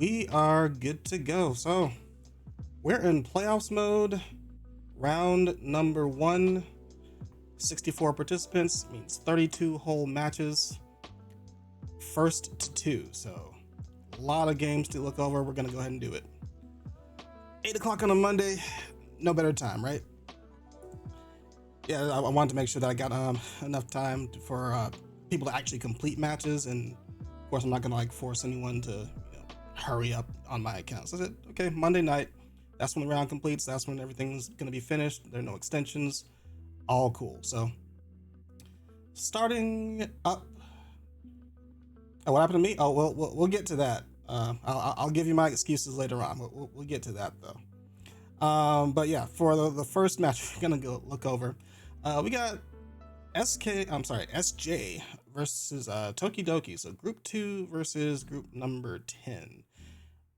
we are good to go. So we're in playoffs mode, round number 1. 64 participants means 32 whole matches, first to 2. So a lot of games to look over. We're gonna go ahead and do it. 8 o'clock on a Monday, no better time, right? Yeah, I wanted to make sure that I got enough time for people to actually complete matches, and of course I'm not gonna force anyone to hurry up on my account. So I said, okay, Monday night, that's when the round completes, that's when everything's gonna be finished, there are no extensions, all cool. So starting up, oh, what happened to me? Oh, well, we'll get to that. I'll give you my excuses later on. We'll get to that though. But yeah, for the first match we're gonna go look over, we got SJ versus TokiDoki. So group 2 versus group number 10.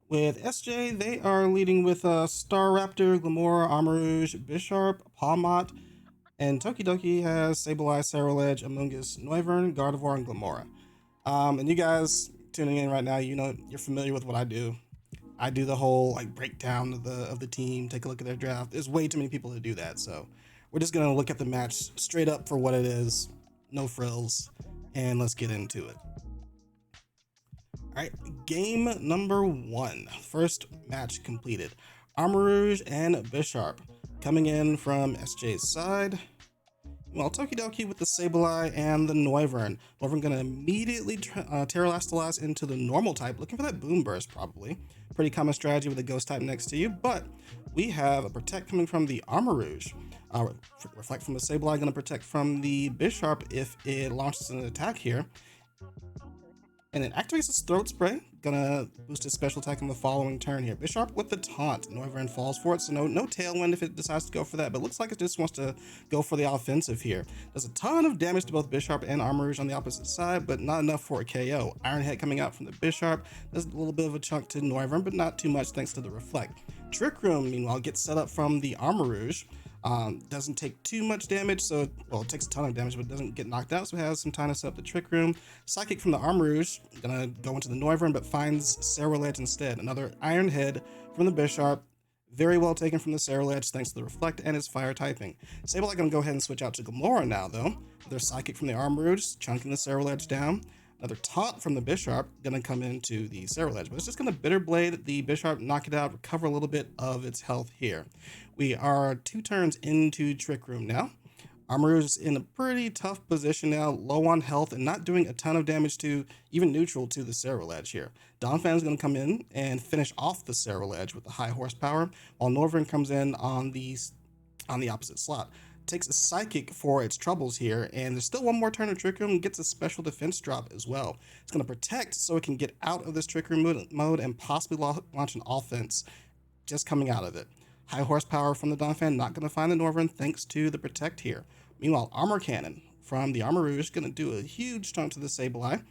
With SJ, they are leading with Staraptor, Glamora, Armarouge, Bisharp, Palmot, and TokiDoki has Sableye, Saroledge, Amoonguss, Noivern, Gardevoir, and Glamora. And you guys tuning in right now, you're familiar with what I do. I do the whole breakdown of the team, take a look at their draft. There's way too many people to do that, so we're just gonna look at the match straight up for what it is, no frills, and let's get into it. All right, game number 1, first match completed. Armarouge and Bisharp coming in from SJ's side. Well, TokiDoki with the Sableye and the Noivern. Noivern gonna immediately Terralastalize into the normal type, looking for that Boom Burst probably. Pretty common strategy with a Ghost type next to you, but we have a Protect coming from the Armarouge. Reflect from the Sableye, gonna protect from the Bisharp if it launches an attack here. And it activates its Throat Spray, gonna boost its special attack on the following turn here. Bisharp with the Taunt, Noivern falls for it, so no Tailwind if it decides to go for that, but looks like it just wants to go for the offensive here. Does a ton of damage to both Bisharp and Armarouge on the opposite side, but not enough for a KO. Iron Head coming out from the Bisharp, does a little bit of a chunk to Noivern, but not too much thanks to the Reflect. Trick Room, meanwhile, gets set up from the Armarouge. Doesn't take too much damage, so it takes a ton of damage, but doesn't get knocked out, so it has some time to set up the Trick Room. Psychic from the Armarouge, gonna go into the Noivern, but finds Saroledge instead. Another Iron Head from the Bisharp, very well taken from the Saroledge thanks to the Reflect and its fire typing. Sableye gonna go ahead and switch out to Glamora now though. Their Psychic from the Armarouge, chunking the Saroledge down. Another Taunt from the Bisharp, gonna come into the Saroledge, but it's just gonna Bitter Blade the Bisharp, knock it out, recover a little bit of its health here. We are 2 turns into Trick Room now. Armarouge is in a pretty tough position now, low on health and not doing a ton of damage to, even neutral to the Saroledge here. Donphan is gonna come in and finish off the Saroledge with the high horsepower, while Noivern comes in on the opposite slot. Takes a Psychic for its troubles here, and there's still one more turn of Trick Room and gets a special defense drop as well. It's going to protect so it can get out of this Trick Room mode and possibly launch an offense just coming out of it. High horsepower from the Donphan, not going to find the Noivern thanks to the protect here. Meanwhile, Armor Cannon from the Armarouge going to do a huge chunk to the Sableye.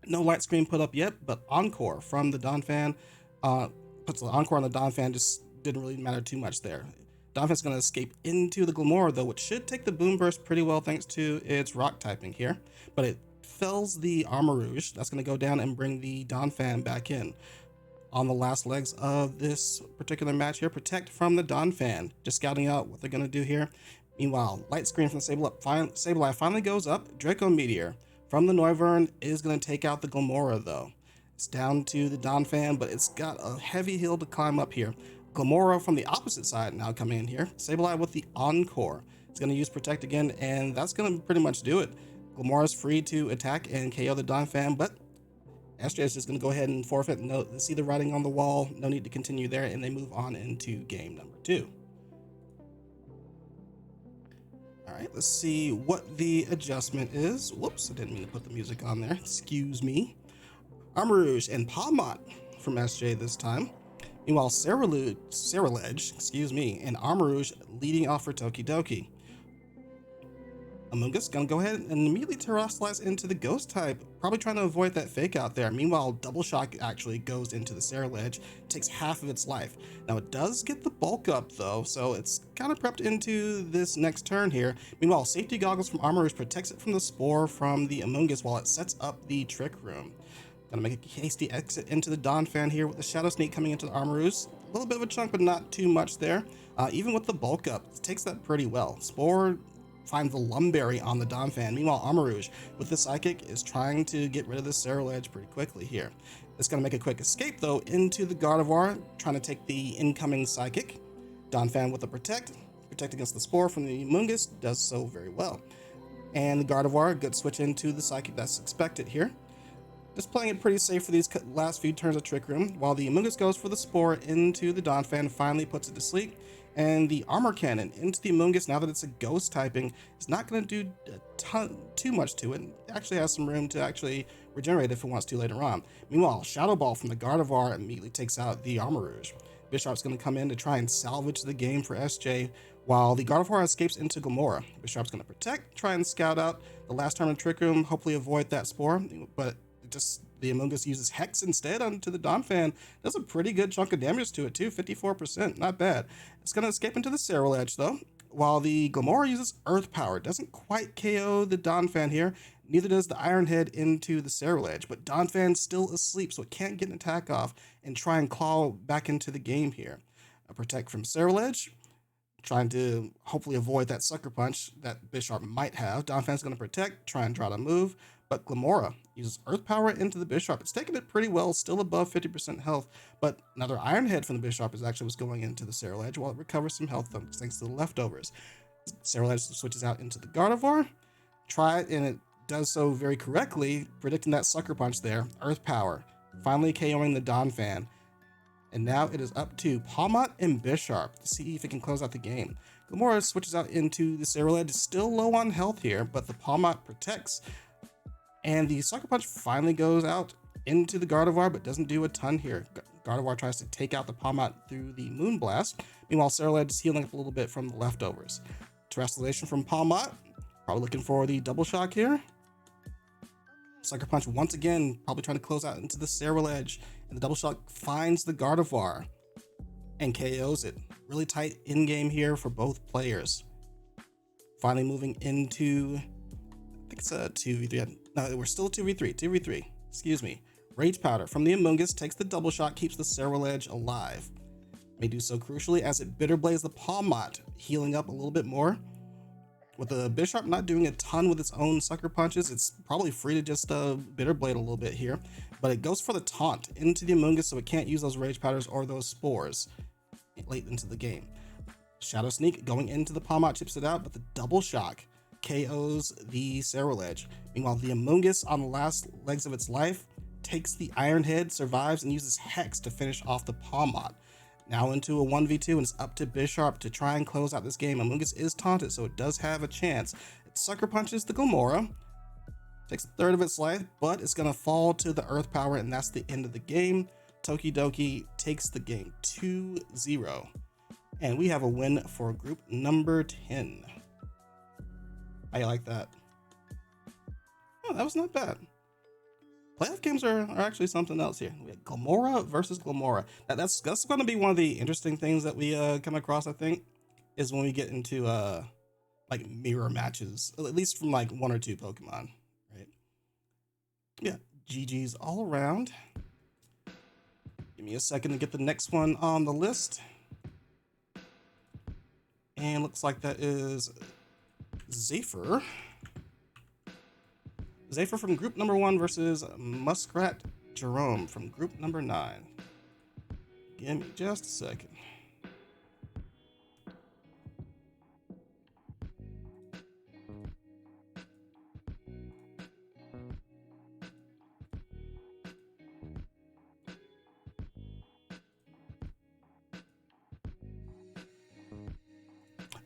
No light screen put up yet, but Encore from the Donphan puts the Encore on the Donphan, just didn't really matter too much there. Donphan's going to escape into the Glamora though, which should take the Boom Burst pretty well thanks to its rock typing here, but it fells the Armarouge. That's going to go down and bring the Donphan back in. On the last legs of this particular match here, Protect from the Donphan, just scouting out what they're going to do here. Meanwhile, light screen from the Sableye finally goes up. Draco Meteor from the Noivern is going to take out the Glamora though. It's down to the Donphan, but it's got a heavy hill to climb up here. Glamora from the opposite side now coming in here. Sableye with the Encore. It's going to use Protect again, and that's going to pretty much do it. Glamora's free to attack and KO the Donphan, but SJ is just going to go ahead and forfeit. No, see the writing on the wall. No need to continue there, and they move on into game number 2. All right, let's see what the adjustment is. Whoops, I didn't mean to put the music on there. Excuse me. Armarouge and Palmot from SJ this time. Meanwhile, Saroledge, and Armarouge leading off for TokiDoki. Amoonguss gonna go ahead and immediately Terrasilize into the Ghost type, probably trying to avoid that fake out there. Meanwhile, Double Shock actually goes into the Saroledge, takes half of its life. Now it does get the bulk up though, so it's kind of prepped into this next turn here. Meanwhile, Safety Goggles from Armarouge protects it from the Spore from the Amoonguss while it sets up the Trick Room. Gonna make a hasty exit into the Donphan here with the Shadow Sneak coming into the Armaroos. A little bit of a chunk, but not too much there. Even with the bulk up, it takes that pretty well. Spore finds the Lumberry on the Donphan. Meanwhile, Armarouge, with the Psychic, is trying to get rid of the Cerulege pretty quickly here. It's gonna make a quick escape, though, into the Gardevoir, trying to take the incoming Psychic. Donphan with the Protect against the Spore from the Mungus, does so very well. And the Gardevoir, good switch into the Psychic, that's expected here. Just playing it pretty safe for these last few turns of Trick Room, while the Mungus goes for the Spore into the Donphan, finally puts it to sleep. And the Armor Cannon into the Mungus, now that it's a ghost typing, is not going to do too much to it. It actually has some room to actually regenerate if it wants to later on. Meanwhile, Shadow Ball from the Gardevoir immediately takes out the Armarouge. Bisharp's going to come in to try and salvage the game for SJ, while the Gardevoir escapes into Gomora. Bisharp's going to protect, try and scout out the last turn of Trick Room, hopefully avoid that Spore, but just the Amoongus uses Hex instead onto the Donphan. Does a pretty good chunk of damage to it too, 54%, not bad. It's going to escape into the Cerulege though, while the Gomora uses Earth Power. Doesn't quite KO the Donphan here, neither does the Iron Head into the Cerulege, but Donphan's still asleep, so it can't get an attack off and try and claw back into the game here. A Protect from Cerulege, trying to hopefully avoid that Sucker Punch that Bisharp might have. Donphan's going to Protect, try and draw to move, but Gomora uses Earth Power into the Bisharp. It's taking it pretty well, still above 50% health, but another Iron Head from the Bisharp is actually what's going into the Cerulege while it recovers some health thanks to the leftovers. Cerulege switches out into the Gardevoir. Try it, and it does so very correctly, predicting that Sucker Punch there. Earth Power, finally KOing the Donphan. And now it is up to Pawmot and Bisharp to see if it can close out the game. Gomora switches out into the Cerulege, still low on health here, but the Pawmot protects. And the Sucker Punch finally goes out into the Gardevoir, but doesn't do a ton here. Gardevoir tries to take out the Pawmot through the Moonblast. Meanwhile, Cerulege is healing up a little bit from the leftovers. Terrestrialization from Pawmot, probably looking for the Double Shock here. Sucker Punch once again, probably trying to close out into the Cerulege, and the Double Shock finds the Gardevoir and KOs it. Really tight in-game here for both players. Finally moving into, I think it's a 2v3. No, we're still 2v3, excuse me. Rage Powder from the Amoongus takes the Double Shot, keeps the Cerulege alive. May do so crucially as it Bitter Blades the Pawmot, healing up a little bit more. With the Bisharp not doing a ton with its own Sucker Punches, it's probably free to just Bitter Blade a little bit here. But it goes for the Taunt into the Amoongus, so it can't use those Rage Powders or those Spores late into the game. Shadow Sneak going into the Pawmot chips it out, but the Double Shock KOs the Cerulege. Meanwhile, the Amoongus on the last legs of its life takes the Iron Head, survives, and uses Hex to finish off the Pawmot. Now into a 1v2, and it's up to Bisharp to try and close out this game. Amoongus is taunted, so it does have a chance. It Sucker Punches the Gomora, takes a third of its life, but it's going to fall to the Earth Power, and that's the end of the game. TokiDoki takes the game 2-0. And we have a win for group number 10. I like that. Oh, that was not bad. Playoff games are actually something else here. We have Gomora versus Gomora. That's going to be one of the interesting things that we come across, I think, is when we get into like mirror matches, at least from like one or two Pokemon, right? Yeah, GG's all around. Give me a second to get the next one on the list. And looks like that is Zaypher. Zaypher from group number 1 versus Muskrat Jerome from group number 9. Give me just a second.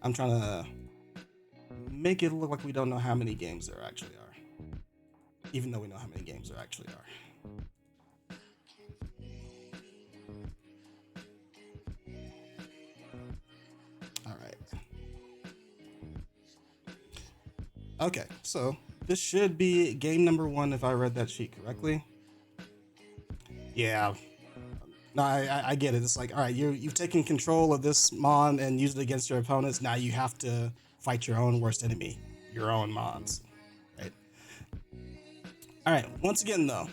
I'm trying to make it look like we don't know how many games there actually are, even though we know how many games there actually are. All right. Okay, so this should be game number 1 if I read that sheet correctly. Yeah. No, I get it. It's like, all right, you've taken control of this Mon and used it against your opponents. Now you have to fight your own worst enemy, your own Mons, right? All right, once again, though,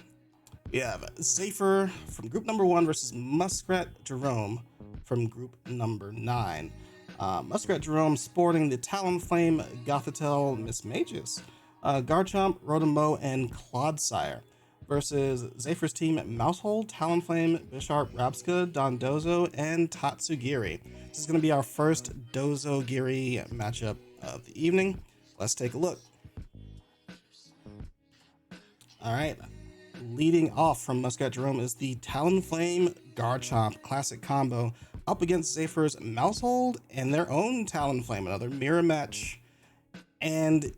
We have Zaypher from group number 1 versus Muskrat Jerome from group number 9. Muskrat Jerome sporting the Talonflame, Gothitelle, Miss Mages, Garchomp, Rotom, and Clodsire versus Zaypher's team Mousehold, Talonflame, Bisharp, Rabska, Dondozo, and Tatsugiri. This is going to be our first Dozo-Giri matchup of the evening. Let's take a look. All right. Leading off from Muskrat Jerome is the Talonflame Garchomp classic combo up against Zaypher's Mousehold and their own Talonflame, another mirror match. And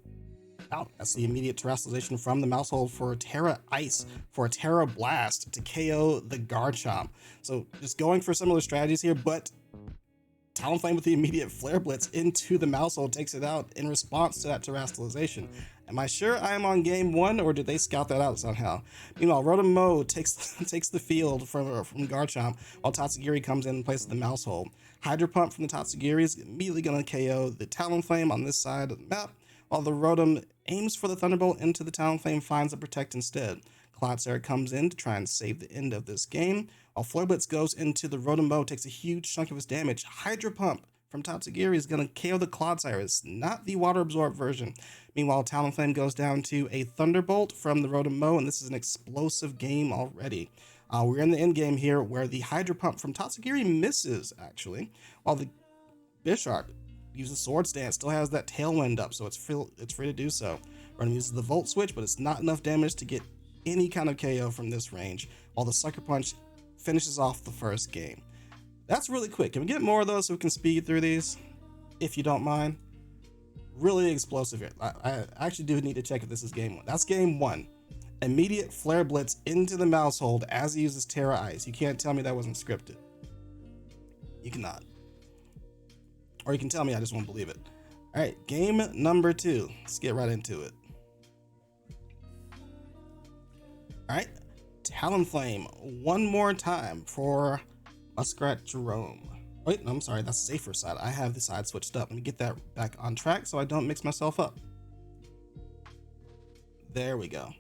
that's the immediate terrestrialization from the Mousehold for Terra Ice, for a Terra Blast to KO the Garchomp. So just going for similar strategies here, but Talonflame with the immediate Flare Blitz into the Mousehold takes it out in response to that terrestrialization. Am I sure I am on game 1, or did they scout that out somehow? Meanwhile, Rotom takes the field from Garchomp, while Tatsugiri comes in and places the Mousehold. Hydro Pump from the Tatsugiri is immediately going to KO the Talonflame on this side of the map, while the Rotom aims for the Thunderbolt into the Talonflame, finds a Protect instead. Clodsire comes in to try and save the end of this game, while Flare Blitz goes into the Rotom, takes a huge chunk of his damage. Hydro Pump from Tatsugiri is going to KO the Clodsire. It's not the Water Absorb version. Meanwhile, Talonflame goes down to a Thunderbolt from the Rotom, and this is an explosive game already. We're in the end game here where the Hydro Pump from Tatsugiri misses, actually, while the Bisharp uses Swords Dance, still has that Tailwind up, so it's free to do so. Rotom uses the Volt Switch, but it's not enough damage to get any kind of KO from this range, while the Sucker Punch finishes off the first game. That's really quick. Can we get more of those so we can speed through these, if you don't mind? Really explosive here. I actually do need to check if this is game 1. That's game 1. Immediate Flare Blitz into the Mousehold as he uses Terra Ice. You can't tell me that wasn't scripted. You cannot. Or you can tell me I just won't believe it. All right, game number 2. Let's get right into it. All right, Talonflame one more time for Muskrat Jerome. Wait, no, I'm sorry, that's Zaypher's side. I have the side switched up. Let me get that back on track so I don't mix myself up. There we go.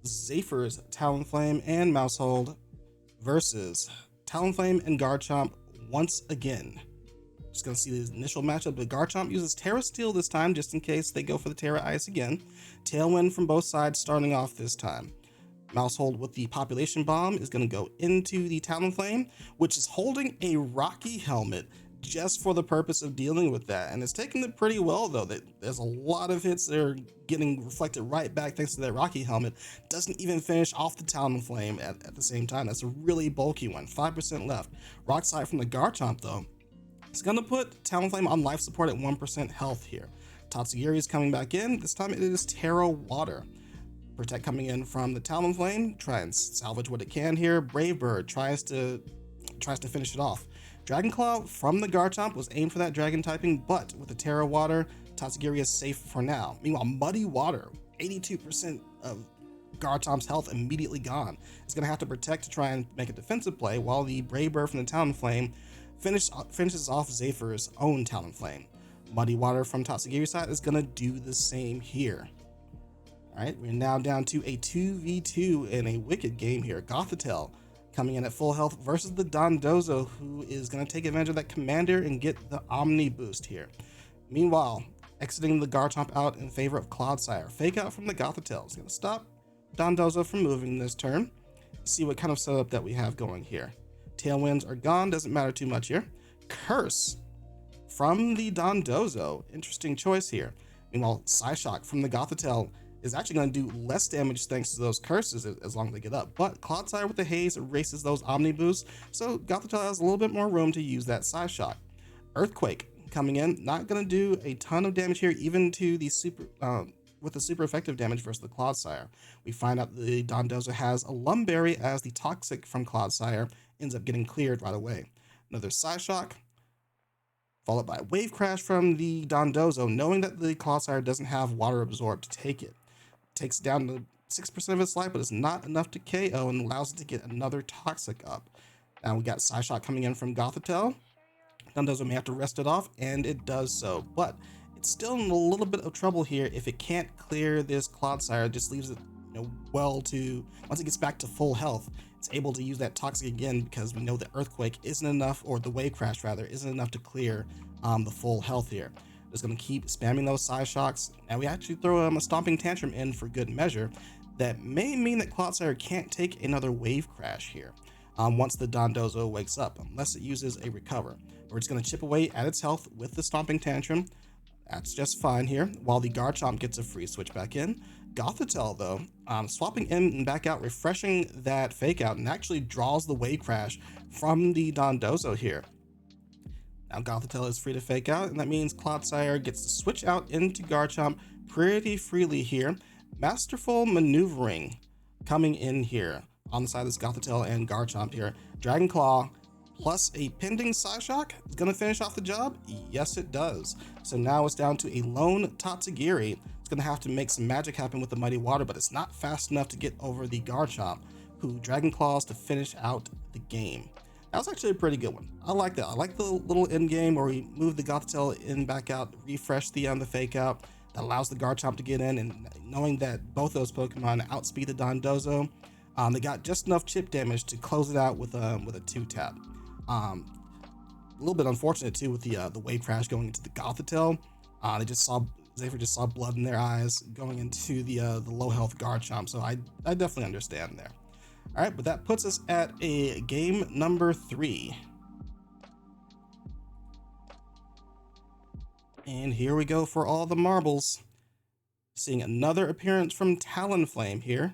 Zaypher's Talonflame and Mousehold versus Talonflame and Garchomp once again. Just gonna see the initial matchup. The Garchomp uses Terra Steel this time, just in case they go for the Terra Ice again. Tailwind from both sides starting off this time. Mousehold with the Population Bomb is going to go into the Talonflame, which is holding a Rocky Helmet just for the purpose of dealing with that. And it's taking it pretty well, though. There's a lot of hits that are getting reflected right back thanks to that Rocky Helmet. Doesn't even finish off the Talonflame at the same time. That's a really bulky one. 5% left. Rock Slide from the Garchomp, though, it's going to put Talonflame on life support at 1% health here. Tatsugiri is coming back in. This time it is Terra Water. Protect coming in from the Talonflame, try and salvage what it can here. Brave Bird tries to finish it off. Dragon Claw from the Garchomp was aimed for that dragon typing, but with the Terra Water, Tatsugiri is safe for now. Meanwhile, Muddy Water, 82% of Garchomp's health immediately gone. It's going to have to protect to try and make a defensive play, while the Brave Bird from the Talonflame finishes off Zaypher's own Talonflame. Muddy Water from Tatsugiri's side is going to do the same here. All right, we're now down to a 2v2 in a wicked game here. Gothitelle coming in at full health versus the Dondozo, who is going to take advantage of that Commander and get the Omni boost here. Meanwhile, exiting the Garchomp out in favor of Clodsire. Fake out from the Gothitelle is going to stop Dondozo from moving this turn. See what kind of setup that we have going here. Tailwinds are gone, doesn't matter too much here. Curse from the Dondozo, interesting choice here. Meanwhile, Psyshock from the Gothitelle is actually going to do less damage thanks to those curses as long as they get up. But Clodsire with the Haze erases those Omni boosts, so Gothitelle has a little bit more room to use that Psyshock. Earthquake coming in, not going to do a ton of damage here, even to the with the super effective damage versus the Clodsire. We find out the Dondozo has a Lumberry as the Toxic from Clodsire ends up getting cleared right away. Another Psyshock, followed by Wave Crash from the Dondozo, knowing that the Clodsire doesn't have Water Absorb to take it. Takes down to 6% of its life, but it's not enough to KO and allows it to get another Toxic up. Now we got Psyshock coming in from Gothitelle. Dondozo may have to rest it off, and it does so, but it's still in a little bit of trouble here if it can't clear this Clodsire. It just leaves it once it gets back to full health, it's able to use that toxic again, because we know the earthquake isn't enough, or the wave crash rather, isn't enough to clear the full health here. Just going to keep spamming those side shocks, and we actually throw a stomping tantrum in for good measure. That may mean that Clodsire can't take another wave crash here once the Dondozo wakes up, unless it uses a recover. We're just going to chip away at its health with the stomping tantrum. That's just fine here, while the Garchomp gets a free switch back in. Gothitelle, though, swapping in and back out, refreshing that fake out, and actually draws the wave crash from the Dondozo here. Now Gothitelle is free to fake out, and that means Clodsire gets to switch out into Garchomp pretty freely here. Masterful maneuvering coming in here on the side of this Gothitelle and Garchomp here. Dragon Claw plus a pending Psyshock is going to finish off the job? Yes, it does. So now it's down to a lone Tatsugiri. It's going to have to make some magic happen with the Mighty Water, but it's not fast enough to get over the Garchomp, who Dragon Claws to finish out the game. That was actually a pretty good one. I like that. I like the little end game where we move the Gothitelle in, back out, refresh the fake out. That allows the Garchomp to get in, and knowing that both those Pokemon outspeed the Dondozo, they got just enough chip damage to close it out with a 2-tap. A little bit unfortunate too with the wave crash going into the Gothitelle. Zaypher just saw blood in their eyes going into the low health Garchomp, so I definitely understand there. All right, but that puts us at a game number 3. And here we go for all the marbles. Seeing another appearance from Talonflame here.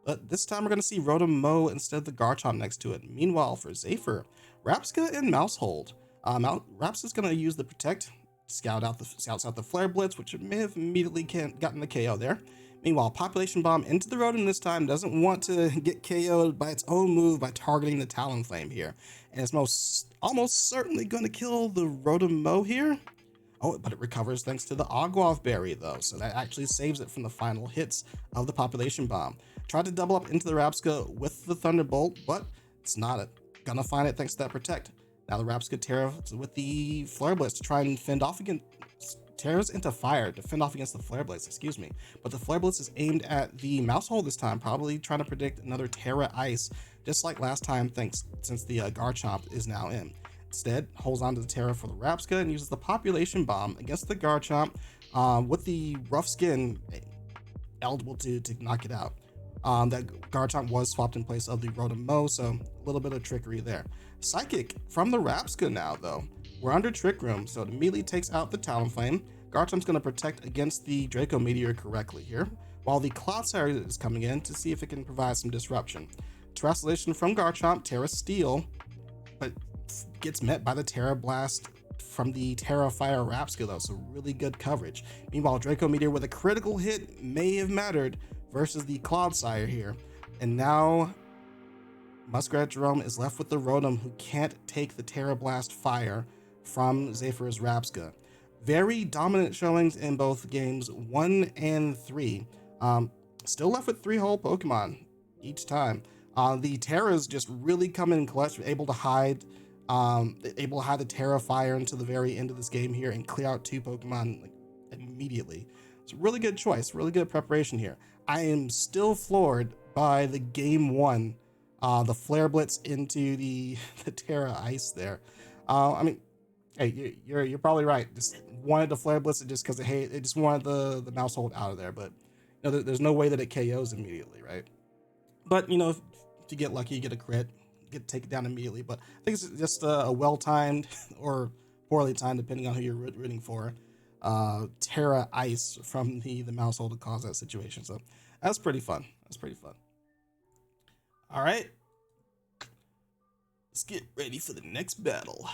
But this time we're going to see Rotom-Mow instead of the Garchomp next to it. Meanwhile, for Zaypher, Rapska and Mousehold. Rapska's going to use the Protect, scouts out the Flare Blitz, which may have immediately gotten the KO there. Meanwhile, Population Bomb into the Rotom this time doesn't want to get KO'd by its own move by targeting the Talonflame here. And it's almost certainly going to kill the Rotom-Mow here. Oh, but it recovers thanks to the Ogwav Berry, though, so that actually saves it from the final hits of the Population Bomb. Tried to double up into the Rapska with the Thunderbolt, but it's not gonna find it thanks to that Protect. Now the Rapska Terras with the Flare Blitz to try and fend off against Terras into Fire to fend off against the Flare Blitz, excuse me. But the Flare Blitz is aimed at the Mousehold this time, probably trying to predict another Terra Ice, just like last time, since the Garchomp is now in. Instead, holds on to the Terra for the Rapska and uses the Population Bomb against the Garchomp with the Rough Skin eligible to knock it out. That Garchomp was swapped in place of the Rotom-Mow, so a little bit of trickery there. Psychic from the Rapska now, though. We're under Trick Room, so it immediately takes out the Talonflame. Garchomp's going to protect against the Draco Meteor correctly here, while the Clodsire is coming in to see if it can provide some disruption. Terrasolation from Garchomp, Terra Steel, but gets met by the Terra Blast from the Terra Fire Rapska, though, so really good coverage. Meanwhile, Draco Meteor with a critical hit may have mattered versus the Clodsire here. And now Muskrat Jerome is left with the Rotom, who can't take the Terra Blast Fire from Zaypher's Rapska. Very dominant showings in both games 1 and 3. Still left with 3 whole Pokemon each time. The Terras just really come in clutch, able to hide the Terra Fire until the very end of this game here and clear out 2 Pokemon immediately. It's a really good choice, really good preparation here. I am still floored by the game 1, the Flare Blitz into the Terra Ice there. I mean, hey, you're probably right. Just wanted to Flare Blitz it just because it just wanted the Mousehold out of there, but you know, there's no way that it KOs immediately, right? But you know, if you get lucky, you get a crit, take it down immediately. But I think it's just a well-timed or poorly timed, depending on who you're rooting for, Terra Ice from the Mousehold to cause that situation. So that's pretty fun. All right, let's get ready for the next battle.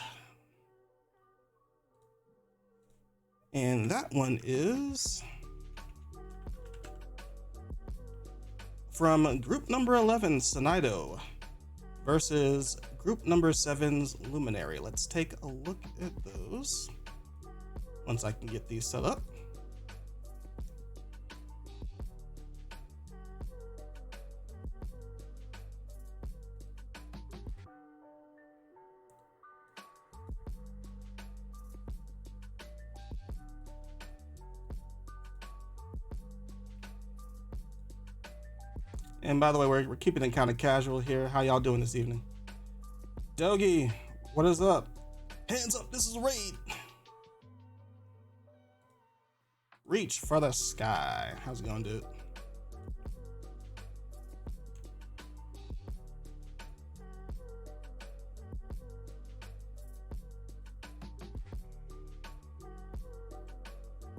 And that one is from group number 11, Sanaito, versus group number 7's Luminary. Let's take a look at those once I can get these set up. And by the way, we're keeping it kind of casual here. How y'all doing this evening? Dogi, what is up? Hands up, this is a raid. Reach for the sky. How's it going, dude?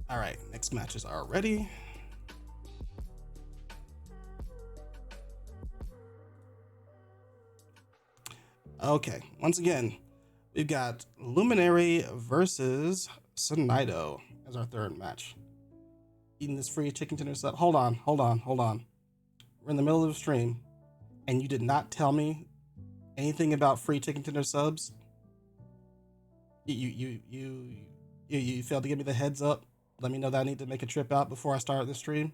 All right, next matches are ready. Okay, once again, we've got Luminary versus Sanaito as our third match. Eating this free chicken tender sub. Hold on. We're in the middle of the stream, and you did not tell me anything about free chicken tender subs. You failed to give me the heads up. Let me know that I need to make a trip out before I start the stream,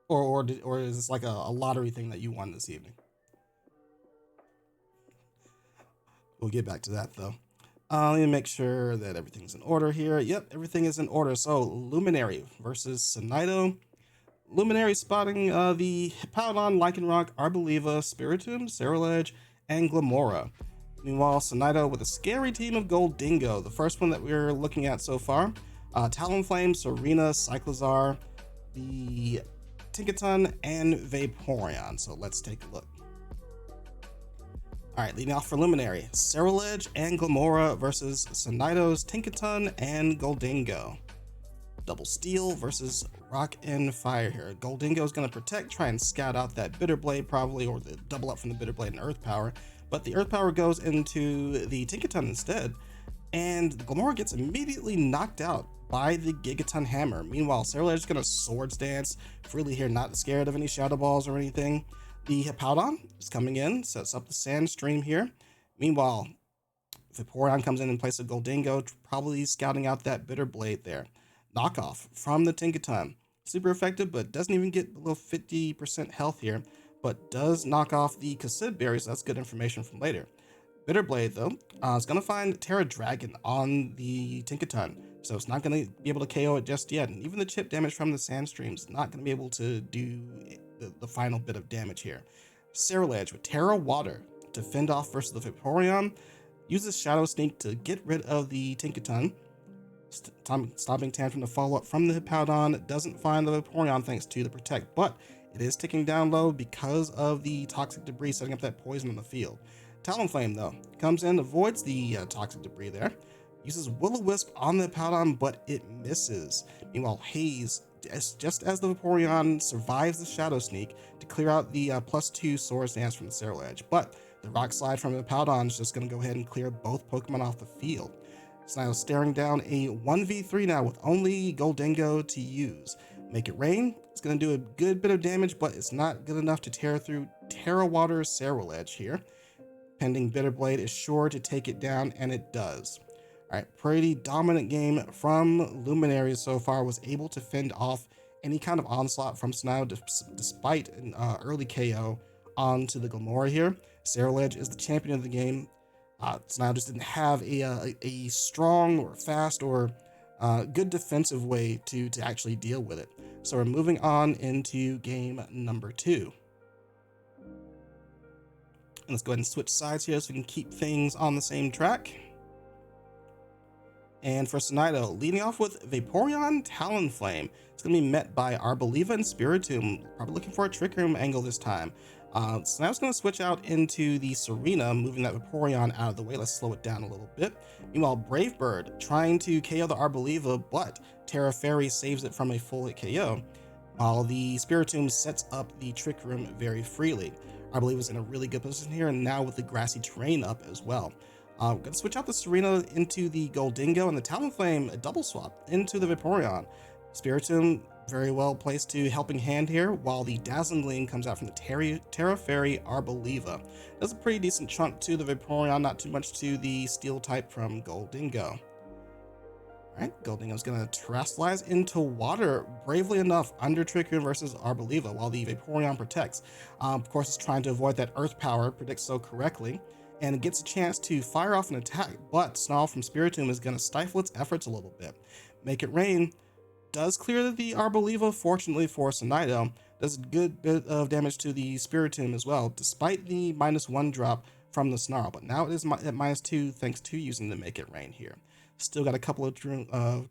or is this like a lottery thing that you won this evening? We'll get back to that though. Let me make sure that everything's in order here. Yep, everything is in order. So Luminary versus Sanaito. Luminary spotting the Hippowdon, Lycanroc, Arboliva, Spiritomb, Ceruledge, and Glamora. Meanwhile, Sanaito with a scary team of Goldingo, the first one that we're looking at so far. Talonflame, Serena, Cyclizar, the Tinkaton, and Vaporeon. So let's take a look. All right, leading off for Luminary, Ceruledge and Glamora versus Sanaito's Tinkaton and Goldingo. Double Steel versus Rock and Fire here. Goldingo is going to protect, try and scout out that Bitter Blade probably, or the double up from the Bitter Blade and Earth Power. But the Earth Power goes into the Tinkaton instead, and the Glamora gets immediately knocked out by the Gigaton Hammer. Meanwhile, Ceruledge is going to Swords Dance freely here, not scared of any Shadow Balls or anything. The Hippowdon is coming in, sets up the Sand Stream here. Meanwhile, Vaporeon comes in place of Goldingo, probably scouting out that Bitter Blade there. Knockoff from the Tinkaton. Super effective, but doesn't even get below 50% health here, but does knock off the Cassid Berry, so that's good information from later. Bitter Blade, though, is going to find Terra Dragon on the Tinkaton, so it's not going to be able to KO it just yet. And even the chip damage from the Sand Stream is not going to be able to do the final bit of damage here. Ceruledge with Terra Water to fend off versus the Vaporeon. Uses Shadow Sneak to get rid of the Tinkaton. Stopping Tantrum to follow up from the Hippowdon. Doesn't find the Vaporeon thanks to the Protect, but it is ticking down low because of the toxic debris setting up that poison on the field. Talonflame, though, comes in, avoids the toxic debris there. Uses Will-O-Wisp on the Hippowdon, but it misses. Meanwhile, Haze, just as the Vaporeon survives the Shadow Sneak to clear out the +2 Swords Dance from the Ceruledge. But the Rock Slide from the Hippowdon is just going to go ahead and clear both Pokemon off the field. Sanaito staring down a 1v3 now with only Goldingo to use. Make It Rain. It's going to do a good bit of damage, but it's not good enough to tear through Terra Water Ceruledge here. Pending Bitter Blade is sure to take it down, and it does. All right, pretty dominant game from Luminary so far. Was able to fend off any kind of onslaught from Sanaito despite an early KO onto the Glamora here. Ceruledge is the champion of the game. Sanaito just didn't have a strong or fast or good defensive way to actually deal with it. So we're moving on into game number 2. And let's go ahead and switch sides here so we can keep things on the same track. And for Sanaito, leading off with Vaporeon Talonflame. It's going to be met by Arboliva and Spiritomb, probably looking for a Trick Room angle this time. Sanaito's going to switch out into the Serena, moving that Vaporeon out of the way. Let's slow it down a little bit. Meanwhile, Brave Bird trying to KO the Arboliva, but Terra Fairy saves it from a full hit KO, while the Spiritomb sets up the Trick Room very freely. Arboliva's in a really good position here, and now with the grassy terrain up as well. We're going to switch out the Serena into the Goldingo, and the Talonflame a double swap into the Vaporeon. Spiritomb very well placed to helping hand here, while the Dazzling Gleam comes out from the Terra Fairy Arboliva. Does a pretty decent chunk to the Vaporeon, not too much to the Steel type from Goldingo. Alright, Goldingo's going to Terastallize into water, bravely enough, under Trick Room versus Arboliva, while the Vaporeon protects. Of course, it's trying to avoid that Earth Power, predicts so correctly, and it gets a chance to fire off an attack, but Snarl from Spiritomb is going to stifle its efforts a little bit. Make It Rain does clear the Arboliva, fortunately for Sanaito, does a good bit of damage to the Spiritomb as well, despite the -1 drop from the Snarl, but now it is at -2 thanks to using the Make It Rain here. Still got a couple of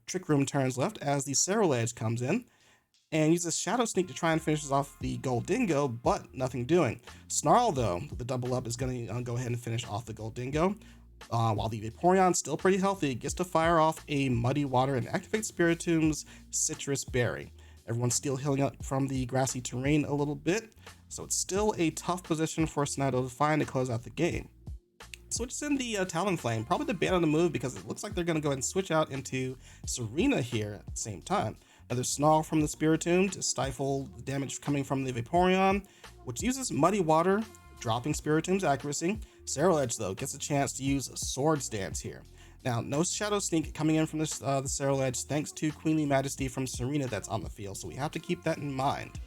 Trick Room turns left as the Cerulege comes in and uses Shadow Sneak to try and finish off the Goldingo, but nothing doing. Snarl, though, the double up is going to go ahead and finish off the Goldingo, while the Vaporeon, still pretty healthy, gets to fire off a Muddy Water and activate Spiritomb's Citrus Berry. Everyone's still healing up from the grassy terrain a little bit, so it's still a tough position for Sanaito to find to close out the game. Switches in the Talonflame, probably the ban on the move because it looks like they're going to go ahead and switch out into Serena here at the same time. Another Snarl from the Spiritomb to stifle the damage coming from the Vaporeon, which uses Muddy Water, dropping Spiritomb's accuracy. Cerulege, though, gets a chance to use a Swords Dance here. Now, no Shadow Sneak coming in from the Cerulege thanks to Queenly Majesty from Serena that's on the field, so we have to keep that in mind.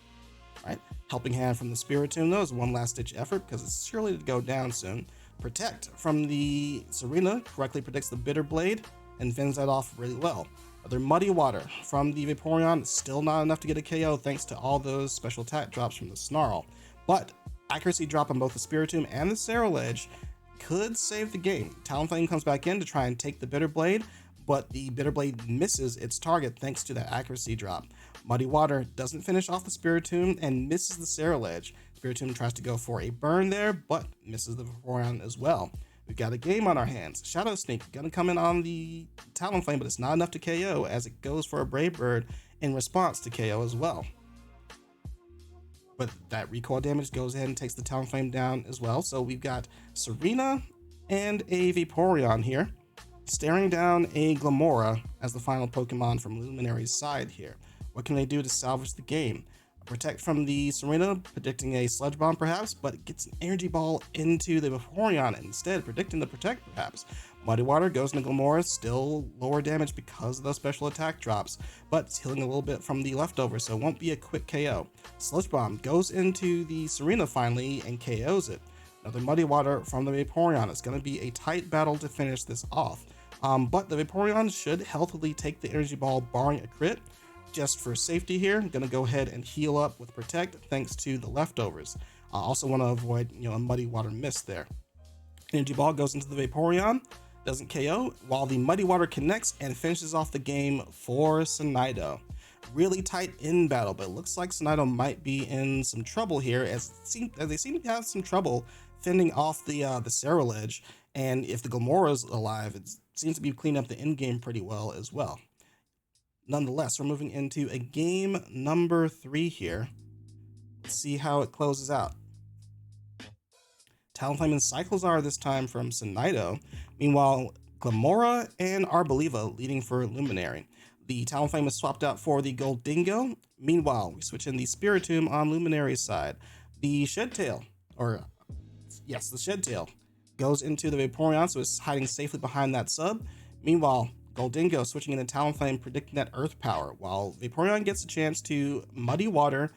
Right? Helping Hand from the Spiritomb, though, is one last ditch effort because it's surely to go down soon. Protect from the Serena correctly predicts the Bitter Blade and fends that off really well. Other Muddy Water from the Vaporeon, still not enough to get a KO thanks to all those special attack drops from the Snarl. But accuracy drop on both the Spiritomb and the Cerulege could save the game. Talonflame comes back in to try and take the Bitter Blade, but the Bitter Blade misses its target thanks to that accuracy drop. Muddy Water doesn't finish off the Spiritomb and misses the Cerulege. Spiritomb tries to go for a burn there, but misses the Vaporeon as well. We've got a game on our hands. Shadow Sneak gonna come in on the Talonflame, but it's not enough to KO as it goes for a Brave Bird in response to KO as well. But that recoil damage goes ahead and takes the Talonflame down as well. So we've got Serena and a Vaporeon here, staring down a Glimmora as the final Pokemon from Luminary's side here. What can they do to salvage the game? Protect from the Serena, predicting a Sludge Bomb perhaps, but it gets an Energy Ball into the Vaporeon instead, predicting the Protect perhaps. Muddy Water goes into Glimmora, still lower damage because of those special attack drops, but it's healing a little bit from the leftover, so it won't be a quick KO. Sludge Bomb goes into the Serena finally and KOs it. Another Muddy Water from the Vaporeon. It's going to be a tight battle to finish this off, but the Vaporeon should healthily take the Energy Ball barring a crit. Just for safety here, I'm going to go ahead and heal up with Protect thanks to the leftovers. I also want to avoid a Muddy Water miss there. Energy Ball goes into the Vaporeon, doesn't KO, while the Muddy Water connects and finishes off the game for Sanaito. Really tight in battle, but it looks like Sanaito might be in some trouble here as they seem to have some trouble fending off the Cerulege, and if the Glimmora is alive, it seems to be cleaning up the end game pretty well as well. Nonetheless, we're moving into a game number 3 here. Let's see how it closes out. Talonflame and Cyclizar this time from Sanaito. Meanwhile, Glimmora and Arboliva leading for Luminary. The Talonflame is swapped out for the Goldingo. Meanwhile, we switch in the Spiritomb on Luminary's side. The Shedtail, the Shedtail goes into the Vaporeon, so it's hiding safely behind that sub. Meanwhile, Goldingo switching into Talonflame, predicting that Earth Power, while Vaporeon gets a chance to Muddy Water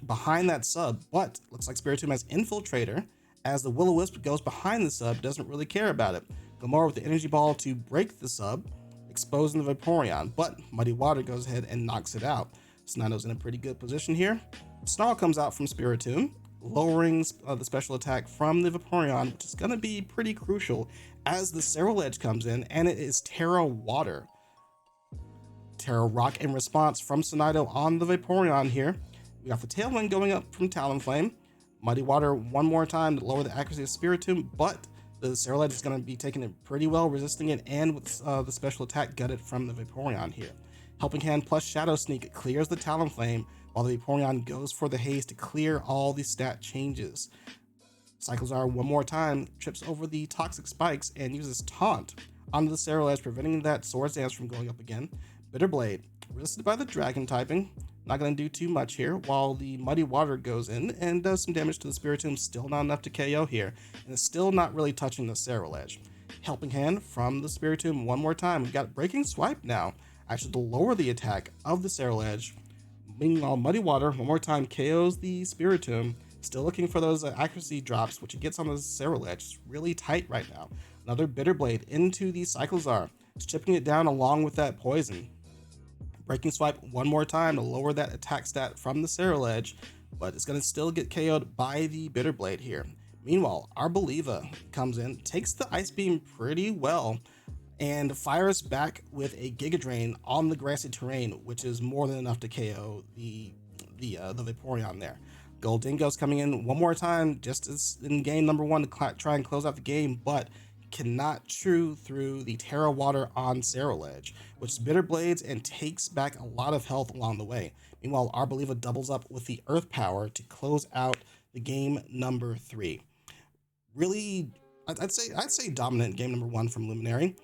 behind that sub, but looks like Spiritomb has Infiltrator, as the Will-O-Wisp goes behind the sub, doesn't really care about it. Glimmora with the Energy Ball to break the sub, exposing the Vaporeon, but Muddy Water goes ahead and knocks it out. Sanaito's in a pretty good position here. Snarl comes out from Spiritomb, lowering the special attack from the Vaporeon, which is going to be pretty crucial as the Cerulege comes in, and it is Terra Water. Terra Rock in response from Sanaito on the Vaporeon here. We got the Tailwind going up from Talonflame. Muddy Water one more time to lower the accuracy of Spiritomb, but the Cerulege is going to be taking it pretty well, resisting it, and with the special attack gutted from the Vaporeon here. Helping Hand plus Shadow Sneak clears the Talonflame, while the Vaporeon goes for the haste to clear all the stat changes. Cyclizar one more time trips over the Toxic Spikes and uses Taunt onto the Cerulege, preventing that Swords Dance from going up again. Bitter Blade, resisted by the Dragon typing, not going to do too much here, while the Muddy Water goes in and does some damage to the Spiritomb, still not enough to KO here, and is still not really touching the Cerulege. Helping Hand from the Spiritomb one more time. We've got Breaking Swipe now, actually to lower the attack of the Cerulege. Meanwhile, Muddy Water one more time KOs the Spiritomb, still looking for those accuracy drops, which it gets on the Cerulege. It's really tight right now. Another Bitter Blade into the Cyclizar, chipping it down along with that poison. Breaking Swipe one more time to lower that attack stat from the Sarah-Ledge, but it's going to still get KO'd by the Bitter Blade here. Meanwhile, Arboliva comes in, takes the Ice Beam pretty well, and fires back with a Giga Drain on the grassy terrain, which is more than enough to KO the Vaporeon there. Goldingo's coming in one more time, just as in game number 1 to try and close out the game, but cannot chew through the Terra Water on Sarah-Ledge, which is Bitter Blades and takes back a lot of health along the way. Meanwhile, Arboliva doubles up with the Earth Power to close out the game number 3. Really, I'd say dominant game number 1 from Luminary.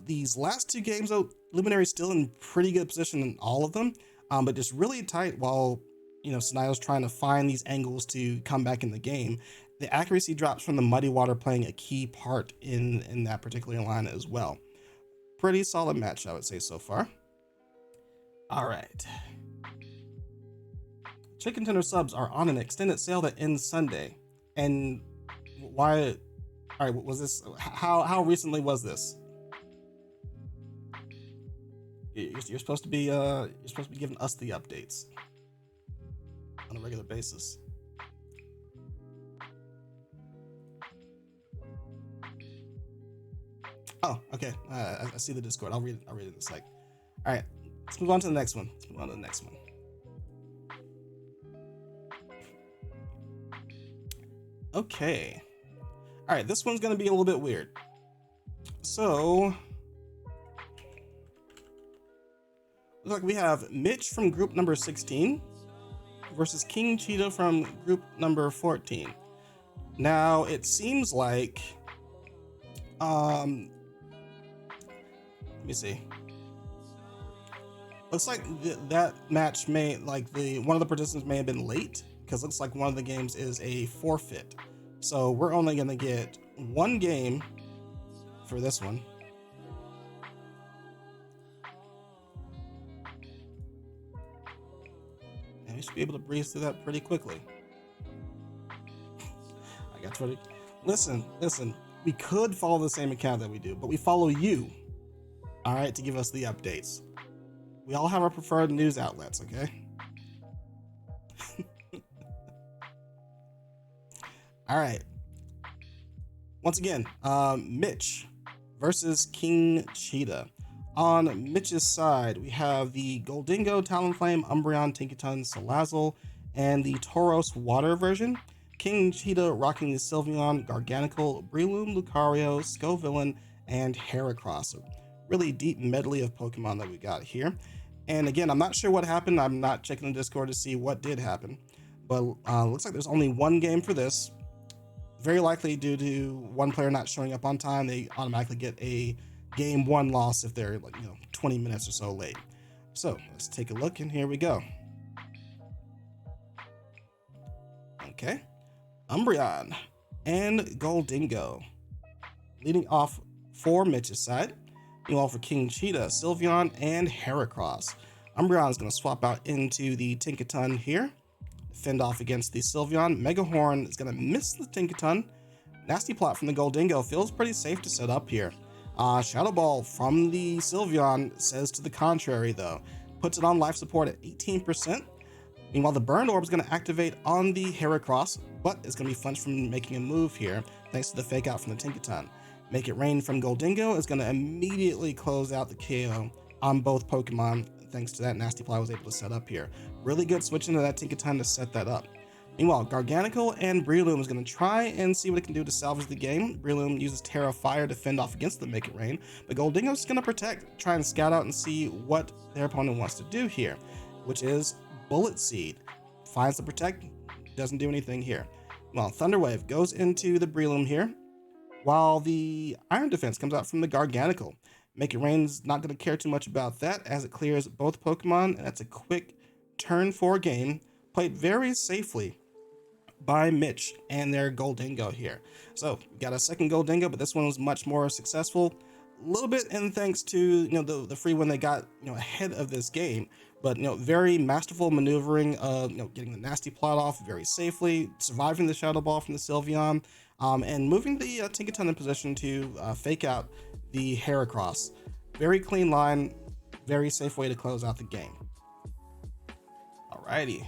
These last 2 games, though, Luminary's still in pretty good position in all of them, but just really tight while, Sanaito's trying to find these angles to come back in the game. The accuracy drops from the Muddy Water playing a key part in that particular line as well. Pretty solid match, I would say, so far. All right. Chicken Tender subs are on an extended sale that ends Sunday. And why? All right, was this? How recently was this? You're supposed to be giving us the updates on a regular basis. Oh, okay. I see the Discord. I'll read it in a sec. All right, let's move on to the next one. Okay. All right, this one's gonna be a little bit weird. So, looks like we have Mitch from group number 16 versus kingcheetah from group number 14. Now, it seems like, let me see. Looks like that match one of the participants may have been late, because it looks like one of the games is a forfeit. So we're only gonna get 1 game for this one. And we should be able to breeze through that pretty quickly. I got 20. Listen, we could follow the same account that we do, but we follow you, all right, to give us the updates. We all have our preferred news outlets, okay? All right. Once again, Mitch versus kingcheetah. On Mitch's side, we have the Goldingo, Talonflame, Umbreon, Tinkaton, Salazzle, and the Tauros Water version. kingcheetah rocking the Sylveon, Garganacl, Breloom, Lucario, Scovillain, and Heracross. A really deep medley of Pokemon that we got here. And again, I'm not sure what happened. I'm not checking the Discord to see what did happen. But looks like there's only 1 game for this. Very likely due to one player not showing up on time, they automatically get a game 1 loss if they're 20 minutes or so late. So let's take a look, and here we go. Okay, Umbreon and Goldingo leading off for Mitch's side. Meanwhile, for kingcheetah, Sylveon and Heracross. Umbreon is going to swap out into the Tinkaton here, fend off against the Sylveon. Megahorn is going to miss the Tinkaton. Nasty Plot from the Goldingo feels pretty safe to set up here. Shadow Ball from the Sylveon says to the contrary, though. Puts it on life support at 18%. Meanwhile, the Burned Orb is going to activate on the Heracross, but it's going to be flinched from making a move here, thanks to the Fake Out from the Tinkaton. Make It Rain from Goldingo is going to immediately close out the KO on both Pokemon, thanks to that Nasty Plot I was able to set up here. Really good switch into that Tinkaton to set that up. Meanwhile, Garganacl and Breloom is going to try and see what it can do to salvage the game. Breloom uses Terra Fire to fend off against the Make It Rain, but Goldingo is going to protect, try and scout out and see what their opponent wants to do here, which is Bullet Seed. Finds the protect, doesn't do anything here. Well, Thunder Wave goes into the Breloom here, while the Iron Defense comes out from the Garganacl. Make It Rain's not going to care too much about that, as it clears both Pokemon, and that's a quick turn 4 game, played very safely by Mitch and their Goldingo here. So we got a second Goldingo, but this one was much more successful. A little bit in thanks to the free win they got ahead of this game, but very masterful maneuvering of getting the Nasty Plot off very safely, surviving the Shadow Ball from the Sylveon, and moving the Tinkaton in position to fake out the Heracross. Very clean line. Very safe way to close out the game. Alrighty.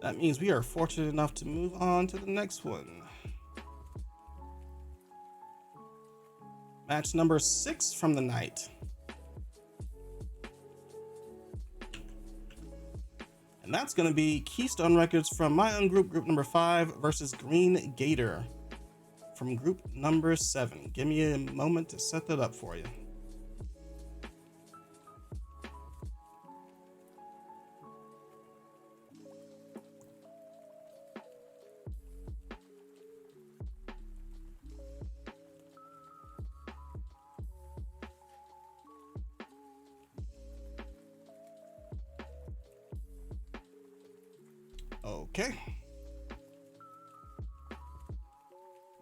That means we are fortunate enough to move on to the next one. Match number 6 from the night. And that's going to be Keystone Records from my own group, group number 5, versus GreenGator from group number 7. Give me a moment to set that up for you. Okay.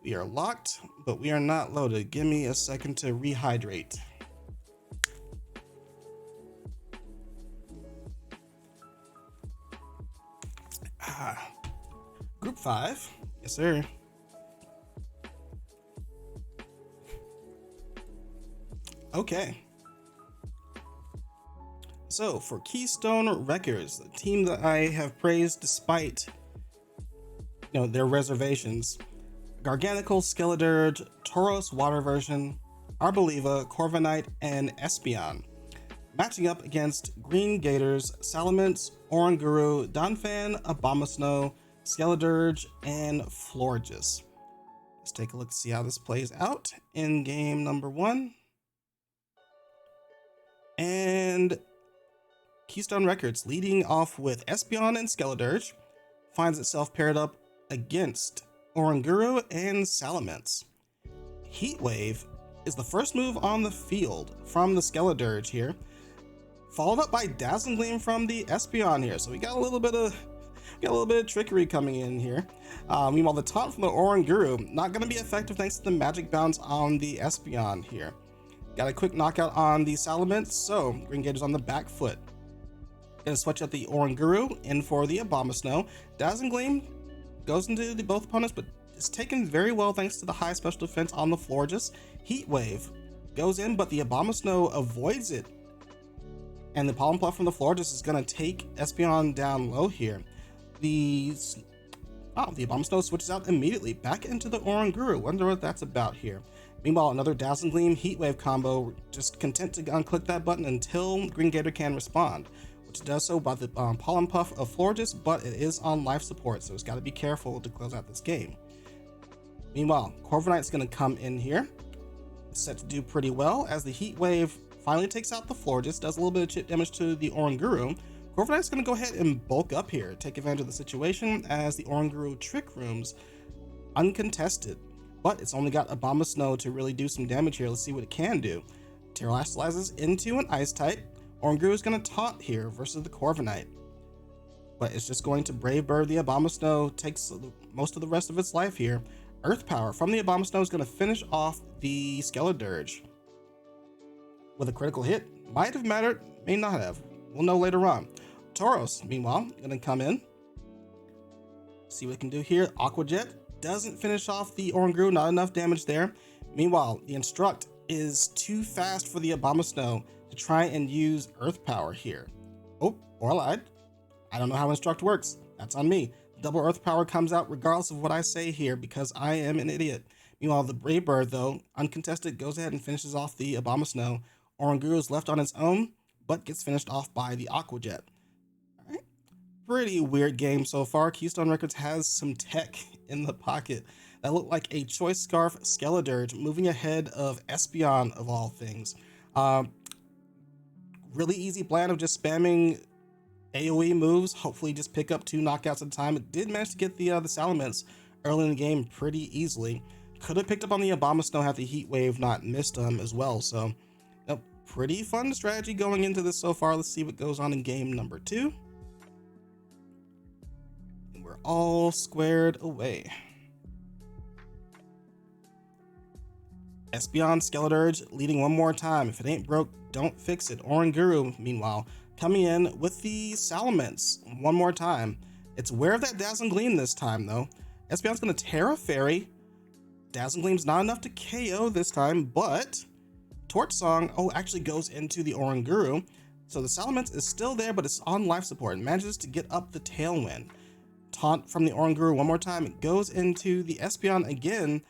We are locked, but we are not loaded. Give me a second to rehydrate. Group 5. Yes, sir. Okay. So for Keystone Records, the team that I have praised despite their reservations: Garganical, Skeledirge, Tauros Water version, Arboliva, Corviknight, and Espeon, matching up against GreenGator's Salamence, Oranguru, Donphan, Abomasnow, Skeledirge, and Florges. Let's take a look to see how this plays out in game number 1. And Keystone Records, leading off with Espeon and Skeledirge, finds itself paired up against Oranguru and Salamence. Heatwave is the first move on the field from the Skeledirge here, followed up by Dazzling Gleam from the Espeon here. So we got a little bit of trickery coming in here. Meanwhile, the taunt from the Oranguru not going to be effective thanks to the magic bounce on the Espeon here. Got a quick knockout on the Salamence, so GreenGator's on the back foot. Gonna switch out the Oranguru in for the Abomasnow. Dazzling Gleam goes into both opponents, but is taken very well thanks to the high special defense on the Florges. Heatwave goes in, but the Abomasnow avoids it. And the Pollen Puff from the Florges is gonna take Espeon down low here. The Abomasnow switches out immediately back into the Oranguru. Wonder what that's about here. Meanwhile, another Dazzling Gleam Heatwave combo, just content to unclick that button until GreenGator can respond, which does so by the Pollen Puff of Florges, but it is on life support, so it's got to be careful to close out this game. Meanwhile, Corviknight's going to come in here. It's set to do pretty well as the Heat Wave finally takes out the Florges, does a little bit of chip damage to the Oranguru. Corviknight's going to go ahead and bulk up here, take advantage of the situation as the Oranguru Trick Room's uncontested, but it's only got Abomasnow to really do some damage here. Let's see what it can do. Terrastalizes into an Ice type. Oranguru is going to taunt here versus the Corviknight, but it's just going to Brave Bird the Abomasnow, takes most of the rest of its life here. Earth Power from the Abomasnow is going to finish off the Skeledirge with a critical hit. Might have mattered, may not have. We'll know later on. Tauros, meanwhile, going to come in. See what it can do here. Aqua Jet doesn't finish off the Oranguru, not enough damage there. Meanwhile, the Instruct is too fast for the Abomasnow to try and use Earth Power here. Oh, or I lied. I don't know how Instruct works. That's on me. Double Earth Power comes out regardless of what I say here because I am an idiot. Meanwhile, the Brave Bird, though, uncontested, goes ahead and finishes off the Abomasnow. Oranguru is left on its own, but gets finished off by the Aqua Jet. All right. Pretty weird game so far. Keystone Records has some tech in the pocket that look like a Choice Scarf Skeledirge moving ahead of Espeon of all things. Really easy plan of just spamming AoE moves, hopefully just pick up 2 knockouts at a time. It did manage to get the Salamence early in the game pretty easily. Could have picked up on the Abomasnow had the Heat Wave not missed as well. So, pretty fun strategy going into this so far. Let's see what goes on in game number 2. And we're all squared away. Espeon, Skeledirge leading one more time. If it ain't broke, don't fix it. Oranguru, meanwhile, coming in with the Salamence one more time. It's aware of that Dazzling Gleam this time, though. Espeon's going to Terra Fairy, Dazzling Gleam's not enough to KO this time, but Torch Song, actually goes into the Oranguru. So the Salamence is still there, but it's on life support and manages to get up the Tailwind. Taunt from the Oranguru one more time. It goes into the Espeon again.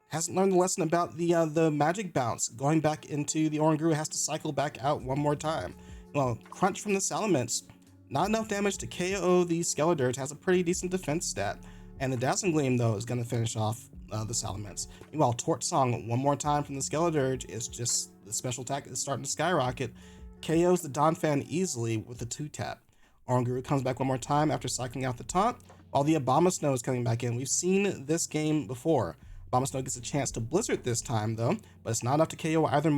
Hasn't learned the lesson about the magic bounce. Going back into the Oranguru, has to cycle back out one more time. Well, Crunch from the Salamence. Not enough damage to KO the Skeledirge. Has a pretty decent defense stat. And the Dazzling Gleam, though, is going to finish off the Salamence. Meanwhile, Torch Song one more time from the Skeledirge is just, the special attack is starting to skyrocket. KOs the Donphan easily with a 2-tap. Oranguru comes back one more time after cycling out the taunt, while the Abomasnow is coming back in. We've seen this game before. Abomasnow gets a chance to Blizzard this time, though, but it's not enough to KO either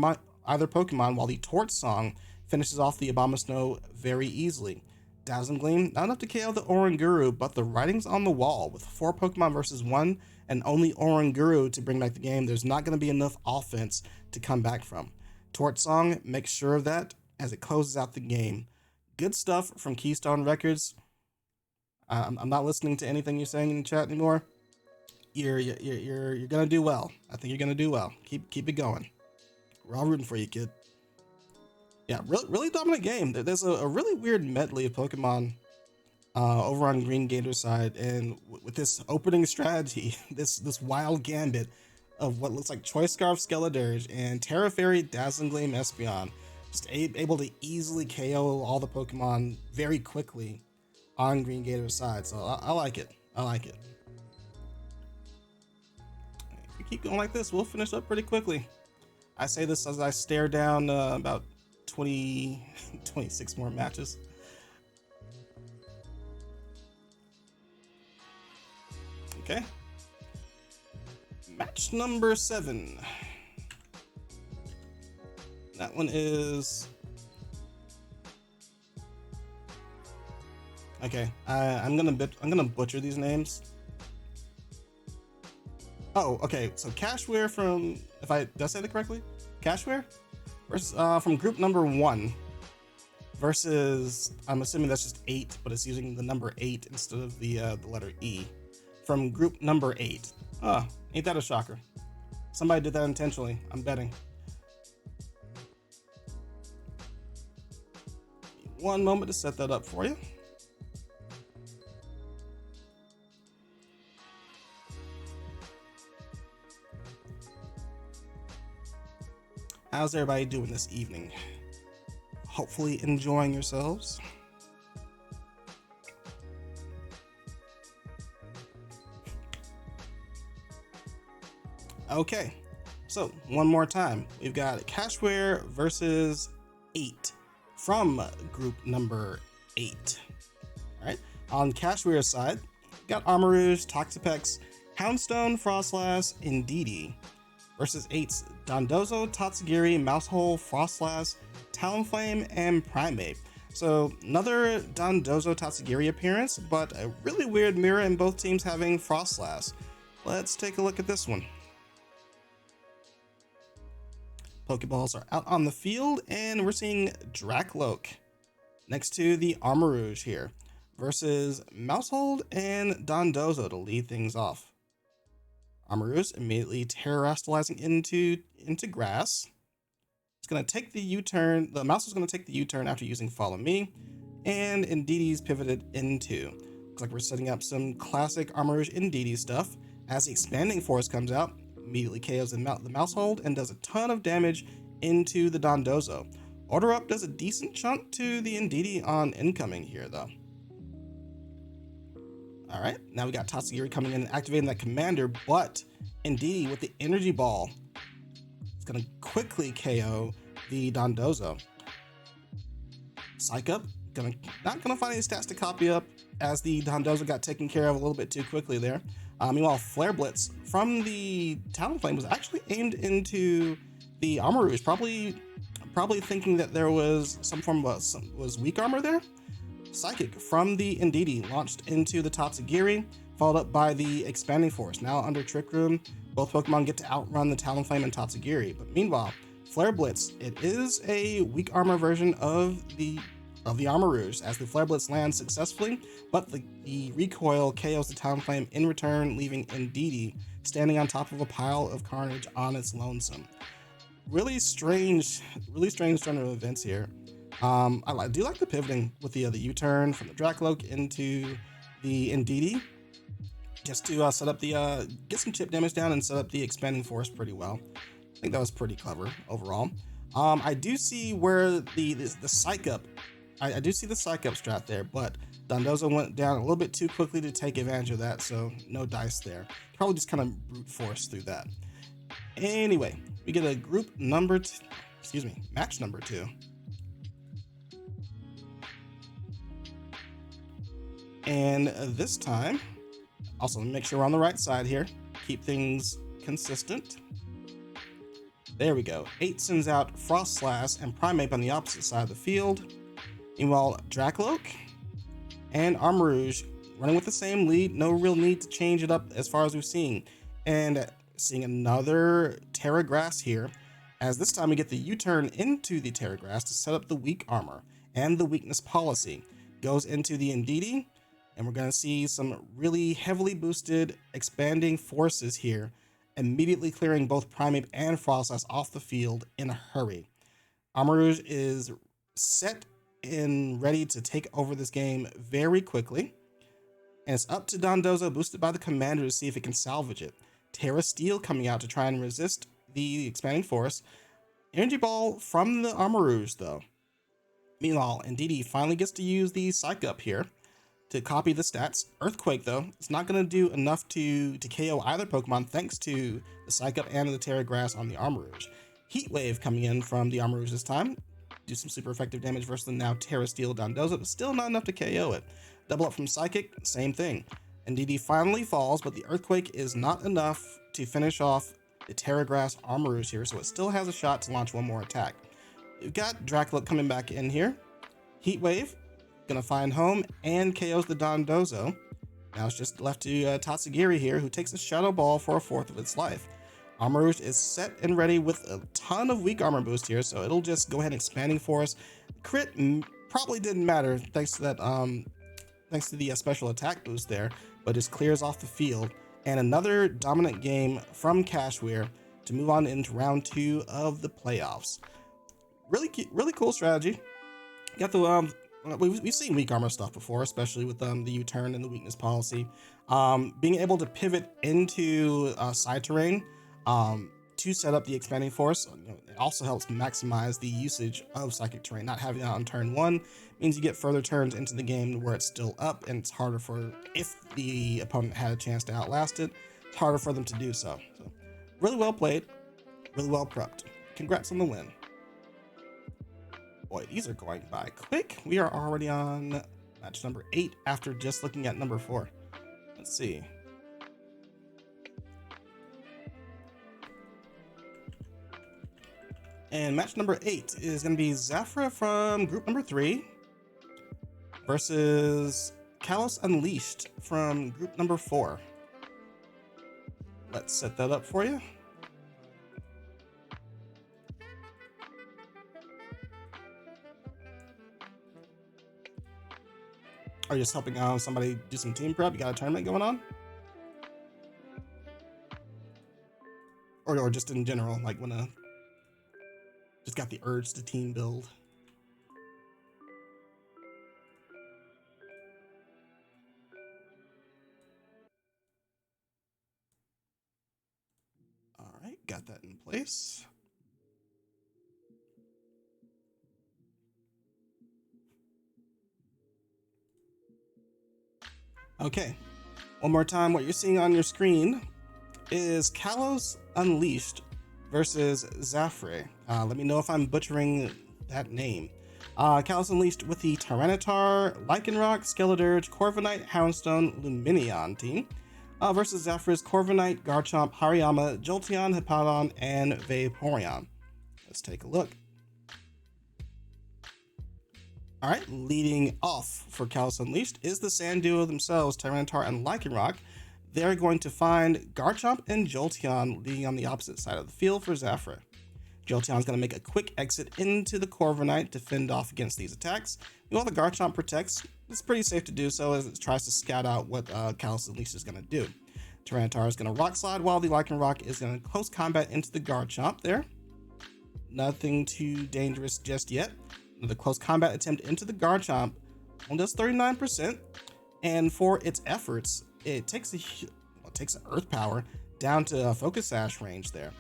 Pokemon, while the Torch Song finishes off the Abomasnow very easily. Dazzling Gleam, not enough to KO the Oranguru, but the writing's on the wall. With 4 Pokemon versus 1 and only Oranguru to bring back the game, there's not going to be enough offense to come back from. Torch Song makes sure of that as it closes out the game. Good stuff from Keystone Records. I'm not listening to anything you're saying in the chat anymore. You're gonna do well. I think you're gonna do well. Keep it going. We're all rooting for you, kid. Yeah, really dominant game. There's a really weird medley of Pokemon over on GreenGator's side, and with this opening strategy, this wild gambit of what looks like Choice Scarf Skeledirge and Terra Fairy Dazzling Gleam Espeon, just able to easily KO all the Pokemon very quickly on GreenGator's side. So I like it. I like it. If we keep going like this, we'll finish up pretty quickly. I say this as I stare down about 26 more matches. Okay. Match number 7. That one is... Okay, I'm gonna butcher these names. Oh, okay. So Cachwir from, did I say that correctly? Cachwir versus from group number 1 versus, I'm assuming that's just 8, but it's using the number 8 instead of the letter E. From group number 8. Oh, ain't that a shocker? Somebody did that intentionally. I'm betting. One moment to set that up for you. How's everybody doing this evening? Hopefully enjoying yourselves. Okay, so one more time. We've got Cachwir versus 8 from group number 8. All right, on Cachwir's side, we've got Armarouge, Toxapex, Houndstone, Frostlass, Indeedee versus 8's Dondozo, Tatsugiri, Mousehole, Frostlass, Talonflame, and Primeape. So another Dondozo Tatsugiri appearance, but a really weird mirror in both teams having Frostlass. Let's take a look at this one. Pokeballs are out on the field, and we're seeing Dracloak next to the Armarouge here versus Mousehold and Dondozo to lead things off. Armarouge immediately terrestrializing into grass. It's going to take the U-turn. The mouse is going to take the U-turn after using Follow Me, and Indeedee's pivoted into. Looks like we're setting up some classic Armarouge Indeedee stuff. As the Expanding Force comes out, immediately KOs the Mousehold and does a ton of damage into the Dondozo. Order Up does a decent chunk to the Indeedee on incoming here, though. All right, now we got Tatsugiri coming in and activating that commander, but Indeedee with the Energy Ball is going to quickly KO the Dondozo. Psych Up, not going to find any stats to copy up as the Dondozo got taken care of a little bit too quickly there. Meanwhile, Flare Blitz from the Talonflame was actually aimed into the Armarouge, probably thinking that there was some form of was weak armor there. Psychic from the Indeedee launched into the Tatsugiri, followed up by the Expanding Force. Now under Trick Room, both Pokemon get to outrun the Talonflame and Tatsugiri. But meanwhile, Flare Blitz, it is a weak armor version of the of the Armor Rouge as the Flare Blitz lands successfully, but the recoil KOs the Talonflame in return, leaving Ndidi standing on top of a pile of carnage on its lonesome. Really strange turn of events here. I do like the pivoting with the U-turn from the Dracloak into the Ndidi, just to set up the get some chip damage down and set up the Expanding Force pretty well. I think that was pretty clever overall. I do see where the psych up. I do see the psych up strat there, but Dondozo went down a little bit too quickly to take advantage of that, so no dice there. Probably just kind of brute force through that. Anyway, we get a match number 2. And this time, also make sure we're on the right side here. Keep things consistent. There we go. 8 sends out Frost Slash and Primeape on the opposite side of the field. Meanwhile, Dracloak and Armor Rouge running with the same lead. No real need to change it up as far as we've seen. And seeing another Terra Grass here, as this time we get the U-turn into the Terra Grass to set up the weak armor, and the weakness policy goes into the Ndidi, and we're going to see some really heavily boosted expanding forces here, immediately clearing both Primeape and Frostlass off the field in a hurry. Armor Rouge is set and ready to take over this game very quickly, and it's up to Dondozo, boosted by the commander, to see if it can salvage it. Terra Steel coming out to try and resist the expanding force. Energy Ball from the Armor Rouge though. Meanwhile, Ndidi finally gets to use the Psych Up here to copy the stats. Earthquake though, it's not going to do enough to KO either Pokemon thanks to the Psych Up and the Terra Grass on the Armor Rouge. Heat Wave coming in from the Armor Rouge this time. Do some super effective damage versus the now Terra Steel Dondozo, but still not enough to KO it. Double up from Psychic, same thing. Ndidi finally falls, but the Earthquake is not enough to finish off the Terra Grass Armor Rouge here, so it still has a shot to launch one more attack. We've got Dracloak coming back in here. Heat Wave, gonna find home and KOs the Dondozo. Now it's just left to Tatsugiri here, who takes a Shadow Ball for a fourth of its life. Armor Rouge is set and ready with a ton of weak armor boost here, so it'll just go ahead and Expanding Force. Crit probably didn't matter thanks to that, thanks to the special attack boost there, but just clears off the field. And another dominant game from Cachwir to move on into round 2 of the playoffs. Really cool strategy. Got the we've seen weak armor stuff before, especially with the U-turn and the weakness policy. Being able to pivot into side terrain to set up the Expanding Force, it also helps maximize the usage of Psychic Terrain. Not having that on turn 1 means you get further turns into the game where it's still up, and it's harder for, if the opponent had a chance to outlast it, it's harder for them to do so. So really well played, really well prepped. Congrats on the win. Boy, these are going by quick. We are already on match number 8 after just looking at number 4. Let's see. And match number 8 is going to be Zaffre from group number 3 versus Kalos Unleashed from group number 4. Let's set that up for you. Are you just helping somebody do some team prep? You got a tournament going on? Or just in general, like when just got the urge to team build? All right, got that in place. Okay, one more time, what you're seeing on your screen is Kalos Unleashed versus Zaffre. Let me know if I'm butchering that name. Kalos Unleashed with the Tyranitar, Lycanroc, Skeledirge, Corviknight, Houndstone, Luminion team versus Zaffre's Corviknight, Garchomp, Hariyama, Jolteon, Hippowdon, and Vaporeon. Let's take a look. All right, leading off for Kalos Unleashed is the Sand Duo themselves, Tyranitar and Lycanroc. They're going to find Garchomp and Jolteon leading on the opposite side of the field for Zaffre. Jolteon's going to make a quick exit into the Corviknight to fend off against these attacks. While the Garchomp protects, it's pretty safe to do so as it tries to scout out what CasualPizza is going to do. Tyranitar is going to Rock Slide while the Lycanroc is going to close combat into the Garchomp there. Nothing too dangerous just yet. The close combat attempt into the Garchomp only does 39%, and for its efforts, it takes an Earth Power down to Focus Sash range there.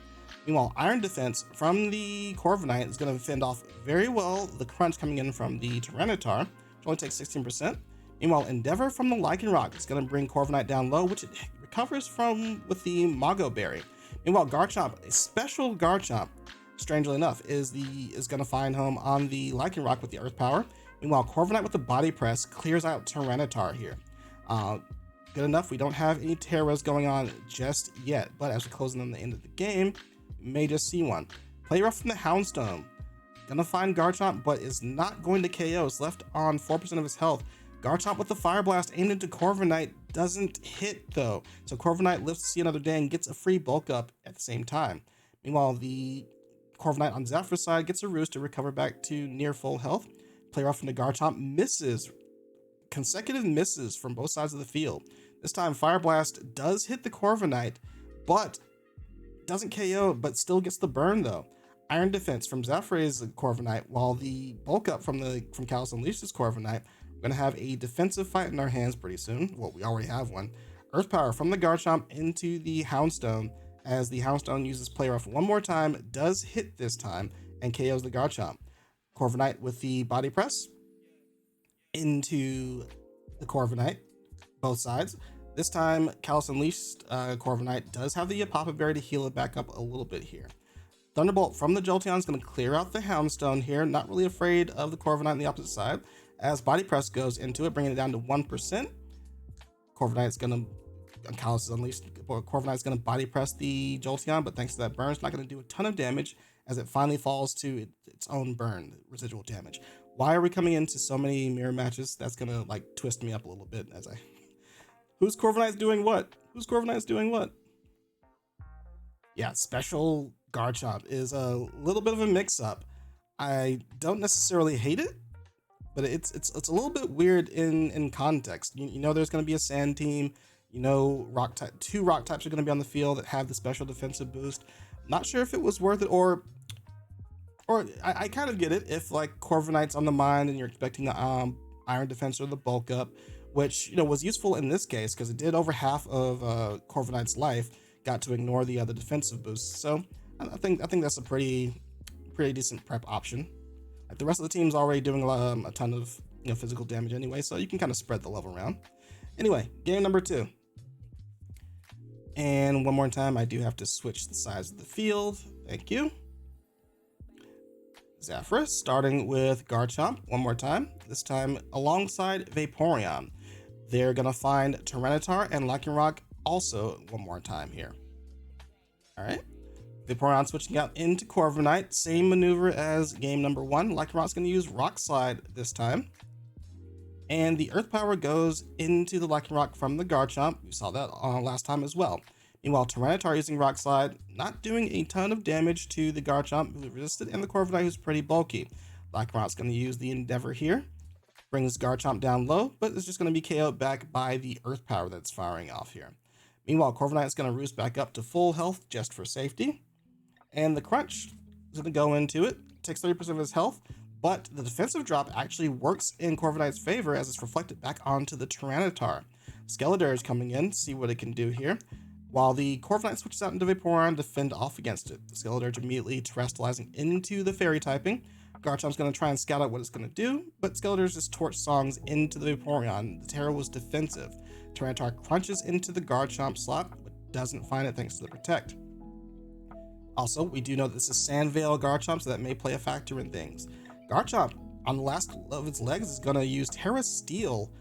Meanwhile, Iron Defense from the Corviknight is going to fend off very well the Crunch coming in from the Tyranitar, which only takes 16%. Meanwhile, Endeavor from the Lycanroc is going to bring Corviknight down low, which it recovers from with the Mago Berry. Meanwhile, Garchomp, a special Garchomp, strangely enough, is going to find home on the Lycanroc with the Earth Power. Meanwhile, Corviknight with the Body Press clears out Tyranitar here. Good enough, we don't have any Terras going on just yet, but as we're closing on the end of the game, you may just see one. Play Rough from the Houndstone. Gonna find Garchomp, but is not going to KO. It's left on 4% of his health. Garchomp with the Fire Blast aimed into Corviknight doesn't hit though. So Corviknight lives to see another day and gets a free bulk up at the same time. Meanwhile, the Corviknight on Zaffre's side gets a roost to recover back to near full health. Play Rough from the Garchomp misses. Consecutive misses from both sides of the field. This time Fire Blast does hit the Corviknight, but doesn't KO, but still gets the burn though. Iron Defense from Zaffre's Corviknight, while the bulk up from CasualPizza's Corviknight. We're gonna have a defensive fight in our hands pretty soon. Well, we already have one. Earth Power from the Garchomp into the Houndstone, as the Houndstone uses Play Rough one more time, does hit this time, and KOs the Garchomp. Corviknight with the Body Press into the Corviknight, both sides. This time, CasualPizza's Corviknight does have the Papa Berry to heal it back up a little bit here. Thunderbolt from the Jolteon is going to clear out the Houndstone here, not really afraid of the Corviknight on the opposite side, as Body Press goes into it, bringing it down to 1%. Corviknight's going to, Corviknight's going to Body Press the Jolteon, but thanks to that burn, it's not going to do a ton of damage as it finally falls to its own burn, residual damage. Why are we coming into so many mirror matches? That's going to like twist me up a little bit as I... Who's Corviknight's doing what? Who's Corviknight's doing what? Yeah, special Garchomp is a little bit of a mix-up. I don't necessarily hate it, but it's a little bit weird in context. You know there's going to be a sand team. You know two rock types are going to be on the field that have the special defensive boost. Not sure if it was worth it, or I kind of get it if like Corviknight's on the mind and you're expecting the Iron Defense or the bulk up, which was useful in this case because it did over half of Corviknight's life got to ignore the other defensive boosts. So I think that's a pretty decent prep option. Like the rest of the team's already doing a ton of physical damage anyway, so you can kind of spread the love around. Anyway, game number 2. And one more time, I do have to switch the sides of the field. Thank you. Zaffre, starting with Garchomp one more time, this time alongside Vaporeon. They're going to find Tyranitar and Lycanroc also one more time here. Alright. Vaporeon switching out into Corviknight. Same maneuver as game number 1. Lycanroc's going to use Rock Slide this time. And the Earth Power goes into the Lycanroc from the Garchomp. We saw that last time as well. Meanwhile, Tyranitar using Rock Slide, not doing a ton of damage to the Garchomp who resisted, and the Corviknight who's pretty bulky. Lycanroc's going to use the Endeavor here. Brings Garchomp down low, but it's just going to be KO'd back by the Earth Power that's firing off here. Meanwhile, Corviknight is going to roost back up to full health just for safety. And the Crunch is going to go into it. Takes 30% of his health, but the defensive drop actually works in Corviknight's favor as it's reflected back onto the Tyranitar. Skeletor is coming in, see what it can do here. While the Corviknight switches out into Vaporeon to fend off against it. The Skeletor immediately terrestrializing into the Fairy typing. Garchomp's going to try and scout out what it's going to do, but Skeletor's just Torch Songs into the Vaporeon. The Terra was defensive. Tyranitar crunches into the Garchomp slot, but doesn't find it thanks to the Protect. Also, we do know that this is Sandvale Garchomp, so that may play a factor in things. Garchomp, on the last of its legs, is going to use Terra Steel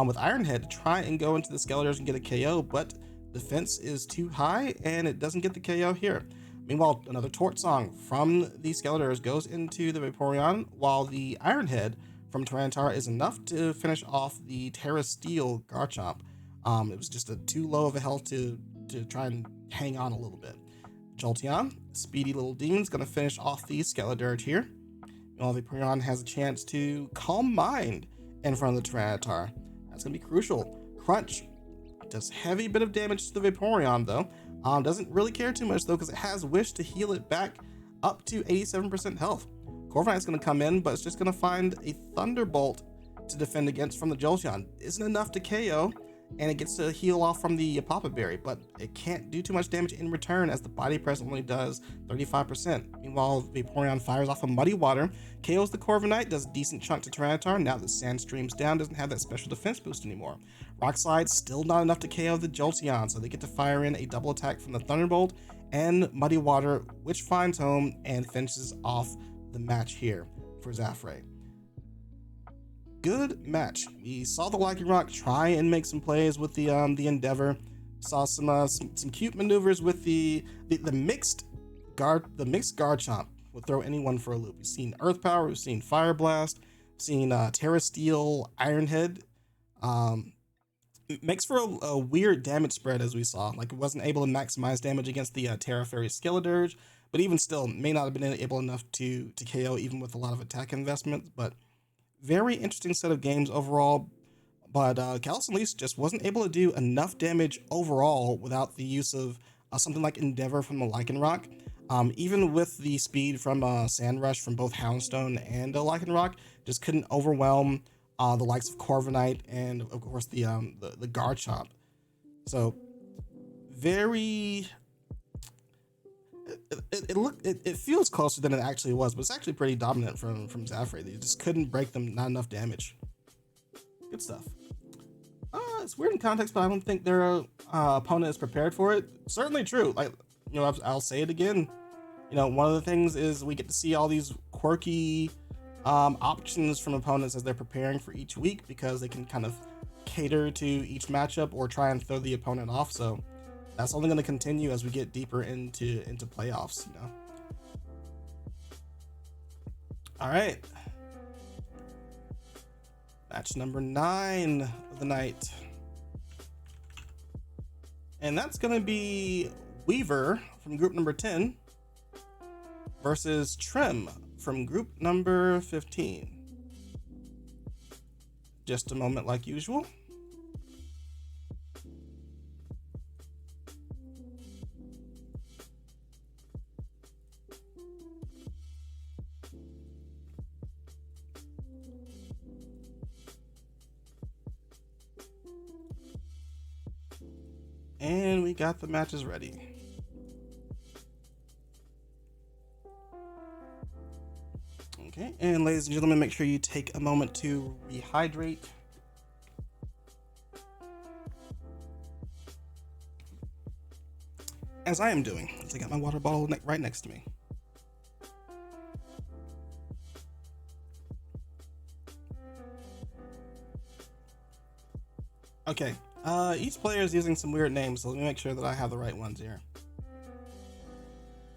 with Iron Head to try and go into the Skeletors and get a KO, but defense is too high and it doesn't get the KO here. Meanwhile, another Torch Song from the Skeletors goes into the Vaporeon, while the Iron Head from Tyranitar is enough to finish off the Terra Steel Garchomp. It was just too low of a health to try and hang on a little bit. Jolteon, speedy little demon's gonna finish off the Skeledirge here. While Vaporeon has a chance to Calm Mind in front of the Tyranitar. That's gonna be crucial. Crunch does heavy bit of damage to the Vaporeon though. Doesn't really care too much though because it has Wish to heal it back up to 87% health. Corviknight's gonna come in, but it's just gonna find a Thunderbolt to defend against from the Jolteon. Isn't enough to KO, and it gets to heal off from the Papa Berry, but it can't do too much damage in return as the Body Press only does 35%. Meanwhile, Vaporeon fires off a Muddy Water, KOs the Corviknight, does a decent chunk to Tyranitar. Now that Sand streams down, doesn't have that special defense boost anymore. Rock Slide, still not enough to KO the Jolteon, so they get to fire in a double attack from the Thunderbolt and Muddy Water, which finds home and finishes off the match here for Zaffre. Good match. We saw the Lycanroc try and make some plays with the Endeavor. Saw some cute maneuvers with the mixed Garchomp. Would throw anyone for a loop. We've seen Earth Power, we've seen Fire Blast, we've seen Terra Steel, Iron Head. Makes for a weird damage spread as we saw. Like it wasn't able to maximize damage against the Terra Fairy Skeledirge, but even still may not have been able enough to KO even with a lot of attack investments. But very interesting set of games overall, but Kalos Elise just wasn't able to do enough damage overall without the use of something like Endeavor from the Lycanroc. Even with the speed from Sand Rush from both Houndstone and Lycanroc, just couldn't overwhelm the likes of Corviknight and of course the Garchomp. So very. It feels closer than it actually was, but it's actually pretty dominant from Zaffre. They just couldn't break them, not enough damage. Good stuff. It's weird in context, but I don't think their opponent is prepared for it. Certainly true. Like, you know, I'll say it again. You know, one of the things is we get to see all these quirky options from opponents as they're preparing for each week because they can kind of cater to each matchup or try and throw the opponent off. So that's only going to continue as we get deeper into playoffs, you know. All right. Match number 9 of the night. And that's going to be Weaver from group number 10 versus Trem from group number 15. Just a moment like usual. And we got the matches ready. Okay, and ladies and gentlemen, make sure you take a moment to rehydrate. As I am doing, as I got my water bottle right next to me. Okay, each player is using some weird names, so let me make sure that I have the right ones here.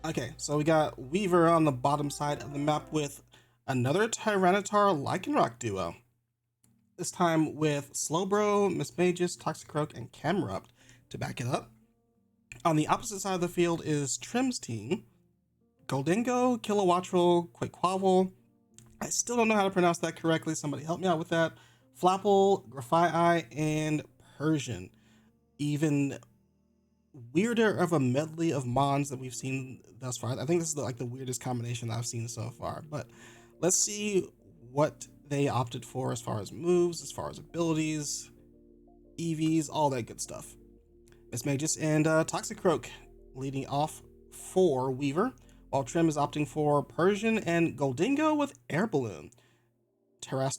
Okay, so we got Weaver on the bottom side of the map with another Tyranitar Lycanroc duo. This time with Slowbro, Mismagius, Toxicroak, and Camerupt to back it up. On the opposite side of the field is Trem's team. Goldingo, Kilowattrel, Quaquavel. I still don't know how to pronounce that correctly. Somebody help me out with that. Flapple, Grafaiai, and Persian. Even weirder of a medley of mons that we've seen thus far. I think this is like the weirdest combination I've seen so far. But let's see what they opted for as far as moves, as far as abilities, EVs, all that good stuff. Mismagius and Toxicroak leading off for Weaver, while Trem is opting for Persian and Goldingo with Air Balloon. Terra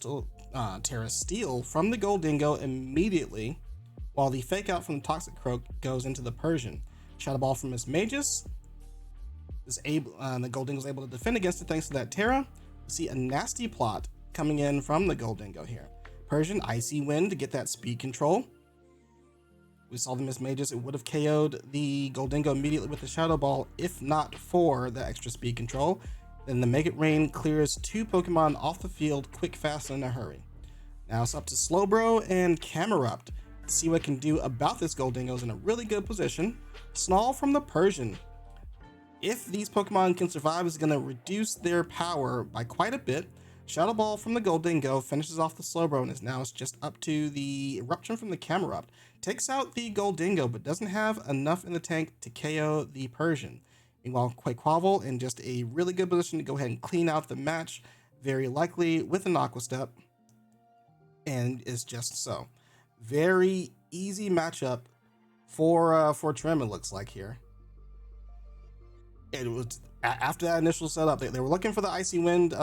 Steel from the Goldingo immediately, while the Fake Out from the Toxicroak goes into the Persian. Shadow Ball from Mismagius is able, the Goldingo is able to defend against it thanks to that Terra. We see a nasty plot coming in from the Goldingo here. Persian, Icy Wind to get that speed control. We saw the Mismagius, it would have KO'd the Goldingo immediately with the Shadow Ball if not for the extra speed control. Then the Make It Rain clears 2 Pokemon off the field quick, fast, and in a hurry. Now it's up to Slowbro and Camerupt to see what it can do about this Goldingo. Is in a really good position. Snarl from the Persian If these Pokemon can survive, it's going to reduce their power by quite a bit. Shadow Ball from the Goldingo finishes off the Slowbro and is now just up to the Eruption from the Camerupt. Takes out the Goldingo, but doesn't have enough in the tank to KO the Persian. Meanwhile, Quaquaval in just a really good position to go ahead and clean out the match, very likely with an Aqua Step, and is just so. Very easy matchup for Trem, it looks like here. It was after that initial setup. They were looking for the Icy Wind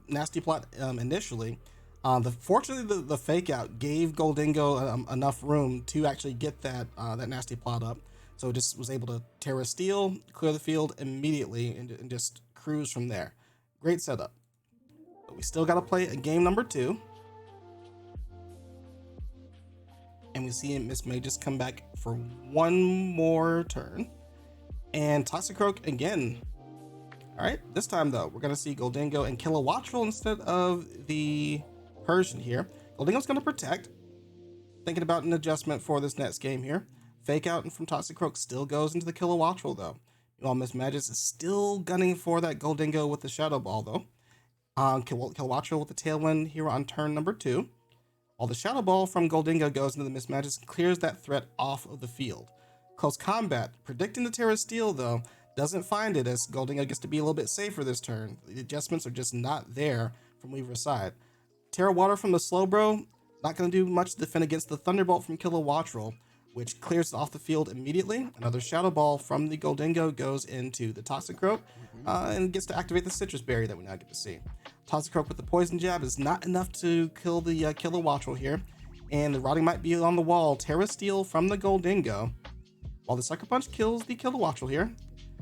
nasty plot initially. Fortunately, the fake out gave Goldingo enough room to actually get that nasty plot up. So it just was able to Terra Steel, clear the field immediately, and just cruise from there. Great setup. But we still got to play a game number 2. And we see Miss May just come back for one more turn. And Toxicroak again. Alright, this time though, we're going to see Goldingo and Kilowattrel instead of the Persian here. Goldingo's going to protect. Thinking about an adjustment for this next game here. Fake out from Toxicroak still goes into the Kilowattrel though. While Miss Magis is still gunning for that Goldingo with the Shadow Ball though. Kilowattrel with the Tailwind here on turn number 2. While the Shadow Ball from Goldingo goes into the Miss Magis and clears that threat off of the field. Close Combat, predicting the Terra Steel though, doesn't find it as Goldingo gets to be a little bit safer this turn. The adjustments are just not there from Weaver's side. Terra Water from the Slowbro, not going to do much to defend against the Thunderbolt from Kilowattrel, which clears it off the field immediately. Another Shadow Ball from the Goldingo goes into the Toxicroak and gets to activate the Citrus Berry that we now get to see. Toxicroak with the Poison Jab is not enough to kill the Kilowattrel here, and the Rotting might be on the wall. Terra Steel from the Goldingo. While the Sucker Punch kills the Kilowattrel here,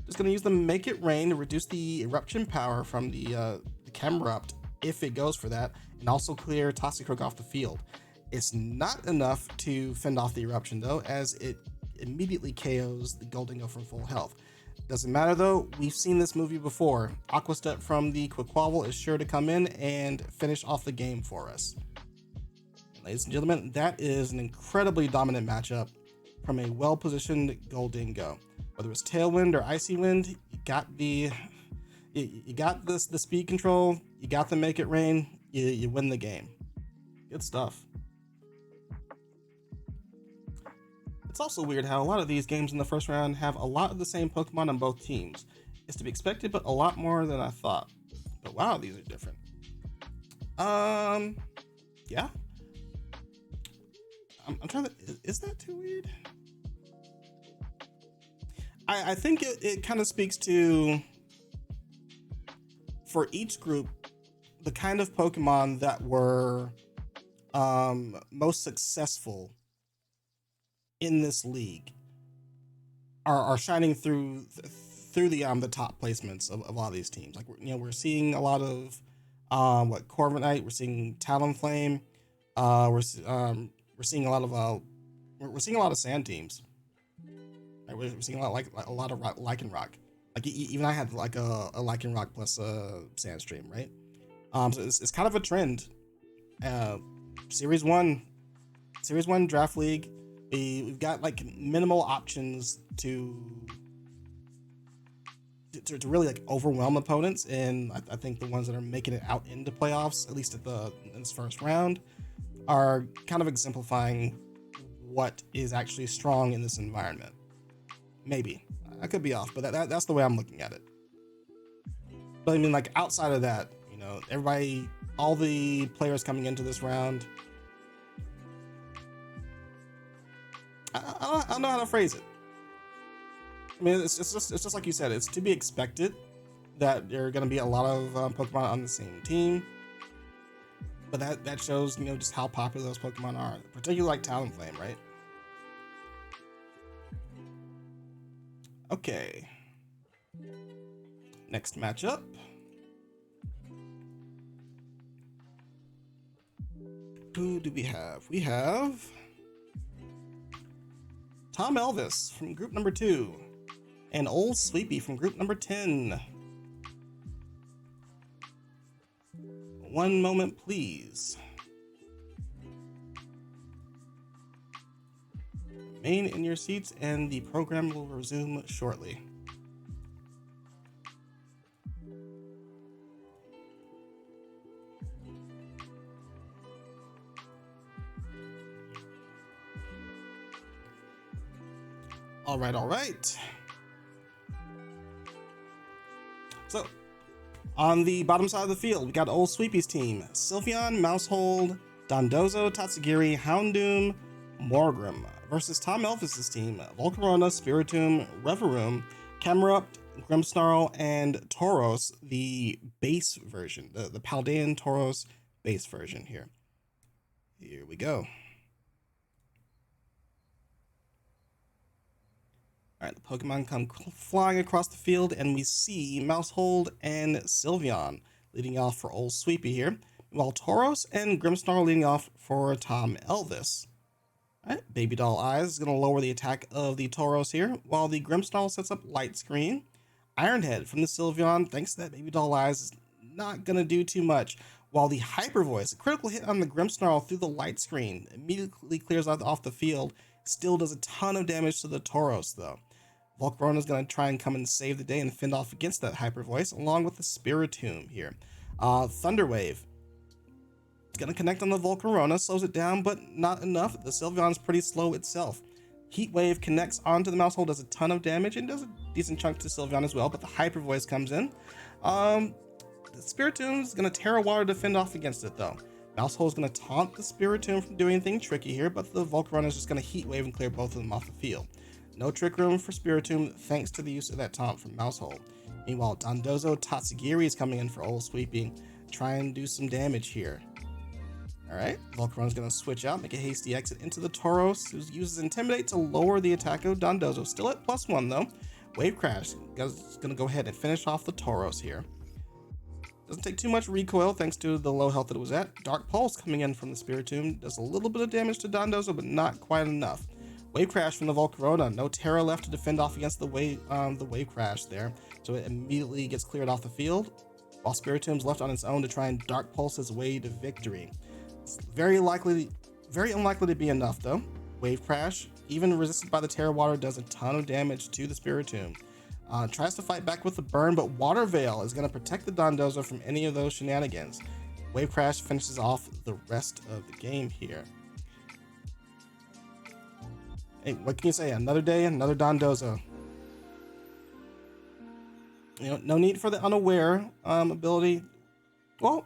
just going to use the Make It Rain to reduce the Eruption power from the Camerupt if it goes for that, and also clear Toxicroak off the field. It's not enough to fend off the Eruption though, as it immediately KOs the Goldingo from full health. Doesn't matter though, we've seen this movie before. Aqua Step from the Quaquaval is sure to come in and finish off the game for us. Ladies and gentlemen, that is an incredibly dominant matchup from a well-positioned Goldingo. Whether it's Tailwind or Icy Wind, you got the speed control, you got the Make It Rain, you win the game. Good stuff. It's also weird how a lot of these games in the first round have a lot of the same Pokemon on both teams. It's to be expected, but a lot more than I thought. But wow, these are different. Yeah. I'm trying to, is that too weird? I think it kind of speaks to, for each group, the kind of Pokemon that were most successful in this league are shining through the top placements of a lot of these teams. Like we're seeing a lot of Corviknight, we're seeing Talonflame, we're seeing a lot of sand teams. Right? We're seeing a lot of Lycanroc. Like even I had like a Lycanroc plus a Sandstream, right? So it's kind of a trend. Series 1 draft league. We've got like minimal options to really like overwhelm opponents, and I think the ones that are making it out into playoffs, at least in this first round, are kind of exemplifying what is actually strong in this environment. Maybe I could be off, but that's the way I'm looking at it. But I mean, like outside of that, everybody, all the players coming into this round, I don't know how to phrase it. I mean, it's just like you said. It's to be expected that there are going to be a lot of Pokemon on the same team, but that shows just how popular those Pokemon are, particularly like Talonflame, right? Okay. Next matchup. Who do we have? We have TomElvis from group number 2 and Old Sleepy from group number 10. One moment, please. Remain in your seats and the program will resume shortly. All right. So, on the bottom side of the field, we got Old Sweepy's team. Sylveon, Mousehold, Dondozo, Tatsugiri, Houndoom, Morgrim versus TomElvis' team. Volcarona, Spiritomb, Reverum, Camerupt, Grimmsnarl, and Tauros, the base version. The Paldean Tauros base version here. Here we go. Alright, the Pokemon come flying across the field, and we see Mousehold and Sylveon leading off for Old Sweepy here, while Tauros and Grimmsnarl leading off for TomElvis. Alright, Baby Doll Eyes is going to lower the attack of the Tauros here, while the Grimmsnarl sets up Light Screen. Ironhead from the Sylveon, thanks to that Baby Doll Eyes, is not going to do too much, while the Hyper Voice, a critical hit on the Grimmsnarl through the Light Screen, immediately clears out off the field, still does a ton of damage to the Tauros though. Volcarona is going to try and come and save the day and fend off against that Hyper Voice, along with the Spiritomb here. Thunder Wave. It's going to connect on the Volcarona, slows it down, but not enough. The Sylveon's pretty slow itself. Heat Wave connects onto the Mousehold, does a ton of damage, and does a decent chunk to Sylveon as well, but the Hyper Voice comes in. The Spiritomb is going to Terra Water to fend off against it, though. Mousehold is going to taunt the Spiritomb from doing anything tricky here, but the Volcarona is just going to Heat Wave and clear both of them off the field. No Trick Room for Spiritomb thanks to the use of that taunt from Mousehold. Meanwhile, Dondozo Tatsugiri is coming in for Old Sweepy, try and do some damage here. Alright, Volcarona's going to switch out, make a hasty exit into the Tauros, who uses Intimidate to lower the attack of Dondozo. Still at +1 though. Wave Crash is going to go ahead and finish off the Tauros here. Doesn't take too much recoil thanks to the low health that it was at. Dark Pulse coming in from the Spiritomb does a little bit of damage to Dondozo, but not quite enough. Wave Crash from the Volcarona, no Terra left to defend off against the Wave Crash there, so it immediately gets cleared off the field, while Spiritomb's left on its own to try and Dark Pulse his way to victory. It's very unlikely to be enough though. Wave Crash, even resisted by the Terra Water, does a ton of damage to the Spiritomb. Tries to fight back with the Burn, but Water Veil is going to protect the Dondozo from any of those shenanigans. Wave Crash finishes off the rest of the game here. Hey, what can you say? Another day, another Dondozo. You know, no need for the Unaware ability. Well,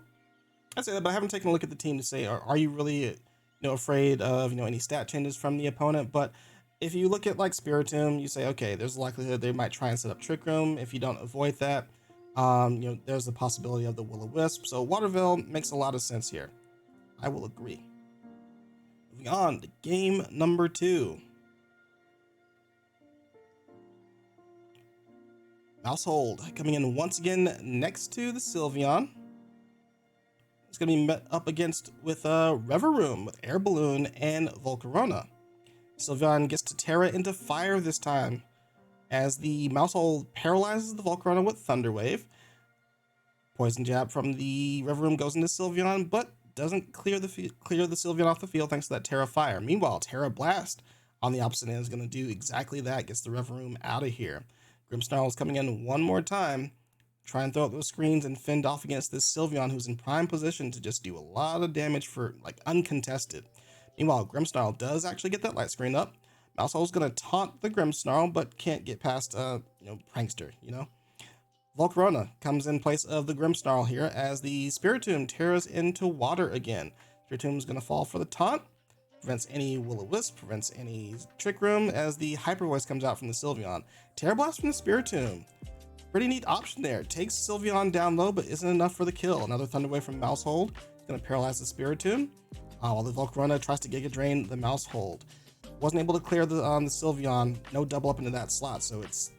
I say that, but I haven't taken a look at the team to say, are you really, afraid of, any stat changes from the opponent? But if you look at like Spiritomb, you say, okay, there's a likelihood they might try and set up Trick Room. If you don't avoid that, there's the possibility of the Will-O-Wisp. So Water Veil makes a lot of sense here. I will agree. Moving on to game number 2. Mousehold coming in once again next to the Sylveon. It's going to be met up against with Reverum, with Air Balloon, and Volcarona. Sylveon gets to Terra into Fire this time, as the Mousehold paralyzes the Volcarona with Thunder Wave. Poison Jab from the Reverum goes into Sylveon, but doesn't clear the Sylveon off the field thanks to that Terra Fire. Meanwhile, Terra Blast on the opposite end is going to do exactly that, gets the Reverum out of here. Grimmsnarl is coming in one more time, try and throw up those screens and fend off against this Sylveon, who's in prime position to just do a lot of damage for, uncontested. Meanwhile, Grimmsnarl does actually get that light screen up. Mousehold's going to taunt the Grimmsnarl, but can't get past, Prankster, Volcarona comes in place of the Grimmsnarl here as the Spiritomb tears into water again. Spiritomb's going to fall for the taunt, prevents any Will-O-Wisp, prevents any Trick Room as the Hyper Voice comes out from the Sylveon. Terra Blast from the Spiritomb. Pretty neat option there. Takes Sylveon down low, but isn't enough for the kill. Another Thunder Wave from Mousehold. It's going to paralyze the Spiritomb. While the Volcarona tries to Giga Drain the Mousehold. Wasn't able to clear the Sylveon. No double up into that slot, so it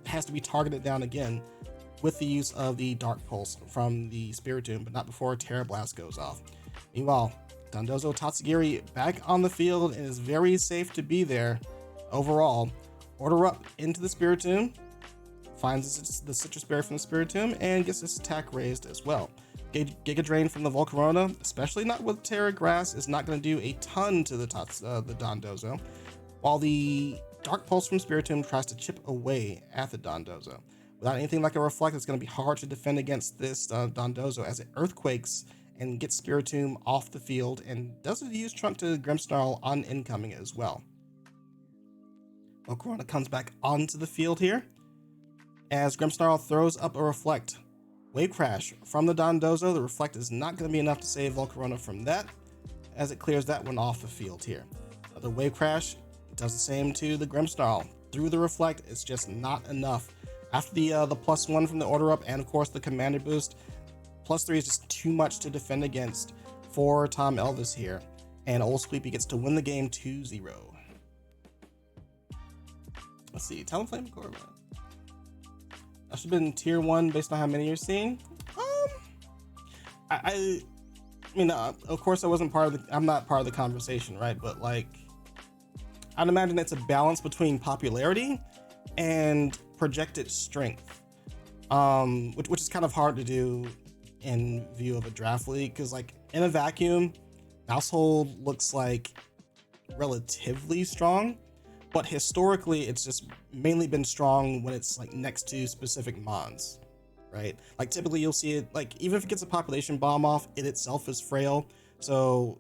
has to be targeted down again with the use of the Dark Pulse from the Spiritomb, but not before Terra Blast goes off. Meanwhile, Dondozo Tatsugiri back on the field and is very safe to be there overall. Order up into the Spiritomb, finds the Citrus Berry from the Spiritomb, and gets this attack raised as well. Giga Drain from the Volcarona, especially not with Terra Grass, is not going to do a ton to the Dondozo, while the Dark Pulse from Spiritomb tries to chip away at the Dondozo. Without anything like a Reflect, it's going to be hard to defend against this Dondozo as it Earthquakes and gets Spiritomb off the field and doesn't use Trunk to Grimmsnarl on incoming as well. Volcarona comes back onto the field here as Grimmsnarl throws up a Reflect. Wave Crash from the Dondozo. The Reflect is not going to be enough to save Volcarona from that, as it clears that one off the field here. The Wave Crash does the same to the Grimmsnarl. Through the Reflect, it's just not enough. After the +1 from the Order Up and of course the Commander boost, +3 is just too much to defend against for TomElvis here. And Old Sleepy gets to win the game 2-0. Let's see, Talonflame Corvette. That should have been tier 1 based on how many you're seeing. I mean, of course I wasn't part of the, I'm not part of the conversation, right? But like, I'd imagine it's a balance between popularity and projected strength, which is kind of hard to do in view of a draft league, because like in a vacuum, Mousehold looks like relatively strong, but historically it's just mainly been strong when it's like next to specific mons, right? Like typically you'll see it, like even if it gets a population bomb off, it itself is frail, so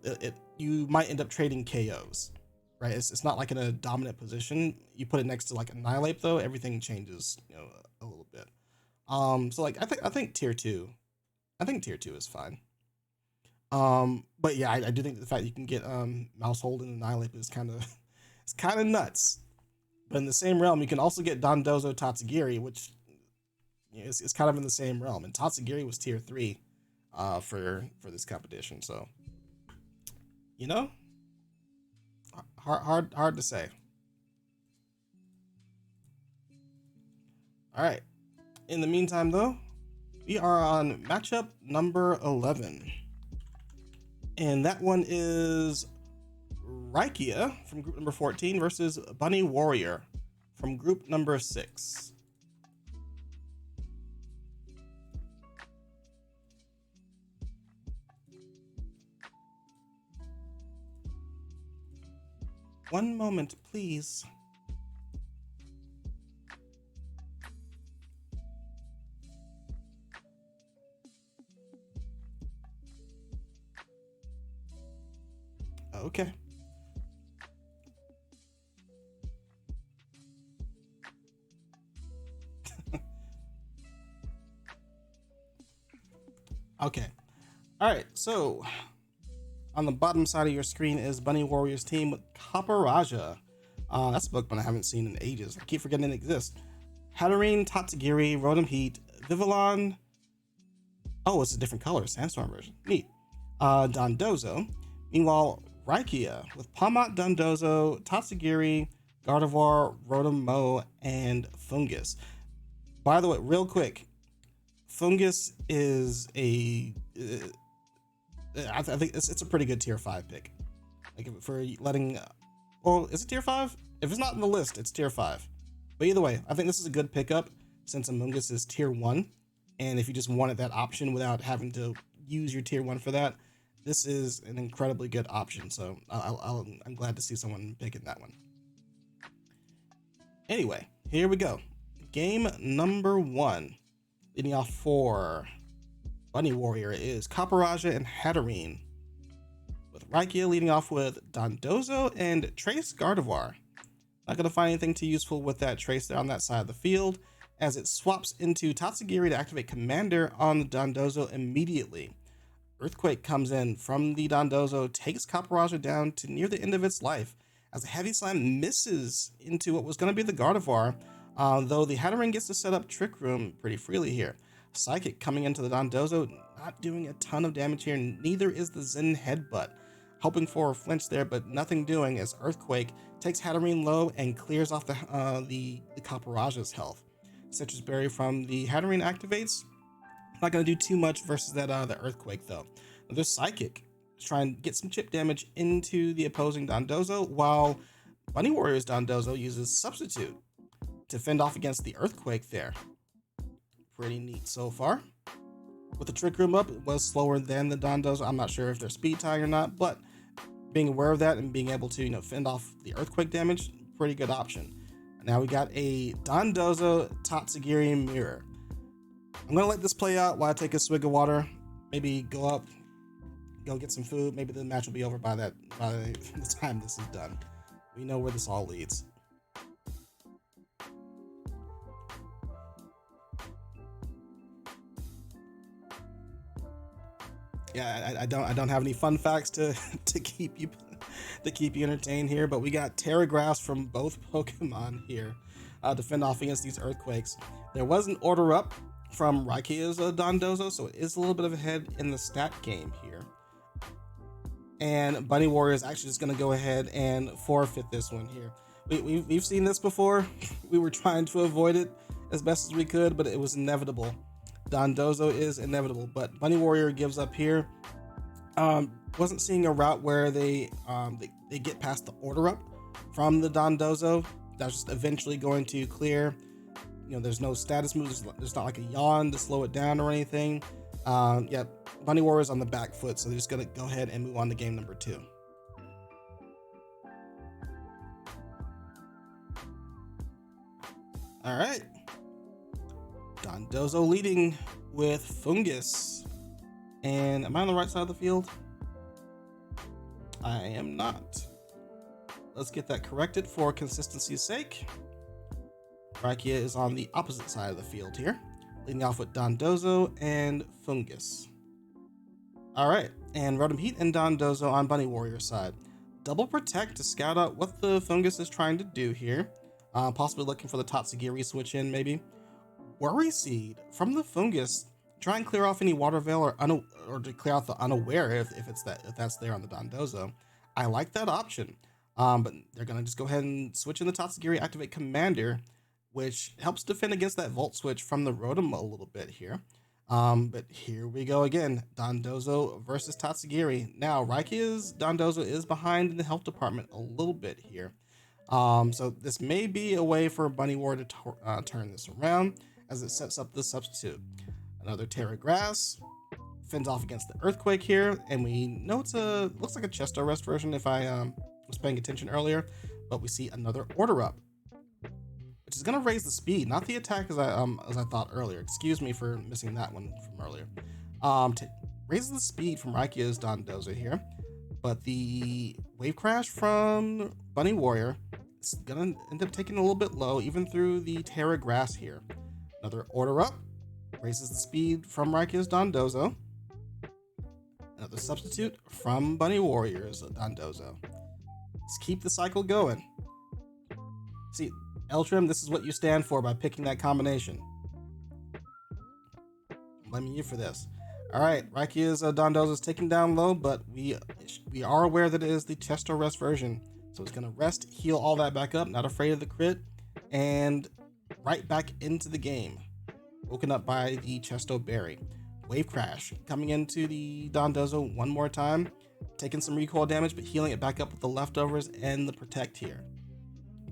you might end up trading KOs, right? It's not like in a dominant position. You put it next to like Annihilate though, everything changes, you know, a little bit. So like I think tier 2, I think tier 2 is fine. But yeah, I do think the fact you can get Mousehold and Annihilate is kind of it's kind of nuts. But in the same realm, you can also get Dondozo Tatsugiri, which, you know, is kind of in the same realm. And Tatsugiri was tier 3 for this competition. So, you know, hard to say. All right. In the meantime, though, we are on matchup number 11. And that one is Raikia from group number 14 versus BunnyWarrior from group number 6. One moment, please. Okay. Okay. All right. So on the bottom side of your screen is BunnyWarrior's team with Caporaja. That's a Pokemon I haven't seen in ages. I keep forgetting it exists. Hatterene, Tatsugiri, Rotom Heat, Vivillon. Oh, it's a different color. Sandstorm version. Neat. Dondozo. Meanwhile, Raikia with Palmot, Dondozo, Tatsugiri, Gardevoir, Rotom-Mow, and Fungus. By the way, real quick, Fungus is a I think it's a pretty good tier 5 pick. Like for letting, well, is it tier 5? If it's not in the list, it's tier 5. But either way, I think this is a good pickup since Amoonguss is tier 1, and if you just wanted that option without having to use your tier 1 for that, this is an incredibly good option. So I'm glad to see someone picking that one. Anyway, here we go. Game number 1. Leading off for BunnyWarrior is Caporaja and Hatterene, with Raikia leading off with Dondozo and Trace Gardevoir. Not going to find anything too useful with that Trace there on that side of the field, as it swaps into Tatsugiri to activate Commander on the Dondozo immediately. Earthquake comes in from the Dondozo, takes Caporaja down to near the end of its life, as a Heavy Slam misses into what was going to be the Gardevoir, though the Hatterene gets to set up Trick Room pretty freely here. Psychic coming into the Dondozo, not doing a ton of damage here, neither is the Zen Headbutt. Hoping for a flinch there, but nothing doing, as Earthquake takes Hatterene low and clears off the Caporaja's health. Citrus Berry from the Hatterene activates. Not going to do too much versus that the Earthquake though. There's Psychic trying to get some chip damage into the opposing Dondozo, while BunnyWarrior's Dondozo uses Substitute to fend off against the Earthquake there. Pretty neat so far. With the Trick Room up, it was slower than the Dondozo. I'm not sure if they're speed tying or not, but being aware of that and being able to, you know, fend off the Earthquake damage, pretty good option. Now we got a Dondozo Tatsugiri mirror. I'm gonna let this play out while I take a swig of water, maybe go up, go get some food. Maybe the match will be over by the time this is done. We know where this all leads. Yeah, I don't have any fun facts to to keep you entertained here, but we got Terra Grass from both Pokemon here to fend off against these earthquakes. There was an order up from Raikia's Dondozo, so it is a little bit of a head in the stat game here. And BunnyWarrior is actually just going to go ahead and forfeit this one here. We've seen this before. We were trying to avoid it as best as we could, but it was inevitable. Dondozo is inevitable, but BunnyWarrior gives up here. Wasn't seeing a route where they get past the order up from the Dondozo. That's just eventually going to clear. You know, there's no status moves. There's not like a yawn to slow it down or anything. Yeah, BunnyWarrior is on the back foot, so they're just gonna go ahead and move on to game number 2. All right, Dondozo leading with Fungus. And am I on the right side of the field? I am not. Let's get that corrected for consistency's sake. Raikia is on the opposite side of the field here, leading off with Dondozo and Fungus. All right, and Rotom Heat and Dondozo on BunnyWarrior side. Double Protect to scout out what the Fungus is trying to do here. Possibly looking for the Tatsugiri switch in, maybe. Worry Seed from the Fungus. Try and clear off any Water Veil or to clear out the Unaware if that's there on the Dondozo. I like that option. But they're gonna just go ahead and switch in the Tatsugiri, activate Commander, which helps defend against that Volt Switch from the Rotom a little bit here. But here we go again. Dondozo versus Tatsugiri. Now, Raikia's Dondozo is behind in the health department a little bit here. So this may be a way for BunnyWarrior to turn this around as it sets up the substitute. Another Terra Grass fends off against the Earthquake here, and we know looks like a chest arrest version if I was paying attention earlier, but we see another Order Up, which is going to raise the speed, not the attack as I thought earlier. Excuse me for missing that one from earlier. Raises the speed from Raikia's Dondozo here, but the Wave Crash from BunnyWarrior is going to end up taking a little bit low, even through the Terra Grass here. Another Order Up raises the speed from Raikia's Dondozo. Another substitute from BunnyWarrior's Dondozo. Let's keep the cycle going. See, Eltrem, this is what you stand for by picking that combination. I'm blaming you for this. All right, Raikia's Dondozo is taken down low, but we are aware that it is the Chesto Rest version. So it's going to rest, heal all that back up, not afraid of the crit, and right back into the game. Woken up by the Chesto Berry. Wave Crash coming into the Dondozo one more time, taking some recoil damage, but healing it back up with the leftovers and the Protect here.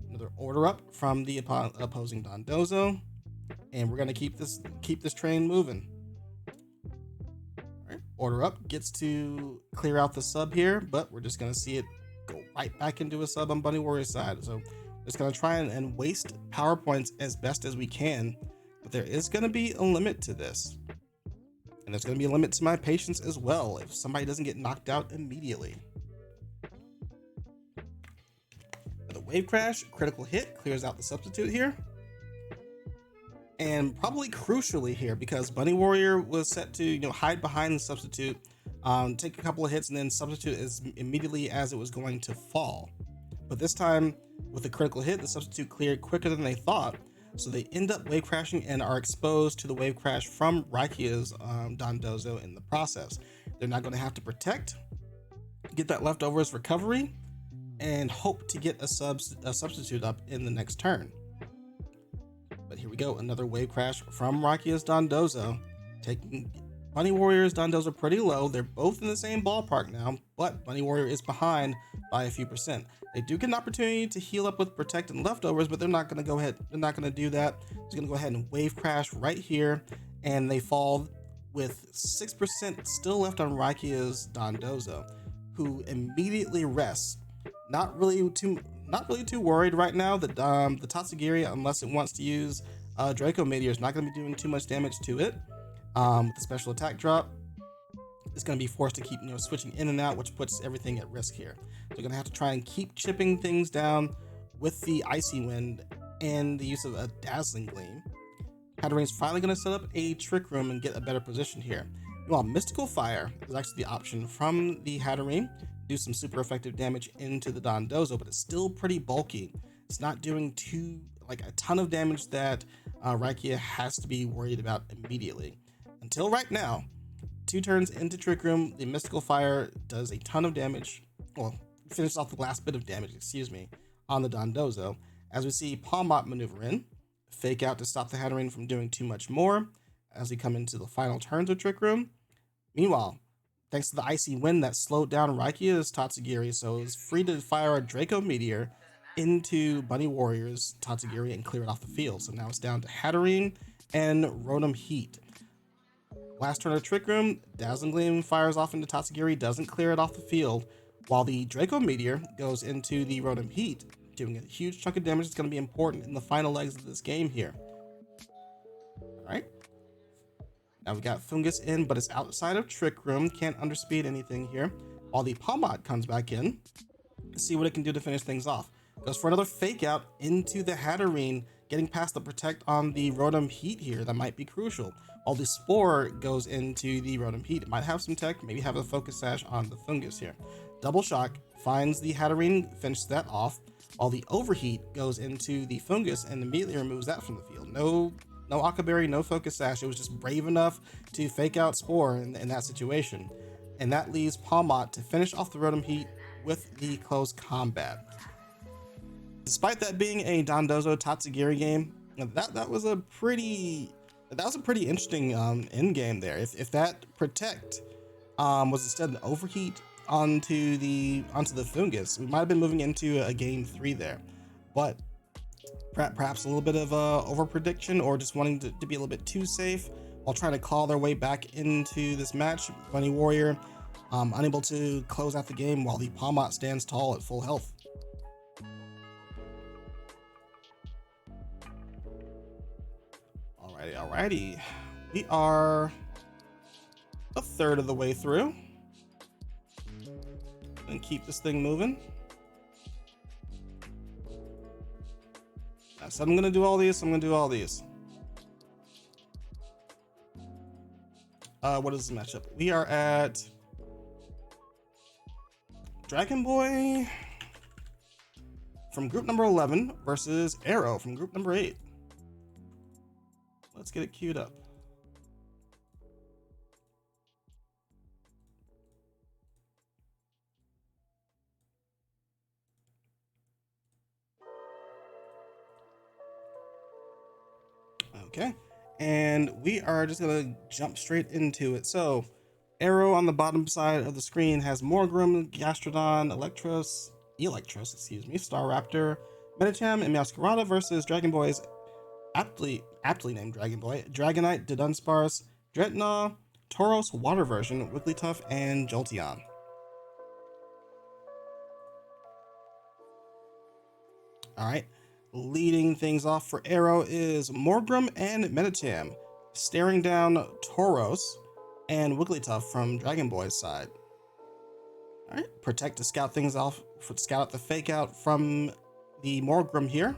Another Order Up from the opposing Dondozo, and we're gonna keep this train moving. All right, Order Up gets to clear out the sub here, but we're just gonna see it go right back into a sub on BunnyWarrior's side. So we're just gonna try and waste power points as best as we can, but there is gonna be a limit to this. And there's going to be a limit to my patience as well if somebody doesn't get knocked out immediately. The Wave Crash, critical hit, clears out the substitute here. And probably crucially here, because BunnyWarrior was set to hide behind the substitute, take a couple of hits, and then substitute as immediately as it was going to fall. But this time, with the critical hit, the substitute cleared quicker than they thought. So they end up wave crashing and are exposed to the wave crash from Raikia's Dondozo in the process. They're not going to have to protect, get that leftovers recovery, and hope to get a substitute up in the next turn. But here we go, another wave crash from Raikia's Dondozo, taking BunnyWarrior's Dondozo pretty low. They're both in the same ballpark now, but BunnyWarrior is behind by a few percent. They do get an opportunity to heal up with Protect and leftovers, but they're not going to go ahead. They're not going to do that. They're going to go ahead and wave crash right here, and they fall with 6% still left on Raikia's Dondozo, who immediately rests. Not really too worried right now that the Tatsugiri, unless it wants to use Draco Meteor, is not going to be doing too much damage to it. With the special attack drop, it's going to be forced to keep switching in and out, which puts everything at risk here. They're going to have to try and keep chipping things down with the Icy Wind and the use of a Dazzling Gleam. Hatteraine's finally going to set up a Trick Room and get a better position here. Meanwhile, Mystical Fire is actually the option from the Hatterene. Do some super effective damage into the Dondozo, but it's still pretty bulky. It's not doing a ton of damage that Raikia has to be worried about immediately. Until right now, 2 turns into Trick Room, the Mystical Fire does a ton of damage. Well, finishes off the last bit of damage, on the Dondozo. As we see Palmot maneuver in, Fake Out to stop the Hatterene from doing too much more as we come into the final turns of Trick Room. Meanwhile, thanks to the Icy Wind that slowed down Raikia's Tatsugiri, so it's free to fire a Draco Meteor into BunnyWarrior's Tatsugiri and clear it off the field. So now it's down to Hatterene and Rotom Heat. Last turn of Trick Room, Dazzling Gleam fires off into Tatsugiri, doesn't clear it off the field, while the Draco Meteor goes into the Rotom Heat, doing a huge chunk of damage that's going to be important in the final legs of this game here. Alright. Now we got Fungus in, but it's outside of Trick Room, can't underspeed anything here, while the Palmot comes back in to see what it can do to finish things off. Goes for another Fake Out into the Hatterene, getting past the Protect on the Rotom Heat here. That might be crucial. While the Spore goes into the Rotom Heat. It might have some tech, maybe have a Focus Sash on the Fungus here. Double Shock finds the Hatterene, finishes that off, while the Overheat goes into the Fungus and immediately removes that from the field. No Akaberry, no Focus Sash. It was just brave enough to Fake Out Spore in that situation. And that leaves Palmot to finish off the Rotom Heat with the close combat. Despite that being a Dondozo Tatsugiri game, that was a pretty interesting end game there. If that Protect was instead an Overheat onto the Fungus, we might have been moving into a game 3 there. But perhaps a little bit of over prediction, or just wanting to be a little bit too safe while trying to claw their way back into this match. BunnyWarrior unable to close out the game while the Palmot stands tall at full health. Alrighty, we are a third of the way through, and keep this thing moving. I said I'm gonna do all these, so I'm gonna do all these. What is the matchup? We are at Dragon Boy from group number 11 versus Aero from group number 8. Let's get it queued up. Okay, and we are just gonna jump straight into it. So, Aero on the bottom side of the screen has Morgrem, Gastrodon, Electros, Staraptor, Medicham, and Masquerada versus Dragon Boy's aptly named Dragon Boy, Dragonite, Dudunsparce, Dreadnought, Tauros Water version, Wigglytuff, and Jolteon. Alright, leading things off for Aero is Morgrem and Medicham, staring down Tauros and Wigglytuff from Dragon Boy's side. Alright, Protect to scout things off, scout out the Fake Out from the Morgrem here,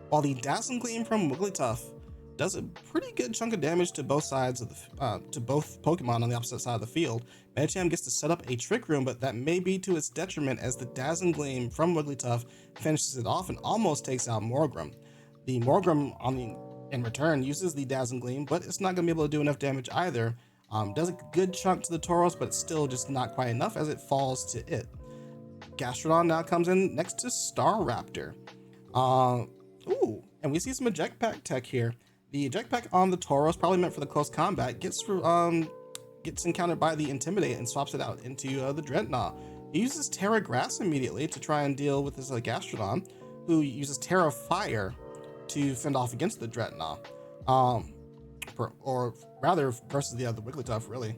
while the Dazzling Gleam from Wigglytuff does a pretty good chunk of damage to both sides of the to both Pokemon on the opposite side of the field. Medicham gets to set up a Trick Room, but that may be to its detriment as the Dazzling Gleam from Wigglytuff finishes it off and almost takes out Morgrem. The Morgrem in return uses the Dazzling Gleam, but it's not going to be able to do enough damage either. Does a good chunk to the Tauros, but it's still just not quite enough as it falls to it. Gastrodon now comes in next to Staraptor. Ooh, and we see some eject pack tech here. The eject pack on the Tauros, probably meant for the close combat, gets encountered by the Intimidate and swaps it out into the Dreadnought. He uses Terra Grass immediately to try and deal with this Gastrodon, who uses Terra Fire to fend off against the Dreadnought. Or rather, versus the other Wigglytuff, really.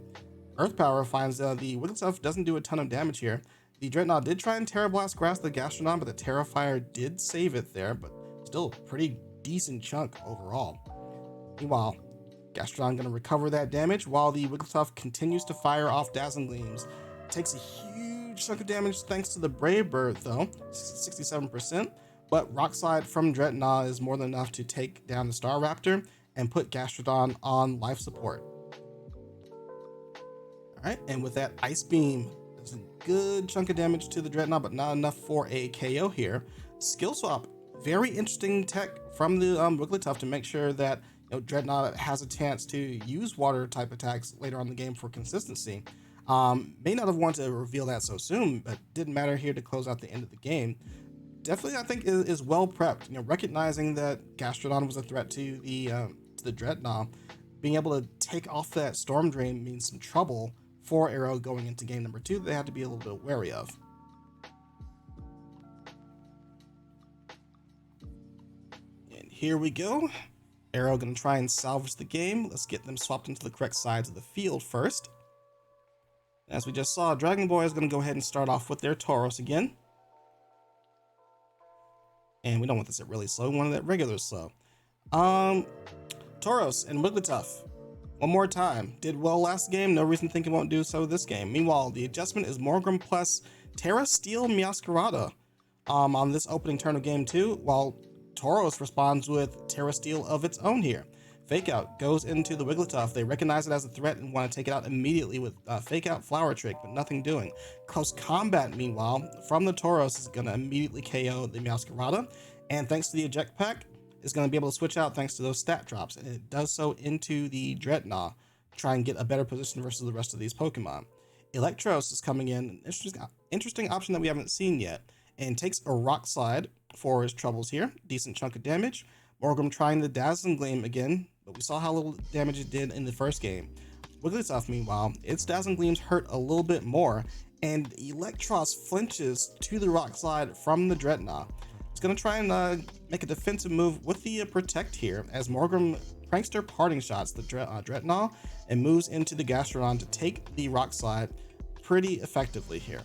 Earth Power finds the Wigglytuff doesn't do a ton of damage here. The Dreadnought did try and Terra Blast Grass the Gastrodon, but the Terra Fire did save it there, but still a pretty decent chunk overall. Meanwhile, Gastrodon gonna recover that damage while the Wigglytuff continues to fire off Dazzling Gleams. Takes a huge chunk of damage thanks to the Brave Bird though, 67%, but Rock Slide from Dreadnought is more than enough to take down the Staraptor and put Gastrodon on life support. All right, and with that Ice Beam, does a good chunk of damage to the Dreadnought, but not enough for a KO here. Skill swap, very interesting tech from the Wigglytuff to make sure that Dreadnought has a chance to use water type attacks later on in the game for consistency. May not have wanted to reveal that so soon, but didn't matter here to close out the end of the game. Definitely, I think is well prepped. Recognizing that Gastrodon was a threat to the Dreadnought, being able to take off that Storm Drain means some trouble for Aero going into game number 2 that they had to be a little bit wary of. And here we go. Aero gonna try and salvage the game. Let's get them swapped into the correct sides of the field first. As we just saw, Dragon Boy is gonna go ahead and start off with their Tauros again. And we don't want this at really slow, we want it at regular slow. Tauros and Wigglytuff, one more time. Did well last game, no reason to think it won't do so this game. Meanwhile, the adjustment is Morgrem plus Terra Steel Meowscarada on this opening turn of game 2, while Tauros responds with Terra Steel of its own here. Fake Out goes into the Wigglytuff. They recognize it as a threat and want to take it out immediately with Fake Out Flower Trick, but nothing doing. Close Combat, meanwhile, from the Tauros is going to immediately KO the Meowscarada, and thanks to the Eject Pack, is going to be able to switch out thanks to those stat drops, and it does so into the Dreadnought, try and get a better position versus the rest of these Pokemon. Electros is coming in, an interesting option that we haven't seen yet, and takes a Rock Slide for his troubles here. Decent chunk of damage. Morgrem trying the Dazzling Gleam again, but we saw how little damage it did in the first game. Wigglytuff, meanwhile, its Dazzling Gleams hurt a little bit more, and Electros flinches to the Rock Slide from the Dreadnought. It's going to try and make a defensive move with the Protect here, as Morgrem Prankster Parting Shots the Dreadnought and moves into the Gastrodon to take the Rock Slide pretty effectively here.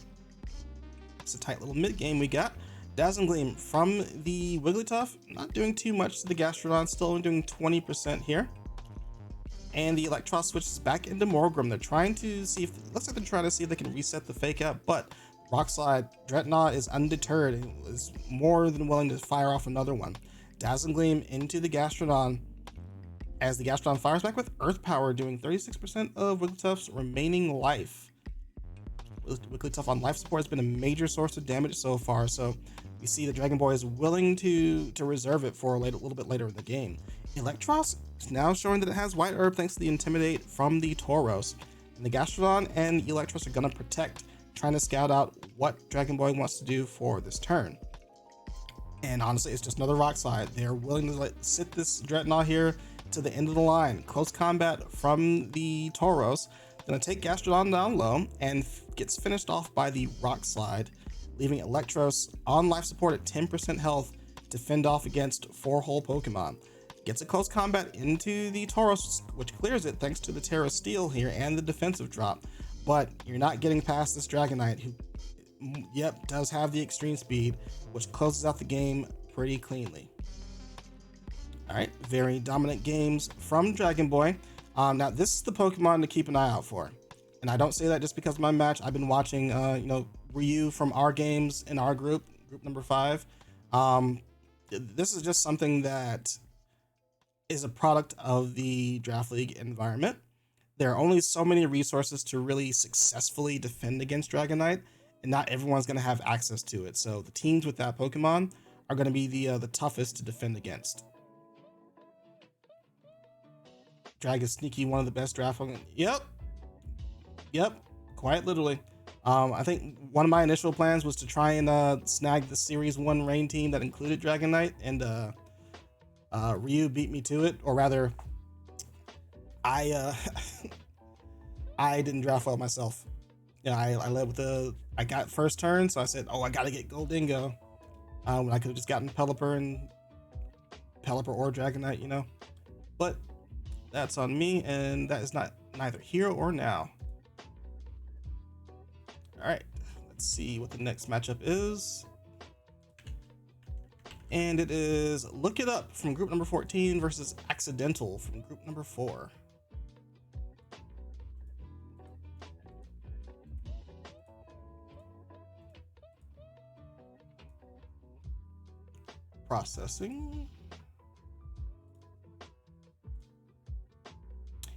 It's a tight little mid game we got. Dazzling Gleam from the Wigglytuff, not doing too much to the Gastrodon, still only doing 20% here. And the Electros switches back into Morgrem. They're trying to see if, looks like they're trying to see if they can reset the Fake Out, but Rock Slide, Dreadnought is undeterred and is more than willing to fire off another one. Dazzling Gleam into the Gastrodon, as the Gastrodon fires back with Earth Power, doing 36% of Wigglytuff's remaining life. Wigglytuff on life support has been a major source of damage so far, so we see the Dragon Boy is willing to reserve it for a little bit later in the game. Electros is now showing that it has White Herb thanks to the Intimidate from the Tauros. And the Gastrodon and Electros are going to protect, trying to scout out what Dragon Boy wants to do for this turn. And honestly, it's just another Rock Slide. They're willing to sit this Dreadnought here to the end of the line. Close Combat from the Tauros. Gonna take Gastrodon down low and gets finished off by the Rock Slide, leaving Electros on life support at 10% health to fend off against 4 whole Pokemon. Gets a Close Combat into the Tauros, which clears it thanks to the Terra Steel here and the defensive drop. But you're not getting past this Dragonite, who, yep, does have the extreme speed, which closes out the game pretty cleanly. Alright, very dominant games from Dragon Boy. Now, this is the Pokemon to keep an eye out for. And I don't say that just because of my match. I've been watching, Ryu from our games in our group number 5. This is just something that is a product of the Draft League environment. There are only so many resources to really successfully defend against Dragonite, and not everyone's going to have access to it. So the teams with that Pokemon are going to be the toughest to defend against. Drag is sneaky, one of the best draft Pokemon. Yep, quite literally. I think one of my initial plans was to try and snag the Series 1 Rain team that included Dragonite, and Ryu beat me to it, or rather, I didn't draft well myself. Yeah, I led with I got first turn, so I said, oh, I gotta get Goldingo. When I could have just gotten Pelipper or Dragonite, But that's on me, and that is neither here or now. All right, let's see what the next matchup is. And it is Look It Up from group number 14 versus Accidental from group number 4. Processing.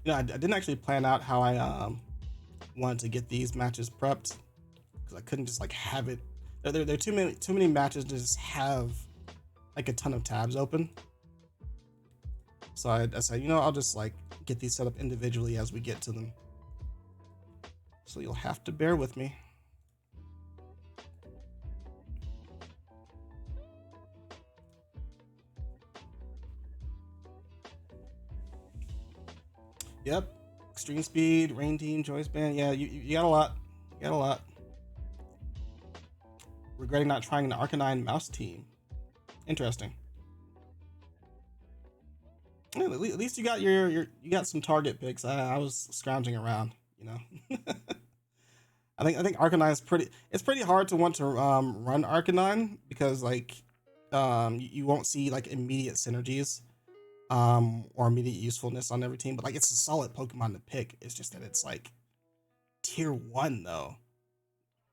I didn't actually plan out how I wanted to get these matches prepped because I couldn't just like have it. There are too many matches to just have like a ton of tabs open. So I said, you know, I'll just like get these set up individually as we get to them. So you'll have to bear with me. Yep. Extreme Speed, Rain Team, Choice Band. Yeah, you got a lot. You got a lot. Regretting not trying an Arcanine Mouse Team. Interesting. Yeah, at least you got you got some target picks. I was scrounging around, you know. I think Arcanine is pretty. It's pretty hard to want to run Arcanine because like you won't see like immediate synergies or immediate usefulness on every team. But like it's a solid Pokemon to pick. It's just that it's like tier 1 though.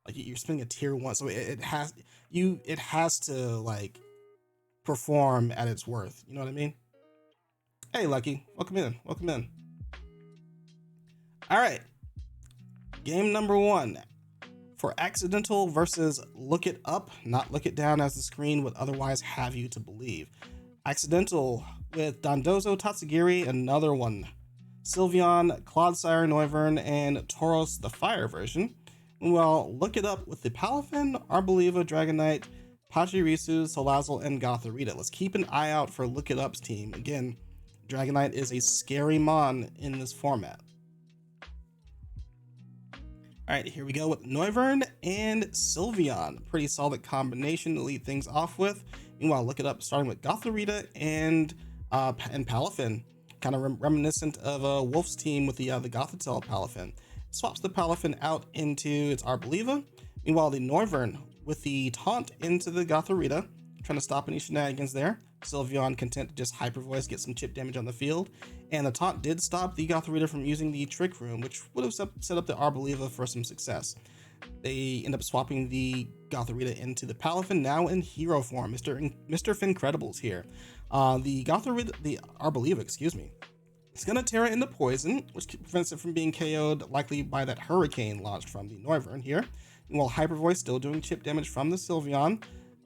Like you're spending a tier 1, so it has to like perform at its worth. You know what I mean? Hey, Lucky, welcome in. Welcome in. All right, game number 1 for Accidental versus Look It Up, not Look It Down as the screen would otherwise have you to believe. Accidental with Dondozo, Tatsugiri, another one, Sylveon, Clodsire, Noivern, and Tauros, the fire version. Well, Look It Up with the Palafin, Arboliva, Dragonite, Pachirisu, Salazzle, and Gothorita. Let's keep an eye out for Look It Up's team. Again, Dragonite is a scary mon in this format. Alright, here we go with Noivern and Sylveon. Pretty solid combination to lead things off with. Meanwhile, Look It Up starting with Gothorita and Palafin. Kind of reminiscent of a Wolf's team with the Gothitelle Palafin. Swaps the Palafin out into its Arboliva. Meanwhile, the Noivern with the Taunt into the Gothorita, trying to stop any shenanigans there. Sylveon content to just Hyper Voice, get some chip damage on the field. And the Taunt did stop the Gothorita from using the Trick Room, which would have set up the Arboliva for some success. They end up swapping the Gothorita into the Palafin, now in hero form. Mr. Fincredibles here. The Arboliva, excuse me, it's going to tear it into poison, which prevents it from being KO'd, likely by that Hurricane launched from the Noivern here. And while Hyper Voice still doing chip damage from the Sylveon,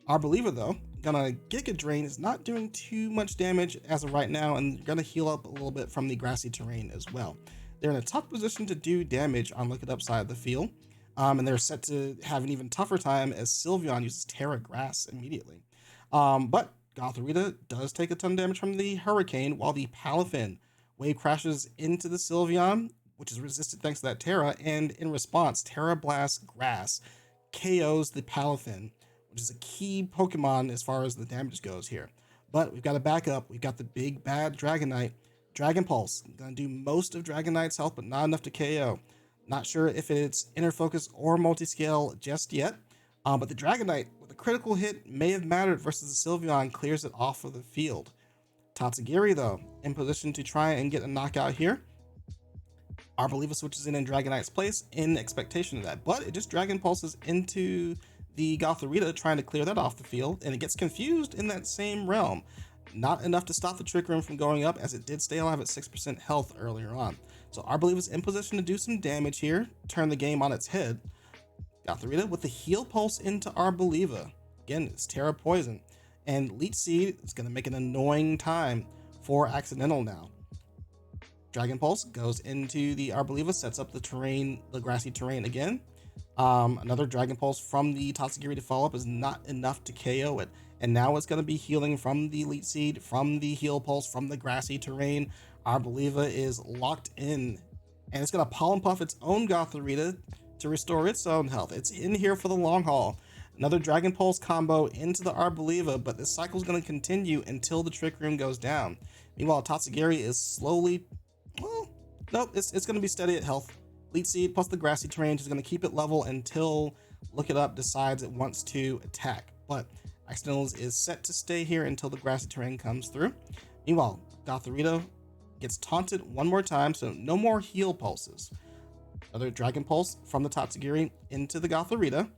Arboliva though, gonna Giga Drain, is not doing too much damage as of right now, and gonna heal up a little bit from the grassy terrain as well. They're in a tough position to do damage on Look It Up side of the field, and they're set to have an even tougher time as Sylveon uses Terra Grass immediately. But Gothorita does take a ton of damage from the Hurricane, while the Palafin wave crashes into the Sylveon, which is resisted thanks to that Terra, and in response, Terra Blast Grass KOs the Palafin, which is a key Pokemon as far as the damage goes here. But we've got a backup. We've got the big bad Dragonite. Dragon Pulse, gonna do most of Dragonite's health, but not enough to KO. Not sure if it's Inner Focus or Multiscale just yet, but the Dragonite with a critical hit may have mattered versus the Sylveon clears it off of the field. Tatsugiri though, in position to try and get a knockout here. Arboliva switches in Dragonite's place in expectation of that, but it just Dragon Pulses into the Gothorita, trying to clear that off the field, and it gets confused in that same realm. Not enough to stop the Trick Room from going up, as it did stay alive at 6% health earlier on. So Arboliva's in position to do some damage here, turn the game on its head. Gothorita with the Heal Pulse into Arboliva. Again, it's Terra Poison. And Leech Seed is going to make an annoying time for Accidental now. Dragon Pulse goes into the Arboliva, sets up the terrain, the grassy terrain again. Another Dragon Pulse from the Tatsugiri to follow up is not enough to KO it. And now it's going to be healing from the Leech Seed, from the Heal Pulse, from the grassy terrain. Arboliva is locked in. And it's going to Pollen Puff its own Gothorita to restore its own health. It's in here for the long haul. Another Dragon Pulse combo into the Arboliva, but this cycle is going to continue until the Trick Room goes down. Meanwhile, Tatsugiri is slowly... Well, nope, it's going to be steady at health. Leech Seed plus the grassy terrain is going to keep it level until Look It Up decides it wants to attack. But Accidentals is set to stay here until the grassy terrain comes through. Meanwhile, Gothorita gets taunted one more time, so no more heal pulses. Another Dragon Pulse from the Tatsugiri into the Gothorita.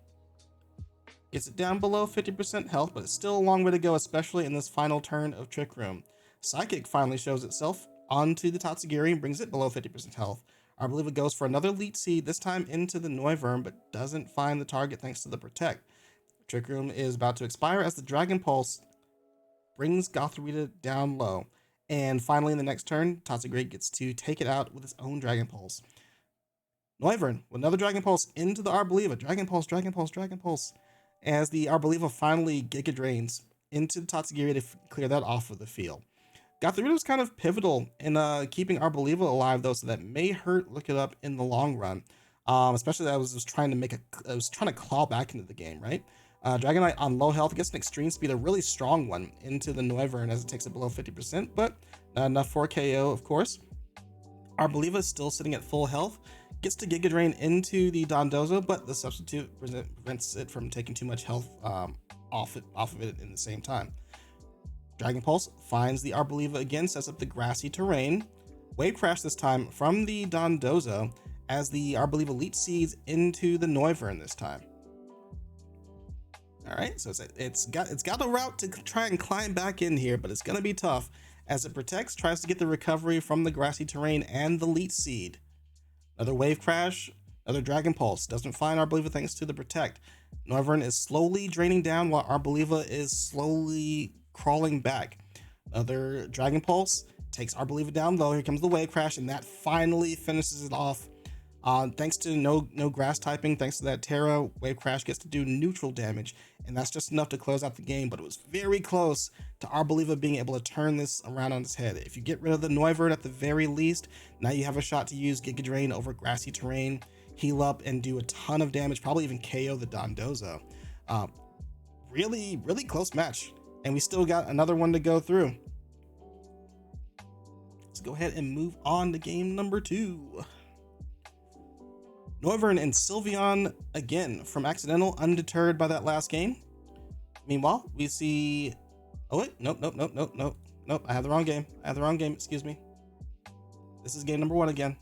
Gets it down below 50% health, but it's still a long way to go, especially in this final turn of Trick Room. Psychic finally shows itself onto the Tatsugiri and brings it below 50% health. Arboliva goes for another eltlxee, this time into the Noivern, but doesn't find the target thanks to the Protect. Trick Room is about to expire as the Dragon Pulse brings Gothorita down low. And finally, in the next turn, Tatsugiri gets to take it out with his own Dragon Pulse. Noivern with another Dragon Pulse into the Arboliva. Dragon Pulse, Dragon Pulse, Dragon Pulse. As the Arboliva finally Giga Drains into the Tatsugiri to clear that off of the field. Gothorita was kind of pivotal in keeping Arboliva alive, though, so that may hurt LookItUp in the long run. Especially that I was trying to claw back into the game, right? Dragonite on low health gets an extreme speed, a really strong one, into the Noivern as it takes it below 50%, but not enough for KO, of course. Arboliva is still sitting at full health, gets to Giga Drain into the Dondozo, but the substitute prevents it from taking too much health off of it in the same time. Dragon Pulse finds the Arboliva again, sets up the grassy terrain. Wave Crash this time from the Dondozo as the Arboliva eltlxees into the Noivern this time. All right, so it's got a route to try and climb back in here, but it's gonna be tough as it protects, tries to get the recovery from the grassy terrain and the eltlxee. Another Wave Crash, another Dragon Pulse, doesn't find Arboliva thanks to the Protect. Noivern is slowly draining down while Arboliva is slowly crawling back. Another Dragon Pulse takes Arboliva down low. Here comes the Wave Crash, and that finally finishes it off. Thanks to no grass typing, thanks to that Terra, Wave Crash gets to do neutral damage, and that's just enough to close out the game, but it was very close to Arboliva being able to turn this around on its head. If you get rid of the Noivern at the very least, now you have a shot to use Giga Drain over grassy terrain, heal up, and do a ton of damage, probably even KO the Dondozo. Really, really close match, and we still got another one to go through. Let's go ahead and move on to game number 2. Noivern and Sylveon again from Accidental, undeterred by that last game. Meanwhile, we see... Oh wait, nope, I have the wrong game. Excuse me. This is game number 1 again.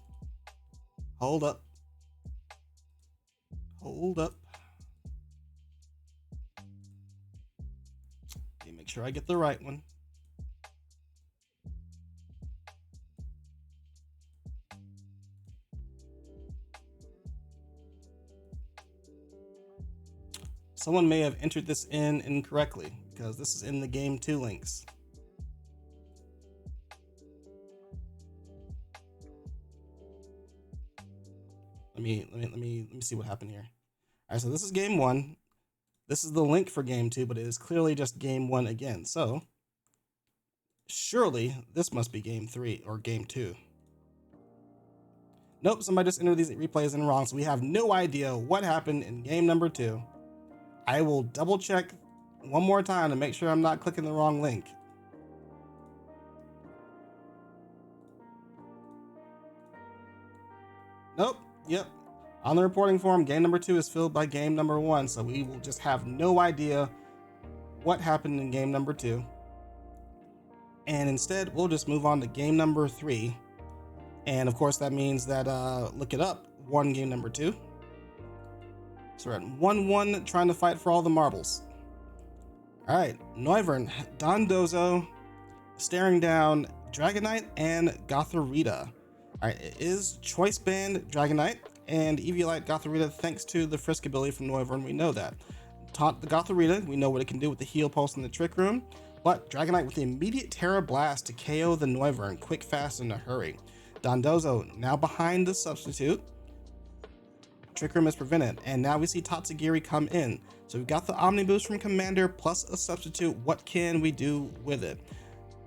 Hold up. Let me make sure I get the right one. Someone may have entered this in incorrectly because this is in the game 2 links. Let me see what happened here. All right, so this is game 1. This is the link for game 2, but it is clearly just game 1 again. So surely this must be game 3 or game 2. Nope, somebody just entered these replays in wrong, so we have no idea what happened in game number 2. I will double check one more time to make sure I'm not clicking the wrong link. Nope, yep. On the reporting form, game number 2 is filled by game number 1, so we will just have no idea what happened in game number 2. And instead, we'll just move on to game number 3. And of course, that means that LookItUp won game number 2. So we're at 1-1, trying to fight for all the marbles. All right, Noivern, Dondozo, staring down Dragonite and Gothorita. All right, it is Choice Band Dragonite and Eviolite Gothorita thanks to the Frisk ability from Noivern, we know that. Taunt the Gothorita, we know what it can do with the Heal Pulse in the Trick Room, but Dragonite with the immediate Terra Blast to KO the Noivern, quick, fast, in a hurry. Dondozo now behind the substitute. Trick Room is prevented, and now we see Tatsugiri come in. So we've got the Omni Boost from Commander plus a substitute. What can we do with it?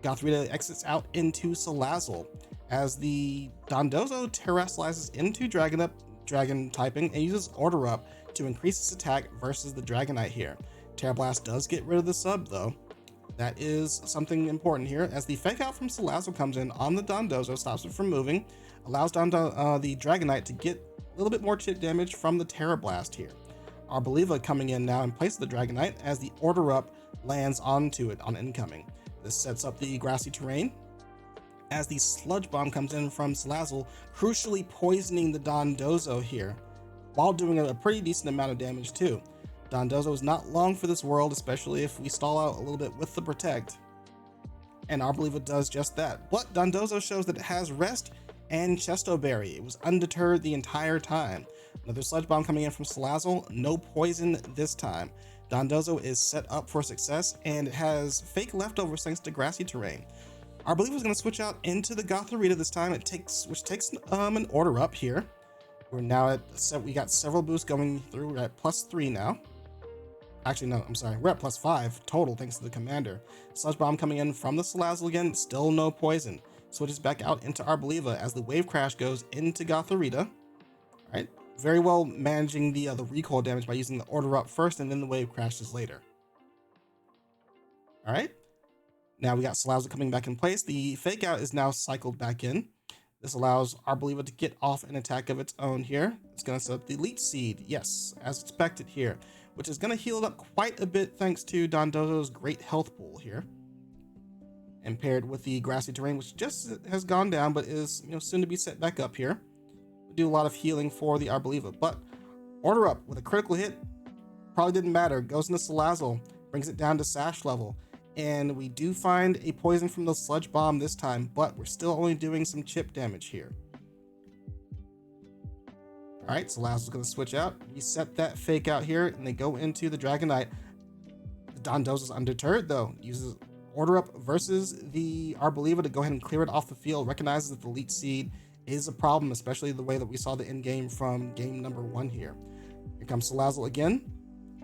Gothorita exits out into Salazzle as the Dondozo terrestrializes into Dragon typing and uses Order Up to increase its attack versus the Dragonite here. Terra Blast does get rid of the sub though. That is something important here as the Fake Out from Salazzle comes in on the Dondozo, stops it from moving, allows the Dragonite to get a little bit more chip damage from the Terra Blast here. Arboliva coming in now in place of the Dragonite as the Order Up lands onto it on incoming. This sets up the grassy terrain as the Sludge Bomb comes in from Salazzle, crucially poisoning the Dondozo here, while doing a pretty decent amount of damage too. Dondozo is not long for this world, especially if we stall out a little bit with the Protect. And Arboliva does just that. But Dondozo shows that it has Rest and Chestoberry. It was undeterred the entire time. Another Sludge Bomb coming in from Salazzle, no poison this time. Dondozo is set up for success, and it has fake leftovers thanks to grassy terrain. Our Believer is going to switch out into the Gothorita this time, which takes an order up here. We're now at, we got several boosts going through. We're at +3 now. Actually, no, I'm sorry. We're at +5 total thanks to the commander. Sludge Bomb coming in from the Salazzle again, still no poison. Switches back out into our Believer as the Wave Crash goes into Gothorita. All right, very well managing the recoil damage by using the order up first and then the Wave Crashes later. All right, now we got Salazzle coming back in place. The Fake Out is now cycled back in. This allows our Believer to get off an attack of its own here. It's going to set up the eltlxee, yes, as expected here, which is going to heal it up quite a bit thanks to Dondozo's great health pool here. And paired with the grassy terrain, which just has gone down, but is soon to be set back up here. We do a lot of healing for the Arboliva, but order up with a critical hit, probably didn't matter. Goes into Salazzle, brings it down to Sash level. And we do find a poison from the Sludge Bomb this time, but we're still only doing some chip damage here. All right, Salazzle's going to switch out, reset that Fake Out here, and they go into the Dragonite. The Dondozo's undeterred though, uses order up versus the Arboliva to go ahead and clear it off the field, recognizes that the eltlxee is a problem, especially the way that we saw the end game from game number 1 here. Here comes Salazzle again.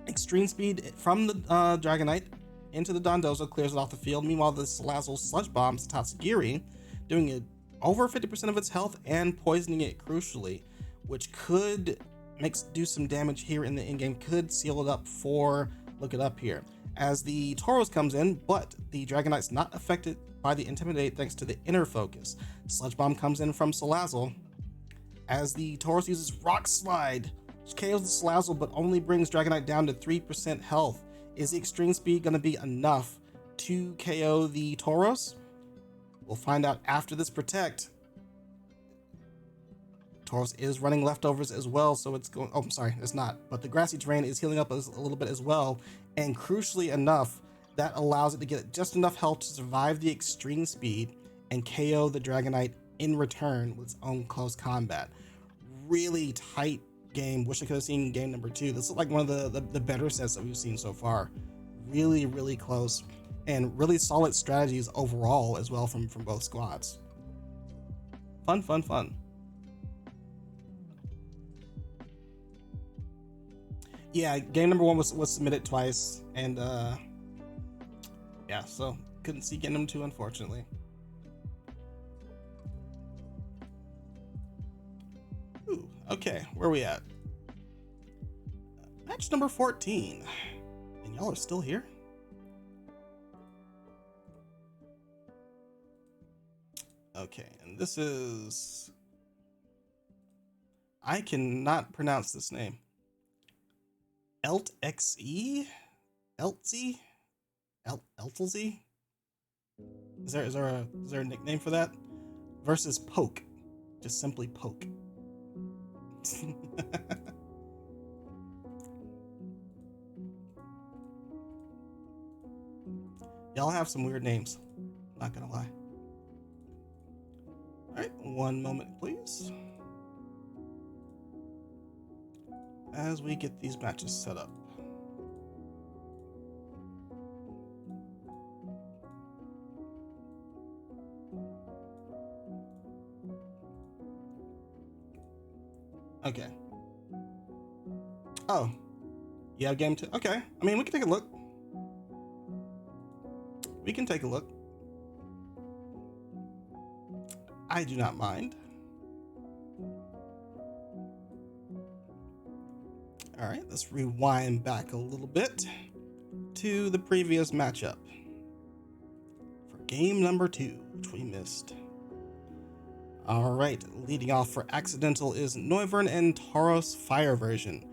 Extreme speed from the Dragonite into the Dondozo, clears it off the field. Meanwhile, the Salazzle Sludge Bombs Tatsugiri, doing it over 50% of its health and poisoning it crucially, which could do some damage here in the end game, could seal it up for LookItUp here. As the Tauros comes in, but the Dragonite's not affected by the Intimidate thanks to the inner focus. Sludge Bomb comes in from Salazzle as the Tauros uses Rock Slide, which KOs the Salazzle but only brings Dragonite down to 3% health. Is the extreme speed going to be enough to KO the Tauros? We'll find out after this Protect. Tauros is running leftovers as well, so it's going, oh, I'm sorry, it's not, but the grassy terrain is healing up a little bit as well, and crucially enough, that allows it to get just enough health to survive the extreme speed and KO the Dragonite in return with its own close combat. Really tight game. Wish I could have seen game number 2. This is like one of the better sets that we've seen so far. Really, really close, and really solid strategies overall as well from both squads. Fun, fun, fun. Yeah, game number 1 was submitted twice, and yeah, so couldn't see game number 2, unfortunately. Ooh, okay, where are we at? Match number 14, and y'all are still here? Okay, and this is, I cannot pronounce this name. eltlxee? Eltlxee? eltlxee? Is there a nickname for that? Versus Poke. Just simply Poke. Y'all have some weird names. Not gonna lie. Alright, one moment please. As we get these matches set up. Okay. Oh. Yeah, game 2. Okay. I mean, we can take a look. We can take a look. I do not mind. All right, let's rewind back a little bit to the previous matchup for game number 2, which we missed. All right, leading off for Accidental is Noivern and Tauros Fire version,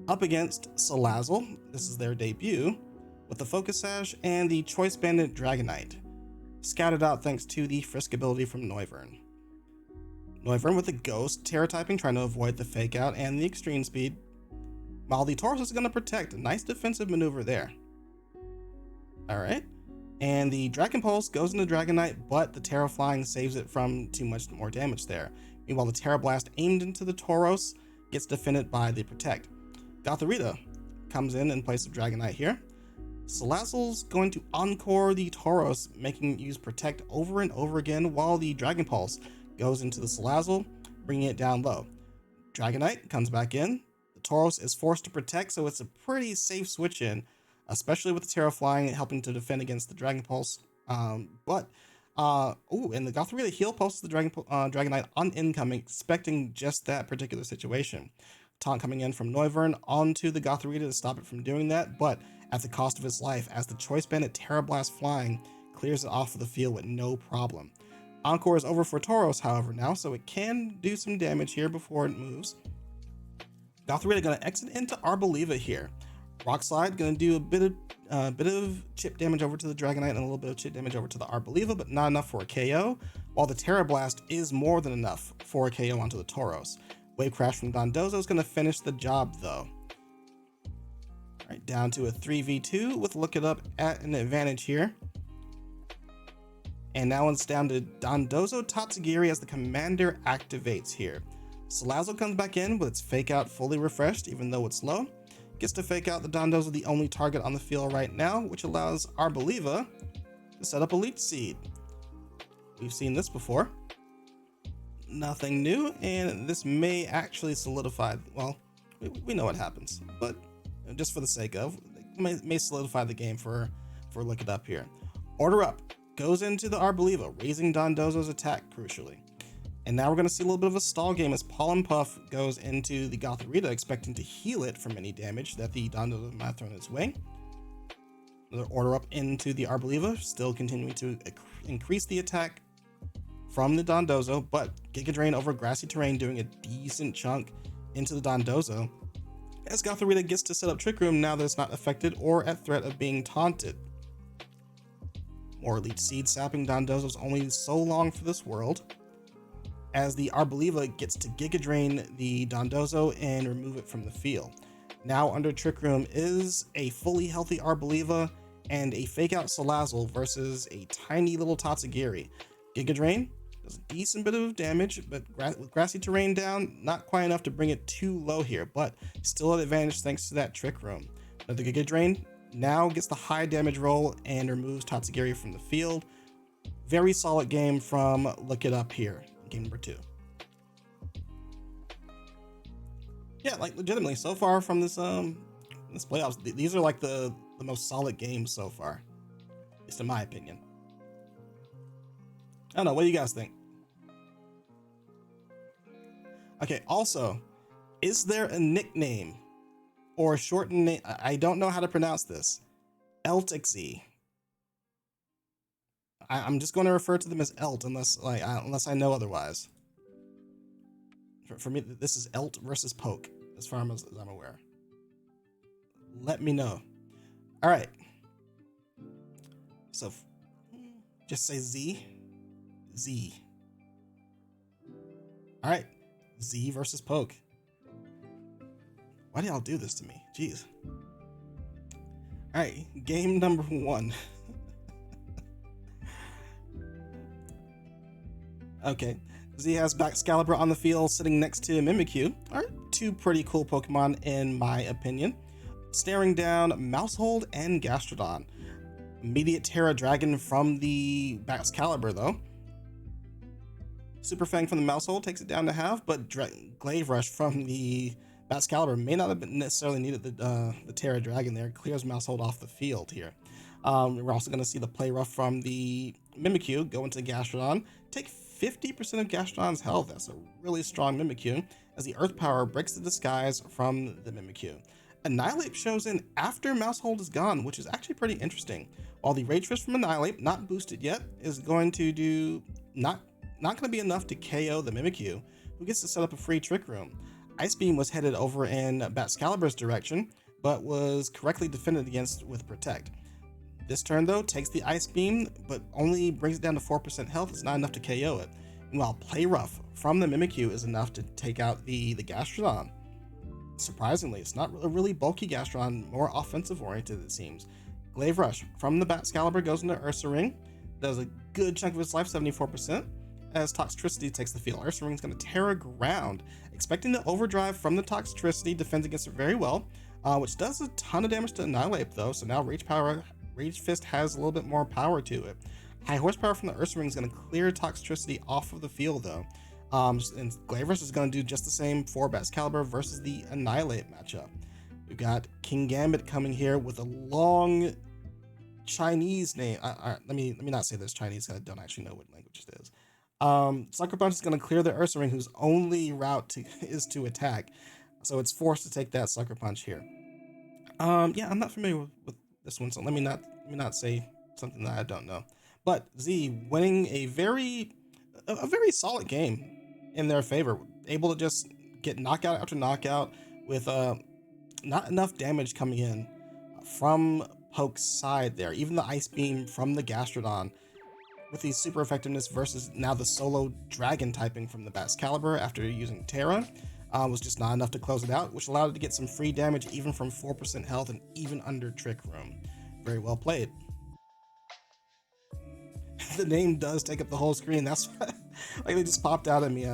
up against Salazzle. This is their debut, with the Focus Sash and the Choice Bandit Dragonite, scouted out thanks to the Frisk ability from Noivern. Noivern with the Ghost, Terra typing, trying to avoid the Fake Out and the Extreme Speed, while the Tauros is going to protect. A nice defensive maneuver there. All right, And the Dragon Pulse goes into Dragonite, but the Terra Flying saves it from too much more damage there. Meanwhile, the Terra Blast aimed into the Tauros gets defended by the Protect. Gothorita comes in place of Dragonite here. Salazzle's going to Encore the Tauros, making it use Protect over and over again, while the Dragon Pulse goes into the Salazzle, bringing it down low. Dragonite comes back in. The Tauros is forced to Protect, so it's a pretty safe switch in, especially with the Terra Flying helping to defend against the Dragon Pulse. And the Gothorita heal pulses the Dragonite on incoming, expecting just that particular situation. Taunt coming in from Noivern onto the Gothorita to stop it from doing that, but at the cost of its life, as the Choice Bandit Terra Blast Flying clears it off of the field with no problem. Encore is over for Tauros, however, now, so it can do some damage here before it moves. Gothorita gonna exit into Arboliva here. Rock Slide gonna do a bit of chip damage over to the Dragonite and a little bit of chip damage over to the Arboliva, but not enough for a KO, while the Terra Blast is more than enough for a KO onto the Tauros. Wave Crash from Dondozo is gonna finish the job though. Alright, down to a 3v2 with LookItUp at an advantage here. And now it's down to Dondozo Tatsugiri as the commander activates here. Salazzle comes back in with its Fake Out fully refreshed, even though it's low. Gets to Fake Out the Dondozo, the only target on the field right now, which allows Arboliva to set up eltlxee. We've seen this before. Nothing new, and this may actually solidify, well, we know what happens, but just for the sake of, it may solidify the game for LookItUp here. Order Up goes into the Arboliva, raising Dondozo's attack crucially. And now we're going to see a little bit of a stall game as Pollen Puff goes into the Gothorita, expecting to heal it from any damage that the Dondozo might have thrown its way. Another Order Up into the Arboliva, still continuing to increase the attack from the Dondozo, but Giga Drain over Grassy Terrain doing a decent chunk into the Dondozo, as Gothorita gets to set up Trick Room now that it's not affected or at threat of being taunted. More Elite Seed sapping Dondozo's only so long for this world, as the Arboliva gets to Giga Drain the Dondozo and remove it from the field. Now under Trick Room is a fully healthy Arboliva and a Fake Out Salazzle versus a tiny little Tatsugiri. Giga Drain does a decent bit of damage, but with Grassy Terrain down, not quite enough to bring it too low here, but still at advantage thanks to that Trick Room. Another Giga Drain now gets the high damage roll and removes Tatsugiri from the field. Very solid game from LookItUp here, game number 2. Yeah, like legitimately, so far from this playoffs, these are like the most solid games so far, at least in my opinion. I don't know, what do you guys think? Okay, also, is there a nickname or a shortened name? I don't know how to pronounce this. eltlxee. I'm just going to refer to them as Elt unless I know otherwise. For me, this is Elt versus Poke, as far as I'm aware. Let me know. All right. So, just say Z. All right. Z versus Poke. Why do y'all do this to me? Jeez. All right. Game number 1. Okay. Z has Excalibur on the field sitting next to Mimikyu. Alright, 2 pretty cool Pokemon in my opinion. Staring down Mousehold and Gastrodon. Immediate Terra Dragon from the Excalibur though. Super Fang from the Mousehold takes it down to half, but Glaive Rush from the Excalibur may not have been necessarily needed the Terra Dragon there. Clears Mousehold off the field here. We're also going to see the Play Rough from the Mimikyu go into Gastrodon. Take 50% of Gastrodon's health. That's a really strong Mimikyu, as the Earth Power breaks the disguise from the Mimikyu. Annihilate shows in after Mousehold is gone, which is actually pretty interesting. While the Rage Fist from Annihilate, not boosted yet, is going to do not going to be enough to KO the Mimikyu, who gets to set up a free Trick Room. Ice Beam was headed over in Excalibur's direction, but was correctly defended against with Protect. This turn though takes the Ice Beam, but only brings it down to 4% health. It's not enough to KO it. Meanwhile, Play Rough from the Mimikyu is enough to take out the Gastrodon. Surprisingly, it's not a really bulky Gastrodon, more offensive oriented it seems. Glaive Rush from the Bat-Scalibur goes into Ursaring, does a good chunk of its life, 74%, as Toxtricity takes the field. Ursaring's going to Terra Ground, expecting the Overdrive from the Toxtricity, defends against it very well, which does a ton of damage to Annihilate though, so now Rage Fist has a little bit more power to it. High Horsepower from the Ursaring is going to clear Toxtricity off of the field though, and Glaive Rush is going to do just the same for Bat-Scalibur versus the Annihilate matchup. We've got King Gambit coming here with a long Chinese name. Let me not say this Chinese, because I don't actually know what language it is. Sucker Punch is going to clear the Ursaring, whose only route is to attack, so it's forced to take that Sucker Punch here. Yeah, I'm not familiar with this one, so let me not say something that I don't know. But Z winning a very solid game in their favor, able to just get knockout after knockout with not enough damage coming in from Poke's side there. Even the Ice Beam from the Gastrodon with the super effectiveness versus now the solo dragon typing from the Bat-Scalibur after using Terra was just not enough to close it out, which allowed it to get some free damage even from 4% health and even under Trick Room. Very well played. The name does take up the whole screen. That's why, like, they just popped out at me.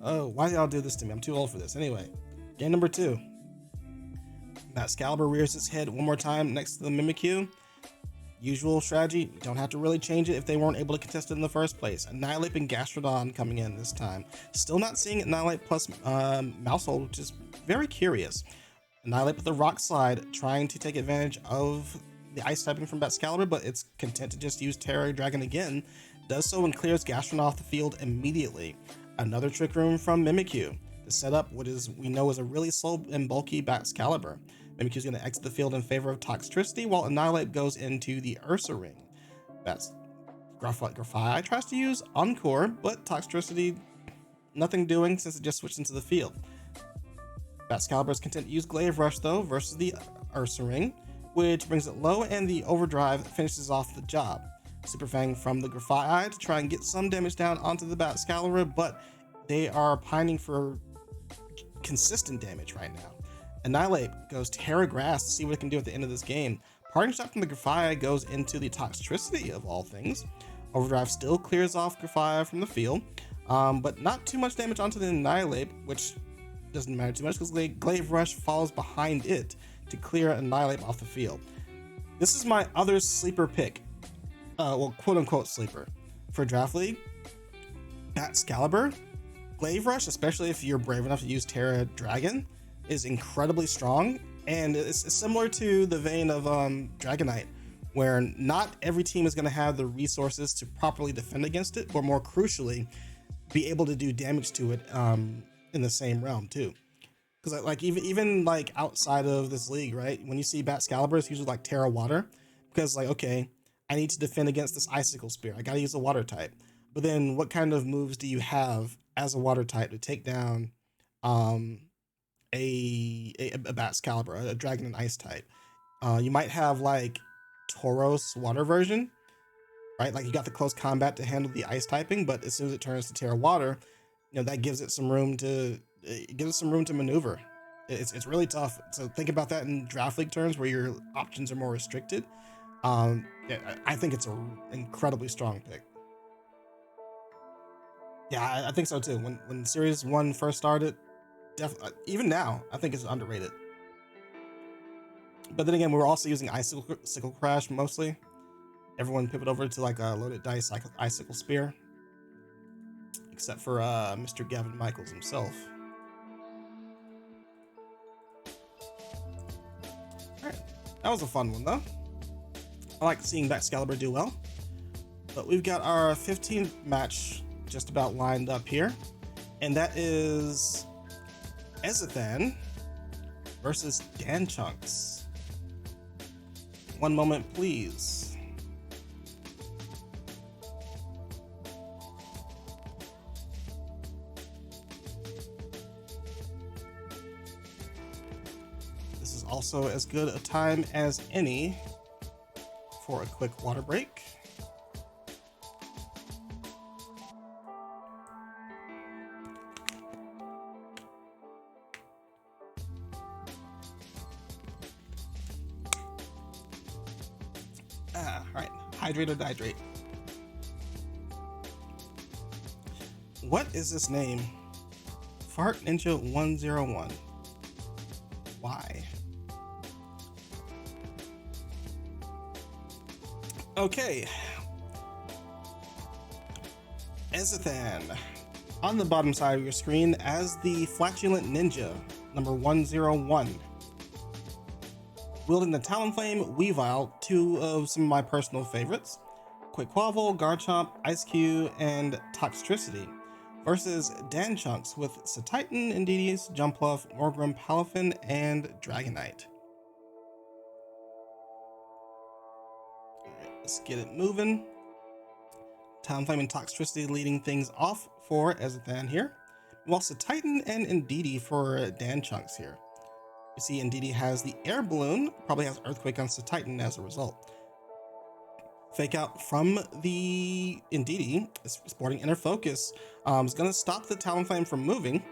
Oh, why did y'all do this to me? I'm too old for this. Anyway, game number 2. Bat-Scalibur rears its head one more time next to the Mimikyu. Usual strategy, you don't have to really change it if they weren't able to contest it in the first place. Annihilate and Gastrodon coming in this time. Still not seeing Annihilate plus Mousehold, which is very curious. Annihilate with the Rock Slide, trying to take advantage of the Ice typing from Bat-Scalibur, but it's content to just use Terra Dragon again. Does so and clears Gastrodon off the field immediately. Another Trick Room from Mimikyu to set up what we know is a really slow and bulky Bat-Scalibur. Mimikyu is going to exit the field in favor of Toxtricity, while Annihilate goes into the Ursaring. That's Grafai tries to use Encore, but Toxtricity, nothing doing since it just switched into the field. Bat-Scalibur is content to use Glaive Rush though versus the Ursaring, which brings it low, and the Overdrive finishes off the job. Super Fang from the Grafai to try and get some damage down onto the Bat-Scalibur, but they are pining for consistent damage right now. Annihilate goes Terra Grass to see what it can do at the end of this game. Parting Shot from the Grafai goes into the Toxtricity of all things. Overdrive still clears off Grafai from the field, but not too much damage onto the Annihilate, which doesn't matter too much because Glaive Rush follows behind it to clear Annihilate off the field. This is my other sleeper pick, well, quote-unquote sleeper, for Draft League. Bat-Scalibur, Glaive Rush, especially if you're brave enough to use Terra Dragon, is incredibly strong, and it's similar to the vein of Dragonite, where not every team is going to have the resources to properly defend against it, but more crucially, be able to do damage to it in the same realm too. Because like even like outside of this league, right? When you see Bat-Scalibur, it's usually like Terra Water, because like, okay, I need to defend against this Icicle Spear. I got to use a water type. But then what kind of moves do you have as a water type to take down a Bat-Scalibur, a Dragon and Ice type? You might have like Tauros Water version, right? Like you got the close combat to handle the Ice typing, but as soon as it turns to Terra Water, you know, that gives it some room to maneuver. It's really tough. So think about that in Draft League terms, where your options are more restricted. Yeah, I think it's an incredibly strong pick. Yeah, I think so too. When Series 1 first started, even now, I think it's underrated. But then again, we were also using Icicle Crash mostly. Everyone pivoted over to like a Loaded Dice Icicle Spear, except for Mr. Gavin Michaels himself. Alright, that was a fun one though. I like seeing Bat-Scalibur do well. But we've got our 15th match just about lined up here, and that is Ezithan versus Dan Chunks. One moment, please. This is also as good a time as any for a quick water break. Hydrate or Dihydrate. What is this name? Fart Ninja 101. Why? Okay. Ezathan on the bottom side of your screen as the Flatulent Ninja, number 101. Wielding the Talonflame, Weavile, two of some of my personal favorites, Quaquaval, Garchomp, Ice-Q, and Toxtricity, versus Danchunks with Satitan, Indeedee, Jumpluff, Morgrem, Palafin, and Dragonite. Alright, let's get it moving. Talonflame and Toxtricity leading things off for Ezathan here, while Satitan and Indeedee for Danchunks here. You see Indeedee has the Air Balloon, probably has Earthquake on Satitan as a result. Fake out from the Indeedee, sporting Inner Focus, is going to stop the Talonflame from moving,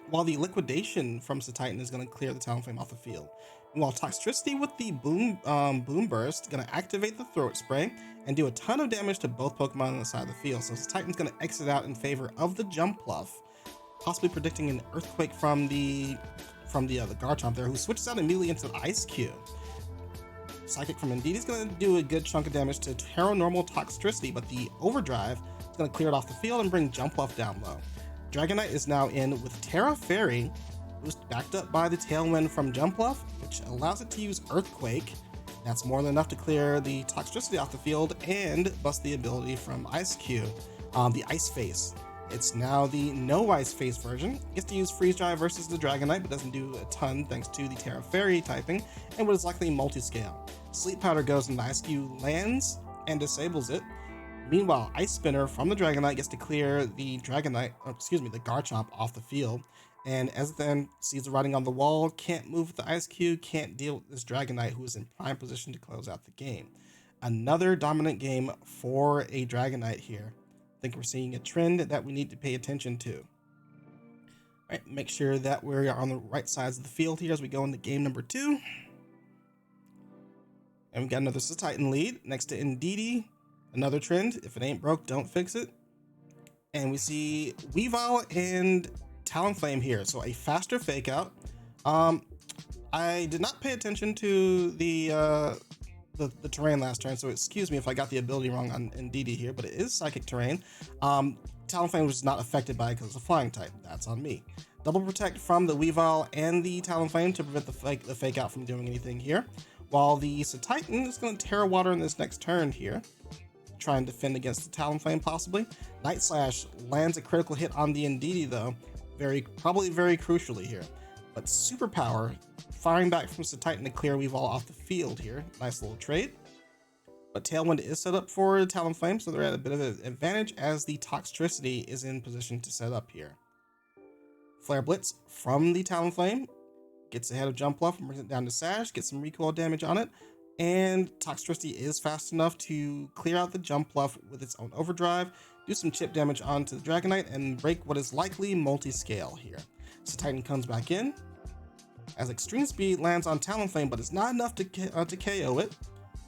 while the Liquidation from Satitan is going to clear the Talonflame off the field. While Toxtricity with the Boom Burst going to activate the Throat Spray and do a ton of damage to both Pokemon on the side of the field. So Satitan's going to exit out in favor of the Jumpluff, possibly predicting an Earthquake from the Garchomp there, who switches out immediately into the Ice-Q. Psychic from Indeedee is going to do a good chunk of damage to Terra Normal Toxtricity, but the Overdrive is going to clear it off the field and bring Jumpluff down low. Dragonite is now in with Terra Fairy, who's backed up by the Tailwind from Jumpluff, which allows it to use Earthquake. That's more than enough to clear the Toxtricity off the field and bust the ability from Ice-Q, the Ice Face. It's now the no Ice Face version. It gets to use Freeze Dry versus the Dragonite, but doesn't do a ton thanks to the Terra Fairy typing, and what is likely multi-scale. Sleep Powder goes into Ice-Q, lands, and disables it. Meanwhile, Ice Spinner from the Dragonite gets to clear the the Garchomp off the field. And Ezathan sees the writing on the wall, can't move with the Ice-Q, can't deal with this Dragonite, who is in prime position to close out the game. Another dominant game for a Dragonite here. I think we're seeing a trend that we need to pay attention to. All right, make sure that we're on the right sides of the field here as we go into game number 2. And we got another Satitan lead next to Indeedee. Another trend, if it ain't broke, don't fix it. And we see Weavile and Talonflame here, so a faster fake out. I did not pay attention to the terrain last turn, so excuse me if I got the ability wrong on Indeedee here, but it is Psychic Terrain. Talonflame was not affected by it because it's a flying type. That's on me. Double Protect from the Weavile and the Talonflame to prevent the fake out from doing anything here, while the Satitan is going to Terra Water in this next turn here, try and defend against the Talonflame possibly. Night Slash lands a critical hit on the Indeedee though, probably very crucially here. But Superpower, firing back from Satitan to clear Weavile off the field here. Nice little trade. But Tailwind is set up for Talonflame, so they're at a bit of an advantage as the Toxtricity is in position to set up here. Flare Blitz from the Talonflame gets ahead of Jumpluff and brings it down to Sash, gets some recoil damage on it, and Toxtricity is fast enough to clear out the Jumpluff with its own Overdrive, do some chip damage onto the Dragonite, and break what is likely multi-scale here. Satitan comes back in, as Extreme Speed lands on Talonflame, but it's not enough to KO it.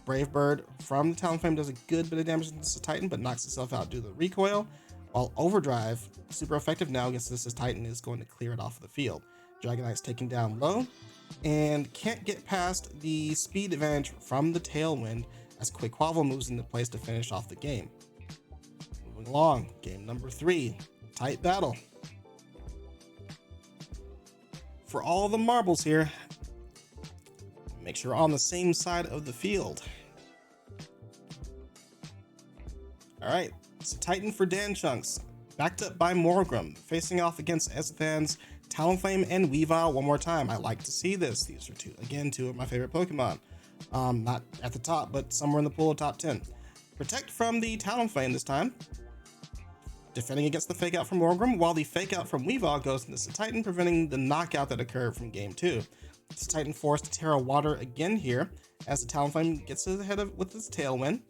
Brave Bird from the Talonflame does a good bit of damage to Satitan, but knocks itself out due to the recoil, while Overdrive, super effective now against this Titan, is going to clear it off the field. Dragonite's taken down low, and can't get past the speed advantage from the Tailwind as Quaquaval moves into place to finish off the game. Moving along, game number 3, tight battle. For all the marbles here, make sure you're on the same side of the field. Alright, so Titan for Danchunks, backed up by Morgrem, facing off against Ezathan's Talonflame and Weavile one more time. I like to see this. These are two of my favorite Pokemon. Not at the top, but somewhere in the pool of top 10. Protect from the Talonflame this time, defending against the fake out from Morgrem, while the fake out from Weavile goes into Titan, preventing the knockout that occurred from game 2. Titan forced to Terra Water again here, as the Talonflame gets ahead with its Tailwind.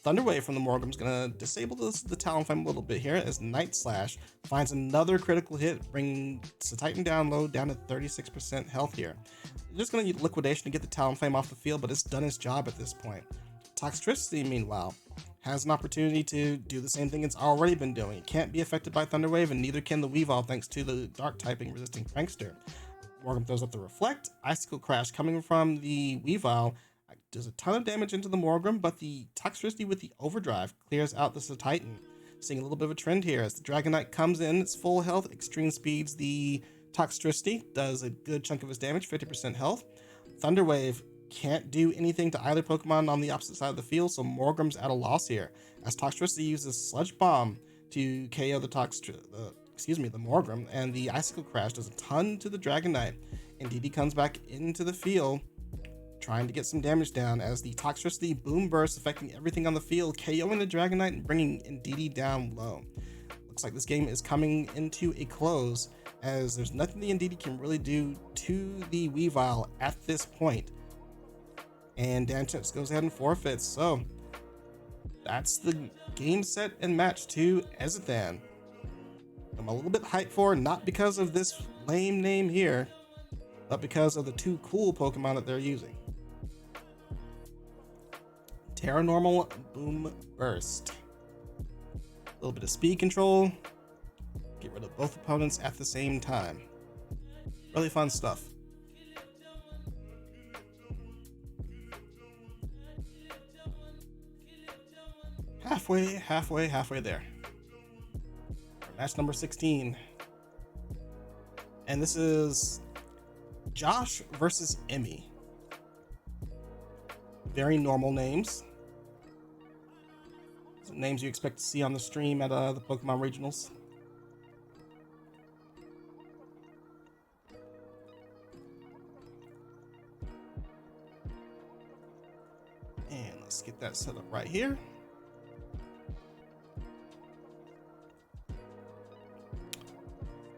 Thunder Wave from the Morgrem is going to disable the Talonflame a little bit here, as Night Slash finds another critical hit, bringing Titan down low, down to 36% health here. You're just going to need Liquidation to get the Talonflame off the field, but it's done its job at this point. Toxtricity, meanwhile, has an opportunity to do the same thing it's already been doing. It can't be affected by Thunder Wave, and neither can the Weavile thanks to the dark typing resisting Prankster. Morgan throws up the Reflect. Icicle Crash coming from the Weavile does a ton of damage into the Morgan, but the Toxtricity with the Overdrive clears out the Titan. Seeing a little bit of a trend here as the Dragonite comes in, it's full health, extreme speeds the Toxtricity, does a good chunk of his damage, 50% health. Thunder Wave can't do anything to either Pokemon on the opposite side of the field, so Morgrim's at a loss here, as Toxtricity uses Sludge Bomb to KO the Morgrim, and the Icicle Crash does a ton to the Dragonite. Indeedee comes back into the field, trying to get some damage down as the Toxtricity Boom Burst affecting everything on the field, KOing the Dragonite and bringing Indeedee down low. Looks like this game is coming into a close, as there's nothing the Indeedee can really do to the Weavile at this point. And Danchets goes ahead and forfeits, so that's the game, set, and match to Ezithan. I'm a little bit hyped for, not because of this lame name here, but because of the two cool Pokemon that they're using. Terra Normal Boom Burst. A little bit of speed control. Get rid of both opponents at the same time. Really fun stuff. Halfway there. Match number 16. And this is Josh versus Emmy. Very normal names. Some names you expect to see on the stream at the Pokemon Regionals. And let's get that set up right here.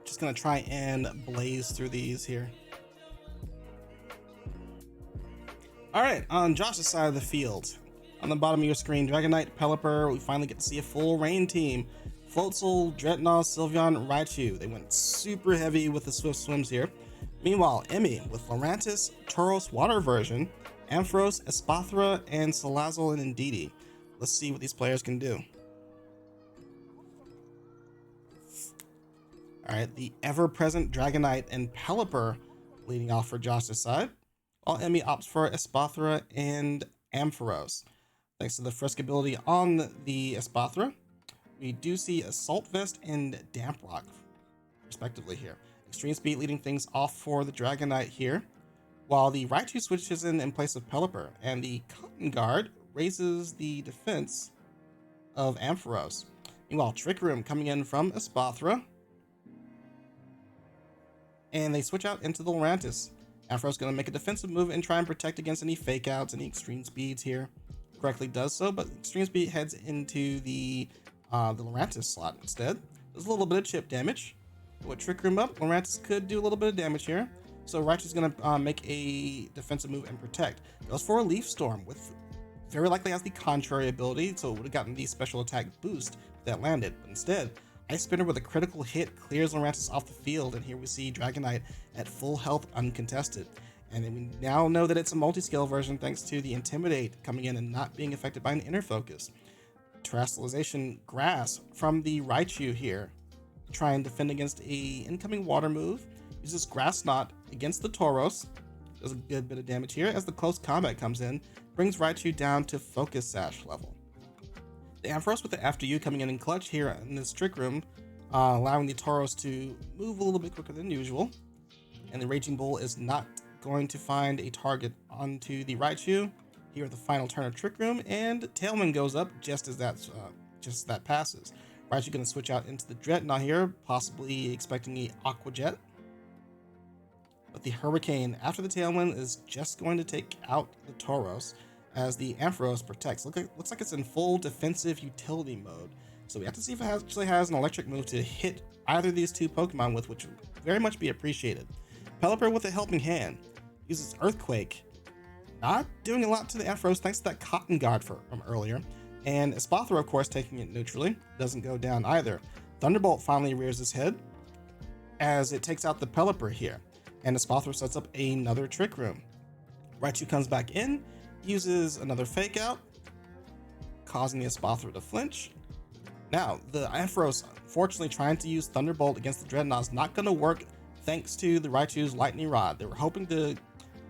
Just gonna try and blaze through these here. All right, on Josh's side of the field, on the bottom of your screen, Dragonite, Pelipper, we finally get to see a full rain team. Floatzel, Dreadnought, Sylveon, Raichu. They went super heavy with the Swift Swims here. Meanwhile, Emmy with Lurantis, Tauros Water version, Ampharos, Espathra, and Salazzle and Indeedee. Let's see what these players can do. All right, the ever-present Dragonite and Pelipper leading off for Josh's side, while Emmy opts for Espathra and Ampharos. Thanks to the Frisk ability on the Espathra, we do see Assault Vest and Damp Rock, respectively here. Extreme Speed leading things off for the Dragonite here, while the Raichu switches in place of Pelipper, and the Cotton Guard raises the defense of Ampharos. Meanwhile, Trick Room coming in from Espathra, and they switch out into the Lurantis. Ampharos going to make a defensive move and try and protect against any fake outs, any extreme speeds here. Correctly does so, but extreme speed heads into the Lurantis slot instead. There's a little bit of chip damage. With Trick Room up, Lurantis could do a little bit of damage here. So Raichu's going to make a defensive move and protect. Goes for a Leaf Storm, with very likely has the contrary ability, so it would have gotten the special attack boost if that landed. But instead, Ice Spinner with a critical hit clears Lurantis off the field, and here we see Dragonite at full health uncontested. And then we now know that it's a multi-scale version thanks to the Intimidate coming in and not being affected by an Inner Focus. Terrestrialization Grass from the Raichu here. Try and defend against a incoming water move. Uses Grass Knot against the Tauros. Does a good bit of damage here as the close combat comes in. Brings Raichu down to Focus Sash level. The Ampharos with the After You coming in clutch here in this Trick Room, allowing the Tauros to move a little bit quicker than usual. And the Raging Bull is not going to find a target onto the Raichu here at the final turn of Trick Room, and Tailwind goes up just as that passes. Raichu going to switch out into the Dreadnought here, possibly expecting the Aqua Jet. But the Hurricane after the Tailwind is just going to take out the Tauros as the Ampharos protects. Looks like it's in full defensive utility mode. So we have to see if it actually has an electric move to hit either of these two Pokemon with, which would very much be appreciated. Pelipper with a Helping Hand uses Earthquake. Not doing a lot to the Ampharos thanks to that Cotton Guard from earlier. And Espathra, of course, taking it neutrally. Doesn't go down either. Thunderbolt finally rears his head as it takes out the Pelipper here. And Espathra sets up another Trick Room. Raichu comes back in, uses another Fake Out, causing the Espathra to flinch. Now, the Ampharos, unfortunately, trying to use Thunderbolt against the Dreadnought is not going to work thanks to the Raichu's Lightning Rod. They were hoping to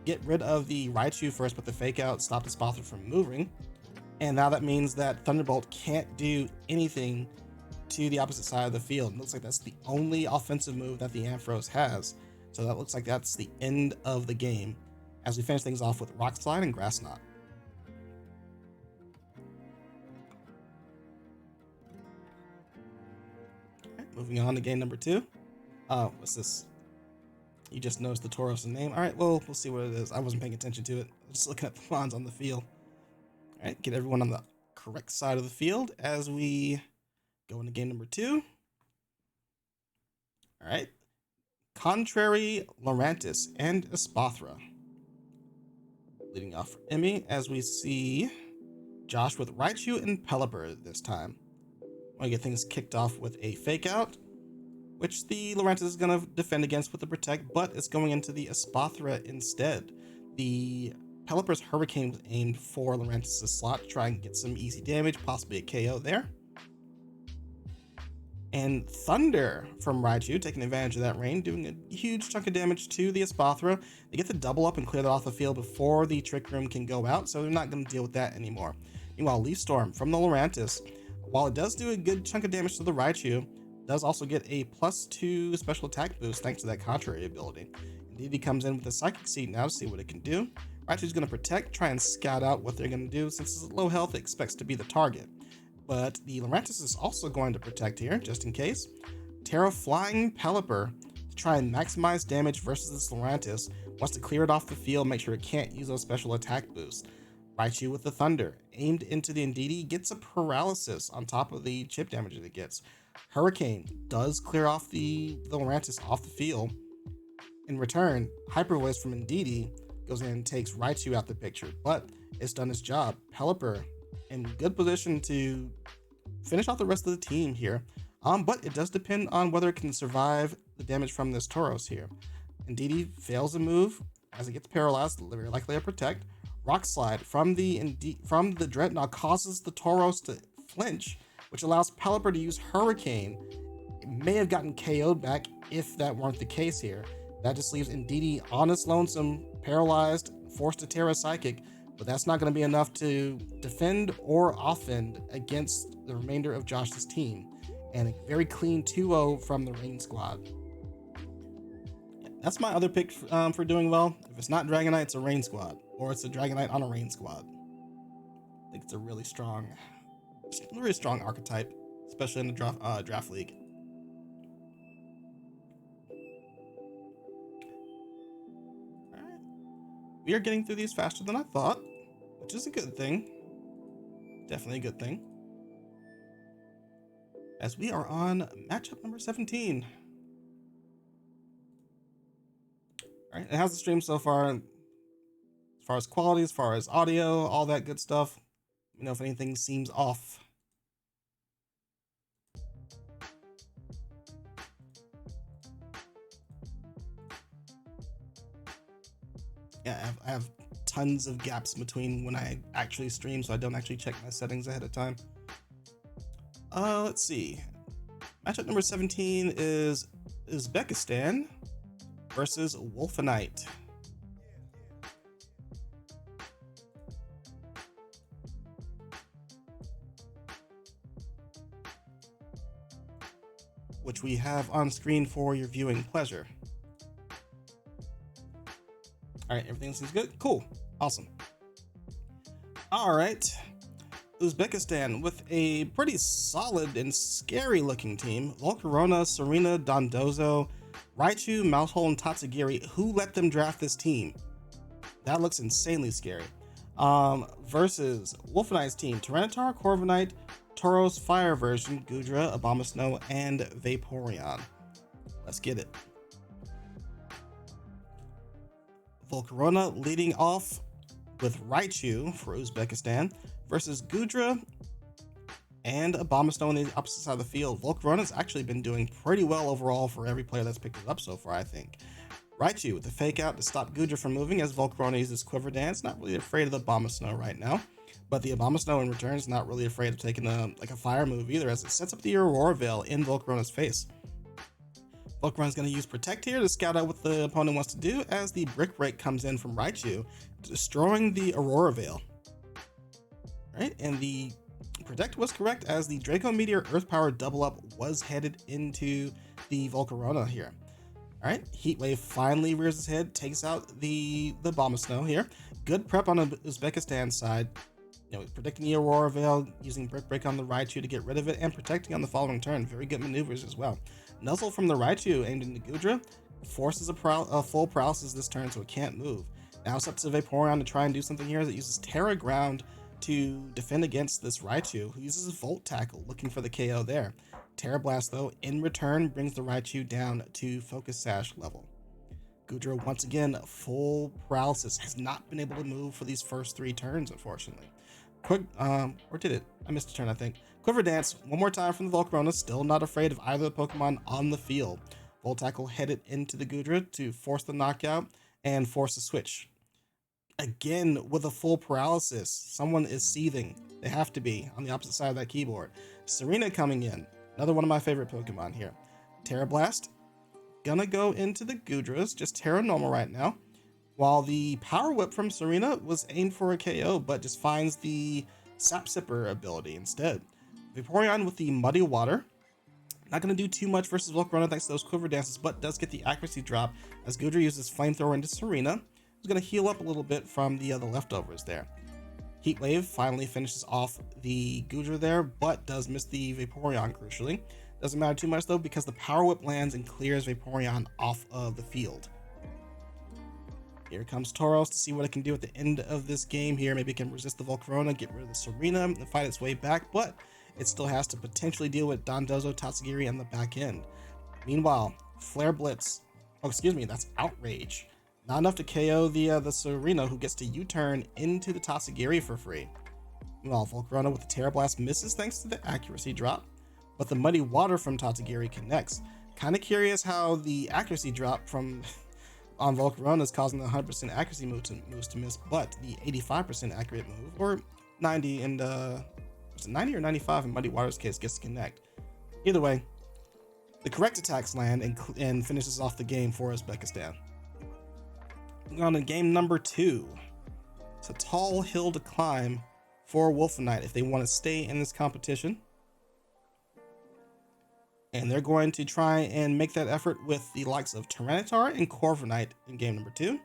get rid of the Raichu first, but the Fake Out stopped the Espathra from moving. And now that means that Thunderbolt can't do anything to the opposite side of the field. It looks like that's the only offensive move that the Ampharos has. So that looks like that's the end of the game as we finish things off with Rock Slide and Grass Knot. Moving on to game number 2. What's this? You just noticed the Tauros' name. All right, well, we'll see what it is. I wasn't paying attention to it. I was just looking at the lines on the field. All right, get everyone on the correct side of the field as we go into game number 2. All right. Contrary Lurantis and Espathra. Leading off for Emmy as we see Josh with Raichu and Pelipper this time. Want to get things kicked off with a Fake Out, which the Lurantis is going to defend against with the Protect, but it's going into the Espathra instead. The Pelipper's Hurricane was aimed for Lurantis' slot to try and get some easy damage, possibly a KO there. And Thunder from Raichu, taking advantage of that rain, doing a huge chunk of damage to the Espathra. They get the double up and clear that off the field before the Trick Room can go out, so they're not going to deal with that anymore. Meanwhile, Leaf Storm from the Lurantis, while it does do a good chunk of damage to the Raichu, does also get a +2 special attack boost thanks to that contrary ability. Indeed, he comes in with a Psychic Seed now to see what it can do. Raichu's going to Protect, try and scout out what they're going to do. Since it's low health, it expects to be the target. But the Lurantis is also going to Protect here, just in case. Terra Flying Pelipper to try and maximize damage versus this Lurantis. Wants to clear it off the field, make sure it can't use those special attack boosts. Raichu with the Thunder, aimed into the Indeedee, gets a Paralysis on top of the chip damage that it gets. Hurricane does clear off the Lurantis off the field. In return, Hyper Voice from Indeedee goes in and takes Raichu out the picture, but it's done its job. Pelipper in good position to finish off the rest of the team here, but it does depend on whether it can survive the damage from this Tauros here. Indeedee fails a move as it gets paralyzed, very likely a Protect. Rock Slide from the Dreadnought causes the Tauros to flinch, which allows Pelipper to use Hurricane. It may have gotten KO'd back if that weren't the case here. That just leaves Indeedee on its lonesome, paralyzed, forced to Terra Psychic, but that's not going to be enough to defend or offend against the remainder of Josh's team. And a very clean 2-0 from the Rain Squad. That's my other pick for doing well. If it's not Dragonite, it's a Rain Squad, or it's a Dragonite on a Rain Squad. I think it's a really strong archetype, especially in the draft league. All right, we are getting through these faster than I thought, which is a good thing. Definitely a good thing. As we are on matchup number 17. All right, and how's the stream so far? As far as quality, as far as audio, all that good stuff. Let me know if anything seems off. Yeah, I have tons of gaps between when I actually stream, so I don't actually check my settings ahead of time. Let's see. Matchup number 17 is Uzbekistan versus wolfenite. Which we have on screen for your viewing pleasure. All right, everything seems good. Cool, awesome. All right, Uzbekistan with a pretty solid and scary looking team. Volcarona, Serena, Dondozo, Raichu, Mousehole, and Tatsugiri. Who let them draft this team? That looks insanely scary. Versus Wolfenite's team, Tyranitar, Corviknight, Tauros, Fire Version, Goodra, Abomasnow, and Vaporeon. Let's get it. Volcarona leading off with Raichu for Uzbekistan versus Goodra and Abomasnow on the opposite side of the field. Volcarona's actually been doing pretty well overall for every player that's picked it up so far, I think. Raichu with the Fake Out to stop Goodra from moving as Volcarona uses Quiver Dance. Not really afraid of the Abomasnow right now. But the Abomasnow in return is not really afraid of taking a fire move either, as it sets up the Aurora Veil in Volcarona's face. Volcaron's going to use Protect here to scout out what the opponent wants to do, as the Brick Break comes in from Raichu, destroying the Aurora Veil. Right, and the Protect was correct, as the Draco Meteor Earth Power double up was headed into the Volcarona here. Alright, Heat Wave finally rears its head, takes out the Abomasnow here. Good prep on the Uzbekistan side. Predicting the Aurora Veil, using Brick Break on the Raichu to get rid of it, and protecting on the following turn. Very good maneuvers as well. Nuzzle from the Raichu aimed into Goodra forces a full paralysis this turn, so it can't move. Now it's up to Vaporeon to try and do something here, as it uses Terra Ground to defend against this Raichu, who uses Volt Tackle, looking for the KO there. Terra Blast, though, in return, brings the Raichu down to Focus Sash level. Goodra, once again, full paralysis, has not been able to move for these first 3 turns, unfortunately. Or did it? I missed a turn, I think. Quiver Dance, one more time from the Volcarona, still not afraid of either of the Pokemon on the field. Volt Tackle headed into the Goodra to force the knockout and force a switch. Again, with a full paralysis, someone is seething. They have to be on the opposite side of that keyboard. Serena coming in, another one of my favorite Pokemon here. Terra Blast, gonna go into the Goodras, just Terra Normal right now. While the Power Whip from Serena was aimed for a KO, but just finds the Sap Sipper ability instead. Vaporeon with the Muddy Water. Not going to do too much versus Volcarona thanks to those Quiver Dances, but does get the accuracy drop as Goodra uses Flamethrower into Serena, who's going to heal up a little bit from the other leftovers there. Heat Wave finally finishes off the Goodra there, but does miss the Vaporeon crucially. Doesn't matter too much though, because the Power Whip lands and clears Vaporeon off of the field. Here comes Tauros to see what it can do at the end of this game here. Maybe it can resist the Volcarona, get rid of the Serena, and fight its way back, but it still has to potentially deal with Dondozo, Tatsugiri on the back end. Meanwhile, Flare Blitz, that's Outrage. Not enough to KO the Serena, who gets to U-turn into the Tatsugiri for free. Meanwhile, Volcarona with the Terra Blast misses thanks to the accuracy drop, but the Muddy Water from Tatsugiri connects. Kind of curious how the accuracy drop from on Volcarona is causing the 100% accuracy moves to miss, but the 85% accurate move, or 90 and was it 90 or 95 in Muddy Water's case, gets to connect. Either way, the correct attacks land and finishes off the game for Uzbekistan. Moving on to game number 2. It's a tall hill to climb for wolfenite if they want to stay in this competition. And they're going to try and make that effort with the likes of Tyranitar and Corviknight in game number 2.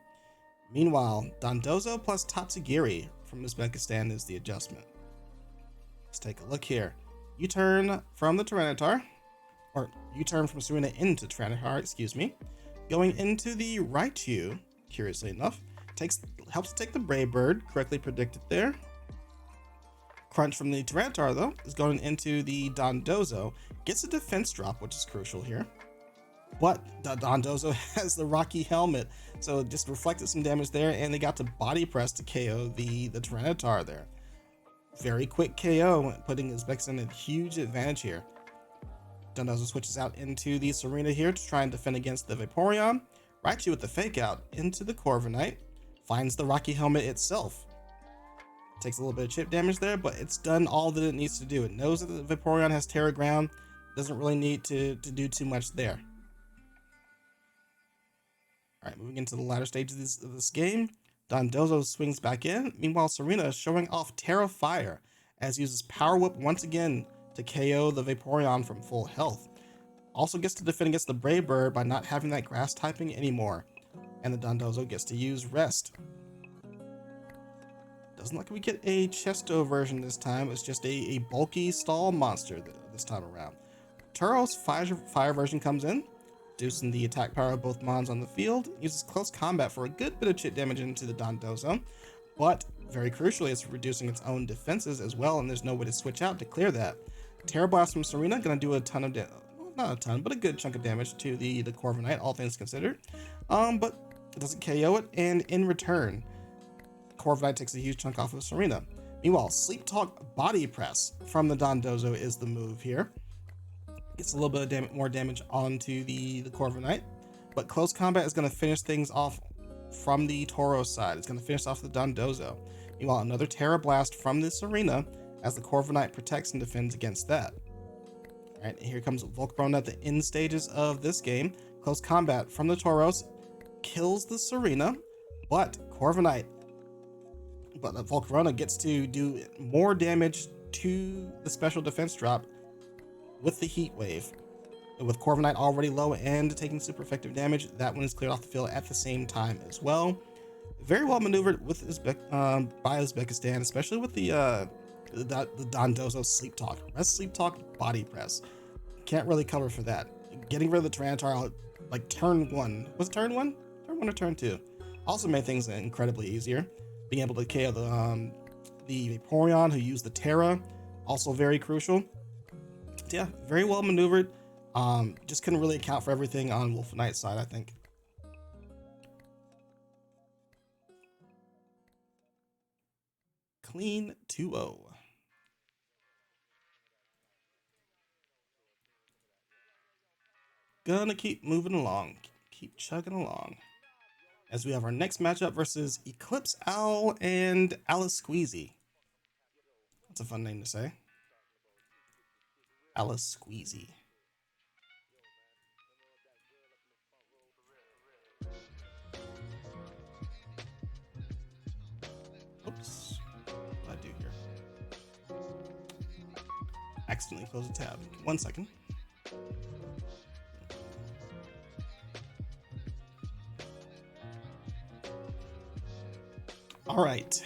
Meanwhile, Dondozo plus Tatsugiri from Uzbekistan is the adjustment. Let's take a look here. U-turn from the Tyranitar, or U-turn from Serena into Tyranitar, going into the Raichu, curiously enough, helps take the Brave Bird, correctly predicted there. Crunch from the Tyranitar, though, is going into the Dondozo, gets a defense drop, which is crucial here. But Dondozo has the Rocky Helmet, so it just reflected some damage there, and they got to Body Press to KO the Tyranitar there. Very quick KO, putting Uzbekistan at a huge advantage here. Dondozo switches out into the Serena here to try and defend against the Vaporeon. Raichu with the Fake Out into the Corviknight, finds the Rocky Helmet itself. Takes a little bit of chip damage there, but it's done all that it needs to do. It knows that the Vaporeon has Terra Ground, doesn't really need to do too much there. Alright, moving into the latter stages of this game, Dondozo swings back in. Meanwhile, Serena is showing off Terra Fire, as he uses Power Whip once again to KO the Vaporeon from full health. Also gets to defend against the Brave Bird by not having that grass typing anymore. And the Dondozo gets to use Rest. Doesn't look like we get a Chesto version this time. It's just a bulky stall monster this time around. Turo's fire version comes in, reducing the attack power of both mons on the field. Uses Close Combat for a good bit of chip damage into the Dondozo, but very crucially, it's reducing its own defenses as well, and there's no way to switch out to clear that. Terra Blast from Serena gonna do a ton of not a ton, but a good chunk of damage to the Corviknight, all things considered. But it doesn't KO it, and in return, Corviknight takes a huge chunk off of Serena. Meanwhile, Sleep Talk Body Press from the Dondozo is the move here. Gets a little bit of more damage onto the Corviknight, but Close Combat is going to finish things off from the Tauros side. It's going to finish off the Dondozo. Meanwhile, another Terra Blast from this arena as the Corviknight protects and defends against that. Alright, here comes Volcarona at the end stages of this game. Close combat from the Tauros kills the Serena, but Volcarona gets to do more damage to the special defense drop with the Heat Wave. With Corviknight already low and taking super effective damage, that one is cleared off the field at the same time as well. Very well maneuvered with by Uzbekistan, especially with the Dondozo Sleep Talk. Rest Sleep Talk body press. Can't really cover for that. Getting rid of the Tyranitar like turn 1. Was it turn 1? Turn 1 or turn 2? Also made things incredibly easier. Being able to KO the Vaporeon who used the Terra, also very crucial. Yeah, very well maneuvered. Just couldn't really account for everything on wolfenite's side, I think. Clean 2-0. Gonna keep moving along, keep chugging along. As we have our next matchup versus EclipseOwl and Alesqueezy. That's a fun name to say. Alesqueezy. Oops. What did I do here? Accidentally closed a tab. 1 second. All right.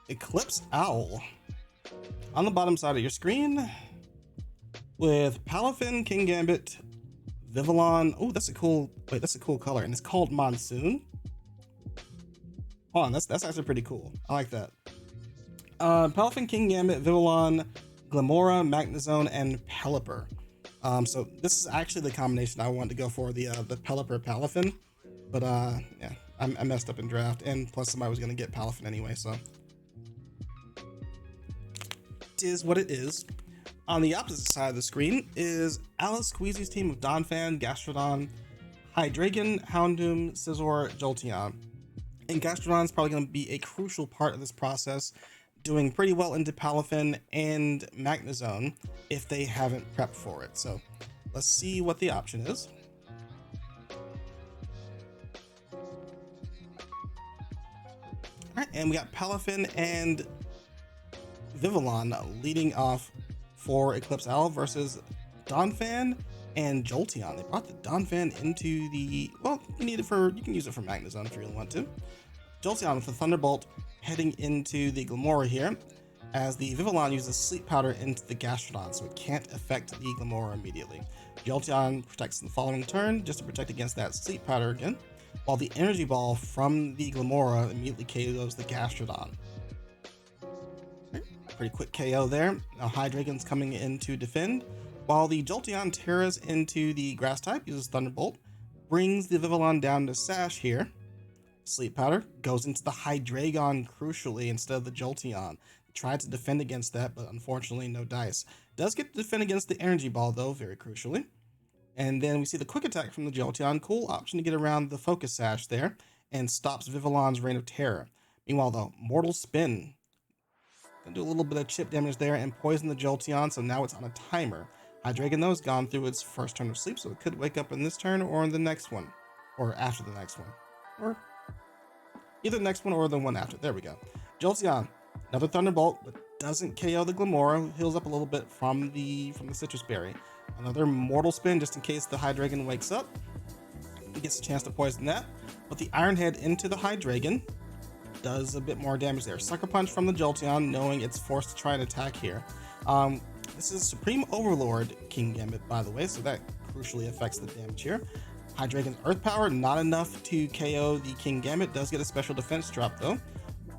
EclipseOwl on the bottom side of your screen with Palafin, Kingambit, Vivillon. Oh, that's a cool color, and it's called Monsoon. Hold on, that's actually pretty cool. I like that. Palafin, Kingambit, Vivillon, Glimmora, Magnezone, and Pelipper. So this is actually the combination I wanted to go for, the Pelipper Palafin, but yeah, I messed up in draft, and plus somebody was gonna get Palafin anyway, so it is what it is. On the opposite side of the screen is Alesqueezy's team of Donphan, Gastrodon, Hydreigon, Houndoom, Scizor, Jolteon. And Gastrodon's probably going to be a crucial part of this process, doing pretty well into Palafin and Magnezone if they haven't prepped for it. So let's see what the option is. All right, and we got Palafin and Vivillon leading off for EclipseOwl versus Donphan and Jolteon. They brought the Donphan into the, well, you can use it for Magnezone if you really want to. Jolteon with the Thunderbolt heading into the Glimmora here, as the Vivillon uses Sleep Powder into the Gastrodon, so it can't affect the Glimmora immediately. Jolteon protects in the following turn just to protect against that Sleep Powder again, while the Energy Ball from the Glimmora immediately KOs the Gastrodon. Pretty quick KO there. Now Hydreigon's coming in to defend, while the Jolteon tears into the Grass type, uses Thunderbolt, brings the Vivillon down to Sash here. Sleep Powder goes into the Hydreigon crucially instead of the Jolteon. Tried to defend against that, but unfortunately no dice. Does get to defend against the Energy Ball though, very crucially. And then we see the Quick Attack from the Jolteon. Cool option to get around the Focus Sash there, and stops Vivillon's Reign of Terror. Meanwhile though, Mortal Spin. Gonna do a little bit of chip damage there and poison the Jolteon, so now it's on a timer. Hydreigon though has gone through its first turn of sleep, so it could wake up in this turn or in the next one. Or after the next one. Or either the next one or the one after. There we go. Jolteon, another Thunderbolt, but doesn't KO the Glimmora, heals up a little bit from the Citrus Berry. Another Mortal Spin just in case the Hydreigon wakes up. He gets a chance to poison that. But the Iron Head into the Hydreigon does a bit more damage there. Sucker Punch from the Jolteon, knowing it's forced to try and attack here. This is Supreme Overlord Kingambit, by the way, so that crucially affects the damage here. Hydreigon's Earth Power, not enough to KO the Kingambit, does get a special defense drop though,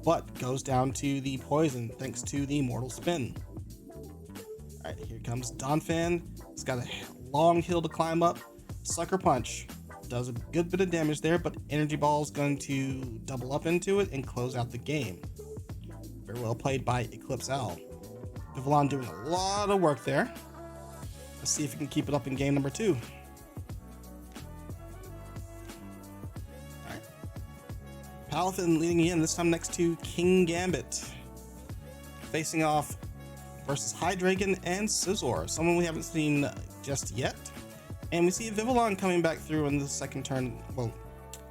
but goes down to the poison thanks to the Mortal Spin. Alright, here comes Donphan. It's got a long hill to climb up. Sucker Punch does a good bit of damage there, but Energy Ball is going to double up into it and close out the game. Very well played by EclipseOwl. Vivillon doing a lot of work there. Let's see if we can keep it up in game number 2. Alright. Paladin leading in, this time next to King Gambit. Facing off versus Hydreigon and Scizor, someone we haven't seen just yet. And we see Vivillon coming back through in the second turn, well,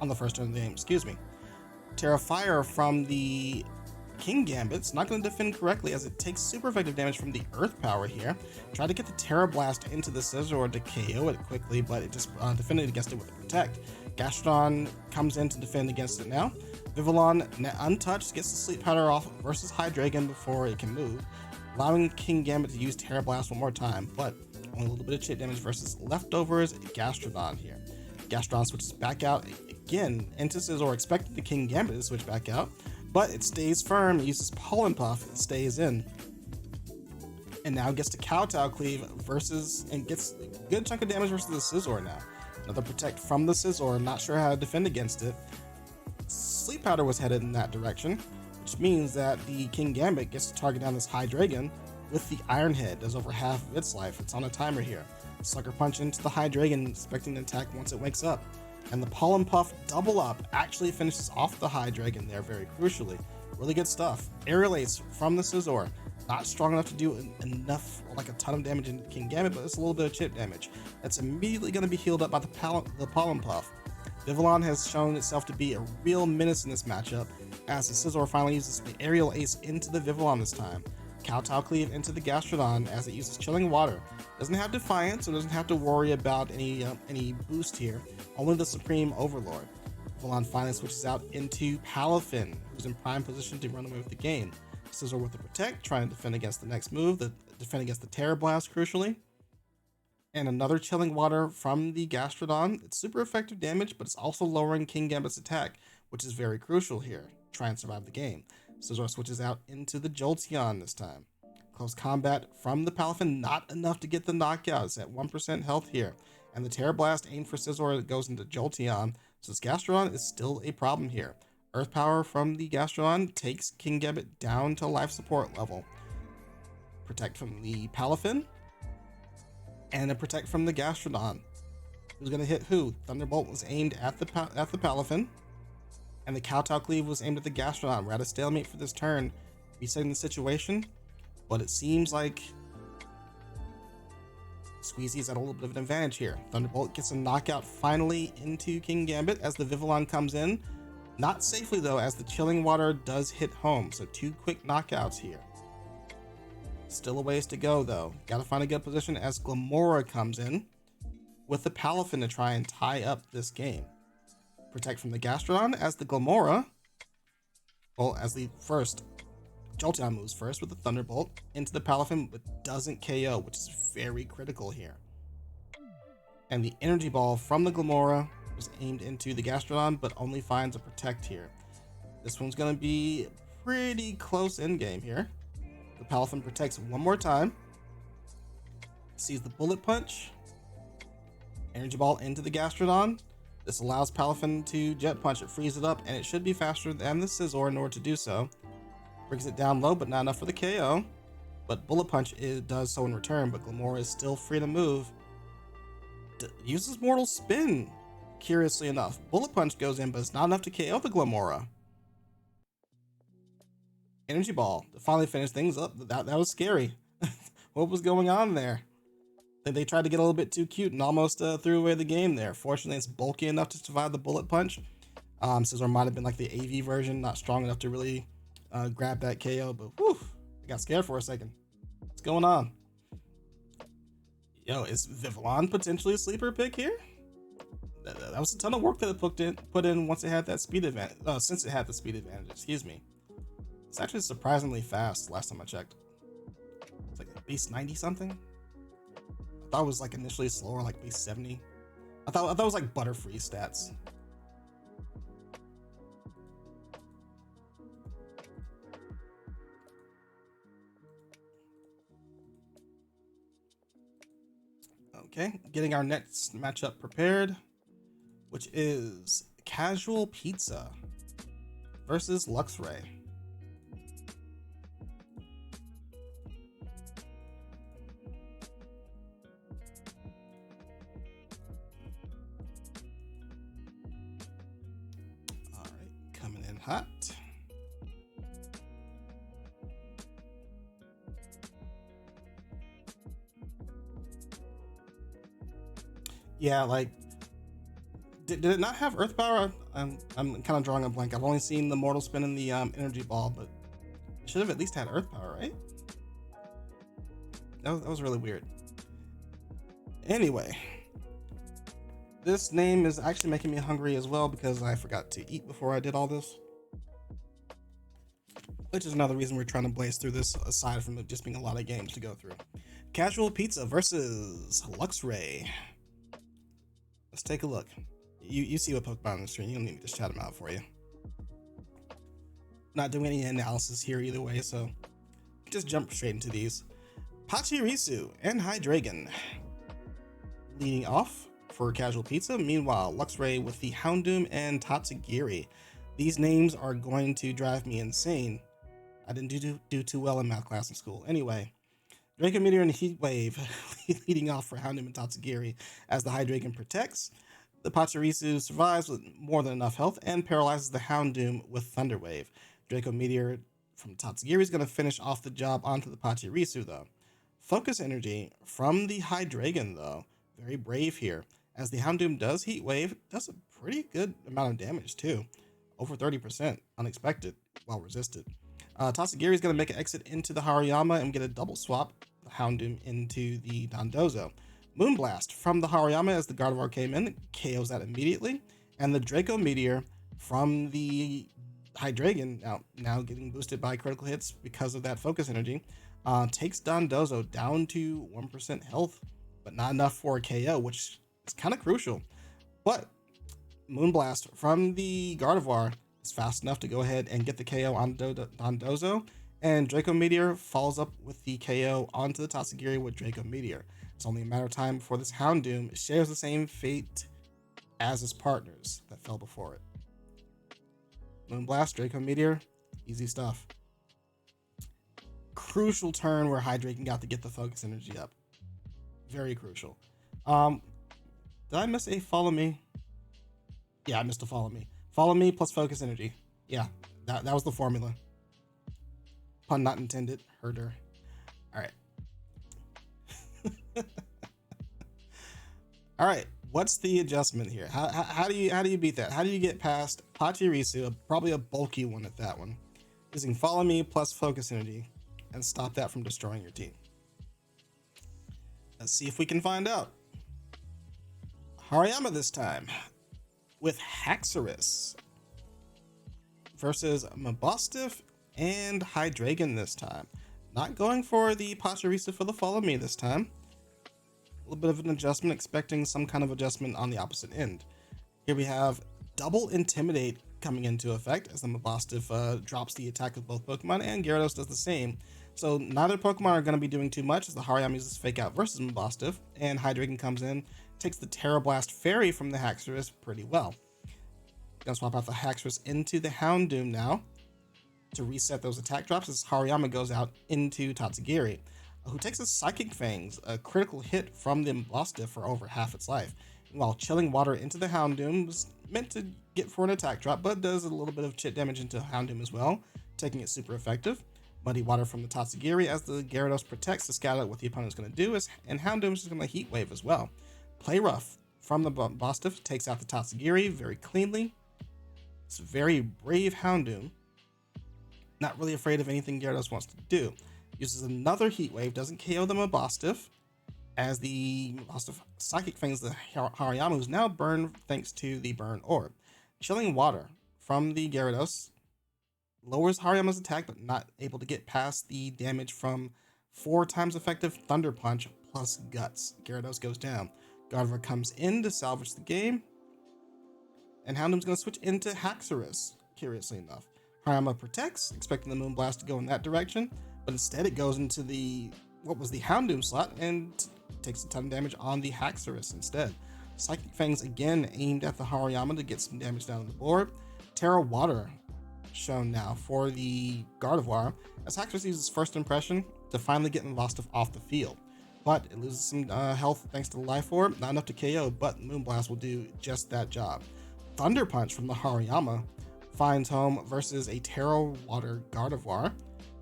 on the first turn of the game, excuse me. Terra Fire from the King Gambit's not going to defend correctly as it takes super effective damage from the Earth Power here. Tried to get the Terra Blast into the Scizor to KO it quickly, but it just defended against it with the Protect. Gastrodon comes in to defend against it now. Vivillon, untouched, gets the Sleep Powder off versus Hydreigon before it can move, allowing King Gambit to use Terra Blast one more time, but only a little bit of chip damage versus Leftovers Gastrodon here. Gastrodon switches back out again into Scizor, expected the King Gambit to switch back out, but it stays firm, uses Pollen Puff, it stays in. And now gets to Kowtow Cleave versus, and gets a good chunk of damage versus the Scizor now. Another Protect from the Scizor, not sure how to defend against it. Sleep Powder was headed in that direction, which means that the King Gambit gets to target down this Hydreigon with the Iron Head, does over half of its life. It's on a timer here. Sucker Punch into the Hydreigon, expecting an attack once it wakes up. And the Pollen Puff double up actually finishes off the Hydreigon there very crucially. Really good stuff. Aerial Ace from the Scizor. Not strong enough to do enough, like a ton of damage into King Gambit, but it's a little bit of chip damage. That's immediately going to be healed up by the Pollen Puff. Vivillon has shown itself to be a real menace in this matchup, as the Scizor finally uses the Aerial Ace into the Vivillon this time. Kowtow Cleave into the Gastrodon as it uses Chilling Water. Doesn't have Defiance, so doesn't have to worry about any boost here. Only the Supreme Overlord. Vivillon finally switches out into Palafin, who's in prime position to run away with the game. Scizor with the Protect, trying to defend against the next move, defend against the Terra Blast crucially. And another Chilling Water from the Gastrodon. It's super effective damage, but it's also lowering King Gambit's attack, which is very crucial here. Try and survive the game. Scizor switches out into the Jolteon this time. Close combat from the Palafin, not enough to get the knockout. It's at 1% health here. And the Terra Blast aimed for Scizor goes into Jolteon, so this Gastrodon is still a problem here. Earth Power from the Gastrodon takes King Gambit down to life support level. Protect from the Palafin, and a Protect from the Gastrodon. Who's going to hit who? Thunderbolt was aimed at the Palafin, and the Kowtow Cleave was aimed at the Gastrodon. We're at a stalemate for this turn, resetting the situation, but it seems like Squeezy's at a little bit of an advantage here. Thunderbolt gets a knockout finally into King Gambit as the Vivillon comes in. Not safely though, as the Chilling Water does hit home, so 2 quick knockouts here. Still a ways to go though. Gotta find a good position as Glimmora comes in with the Palafin to try and tie up this game. Protect from the Gastrodon as the Glimmora, well, as the first Jolteon moves first with the Thunderbolt into the Palafin, but doesn't KO, which is very critical here. And the Energy Ball from the Glimmora was aimed into the Gastrodon, but only finds a Protect here. This one's going to be pretty close in game here. The Palafin protects one more time, sees the Bullet Punch, Energy Ball into the Gastrodon. This allows Palafin to Jet Punch, it frees it up, and it should be faster than the Scizor in order to do so. Brings it down low, but not enough for the KO. But Bullet Punch does so in return, but Glimmora is still free to move. Uses Mortal Spin, curiously enough. Bullet Punch goes in, but it's not enough to KO the Glimmora. Energy Ball to finally finish things up. That was scary. What was going on there? I think they tried to get a little bit too cute and almost threw away the game there. Fortunately, it's bulky enough to survive the Bullet Punch. Scizor might have been like the AV version, not strong enough to really grab that KO, but whew, I got scared for a second. What's going on? Yo, is Vivillon potentially a sleeper pick here? That was a ton of work that it put in once it had that speed advantage. Since it had the speed advantage, excuse me. It's actually surprisingly fast last time I checked. It's like base 90 something. I thought it was like initially slower, like base 70. I thought it was like Butterfree stats. Okay, getting our next matchup prepared, which is CasualPizza versus Luxray. All right, coming in hot. Yeah, like, did it not have earth power? I'm kind of drawing a blank. I've only seen the mortal spin in the energy ball, but it should have at least had earth power, right? That was really weird. Anyway, this name is actually making me hungry as well because I forgot to eat before I did all this. Which is another reason we're trying to blaze through this, aside from it just being a lot of games to go through. CasualPizza versus Luxray. Let's take a look. You see what Pokemon on the screen. You don't need me to shout them out for you. Not doing any analysis here either way, so just jump straight into these. Pachirisu and Hydreigon leading off for CasualPizza. Meanwhile, Luxray with the Houndoom and Tatsugiri. These names are going to drive me insane. I didn't do too well in math class in school. Anyway, Draco Meteor and Heatwave leading off for Houndoom and Tatsugiri as the Hydreigon protects. The Pachirisu survives with more than enough health and paralyzes the Houndoom with Thunder Wave. Draco Meteor from Tatsugiri is going to finish off the job onto the Pachirisu though. Focus Energy from the Hydreigon though, very brave here, as the Houndoom does Heat Wave, does a pretty good amount of damage too, over 30%, unexpected, well resisted. Tatsugiri is going to make an exit into the Hariyama and get a double swap the Houndoom into the Dondozo. Moonblast from the Hariyama as the Gardevoir came in, KOs that immediately, and the Draco Meteor from the Hydreigon, now getting boosted by critical hits because of that focus energy, takes Dondozo down to 1% health, but not enough for a KO, which is kind of crucial. But Moonblast from the Gardevoir is fast enough to go ahead and get the KO on Dondozo, and Draco Meteor follows up with the KO onto the Tatsugiri with Draco Meteor. It's only a matter of time before this Houndoom shares the same fate as its partners that fell before it. Moonblast, Draco Meteor, easy stuff. Crucial turn where Hydreigon got to get the focus energy up. Very crucial. Did I miss a follow me? Yeah, I missed a follow me. Follow me plus focus energy. Yeah, that was the formula. Pun not intended. Herder. All right. All right. What's the adjustment here? How do you beat that? How do you get past Pachirisu, probably a bulky one at that one, using follow me plus focus energy, and stop that from destroying your team? Let's see if we can find out. Hariyama this time with Haxorus versus Mabostiff and Hydreigon this time. Not going for the Pachirisu for the follow me this time. A little bit of an adjustment, expecting some kind of adjustment on the opposite end. Here we have double Intimidate coming into effect as the Mabostiff drops the attack of both Pokemon, and Gyarados does the same. So neither Pokemon are going to be doing too much as the Hariyama uses Fake Out versus Mabostiff, and Hydreigon comes in, takes the Terra Blast Fairy from the Haxorus pretty well. Gonna swap out the Haxorus into the Houndoom now to reset those attack drops as Hariyama goes out into Tatsugiri, who takes a Psychic Fangs, a critical hit from the Mabostiff for over half its life. While Chilling Water into the Houndoom was meant to get for an attack drop, but does a little bit of chit damage into Houndoom as well, taking it super effective. Muddy Water from the Tatsugiri as the Gyarados protects to scout out what the opponent's going to do, and Houndoom is going to Heat Wave as well. Play Rough from the Mabostiff takes out the Tatsugiri very cleanly. It's a very brave Houndoom, not really afraid of anything Gyarados wants to do. Uses another Heat Wave, doesn't KO the Mabostiff, as the Mabostiff Psychic Fangs the Hariyama, who's now burned thanks to the Burn Orb. Chilling Water from the Gyarados lowers Hariyama's attack, but not able to get past the damage from 4 times effective Thunder Punch plus Guts. Gyarados goes down. Gardevoir comes in to salvage the game, and Houndoom's going to switch into Haxorus, curiously enough. Hariyama protects, expecting the Moonblast to go in that direction, but instead it goes into the Houndoom slot and takes a ton of damage on the Haxorus instead. Psychic Fangs again aimed at the Hariyama to get some damage down on the board. Terra Water shown now for the Gardevoir as Haxorus uses First Impression to finally get Mabostiff off the field. But it loses some health thanks to the Life Orb, not enough to KO, but Moonblast will do just that job. Thunder Punch from the Hariyama finds home versus a Terra Water Gardevoir,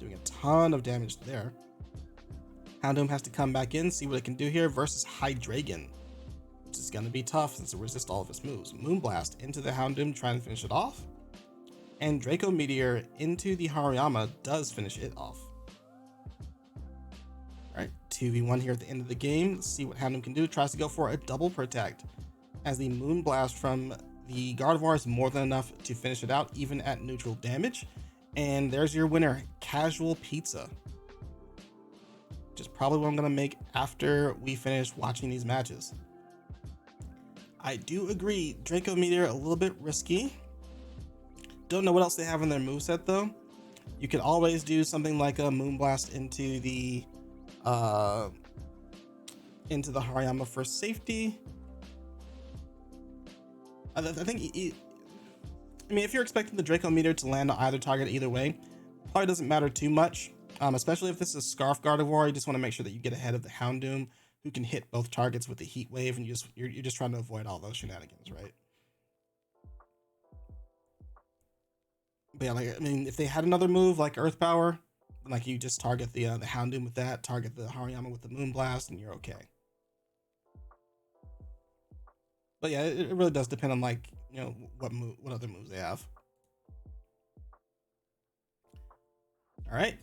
doing a ton of damage there. Houndoom has to come back in, see what it can do here versus Hydreigon, which is going to be tough since it resists all of its moves. Moonblast into the Houndoom, trying to finish it off. And Draco Meteor into the Hariyama does finish it off. Alright, 2v1 here at the end of the game. Let's see what Houndoom can do. Tries to go for a double protect, as the Moonblast from the Gardevoir is more than enough to finish it out, even at neutral damage. And there's your winner, CasualPizza. Which is probably what I'm going to make after we finish watching these matches. I do agree, Draco Meteor a little bit risky. Don't know what else they have in their moveset though. You could always do something like a Moonblast into the Hariyama for safety. I think, I mean, if you're expecting the Draco Meteor to land on either target either way, probably doesn't matter too much. Especially if this is Scarf Gardevoir, you just want to make sure that you get ahead of the Houndoom, who can hit both targets with the Heat Wave, and you're just trying to avoid all those shenanigans, right? But yeah, like, I mean, if they had another move like Earth Power, like you just target the Houndoom with that, target the Hariyama with the Moonblast, and you're okay. But yeah, it really does depend on, like, you know, what other moves they have. All right.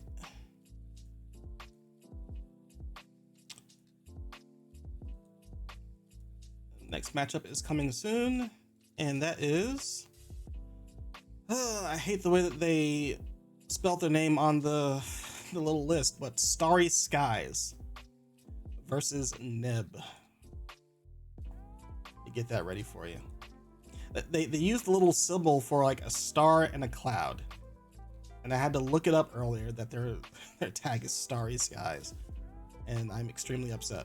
Next matchup is coming soon, and that is, I hate the way that they spelled their name on the little list, but Starry Skies versus Neb. Get that ready for you. They used a little symbol for like a star and a cloud, and I had to look it up earlier that their tag is Starry Skies, and I'm extremely upset.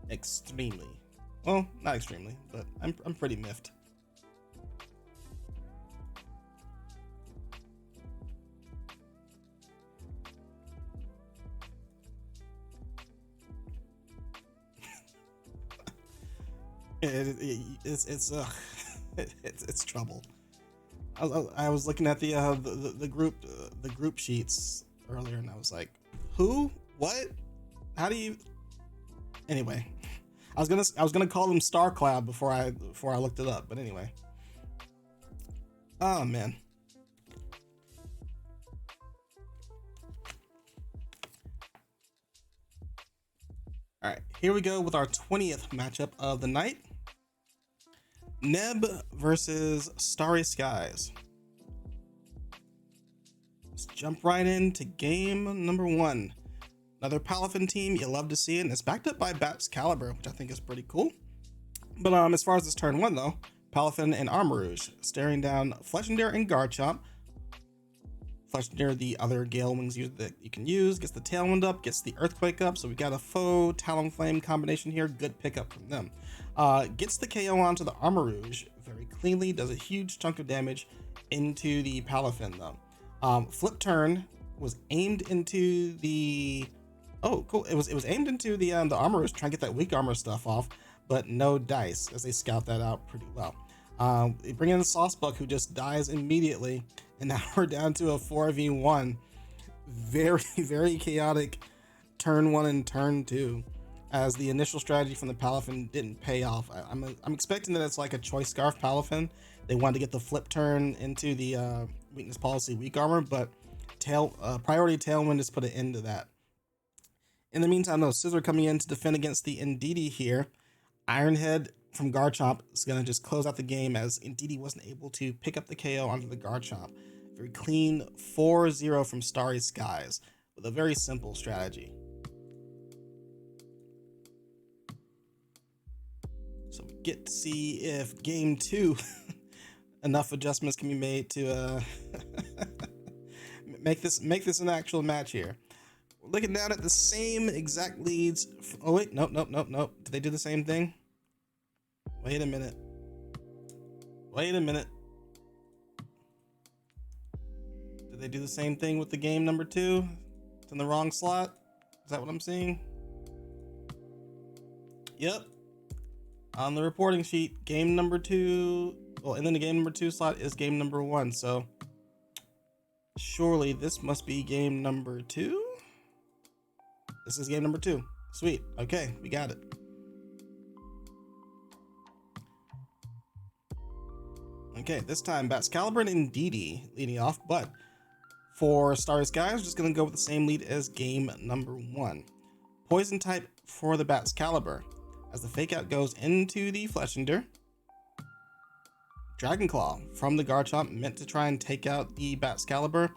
Extremely. Well, not extremely, but I'm pretty miffed. It's trouble. I was looking at the group sheets earlier, and I was like, who? What? How do you? Anyway, I was gonna call them Star Cloud before I looked it up, but anyway. Oh man. All right, here we go with our 20th matchup of the night. Neb versus Starry Skies. Let's jump right into game number 1. Another Palafin team, you love to see it, and it's backed up by Bat's Caliber, which I think is pretty cool. But as far as this turn 1 though, Palafin and Armarouge staring down Fletchinder and Garchomp. Fletchinder, the other Gale Wings user that you can use, gets the Tailwind up, gets the Earthquake up, so we got a faux Talonflame combination here. Good pickup from them. Gets the KO onto the Armarouge very cleanly, does a huge chunk of damage into the Palafin though. Flip turn was aimed into the, oh cool, it was aimed into the Armarouge, trying to get that weak armor stuff off, but no dice, as they scout that out pretty well. They bring in the Saucebuck, who just dies immediately, and now we're down to a 4v1. Very, very chaotic turn 1 and turn 2, as the initial strategy from the Palafin didn't pay off. I'm expecting that it's like a Choice Scarf Palafin. They wanted to get the flip turn into the weakness policy weak armor, but priority Tailwind just put an end to that. In the meantime though, Scizor coming in to defend against the Indeedee here. Ironhead from Garchomp is going to just close out the game, as Indeedee wasn't able to pick up the KO onto the Garchomp. Very clean 4-0 from Starry Skies with a very simple strategy. So we get to see if game 2 enough adjustments can be made to make this an actual match here. We're looking down at the same exact leads. Oh wait, nope. Did they do the same thing? Wait a minute. Did they do the same thing with the game number 2? It's in the wrong slot? Is that what I'm seeing? Yep. On the reporting sheet, game number 2, well, and then the game number 2 slot is game number 1, so surely this must be game number 2? This is game number 2. Sweet. Okay, we got it. Okay, this time Baxcalibur and Indeedee leading off, but for Starry Skies, we're just going to go with the same lead as game number 1. Poison type for the Baxcalibur, as the fake out goes into the Fleshender. Dragon Claw from the Garchomp, meant to try and take out the Baxcalibur.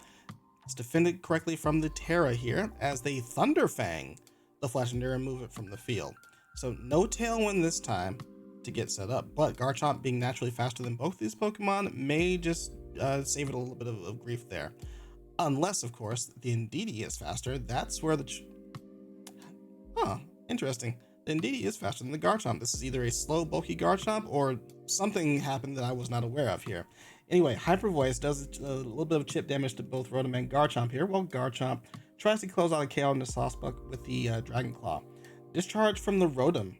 It's defended correctly from the Terra here, as they Thunder Fang the Fleshender and move it from the field. So no Tailwind this time to get set up, but Garchomp being naturally faster than both these Pokemon may just save it a little bit of grief there. Unless, of course, the Indeedee is faster. That's where the... interesting. The Indeedee is faster than the Garchomp. This is either a slow, bulky Garchomp or something happened that I was not aware of here. Anyway, Hyper Voice does a little bit of chip damage to both Rotom and Garchomp here, while Garchomp tries to close out a KO in the Sawsbuck with the Dragon Claw. Discharge from the Rotom.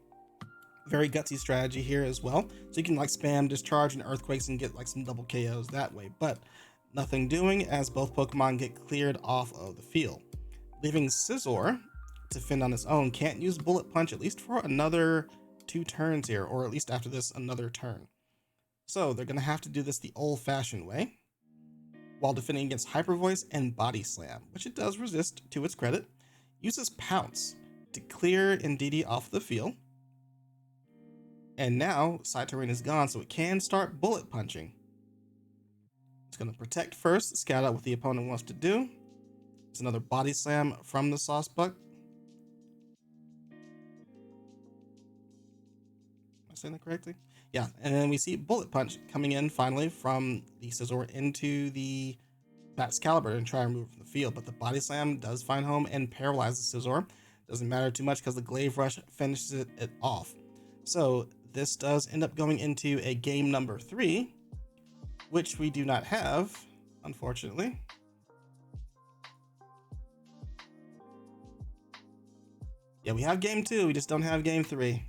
Very gutsy strategy here as well. So you can like spam Discharge and Earthquakes and get like some double KOs that way, but nothing doing as both Pokemon get cleared off of the field. Leaving Scizor to fend on its own, can't use Bullet Punch at least for another 2 turns here, or at least after this another turn. So they're going to have to do this the old-fashioned way, while defending against Hyper Voice and Body Slam, which it does resist to its credit. Uses Pounce to clear Indeedee off the field. And now Side Terrain is gone, so it can start Bullet Punching. It's going to protect first, scout out what the opponent wants to do. It's another Body Slam from the Sawsbuck. Am I saying that correctly? Yeah, and then we see Bullet Punch coming in finally from the Scizor into the Baxcalibur and try to remove it from the field, but the Body Slam does find home and paralyzes Scizor. Doesn't matter too much because the Glaive Rush finishes it off. So this does end up going into a game number 3, which we do not have, unfortunately. Yeah, we have game 2, we just don't have game 3.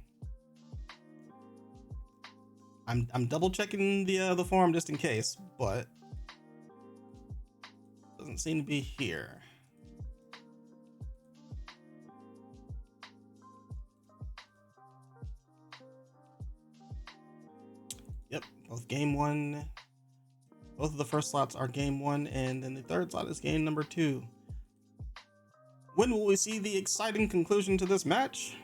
I'm double checking the forum just in case, but doesn't seem to be here. Yep, both game 1, both of the first slots are game 1, and then the third slot is game number 2. When will we see the exciting conclusion to this match?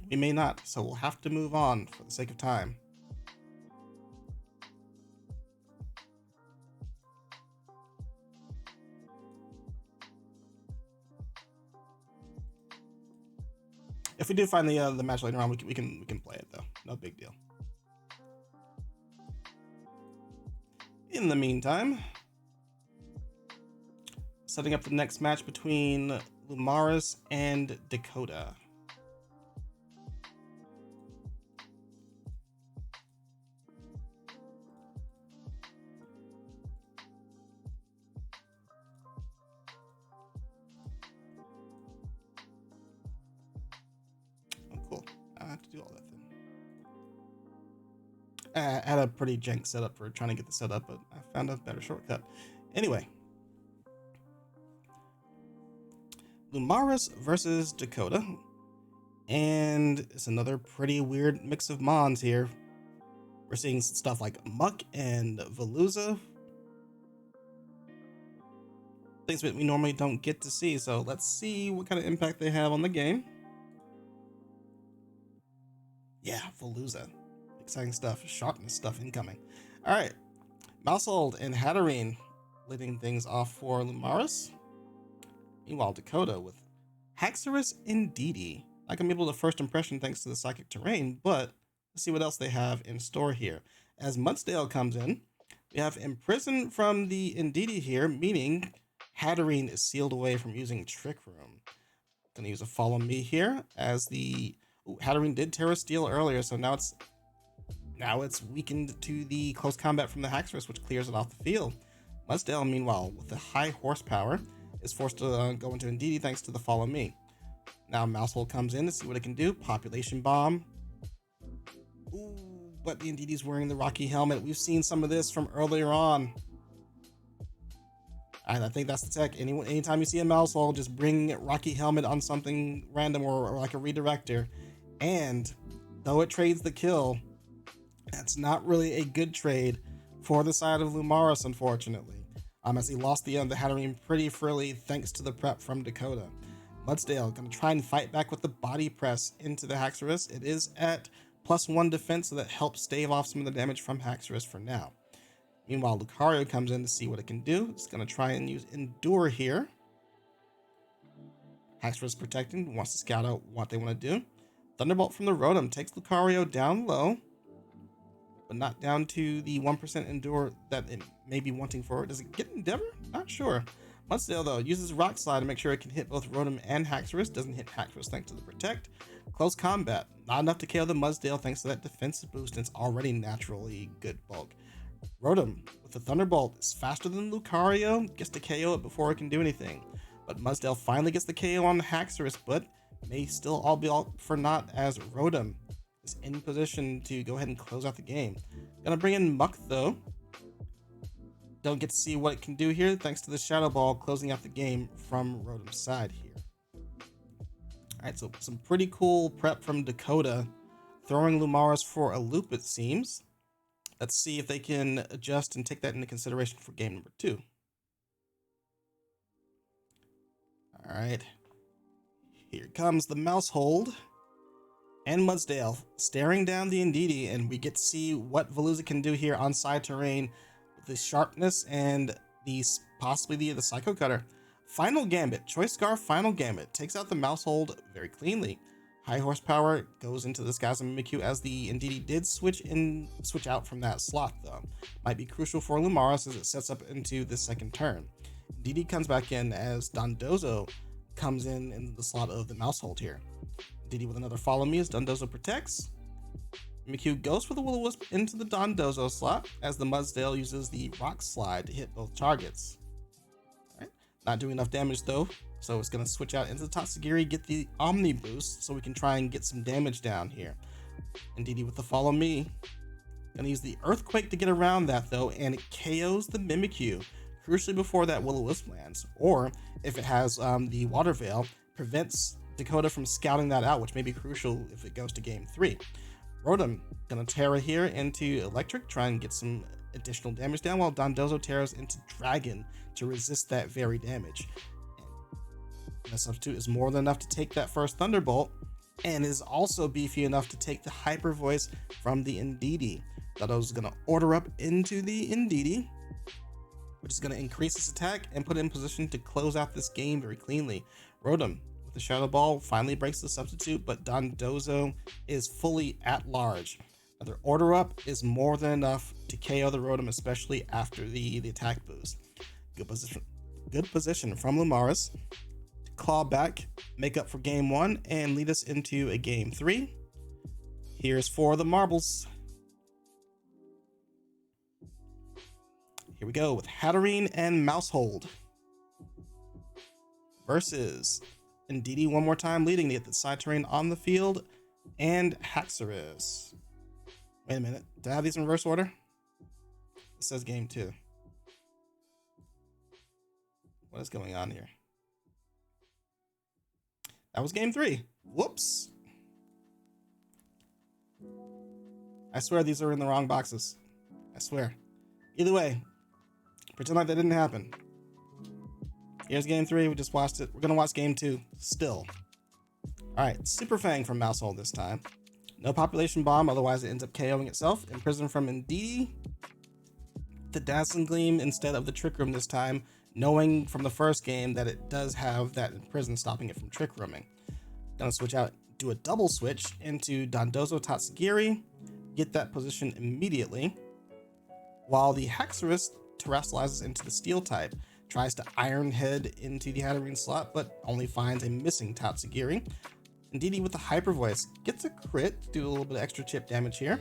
We may not, so we'll have to move on for the sake of time. If we do find the match later on, we can play it though. No big deal. In the meantime, setting up the next match between Lumaris and Dakota. To do all that then. I had a pretty jank setup for trying to get the setup, but I found a better shortcut. Anyway, Lumaris versus Dakota, and it's another pretty weird mix of mons here. We're seeing stuff like Muck and Veluza, things that we normally don't get to see. So let's see what kind of impact they have on the game. Yeah, Veluza. Exciting stuff. Sharpness stuff incoming. All right. Mousehold and Hatterene leading things off for Lumaris. Meanwhile, Dakota with Haxorus and Indeedee. Not going to be able to first impression thanks to the Psychic Terrain, but let's see what else they have in store here. As Mudsdale comes in, we have Imprison from the Indeedee here, meaning Hatterene is sealed away from using Trick Room. Going to use a Follow Me here as the... Hatterene did Terra Steel earlier, so now it's weakened to the close combat from the Haxorus, which clears it off the field. Mudsdale, meanwhile, with the high horsepower, is forced to go into Indeedee thanks to the Follow Me. Now Mousehold comes in to see what it can do. Population Bomb but the Indeedie's wearing the Rocky helmet. We've seen some of this from earlier on. And I think that's the tech. Anytime you see a mouse hole, just bring Rocky helmet on something random or like a redirector. And though it trades the kill, that's not really a good trade for the side of Lumaris, unfortunately. As he lost the Hatterene pretty freely thanks to the prep from Dakota. Mudsdale gonna try and fight back with the body press into the Haxorus. It is at +1 defense, so that helps stave off some of the damage from Haxorus for now. Meanwhile, Lucario comes in to see what it can do. It's gonna try and use Endure here. Haxorus protecting, wants to scout out what they want to do. Thunderbolt from the Rotom takes Lucario down low, but not down to the 1% Endure that it may be wanting for. Does it get Endeavor? Not sure. Mudsdale, though, uses Rock Slide to make sure it can hit both Rotom and Haxorus. Doesn't hit Haxorus thanks to the Protect. Close combat. Not enough to KO the Mudsdale thanks to that defensive boost, and it's already naturally good bulk. Rotom, with the Thunderbolt, is faster than Lucario. Gets to KO it before it can do anything. But Mudsdale finally gets the KO on Haxorus, but may still all be all for naught as Rotom is in position to go ahead and close out the game. Gonna bring in Muck, though. Don't get to see what it can do here thanks to the Shadow Ball closing out the game from Rotom's side here. Alright, so some pretty cool prep from Dakota, throwing Lumaris for a loop, it seems. Let's see if they can adjust and take that into consideration for game number 2. Alright, here comes the mouse hold. And Mudsdale staring down the Indeedee, and we get to see what Veluza can do here on side terrain with the sharpness and the possibly the Psycho Cutter. Final Gambit, Choice Scarf Final Gambit takes out the mouse hold very cleanly. High horsepower goes into this guy's Mimikyu as the Indeedee did switch out from that slot though. Might be crucial for Lumaris as it sets up into the second turn. Indeedee comes back in as Dondozo comes in the slot of the mouse hold here. Indeedee with another Follow Me as Dondozo protects. Mimikyu goes for the Will-O-Wisp into the Dondozo slot as the Mudsdale uses the Rock Slide to hit both targets. All right. Not doing enough damage though, so it's going to switch out into the Tatsugiri, get the Omni boost so we can try and get some damage down here. Indeedee with the Follow Me. Gonna use the Earthquake to get around that though, and it KOs the Mimikyu, crucially before that Will-O-Wisp lands, or if it has the Water Veil, prevents Dakota from scouting that out, which may be crucial if it goes to game 3. Rotom gonna Terra here into Electric, try and get some additional damage down, while Dondozo Terras into Dragon to resist that very damage. And the substitute is more than enough to take that first Thunderbolt, and is also beefy enough to take the Hyper Voice from the Indeedee. Dondozo's gonna order up into the Indeedee, which is gonna increase its attack and put it in position to close out this game very cleanly. Rotom with the Shadow Ball finally breaks the substitute, but Dondozo is fully at large. Another order up is more than enough to KO the Rotom, especially after the attack boost. Good position from Lumaris to claw back, make up for game 1, and lead us into a game 3. Here's for the marbles. Here we go with Hatterene and Mousehold versus Indeedee one more time, leading to get the side terrain on the field, and Haxorus. Wait a minute, do I have these in reverse order? It says game 2. What is going on here? That was game 3. Whoops. I swear these are in the wrong boxes. I swear. Either way, pretend like that didn't happen. Here's game 3. We just watched it. We're gonna watch game 2 still. All right, Super Fang from Mousehold this time. No Population Bomb, otherwise it ends up KOing itself. Imprison from Indeedee. The Dazzling Gleam instead of the Trick Room this time, knowing from the first game that it does have that Imprison stopping it from Trick Rooming. Gonna switch out, do a double switch into Dondozo Tatsugiri, get that position immediately, while the Haxorus terrestrializes into the Steel type, tries to Iron Head into the Hatterene slot, but only finds a missing Tatsugiri. Indeedee with the Hyper Voice gets a crit to do a little bit of extra chip damage here,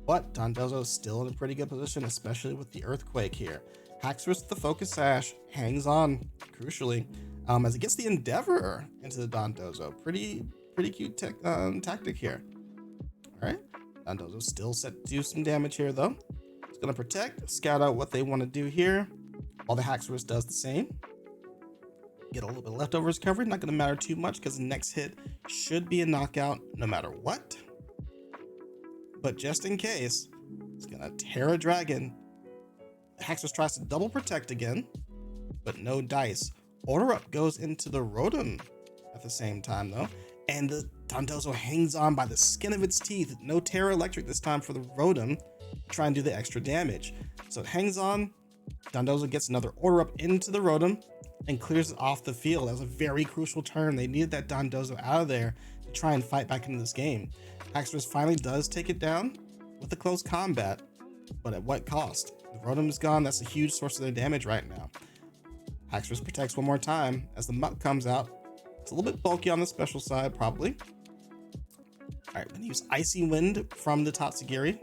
but Dondozo is still in a pretty good position, especially with the Earthquake here. Haxorus with the Focus Sash hangs on, crucially, as it gets the Endeavor into the Dondozo. Pretty cute tactic here. All right, Dondozo's still set to do some damage here though. It's gonna protect, scout out what they want to do here, while the Haxorus does the same. Get a little bit of leftovers coverage, not gonna matter too much because the next hit should be a knockout no matter what. But just in case, it's gonna tear a dragon. The Haxorus tries to double protect again, but no dice. Order Up goes into the Rotom at the same time though, and the Dondozo hangs on by the skin of its teeth. No Terra Electric this time for the Rotom, try and do the extra damage. So it hangs on, Dondozo gets another Order Up into the Rotom and clears it off the field. That was a very crucial turn. They needed that Dondozo out of there to try and fight back into this game. Haxorus finally does take it down with a close combat, but at what cost? The Rotom is gone. That's a huge source of their damage right now. Haxorus protects one more time as the Muck comes out. It's a little bit bulky on the special side, probably. All right, we're gonna use Icy Wind from the Tatsugiri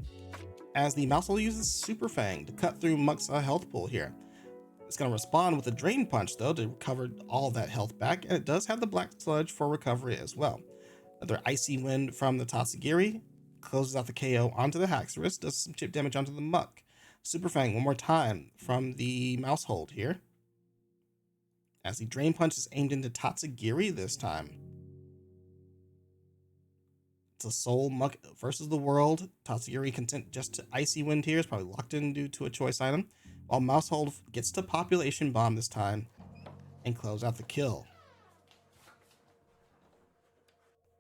as the Mousehole uses Super Fang to cut through Muck's health pool here. It's gonna respond with a Drain Punch though to recover all of that health back, and it does have the Black Sludge for recovery as well. Another Icy Wind from the Tatsugiri closes out the KO onto the Haxorus, does some chip damage onto the Muck. Super Fang one more time from the Mousehole here, as the Drain Punch is aimed into Tatsugiri this time. It's a Soul Muck versus the world. Tatsugiri content just to Icy Wind here, is probably locked in due to a choice item, while Mousehole gets to Population Bomb this time and close out the kill.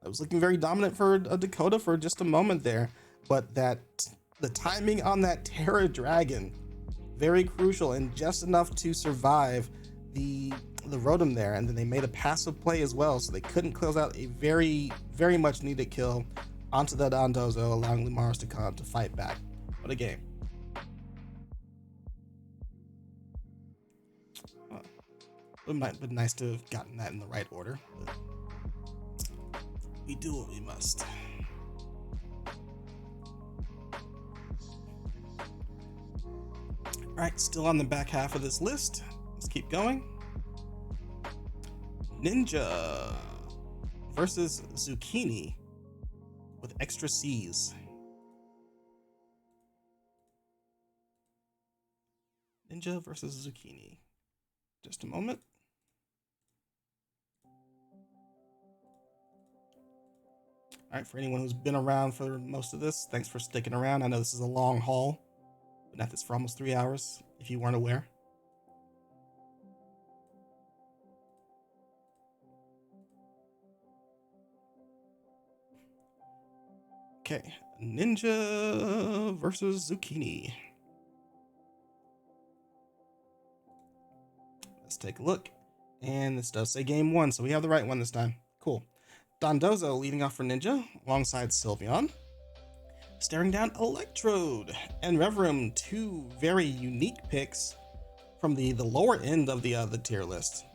It was looking very dominant for a Dakota for just a moment there, but the timing on that Terra Dragon, very crucial and just enough to survive the Rotom there, and then they made a passive play as well, so they couldn't close out a very, very much needed kill onto the Dondozo, allowing Lumaris to come to fight back. What a game. It might have been nice to have gotten that in the right order, but we do what we must. All right, still on the back half of this list. Let's keep going. Ninja versus Zucchini with extra C's. Ninja versus Zucchini. Just a moment. All right, for anyone who's been around for most of this, thanks for sticking around. I know this is a long haul. Been at this for almost 3 hours, if you weren't aware. Okay, Ninja versus Zucchini. Let's take a look. And this does say game 1, so we have the right one this time. Cool. Dondozo leading off for Ninja alongside Sylveon. Staring down Electrode and Revroom, two very unique picks from the lower end of the tier list.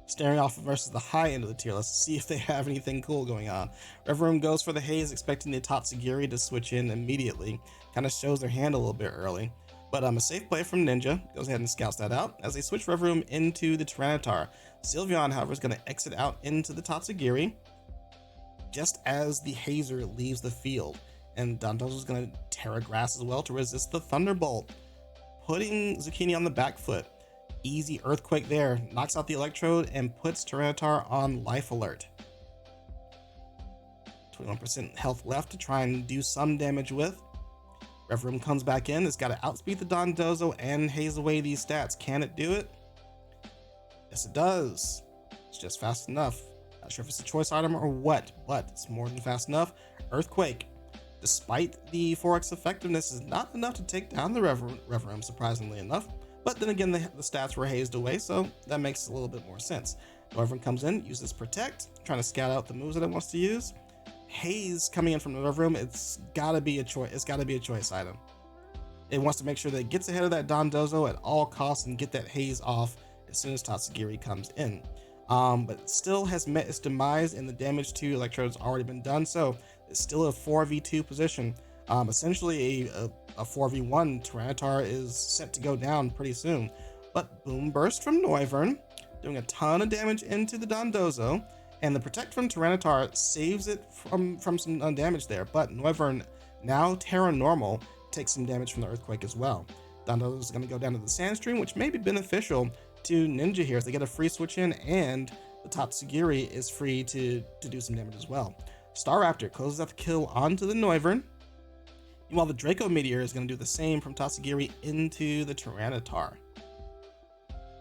Staring off versus the high end of the tier list to see if they have anything cool going on. Revroom goes for the Haze, expecting the Tatsugiri to switch in immediately. Kind of shows their hand a little bit early. But a safe play from Ninja. Goes ahead and scouts that out as they switch Revroom into the Tyranitar. Sylveon, however, is going to exit out into the Tatsugiri just as the Hazer leaves the field. And Dondozo is going to Terra Grass as well to resist the Thunderbolt, putting Zucchini on the back foot. Easy Earthquake there, knocks out the Electrode and puts Tyranitar on Life Alert. 21% health left to try and do some damage with. Revroom comes back in, it's got to outspeed the Dondozo and haze away these stats. Can it do it? Yes, it does. It's just fast enough. Not sure if it's a choice item or what, but it's more than fast enough. Earthquake, despite the 4x effectiveness, is not enough to take down the Revroom, surprisingly enough. But then again, the stats were hazed away, so that makes a little bit more sense. Revroom comes in, uses Protect, trying to scout out the moves that it wants to use. Haze coming in from the Revroom, it's gotta be a choice. It's gotta be a choice item. It wants to make sure that it gets ahead of that Dondozo at all costs and get that Haze off as soon as Tatsugiri comes in. But it still has met its demise, and the damage to Electrode's already been done, so it's still a 4v2 position. Essentially a 4v1. Tyranitar is set to go down pretty soon. But Boom Burst from Noivern, doing a ton of damage into the Dondozo, and the Protect from Tyranitar saves it from some damage there. But Noivern Now Terra Normal takes some damage from the earthquake as well. Dondozo is going to go down to the Sandstream, which may be beneficial to Ninja here as they get a free switch in, and the Tatsugiri is free to do some damage as well. Staraptor closes out the kill onto the Noivern. Meanwhile, the Draco Meteor is going to do the same from Tatsugiri into the Tyranitar.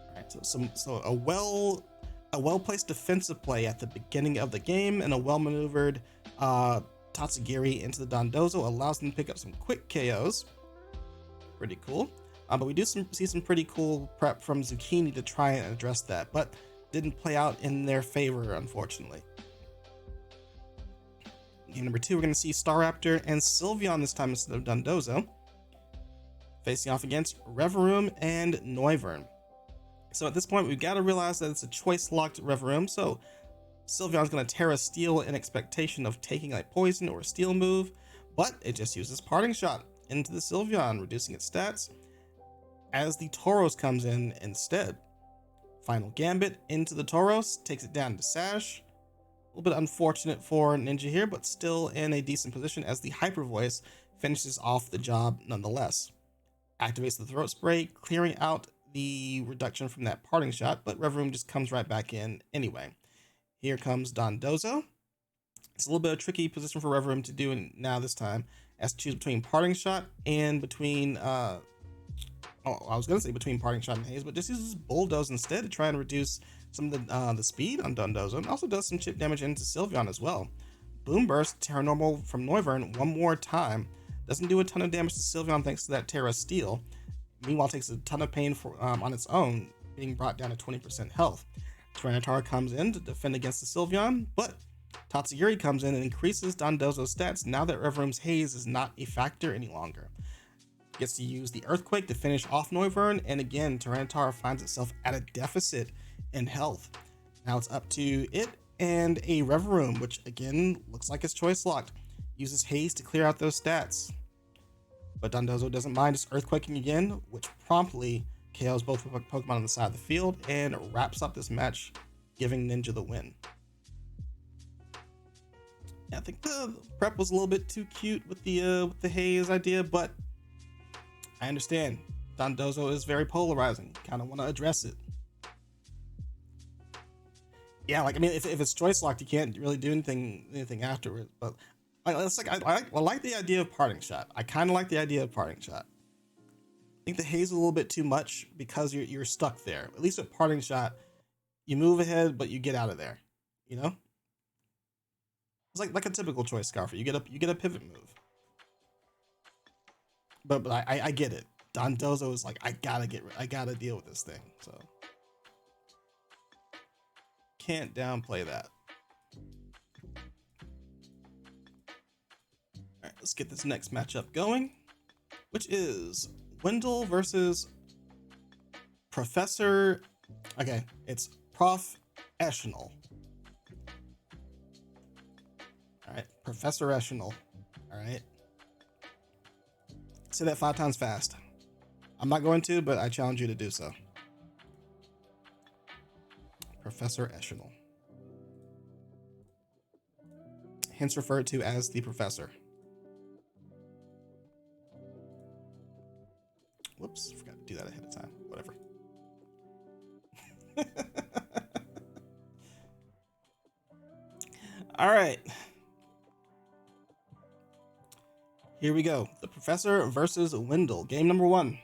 Alright, so a well-placed defensive play at the beginning of the game, and a well-maneuvered Tatsugiri into the Dondozo allows them to pick up some quick KOs. Pretty cool. But we do see some pretty cool prep from Zucchini to try and address that, but didn't play out in their favor, unfortunately. Game number 2, we're going to see Staraptor and Sylveon this time instead of Dondozo, facing off against Revavroom and Noivern. So at this point, we've got to realize that it's a choice-locked Revavroom, so Sylveon's going to Terra Steel in expectation of taking a Poison or a Steel move, but it just uses Parting Shot into the Sylveon, reducing its stats, as the Tauros comes in instead. Final Gambit into the Tauros, takes it down to Sash. A little bit unfortunate for Ninja here, but still in a decent position as the Hyper Voice finishes off the job nonetheless. Activates the Throat Spray, clearing out the reduction from that Parting Shot, but Revavroom just comes right back in anyway. Here comes Dondozo. It's a little bit of a tricky position for Revavroom to do now this time, as to choose between Parting Shot and between, I was going to say between Parting Shot and Haze, but just uses Bulldoze instead to try and reduce some of the speed on Dondozo, and also does some chip damage into Sylveon as well. Boom Burst, Terra Normal from Noivern one more time. Doesn't do a ton of damage to Sylveon thanks to that Terra Steel. Meanwhile, takes a ton of pain on its own, being brought down to 20% health. Tyranitar comes in to defend against the Sylveon, but Tatsugiri comes in and increases Dondozo's stats now that Revavroom's Haze is not a factor any longer. Gets to use the Earthquake to finish off Noivern, and again, Tyranitar finds itself at a deficit in health. Now it's up to it and a Revavroom, which again looks like it's choice locked. Uses Haze to clear out those stats. But Dondozo doesn't mind just Earthquaking again, which promptly KOs both Pokemon on the side of the field and wraps up this match, giving Ninja the win. Yeah, I think the prep was a little bit too cute with the Haze idea, but I understand. Dondozo is very polarizing. Kind of want to address it. Yeah, like, I mean, if it's choice locked, you can't really do anything afterwards. But I like the idea of Parting Shot. I kind of like the idea of Parting Shot. I think the Haze is a little bit too much because you're stuck there. At least with Parting Shot, you move ahead, but you get out of there. You know, it's like a typical choice scarfer. You get a pivot move. But I get it. Dondozo is like, I gotta deal with this thing. So can't downplay that. Alright, let's get this next matchup going, which is Wendell versus Professor. Okay, it's Professional. Alright, Professorational. Alright. Say that 5 times fast. I'm not going to, but I challenge you to do so. Professor Eschenal. Hence referred to as the Professor. Whoops, forgot to do that ahead of time. Whatever. All right. Here we go. The Professor versus Wendell. Game number 1.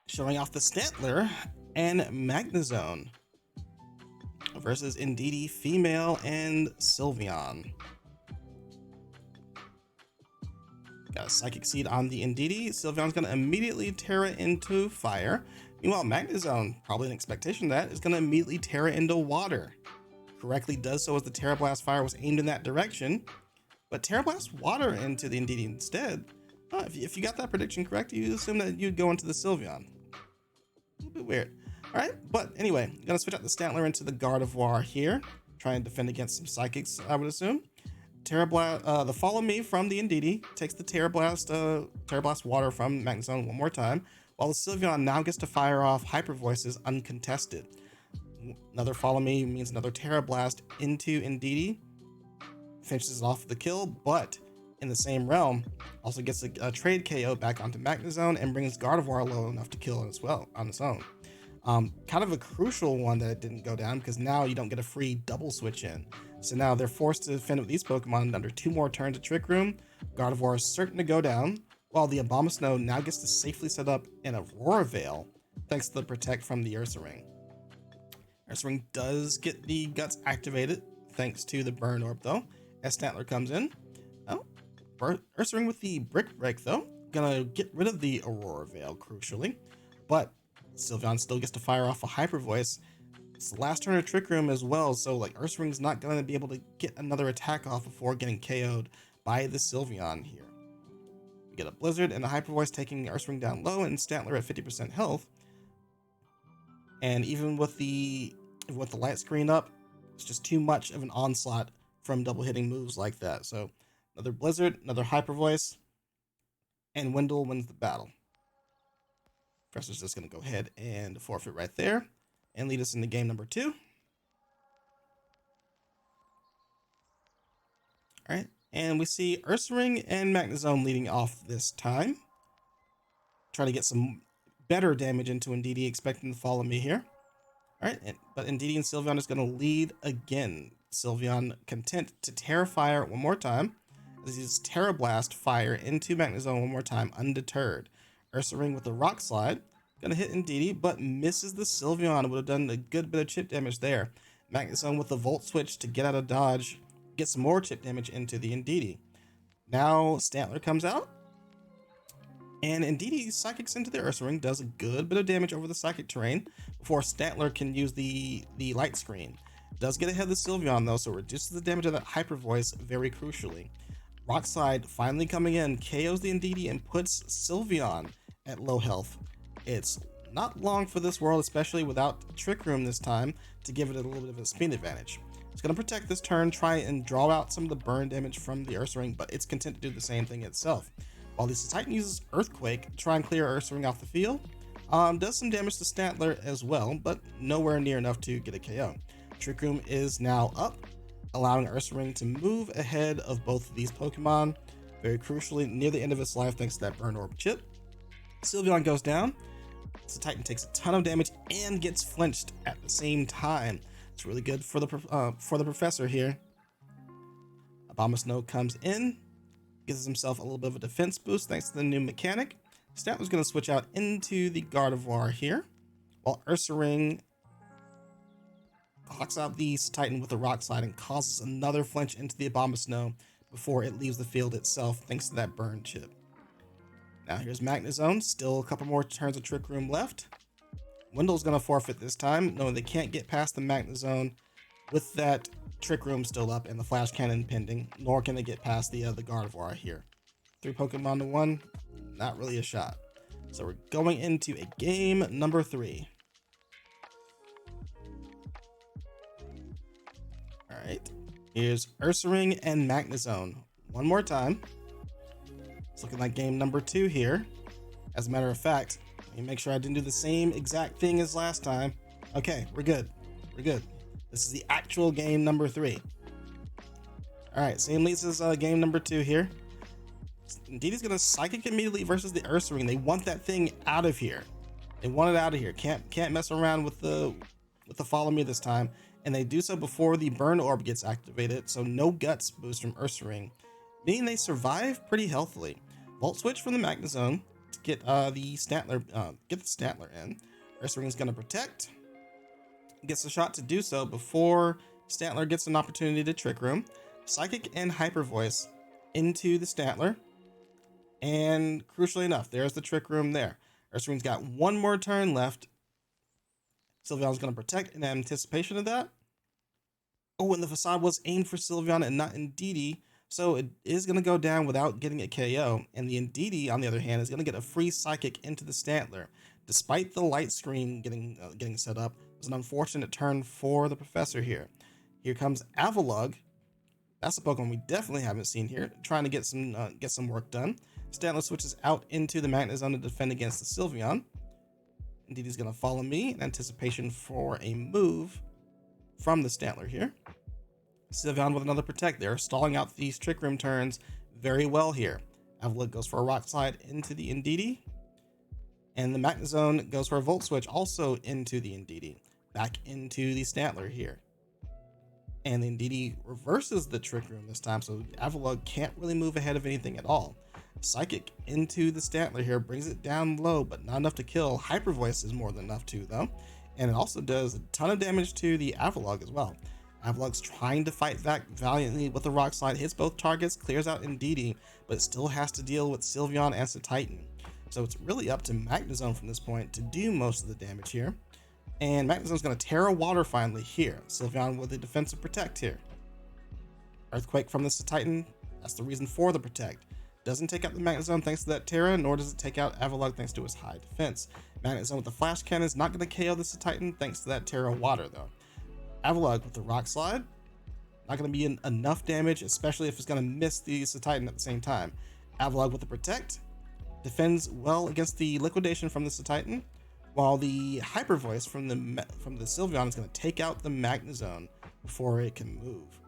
Showing off the Stantler and Magnezone versus Indeedee Female and Sylveon. Got a Psychic Seed on the Indeedee. Sylveon's going to immediately Terra into Fire. Meanwhile, Magnezone, probably an expectation of that, is going to immediately Terra into Water. Correctly does so as the Terra Blast Fire was aimed in that direction. But Terra Blast Water into the Indeedee instead. If you got that prediction correct, you assume that you'd go into the Sylveon. A little bit weird. Alright, but anyway, I'm going to switch out the Stantler into the Gardevoir here. Try and defend against some Psychics, I would assume. Terra Blast, the Follow Me from the Indeedee takes the Terra Blast Water from Magnezone one more time, while the Sylveon now gets to fire off Hyper Voices uncontested. Another Follow Me means another Terra Blast into Indeedee. Finishes off the kill, but in the same realm, also gets a trade KO back onto Magnezone and brings Gardevoir low enough to kill it as well on its own. Kind of a crucial one that it didn't go down, because now you don't get a free double switch in. So now they're forced to defend with these Pokemon under 2 more turns of Trick Room. Gardevoir is certain to go down, while the Abomasnow now gets to safely set up an Aurora Veil, thanks to the Protect from the Ursaring. Ursaring does get the Guts activated, thanks to the Burn Orb though, as Stantler comes in. Oh, Ursaring with the Brick Break though, gonna get rid of the Aurora Veil crucially, but Sylveon still gets to fire off a Hyper Voice. It's the last turn of Trick Room as well, so like Ursaring's not gonna be able to get another attack off before getting KO'd by the Sylveon here. We get a Blizzard and a Hyper Voice taking Ursaring down low and Stantler at 50% health. And even with the light screen up, it's just too much of an onslaught from double hitting moves like that. So another Blizzard, another Hyper Voice, and Wendell wins the battle. Professor's just going to go ahead and forfeit right there and lead us into game number 2. All right, and we see Ursaring and Magnezone leading off this time. Try to get some better damage into Indeedee, expecting to follow me here. All right, but Indeedee and Sylveon is going to lead again. Sylveon content to Terra Fire one more time, as he uses Terra Blast Fire into Magnezone one more time, undeterred. Ursaring with a Rock Slide, gonna hit Indeedee, but misses the Sylveon. Would have done a good bit of chip damage there. Magnezone with the Volt Switch to get out of dodge, get some more chip damage into the Indeedee. Now Stantler comes out, and Indeedee Psychics into the Ursaring, does a good bit of damage over the Psychic terrain before Stantler can use the Light Screen. Does get ahead of the Sylveon though, so reduces the damage of that Hyper Voice very crucially. Rock Slide finally coming in, KOs the Indeedee and puts Sylveon at low health. It's not long for this world, especially without Trick Room this time, to give it a little bit of a speed advantage. It's going to protect this turn, try and draw out some of the burn damage from the Ursaring, but it's content to do the same thing itself. While the Titan uses Earthquake to try and clear Ursaring off the field, does some damage to Stantler as well, but nowhere near enough to get a KO. Trick Room is now up, allowing Ursaring to move ahead of both of these Pokemon, very crucially near the end of its life thanks to that Burn Orb chip. Sylveon goes down, so Titan takes a ton of damage and gets flinched at the same time. It's really good for the Professor here. Abomasnow comes in, gives himself a little bit of a defense boost thanks to the new mechanic. Stantler's going to switch out into the Gardevoir here, while Ursaring hawks out the Titan with a Rock Slide and causes another flinch into the Abomasnow before it leaves the field itself thanks to that burn chip. Now here's Magnezone, still a couple more turns of Trick Room left. Wendell's going to forfeit this time, knowing they can't get past the Magnezone with that Trick Room still up and the Flash Cannon pending, nor can they get past the Gardevoir here. 3 Pokemon to 1, not really a shot. So we're going into a game number 3. Alright, here's Ursaring and Magnezone. One more time. It's looking like game number 2 here. As a matter of fact, let me make sure I didn't do the same exact thing as last time. Okay, we're good. We're good. This is the actual game number 3. Alright, same leads as game number 2 here. Indeedee's gonna Psychic immediately versus the Ursaring. They want that thing out of here. They want it out of here. Can't mess around with the Follow Me this time. And they do so before the Burn Orb gets activated, so no Guts boost from Ursaring, meaning they survive pretty healthily. Volt Switch from the Magnezone to get the Stantler in. Ursaring is going to Protect. Gets a shot to do so before Stantler gets an opportunity to Trick Room. Psychic and Hyper Voice into the Stantler. And crucially enough, there's the Trick Room there. Ursaring's got one more turn left. Sylveon's going to Protect in anticipation of that. Oh, and the Facade was aimed for Sylveon and not Indeedee, so it is going to go down without getting a KO. And the Indeedee, on the other hand, is going to get a free Psychic into the Stantler. Despite the light screen getting set up, it's an unfortunate turn for the Professor here. Here comes Avalugg. That's a Pokemon we definitely haven't seen here, trying to get some work done. Stantler switches out into the Magnezone to defend against the Sylveon. Indeedee's going to Follow Me in anticipation for a move from the Stantler here. Sylveon with another Protect there, stalling out these Trick Room turns very well here. Avalok goes for a Rock Slide into the Indeedee, and the Magnezone goes for a Volt Switch also into the Indeedee, back into the Stantler here. And the Indeedee reverses the Trick Room this time, so Avalok can't really move ahead of anything at all. Psychic into the Stantler here brings it down low, but not enough to kill. Hyper Voice is more than enough to, though. And it also does a ton of damage to the Avalok as well. Avalok's trying to fight back valiantly with the Rock Slide, hits both targets, clears out Indeedee, but still has to deal with Sylveon and Cetitan. So it's really up to Magnezone from this point to do most of the damage here. And Magnezone's going to Terra Water finally here. Sylveon with a defensive Protect here. Earthquake from the Cetitan, that's the reason for the Protect. Doesn't take out the Magnezone thanks to that Terra, nor does it take out Avalok thanks to his high defense. Magnezone with the Flash Cannon is not going to KO the Cetitan thanks to that Terra Water though. Avalok with the Rock Slide, not going to be enough damage, especially if it's going to miss the Cetitan at the same time. Avalok with the Protect, defends well against the Liquidation from the Cetitan, while the Hyper Voice from the Sylveon is going to take out the Magnezone before it can move.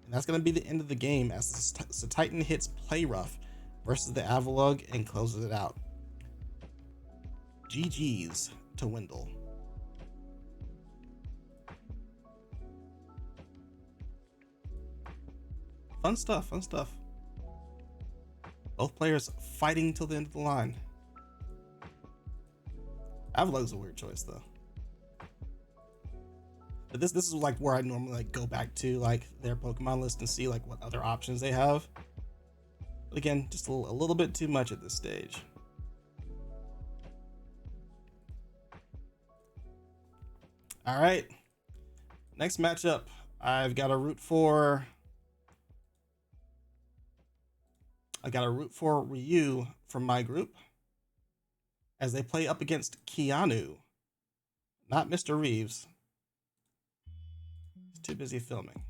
And that's going to be the end of the game as the Cetitan hits Play Rough versus the Avalok and closes it out. GG's to Wendell. Fun stuff, fun stuff. Both players fighting till the end of the line. Avalok's a weird choice though. But this is like where I normally like go back to like their Pokemon list and see like what other options they have. But again, just a little bit too much at this stage. All right, next matchup, I've got a root for Ryu from my group as they play up against Keanu, not Mr. Reeves. He's too busy filming.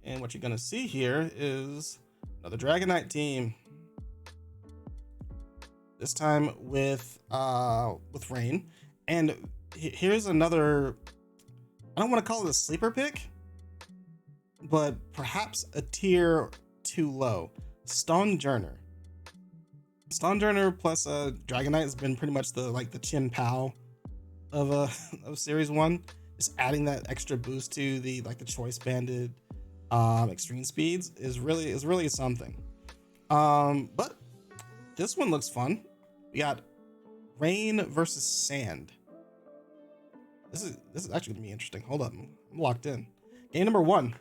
And what you're gonna see here is another Dragonite team. This time with Rain. And here's another, I don't want to call it a sleeper pick, but perhaps a tier too low. Stonjourner. Stonjourner plus Dragonite has been pretty much the Chin Pao of Series 1. Just adding that extra boost to the choice banded extreme speeds is really something. But this one looks fun. We got Rain versus Sand. This is actually gonna be interesting. Hold up, I'm locked in. Game number 1.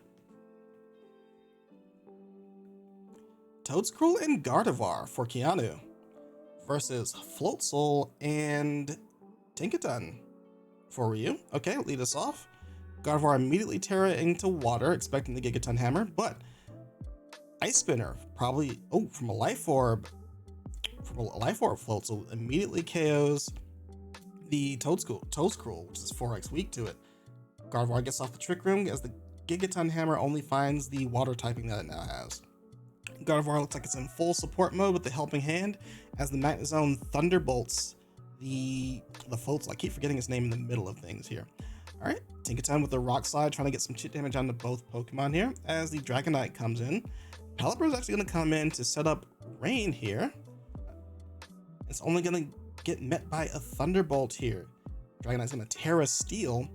Toedscruel and Gardevoir for Keanu versus Floatzel and Tinkaton for Ryu. Okay, lead us off. Gardevoir immediately Terra into water, expecting the Gigaton Hammer, but Ice Spinner probably, from a Life Orb Floatzel immediately KOs the Toedscruel, which is 4x weak to it. Gardevoir gets off the Trick Room as the Gigaton Hammer only finds the water typing that it now has. Gardevoir looks like it's in full support mode with the Helping Hand as the Magnezone thunderbolts the Floatzel. I keep forgetting his name in the middle of things here. Alright, Tinkaton with the Rock Slide trying to get some chip damage onto both Pokemon here as the Dragonite comes in. Pelipper is actually going to come in to set up Rain here. It's only going to get met by a Thunderbolt here. Dragonite's going to Terra Steel,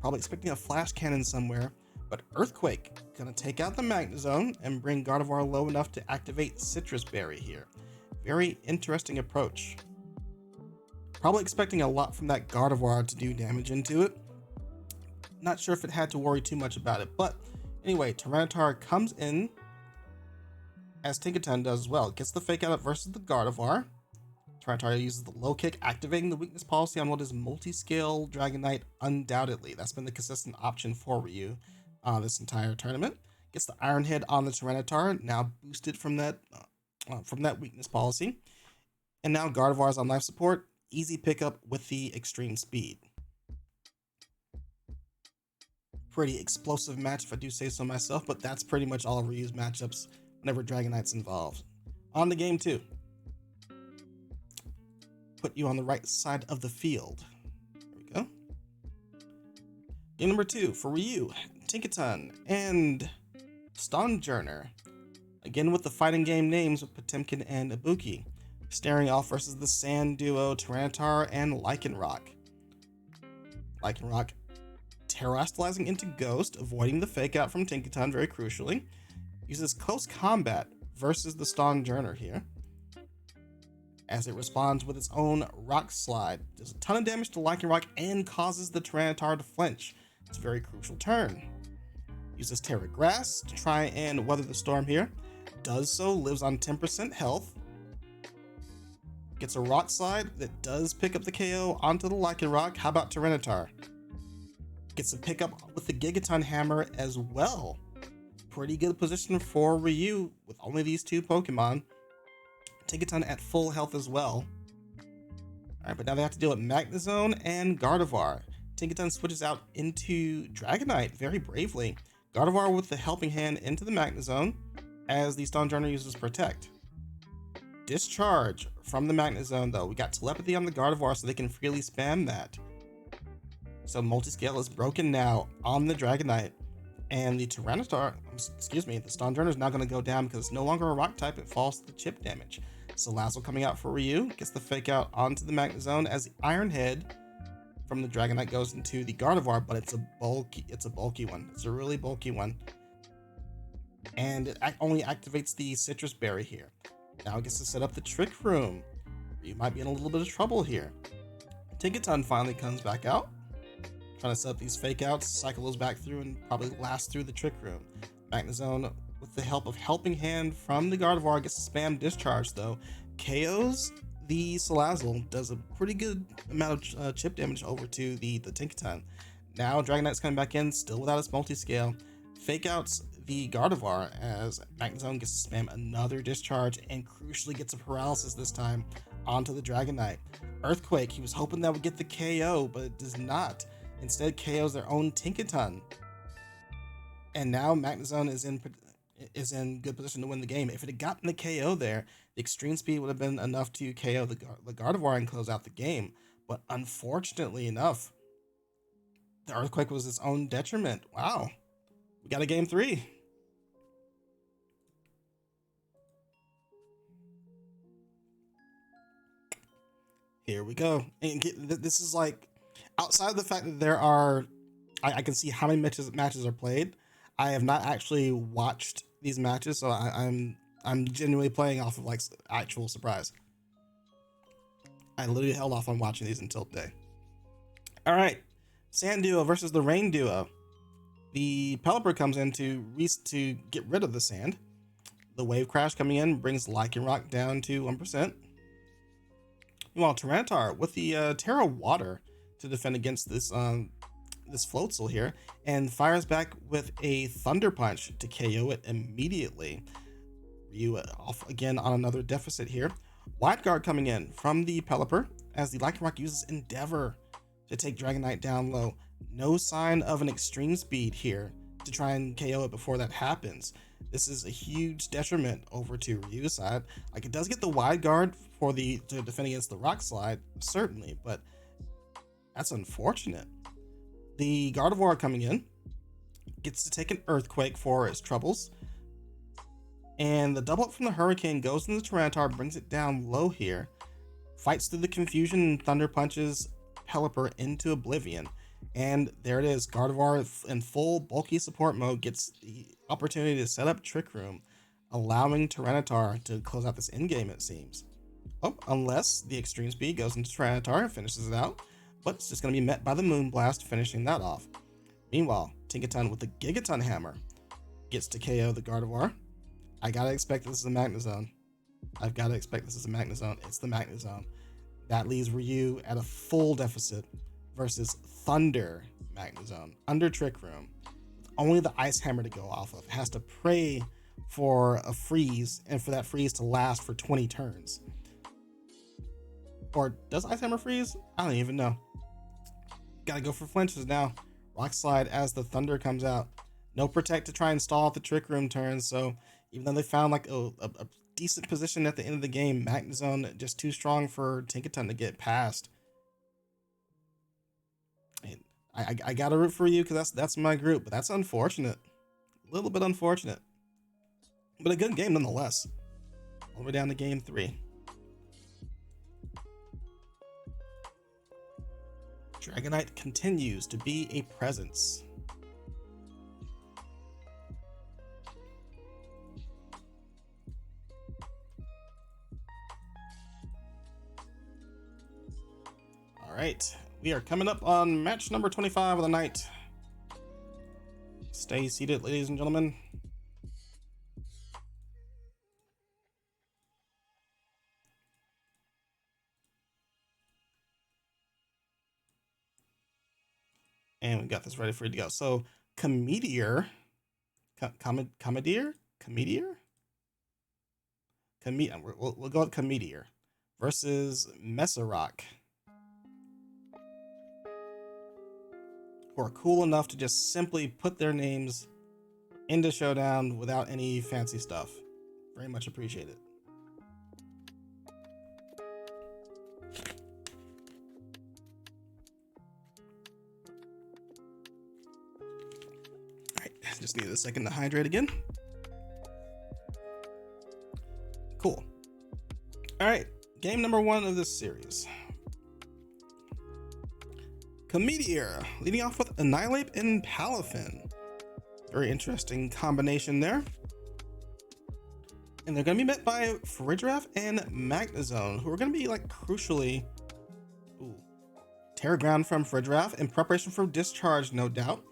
probably expecting a Flash Cannon somewhere, but Earthquake going to take out the Magnezone and bring Gardevoir low enough to activate Citrus Berry here. Very interesting approach. Probably expecting a lot from that Gardevoir to do damage into it. Not sure if it had to worry too much about it, but anyway, Tyranitar comes in as Tinkaton does as well. Gets the Fake Out versus the Gardevoir. Tyranitar uses the low kick, activating the weakness policy on what is multi-scale Dragonite undoubtedly. That's been the consistent option for Ryu this entire tournament. Gets the Iron Head on the Tyranitar, now boosted from that weakness policy. And now Gardevoir is on life support. Easy pickup with the extreme speed. Pretty explosive match if I do say so myself, but that's pretty much all of Ryu's matchups whenever Dragonite's involved. On to game 2. Put you on the right side of the field. There we go. Game number 2 for Ryu, Tinkaton, and Stonjourner. Again with the fighting game names of Potemkin and Ibuki. Staring off versus the Sand duo Tyranitar and Lycanroc. Lycanroc terastallizing into Ghost, avoiding the fake out from Tinkaton very crucially. Uses close combat versus the Stonjourner here, as it responds with its own Rock Slide. Does a ton of damage to Lycanroc and causes the Tyranitar to flinch. It's a very crucial turn. Uses Terra Grass to try and weather the storm here. Does so, lives on 10% health. Gets a Rock Slide that does pick up the KO onto the Lycanroc. How about Tyranitar? Gets a pickup with the Gigaton Hammer as well. Pretty good position for Ryu with only these 2 Pokemon. Tinkaton at full health as well. Alright, but now they have to deal with Magnezone and Gardevoir. Tinkaton switches out into Dragonite very bravely. Gardevoir with the helping hand into the Magnezone as the Stonjourner uses Protect. Discharge from the Magnezone though. We got Telepathy on the Gardevoir so they can freely spam that. So Multiscale is broken now on the Dragonite. And the Tyranitar, the Stonjourner is now going to go down because it's no longer a rock type, it falls to the chip damage. Salazzle coming out for Ryu, gets the fake out onto the Magnezone as the Iron Head from the Dragonite goes into the Gardevoir, but it's a bulky one. It's a really bulky one. And it only activates the Citrus Berry here. Now it gets to set up the Trick Room. Ryu might be in a little bit of trouble here. Tinkaton finally comes back out, trying to set up these fake outs, cycle those back through, and probably last through the Trick Room. Magnezone, with the help of Helping Hand from the Gardevoir, gets to spam Discharge though. KOs the Salazzle, does a pretty good amount of chip damage over to the Tinkaton. Now Dragonite's coming back in, still without its multi-scale. Fake outs the Gardevoir as Magnezone gets to spam another Discharge and crucially gets a Paralysis this time onto the Dragonite. Earthquake, he was hoping that would get the KO, but it does not. Instead KOs their own Tinkaton. And now Magnezone is in good position to win the game. If it had gotten the KO there, the Extreme Speed would have been enough to KO the Gardevoir and close out the game. But unfortunately enough, the Earthquake was its own detriment. Wow. We got a game 3. Here we go. And this is like, outside of the fact that there are, I can see how many matches are played. I have not actually watched these matches, so I'm genuinely playing off of like actual surprise. I literally held off on watching these until today. All right, Sand Duo versus the Rain Duo. The Pelipper comes in to get rid of the sand. The Wave Crash coming in brings Lycanroc down to 1%. Meanwhile, Tyranitar with the Terra Water to defend against this this Floatzel here, and fires back with a Thunder Punch to KO it immediately. Ryu off again on another deficit here. Wide Guard coming in from the Pelipper as the Lycanroc uses Endeavor to take Dragonite down low. No sign of an Extreme Speed here to try and KO it before that happens. This is a huge detriment over to Ryu's side. Like, it does get the Wide Guard for to defend against the Rock Slide, certainly, but that's unfortunate. The Gardevoir coming in gets to take an Earthquake for its troubles. And the double up from the Hurricane goes into the Tyranitar, brings it down low here. Fights through the confusion and Thunder Punches Pelipper into oblivion. And there it is. Gardevoir in full bulky support mode gets the opportunity to set up Trick Room, allowing Tyranitar to close out this endgame, it seems. Oh, unless the Extreme Speed goes into Tyranitar and finishes it out. But it's just going to be met by the Moonblast, finishing that off. Meanwhile, Tinkaton with the Gigaton Hammer gets to KO the Gardevoir. I gotta expect this is a Magnezone. I've gotta expect this is a Magnezone. It's the Magnezone. That leaves Ryu at a full deficit versus Thunder Magnezone under Trick Room. With only the Ice Hammer to go off of. It has to pray for a freeze and for that freeze to last for 20 turns. Or does Ice Hammer freeze? I don't even know. Gotta go for flinches now. Rock Slide as the Thunder comes out. No Protect to try and stall out the Trick Room turns, so even though they found like a decent position at the end of the game, Magnezone just too strong for Tinkaton to get past. And I gotta root for you because that's my group, but that's unfortunate. A little bit unfortunate. But a good game nonetheless. All the way down to game 3. Dragonite continues to be a presence. All right, we are coming up on match number 25 of the night. Stay seated, ladies and gentlemen. And we got this ready for you to go. So, Comedier, Comedier, we'll go with Comedier versus Messerok, who are cool enough to just simply put their names into Showdown without any fancy stuff. Very much appreciate it. Just need a second to hydrate again. Cool. All right, game number 1 of this series. Comedier leading off with Annihilate and Palafin. Very interesting combination there. And they're going to be met by Farigiraf and Magnezone, who are going to be like crucially Terra Ground from Farigiraf in preparation for discharge, no doubt.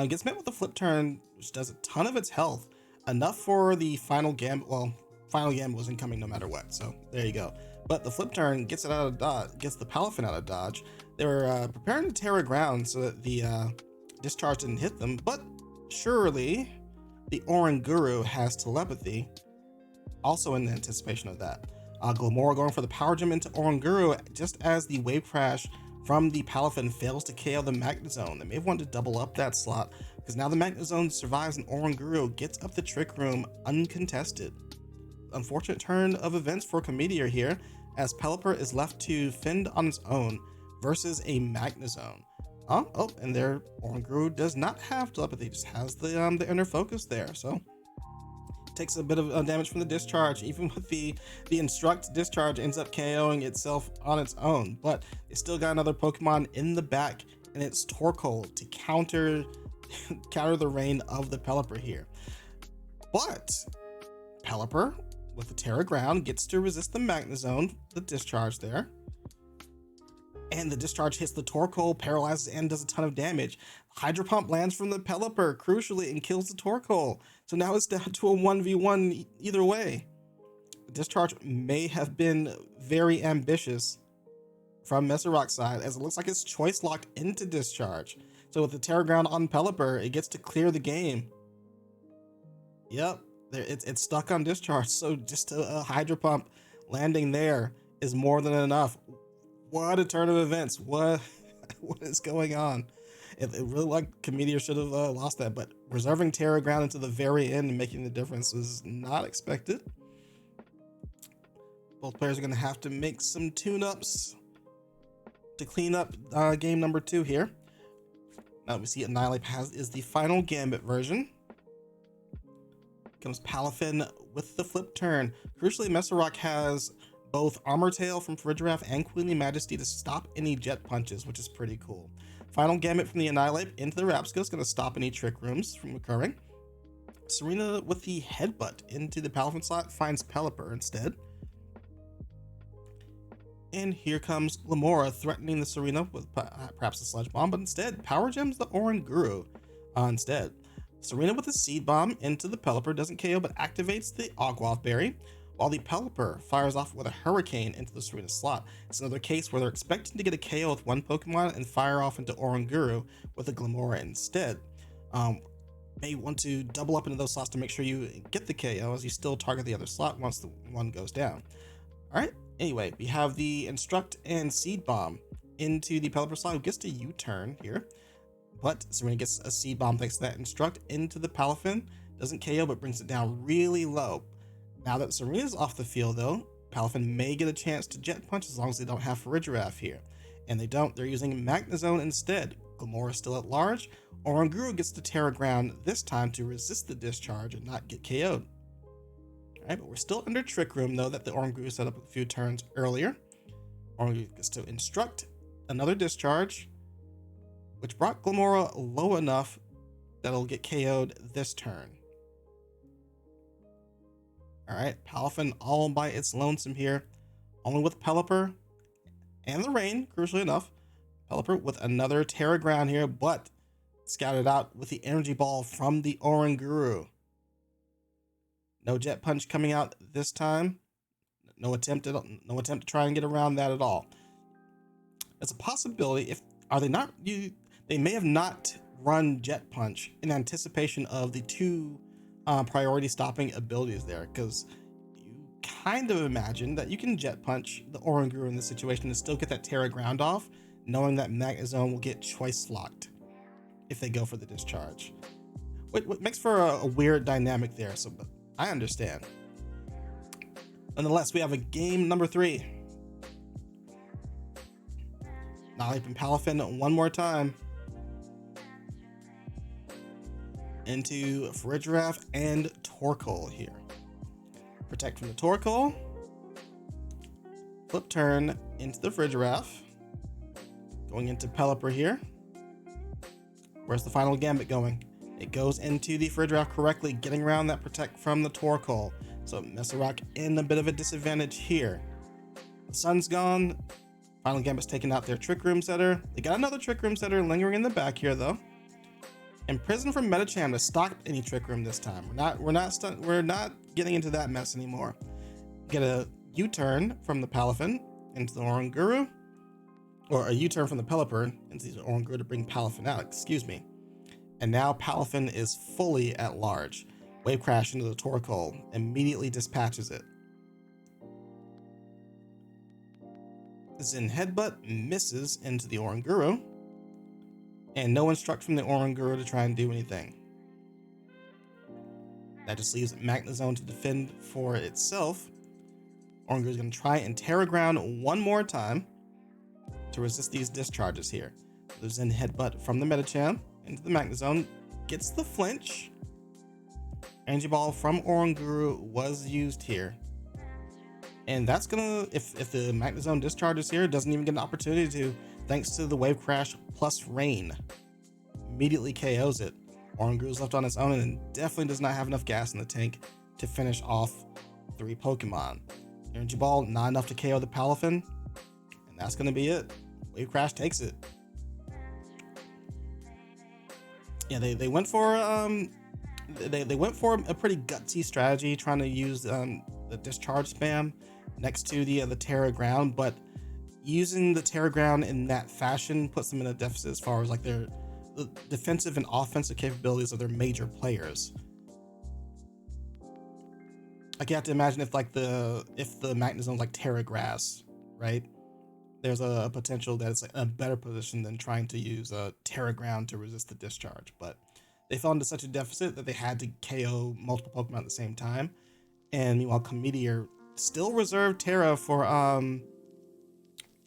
Gets met with a flip turn, which does a ton of its health, enough for the final gambit. Well, final gambit was incoming no matter what, so there you go. But the flip turn gets it out of dodge, gets the Palafin out of dodge. They were preparing to Terra Ground so that the discharge didn't hit them, but surely the Oranguru has telepathy, also in anticipation of that. Glimmora going for the power gem into Oranguru just as the wave crash from the Palafin fails to KO the Magnezone. They may have wanted to double up that slot because now the Magnezone survives and Oranguru gets up the Trick Room uncontested. Unfortunate turn of events for Comedier here as Pelipper is left to fend on its own versus a Magnezone. Oh, and their Oranguru does not have telepathy, just has the inner focus there, so takes a bit of damage from the discharge. Even with the instruct, discharge ends up KOing itself on its own, but it still got another Pokemon in the back, and it's Torkoal to counter the reign of the Pelipper here. But Pelipper with the Terra Ground gets to resist the Magnezone, the discharge there, and the discharge hits the Torkoal, paralyzes and does a ton of damage. Hydro Pump lands from the Pelipper crucially and kills the Torkoal. So now it's down to a 1v1 either way. The discharge may have been very ambitious from Messerok's side, as it looks like it's choice locked into discharge. So with the Terra Ground on Pelipper, it gets to clear the game. Yep, it's stuck on discharge. So just a Hydro Pump landing there is more than enough. What a turn of events. What is going on? It really like Comedier should have lost that, but reserving Terra Ground until the very end and making the difference was not expected. Both players are going to have to make some tune-ups to clean up game number 2 here. Now we see Annihilate is the final Gambit version. Comes Palafin with the flip turn. Crucially, Messerok has both Armor Tail from Farigiraf and Queenly Majesty to stop any jet punches, which is pretty cool. Final Gambit from the Annihilate into the Rapsco is going to stop any Trick Rooms from occurring. Serena with the Headbutt into the Palafin slot finds Pelipper instead. And here comes Glimmora threatening the Serena with perhaps a Sludge Bomb, but instead Power Gems the Oranguru instead. Serena with a Seed Bomb into the Pelipper doesn't KO but activates the Ogwath Berry, while the Pelipper fires off with a Hurricane into the Serena slot. It's another case where they're expecting to get a KO with one Pokemon and fire off into Oranguru with a Glimmora instead. May want to double up into those slots to make sure you get the KO as you still target the other slot once the one goes down. Alright, anyway, we have the Instruct and Seed Bomb into the Pelipper slot, who gets to U-turn here. But Serena gets a Seed Bomb thanks to that Instruct into the Palafin. Doesn't KO but brings it down really low. Now that Serena's off the field though, Palafin may get a chance to Jet Punch as long as they don't have Farigiraf here. And they don't, they're using Magnezone instead. Glamora is still at large. Oranguru gets to Terra Ground this time to resist the discharge and not get KO'd. Alright, but we're still under Trick Room though that the Oranguru set up a few turns earlier. Oranguru gets to instruct another discharge, which brought Glamora low enough that it'll get KO'd this turn. Alright, Palafin all by its lonesome here, only with Pelipper and the Rain, crucially enough. Pelipper with another Terra Ground here, but scouted out with the Energy Ball from the Oranguru. No Jet Punch coming out this time. No attempt to try and get around that at all. It's a possibility. They may have not run Jet Punch in anticipation of the two priority stopping abilities there, because you kind of imagine that you can Jet Punch the Oranguru in this situation and still get that Terra Ground off, knowing that Magnezone will get choice locked if they go for the discharge. What makes for a weird dynamic there, so but I understand. Nonetheless, we have a game number 3. Nolip and Palafin one more time. Into Farigiraf and Torkoal here. Protect from the Torkoal. Flip turn into the Farigiraf. Going into Pelipper here. Where's the final Gambit going? It goes into the Farigiraf correctly, getting around that protect from the Torkoal. So Messerok in a bit of a disadvantage here. The sun's gone. Final Gambit's taking out their Trick Room setter. They got another Trick Room setter lingering in the back here though. Imprison from Metacham to stop any Trick Room this time. We're not getting into that mess anymore. Get a U-turn from the Palafin into the Oranguru, or a U-turn from the Pelipper into the Oranguru to bring Palafin out. Excuse me. And now Palafin is fully at large. Wave Crash into the Torkoal immediately dispatches it. Zen Headbutt misses into the Oranguru, and no instruct from the Oranguru to try and do anything. That just leaves Magnezone to defend for itself. Oranguru is going to try and Terra Ground one more time to resist these discharges here. The Zen Headbutt from the Metacham into the Magnezone gets the flinch. Energy Ball from Oranguru was used here. And that's gonna, if the Magnezone discharges here, doesn't even get an opportunity to, thanks to the Wave Crash plus Rain. Immediately KOs it. Oranguru's left on its own and definitely does not have enough gas in the tank to finish off 3 Pokemon. Energy Ball, not enough to KO the Palafin. And that's gonna be it. Wave Crash takes it. Yeah, they went for they went for a pretty gutsy strategy, trying to use the discharge spam next to the Terra Ground, but using the Terra Ground in that fashion puts them in a deficit as far as like the defensive and offensive capabilities of their major players. Like you have to imagine if the Magnezone's like Terra Grass, right? There's a potential that it's like a better position than trying to use a Terra Ground to resist the discharge, but they fell into such a deficit that they had to KO multiple Pokemon at the same time. And meanwhile, Cometeor still reserved Terra for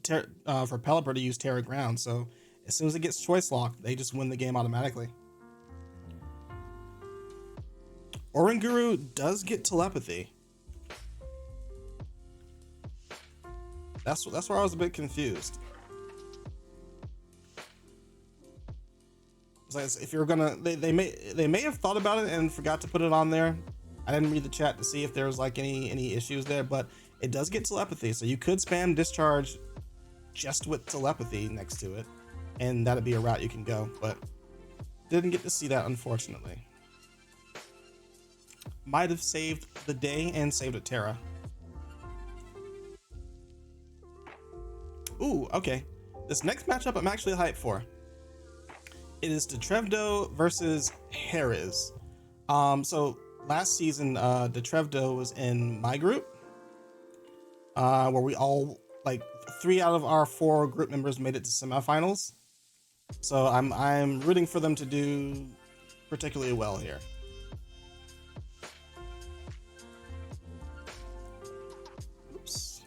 Pelipper to use Terra Ground. So as soon as it gets choice locked, they just win the game automatically. Oranguru does get telepathy. That's where I was a bit confused. It's like, if you're gonna, they may have thought about it and forgot to put it on there. I didn't read the chat to see if there was like any issues there, but it does get telepathy, so you could spam discharge just with telepathy next to it, and that'd be a route you can go, but didn't get to see that, unfortunately. Might have saved the day and saved a Terra. Ooh, okay. This next matchup I'm actually hyped for. It is Detrevdo versus Harris. So last season, Detrevdo was in my group, where we all, like 3 out of our 4 group members made it to semifinals. So I'm rooting for them to do particularly well here. Oops.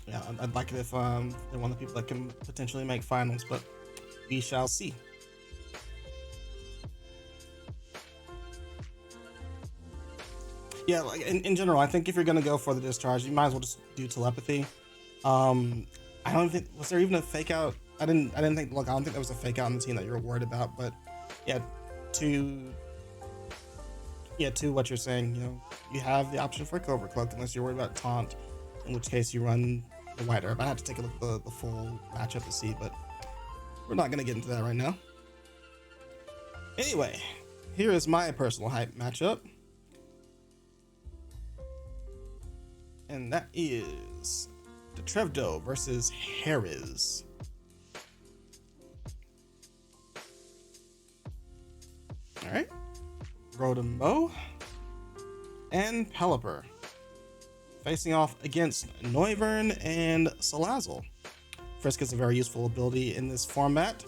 Yeah, I'd like it if they're one of the people that can potentially make finals, but we shall see. Yeah, like in general, I think if you're gonna go for the discharge, you might as well just do telepathy. I don't think, was there even a fake out? I don't think there was a fake out on the team that you were worried about, but yeah, to what you're saying, you have the option for a Covert Cloak unless you're worried about taunt, in which case you run the White Herb. I have to take a look at the full matchup to see, but we're not gonna get into that right now. Anyway, here is my personal hype matchup. And that is the Trevdo versus Harris. Alright. Rotom and Pelipper facing off against Noivern and Salazzle. Frisk is a very useful ability in this format.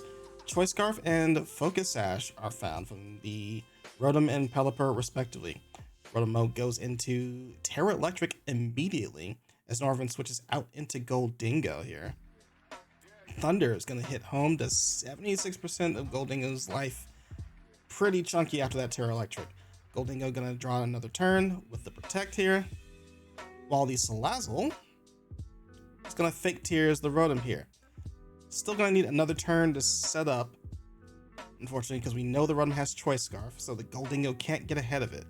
Choice Scarf and Focus Sash are found from the Rotom and Pelipper respectively. Rotom goes into Terra Electric immediately as Noivern switches out into Goldingo here. Thunder is going to hit home to 76% of Goldingo's life. Pretty chunky after that Terra Electric. Goldingo going to draw another turn with the Protect here, while the Salazzle is going to Fake Tears the Rotom here. Still going to need another turn to set up, unfortunately, because we know the Rotom has Choice Scarf, so the Goldingo can't get ahead of it.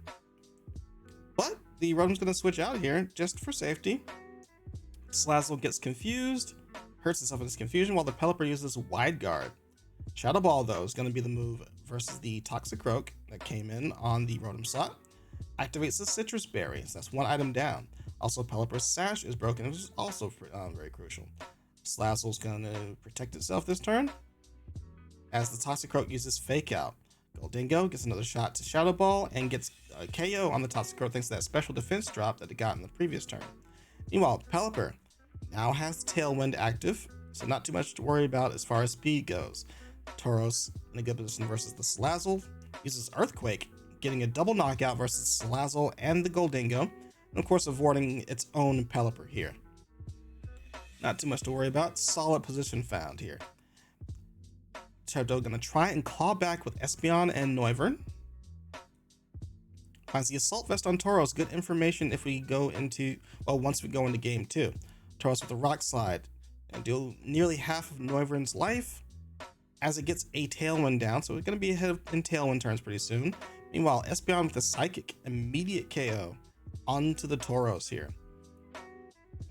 But the Rotom's going to switch out here just for safety. Salazzle gets confused, hurts itself in this confusion, while the Pelipper uses Wide Guard. Shadow Ball, though, is going to be the move versus the Toxicroak that came in on the Rotom slot. Activates the Citrus Berry, so that's one item down. Also, Pelipper's Sash is broken, which is also very crucial. Salazzle's going to protect itself this turn, as the Toxicroak uses Fake Out. Goldingo gets another shot to Shadow Ball and gets a KO on the Toxicroak thanks to that special defense drop that it got in the previous turn. Meanwhile, Pelipper now has Tailwind active, so not too much to worry about as far as speed goes. Tauros in a good position versus the Salazzle, uses Earthquake, getting a double knockout versus Salazzle and the Goldingo, and of course avoiding its own Pelipper here. Not too much to worry about, solid position found here. Trevdo gonna try and claw back with Espeon and Noivern. Finds the Assault Vest on Tauros, good information if we go into, once we go into game 2. Tauros with a Rock Slide, and deal nearly half of Noivern's life as it gets a Tailwind down, so we're gonna be ahead in Tailwind turns pretty soon. Meanwhile, Espeon with a Psychic, immediate KO onto the Tauros here.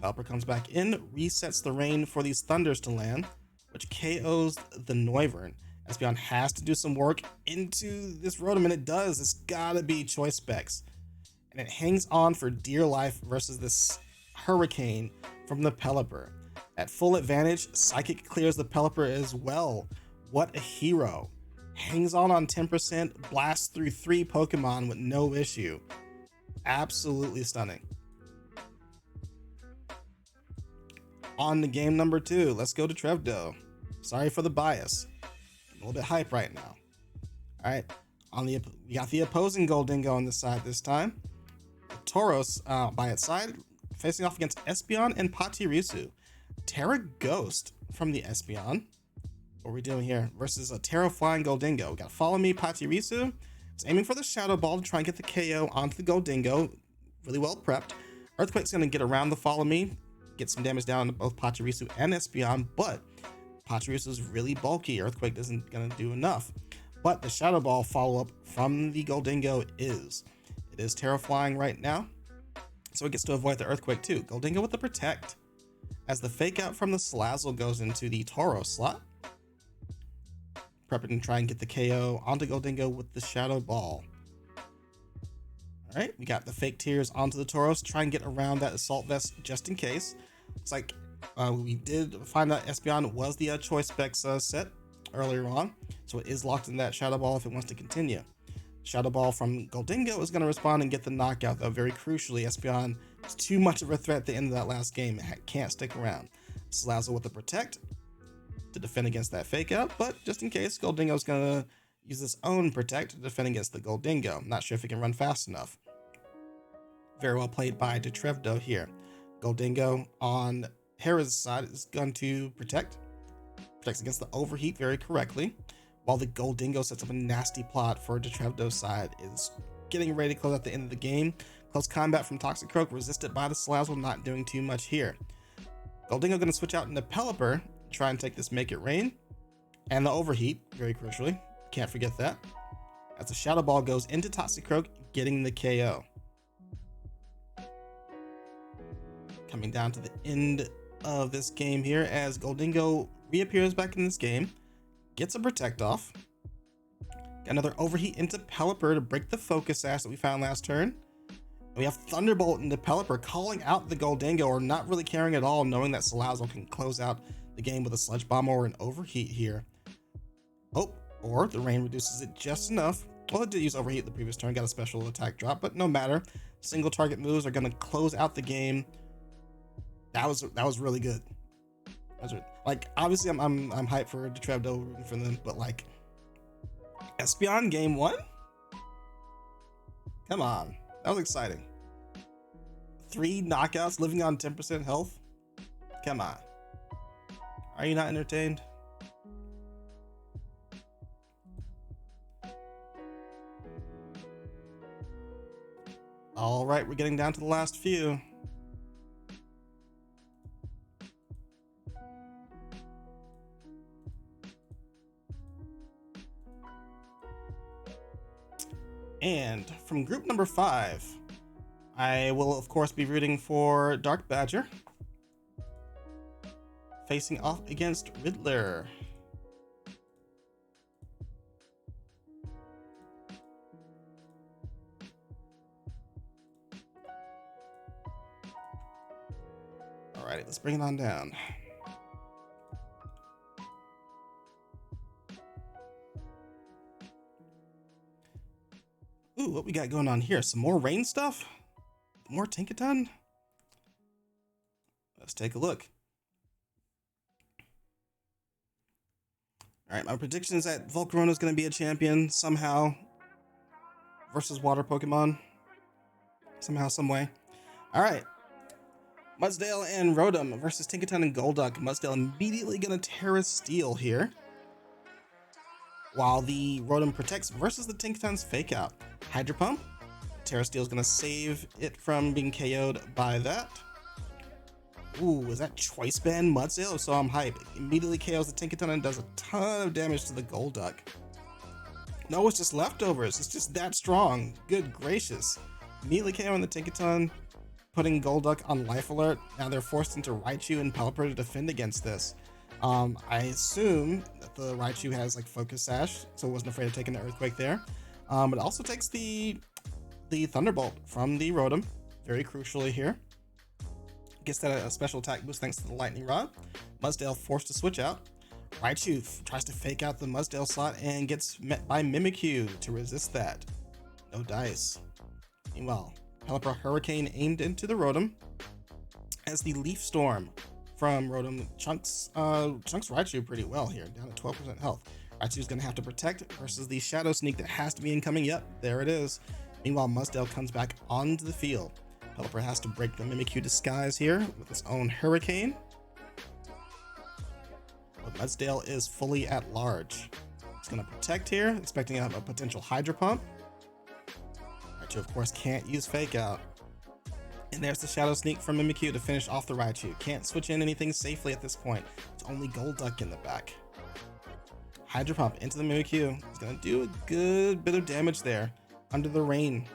Pelipper comes back in, resets the rain for these Thunders to land, which KOs the Noivern. Espeon has to do some work into this Rotom, and it does. It's gotta be Choice Specs. And it hangs on for dear life versus this Hurricane from the Pelipper. At full advantage, Psychic clears the Pelipper as well. What a hero. Hangs on 10%, blasts through 3 Pokemon with no issue. Absolutely stunning. On to game number 2. Let's go to Trevdo. Sorry for the bias. I'm a little bit hype right now. Alright, we got the opposing Goldingo on this side this time. Tauros by its side, facing off against Espeon and Pachirisu. Terra Ghost from the Espeon. What are we doing here? Versus a Terra Flying Goldingo. We got Follow Me Pachirisu. It's aiming for the Shadow Ball to try and get the KO onto the Goldingo. Really well prepped. Earthquake's going to get around the Follow Me, get some damage down to both Pachirisu and Espeon, but Pachirisu is really bulky. Earthquake isn't going to do enough. But the Shadow Ball follow-up from the Goldingo is. It is Terra Flying right now, so it gets to avoid the Earthquake too. Goldingo with the Protect, as the Fake Out from the Salazzle goes into the Tauros slot. Prepping to try and get the KO onto Goldingo with the Shadow Ball. Alright, we got the Fake Tears onto the Tauros, try and get around that Assault Vest just in case. Looks like we did find out Espeon was the Choice Specs set earlier on, so it is locked in that Shadow Ball if it wants to continue. Shadow Ball from Goldingo is going to respond and get the knockout, though very crucially, Espeon is too much of a threat at the end of that last game. It can't stick around. Salazzle with the Protect to defend against that Fake Out, but just in case, Goldingo is going to use its own Protect to defend against the Goldingo. Not sure if it can run fast enough. Very well played by Trevdo here. Goldingo on Terra's side is going to protects against the overheat very correctly, while the Goldingo sets up a nasty plot for Detrevdo's side, is getting ready to close out the end of the game. Close combat from Toxic Croak, resisted by the Salazzle, not doing too much here. Goldingo going to switch out into Pelipper, try and take this Make It Rain, and the overheat, very crucially, can't forget that, as the Shadow Ball goes into Toxic Croak, getting the KO. Coming down to the end of this game here, as Goldingo reappears back in this game, gets a Protect off, got another overheat into Pelipper to break the Focus Sash that we found last turn, and we have Thunderbolt into Pelipper, calling out the Goldingo, or not really caring at all, knowing that Salazzle can close out the game with a Sludge Bomb or an overheat here. Oh, or the rain reduces it just enough. Well, it did use overheat the previous turn, got a special attack drop, but no matter. Single target moves are going to close out the game. That was really good. Like, obviously I'm hyped for Detrevdo, rooting for them, but like, Espeon game 1? Come on, that was exciting. 3 knockouts, living on 10% health. Come on, are you not entertained? All right, we're getting down to the last few. And from group number 5, I will of course be rooting for Darkbadger, facing off against Riddler. Alrighty, let's bring it on down. Ooh, what we got going on here? Some more rain stuff? More Tinkaton? Let's take a look. Alright, my prediction is that Volcarona is going to be a champion somehow versus water Pokemon. Somehow, some way. Alright. Mudsdale and Rotom versus Tinkaton and Golduck. Mudsdale immediately going to Terra Steel here, while the Rotom protects versus the Tinkaton's Fake Out. Hydro Pump. Terra Steel is going to save it from being KO'd by that. Ooh, is that Choice Band Mudsdale? So I'm hyped. Immediately KOs the Tinkaton and does a ton of damage to the Golduck. No, it's just leftovers. It's just that strong. Good gracious. Immediately KOing the Tinkaton, putting Golduck on Life Alert. Now they're forced into Raichu and Pelipper to defend against this. I assume that the Raichu has like Focus Sash, so it wasn't afraid of taking the Earthquake there. It also takes the Thunderbolt from the Rotom, very crucially here. Gets that a special attack boost thanks to the Lightning Rod. Mudsdale forced to switch out. Raichu tries to fake out the Mudsdale slot and gets met by Mimikyu to resist that. No dice. Meanwhile, Pelipper Hurricane aimed into the Rotom as the Leaf Storm from Rotom chunks Raichu pretty well here, down at 12% health. Raichu's going to have to protect versus the Shadow Sneak that has to be incoming. Yep, there it is. Meanwhile, Mudsdale comes back onto the field. Pelipper has to break the Mimikyu disguise here with his own Hurricane. But Mudsdale is fully at large. He's going to protect here, expecting a potential Hydro Pump. Raichu, of course, can't use Fake Out. And there's the Shadow Sneak from Mimikyu to finish off the Raichu. Can't switch in anything safely at this point. It's only Golduck in the back. Hydro Pump into the Mimikyu. It's going to do a good bit of damage there under the rain.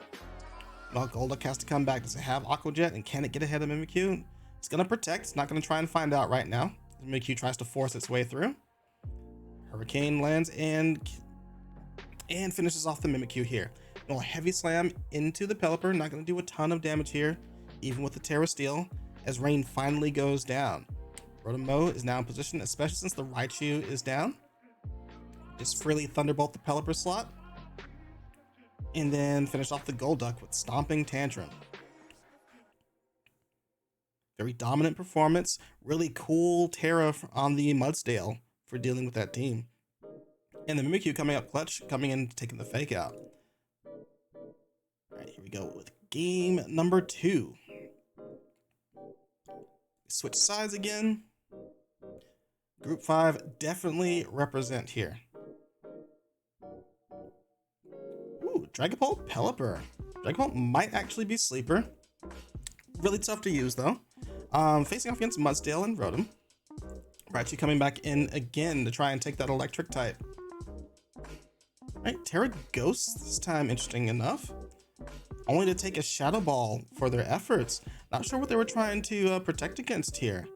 Well, Golduck has to come back. Does it have Aqua Jet, and can it get ahead of Mimikyu? It's going to protect. It's not going to try and find out right now. Mimikyu tries to force its way through. Hurricane lands and finishes off the Mimikyu here. A Heavy Slam into the Pelipper. Not going to do a ton of damage here, even with the Terra Steel, as rain finally goes down. Rotom is now in position, especially since the Raichu is down. Just freely Thunderbolt the Pelipper slot, and then finish off the Golduck with Stomping Tantrum. Very dominant performance. Really cool Terra on the Mudsdale for dealing with that team. And the Mimikyu coming up clutch, coming in, taking the Fake Out. Alright, here we go with game number 2. Switch sides again. Group 5 definitely represent here. Ooh, Dragapult Pelipper. Dragapult might actually be sleeper. Really tough to use though. Facing off against Mudsdale and Rotom. Raichu coming back in again to try and take that electric type. Right, Terra Ghost this time, interesting enough. Only to take a Shadow Ball for their efforts. Not sure what they were trying to protect against here.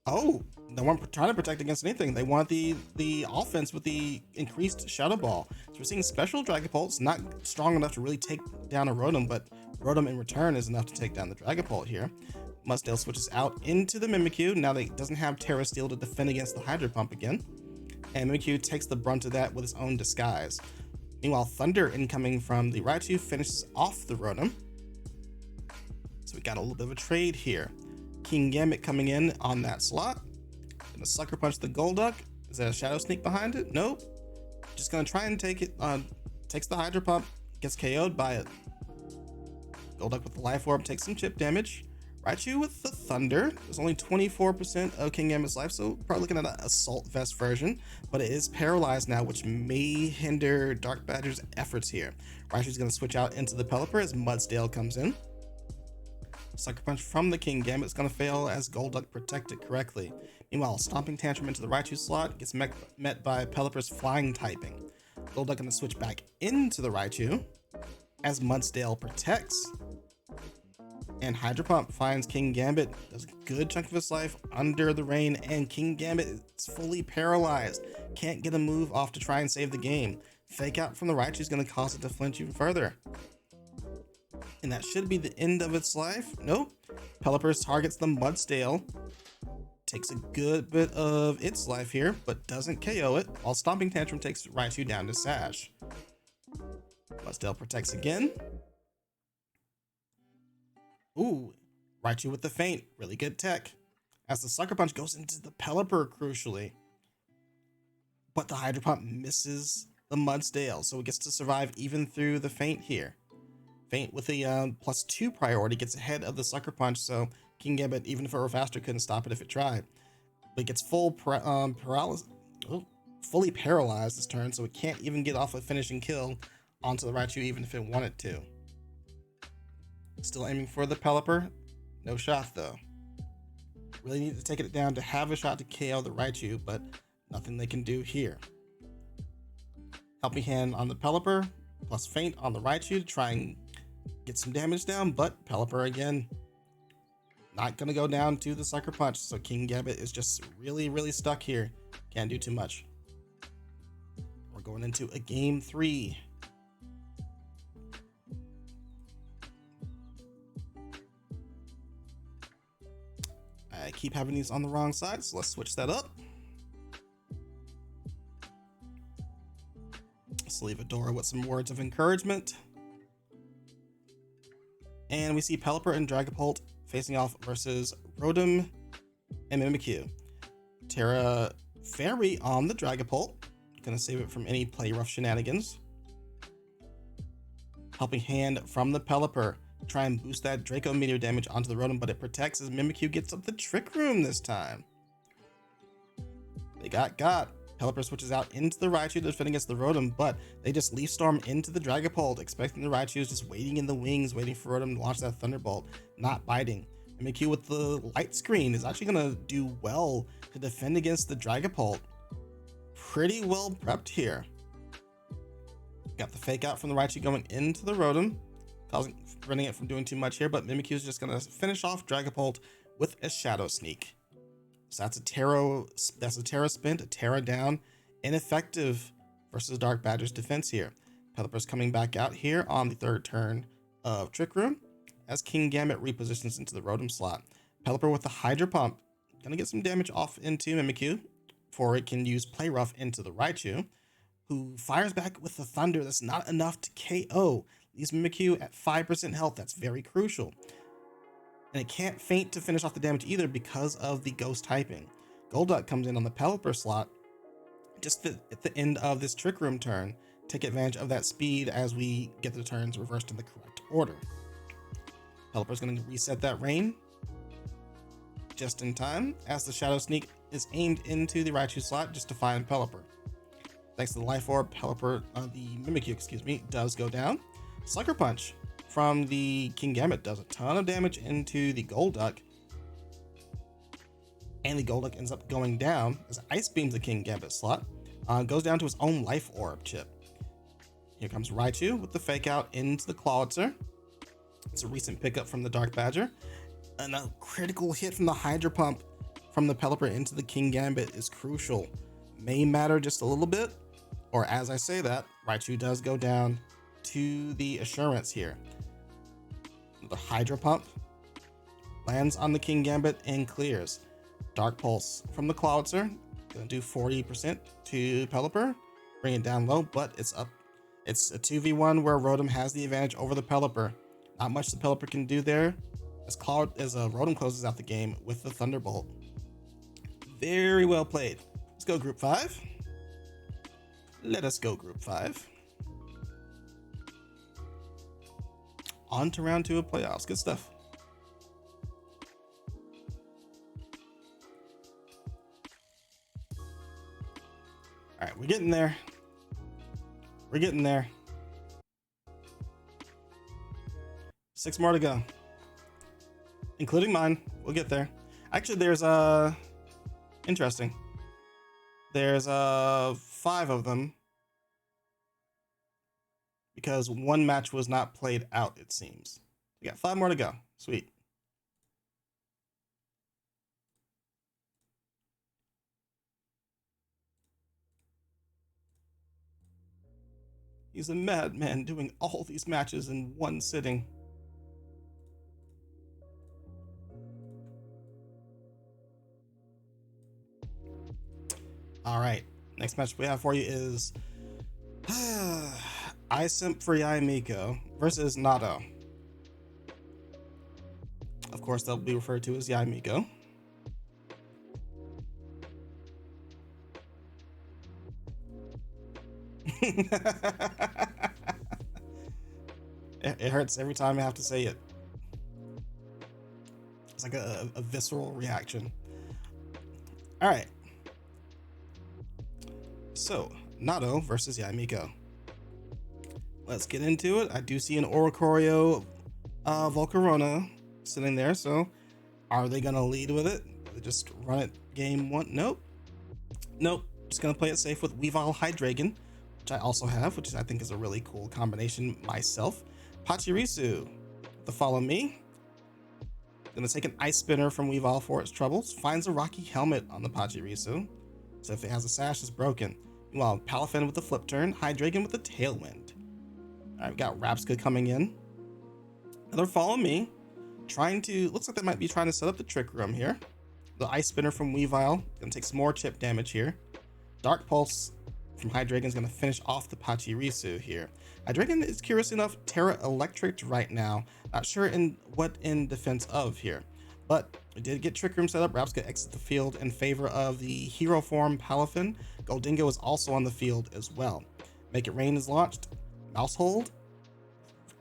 Oh, they weren't trying to protect against anything. They want the offense with the increased Shadow Ball. So we're seeing special Dragapults, not strong enough to really take down a Rotom, but Rotom in return is enough to take down the Dragapult here. Mudsdale switches out into the Mimikyu. Now they doesn't have Terra Steel to defend against the Hydro Pump again. And Mimikyu takes the brunt of that with his own disguise. Meanwhile, Thunder incoming from the Raichu finishes off the Rotom. So we got a little bit of a trade here. Kingambit coming in on that slot. Gonna Sucker Punch the Golduck. Is there a Shadow Sneak behind it? Nope. Just gonna try and take it. Takes the Hydro Pump. Gets KO'd by it. Golduck with the Life Orb takes some chip damage. Raichu with the Thunder. There's only 24% of Kingambit's life, so probably looking at an Assault Vest version, but it is paralyzed now, which may hinder Darkbadger's efforts here. Raichu's going to switch out into the Pelipper as Mudsdale comes in. Sucker Punch from the Kingambit is going to fail as Golduck protected correctly. Meanwhile, Stomping Tantrum into the Raichu slot gets met by Pelipper's Flying typing. Golduck going to switch back into the Raichu as Mudsdale protects. And Hydro Pump finds Kingambit, does a good chunk of his life under the rain, and Kingambit is fully paralyzed. Can't get a move off to try and save the game. Fake out from the Raichu is going to cause it to flinch even further. And that should be the end of its life. Nope. Pelipper targets the Mudsdale. Takes a good bit of its life here, but doesn't KO it, while Stomping Tantrum takes Raichu down to Sash. Mudsdale protects again. Ooh, Raichu with the feint, really good tech. As the Sucker Punch goes into the Pelipper crucially. But the Hydro Pump misses the Mudsdale, so it gets to survive even through the feint here. Feint with a +2 priority gets ahead of the Sucker Punch, so Kingambit, even if it were faster, couldn't stop it if it tried. But it gets fully paralyzed this turn, so it can't even get off a finishing kill onto the Raichu even if it wanted to. Still aiming for the Pelipper. No shot though. Really need to take it down to have a shot to KO the Raichu, but nothing they can do here. Helping Hand on the Pelipper, plus Feint on the Raichu to try and get some damage down, but Pelipper again, not gonna go down to the Sucker Punch, so Kingambit is just really stuck here. Can't do too much. We're going into a game 3. I keep having these on the wrong side, so let's switch that up. Let's leave Adora with some words of encouragement. And we see Pelipper and Dragapult facing off versus Rotom and Mimikyu. Terra Fairy on the Dragapult. Gonna save it from any play rough shenanigans. Helping Hand from the Pelipper. Try and boost that Draco Meteor damage onto the Rotom, but it protects as Mimikyu gets up the Trick Room this time. They got. Pelipper switches out into the Raichu to defend against the Rotom, but they just Leaf Storm into the Dragapult, expecting the Raichu is just waiting in the wings, waiting for Rotom to launch that Thunderbolt, not biting. Mimikyu with the Light Screen is actually going to do well to defend against the Dragapult. Pretty well prepped here. Got the Fake Out from the Raichu going into the Rotom, preventing it from doing too much here, but Mimikyu is just going to finish off Dragapult with a Shadow Sneak. So that's a Terra spent, a Terra down, ineffective versus Darkbadger's defense here. Pelipper's coming back out here on the 3rd turn of Trick Room as Kingambit repositions into the Rotom slot. Pelipper with the Hydro Pump, gonna get some damage off into Mimikyu before it can use Play Rough into the Raichu, who fires back with the Thunder. That's not enough to KO. Leaves Mimikyu at 5% health. That's very crucial. And it can't feint to finish off the damage either because of the Ghost typing. Golduck comes in on the Pelipper slot just at the end of this Trick Room turn. Take advantage of that speed as we get the turns reversed in the correct order. Pelipper's going to reset that rain. just in time, as the Shadow Sneak is aimed into the Raichu slot just to find Pelipper. Thanks to the Life Orb, Pelipper, the Mimikyu, excuse me, does go down. Sucker Punch from the Kingambit does a ton of damage into the Golduck, and the Golduck ends up going down as Ice Beams the Kingambit slot, goes down to his own Life Orb chip. Here comes Raichu with the Fake Out into the Clawitzer. It's a recent pickup from the Darkbadger, and a critical hit from the Hydro Pump from the Pelipper into the Kingambit is crucial. May matter just a little bit, or as I say that, Raichu does go down to the Assurance here. The Hydro Pump lands on the Kingambit and clears. Dark Pulse from the Clawitzer, gonna do 40% to Pelipper, bring it down low, but it's up. It's a 2v1 where Rotom has the advantage over the Pelipper. Not much the Pelipper can do there, as Rotom closes out the game with the Thunderbolt. Very well played. Let's go Group 5. Let us go Group 5. On to round 2 of playoffs. Good stuff. All right, we're getting there. We're getting there. 6 more to go, including mine. We'll get there. Actually, there's interesting. There's 5 of them because one match was not played out, it seems. We got 5 more to go. Sweet. He's a madman doing all these matches in one sitting. All right, next match we have for you is iSimp for Yae Miko versus Nato. Of course, they'll be referred to as Yae Miko. It hurts every time I have to say it. It's like a visceral reaction. All right. So, Nato versus Yae Miko. Let's get into it. I do see an Oricorio Volcarona sitting there, so are they going to lead with it? They just run it game 1? Nope. Just going to play it safe with Weavile Hydreigon, which I also have, which I think is a really cool combination myself. Pachirisu, the Follow Me. Gonna take an Ice Spinner from Weavile for its troubles. Finds a Rocky Helmet on the Pachirisu, so if it has a sash, it's broken. Meanwhile, Palafin with the Flip Turn, Hydreigon with the Tailwind. Alright, we got Rapska coming in. Another Follow Me. Looks like they might be trying to set up the Trick Room here. The Ice Spinner from Weavile, gonna take some more chip damage here. Dark Pulse from Hydreigon is gonna finish off the Pachirisu here. Hydreigon is, curious enough, Terra Electric right now. Not sure what in defense of here, but we did get Trick Room set up. Rapska exits the field in favor of the Hero Form Palafin. Goldingo is also on the field as well. Make It Rain is launched. Mouse Hold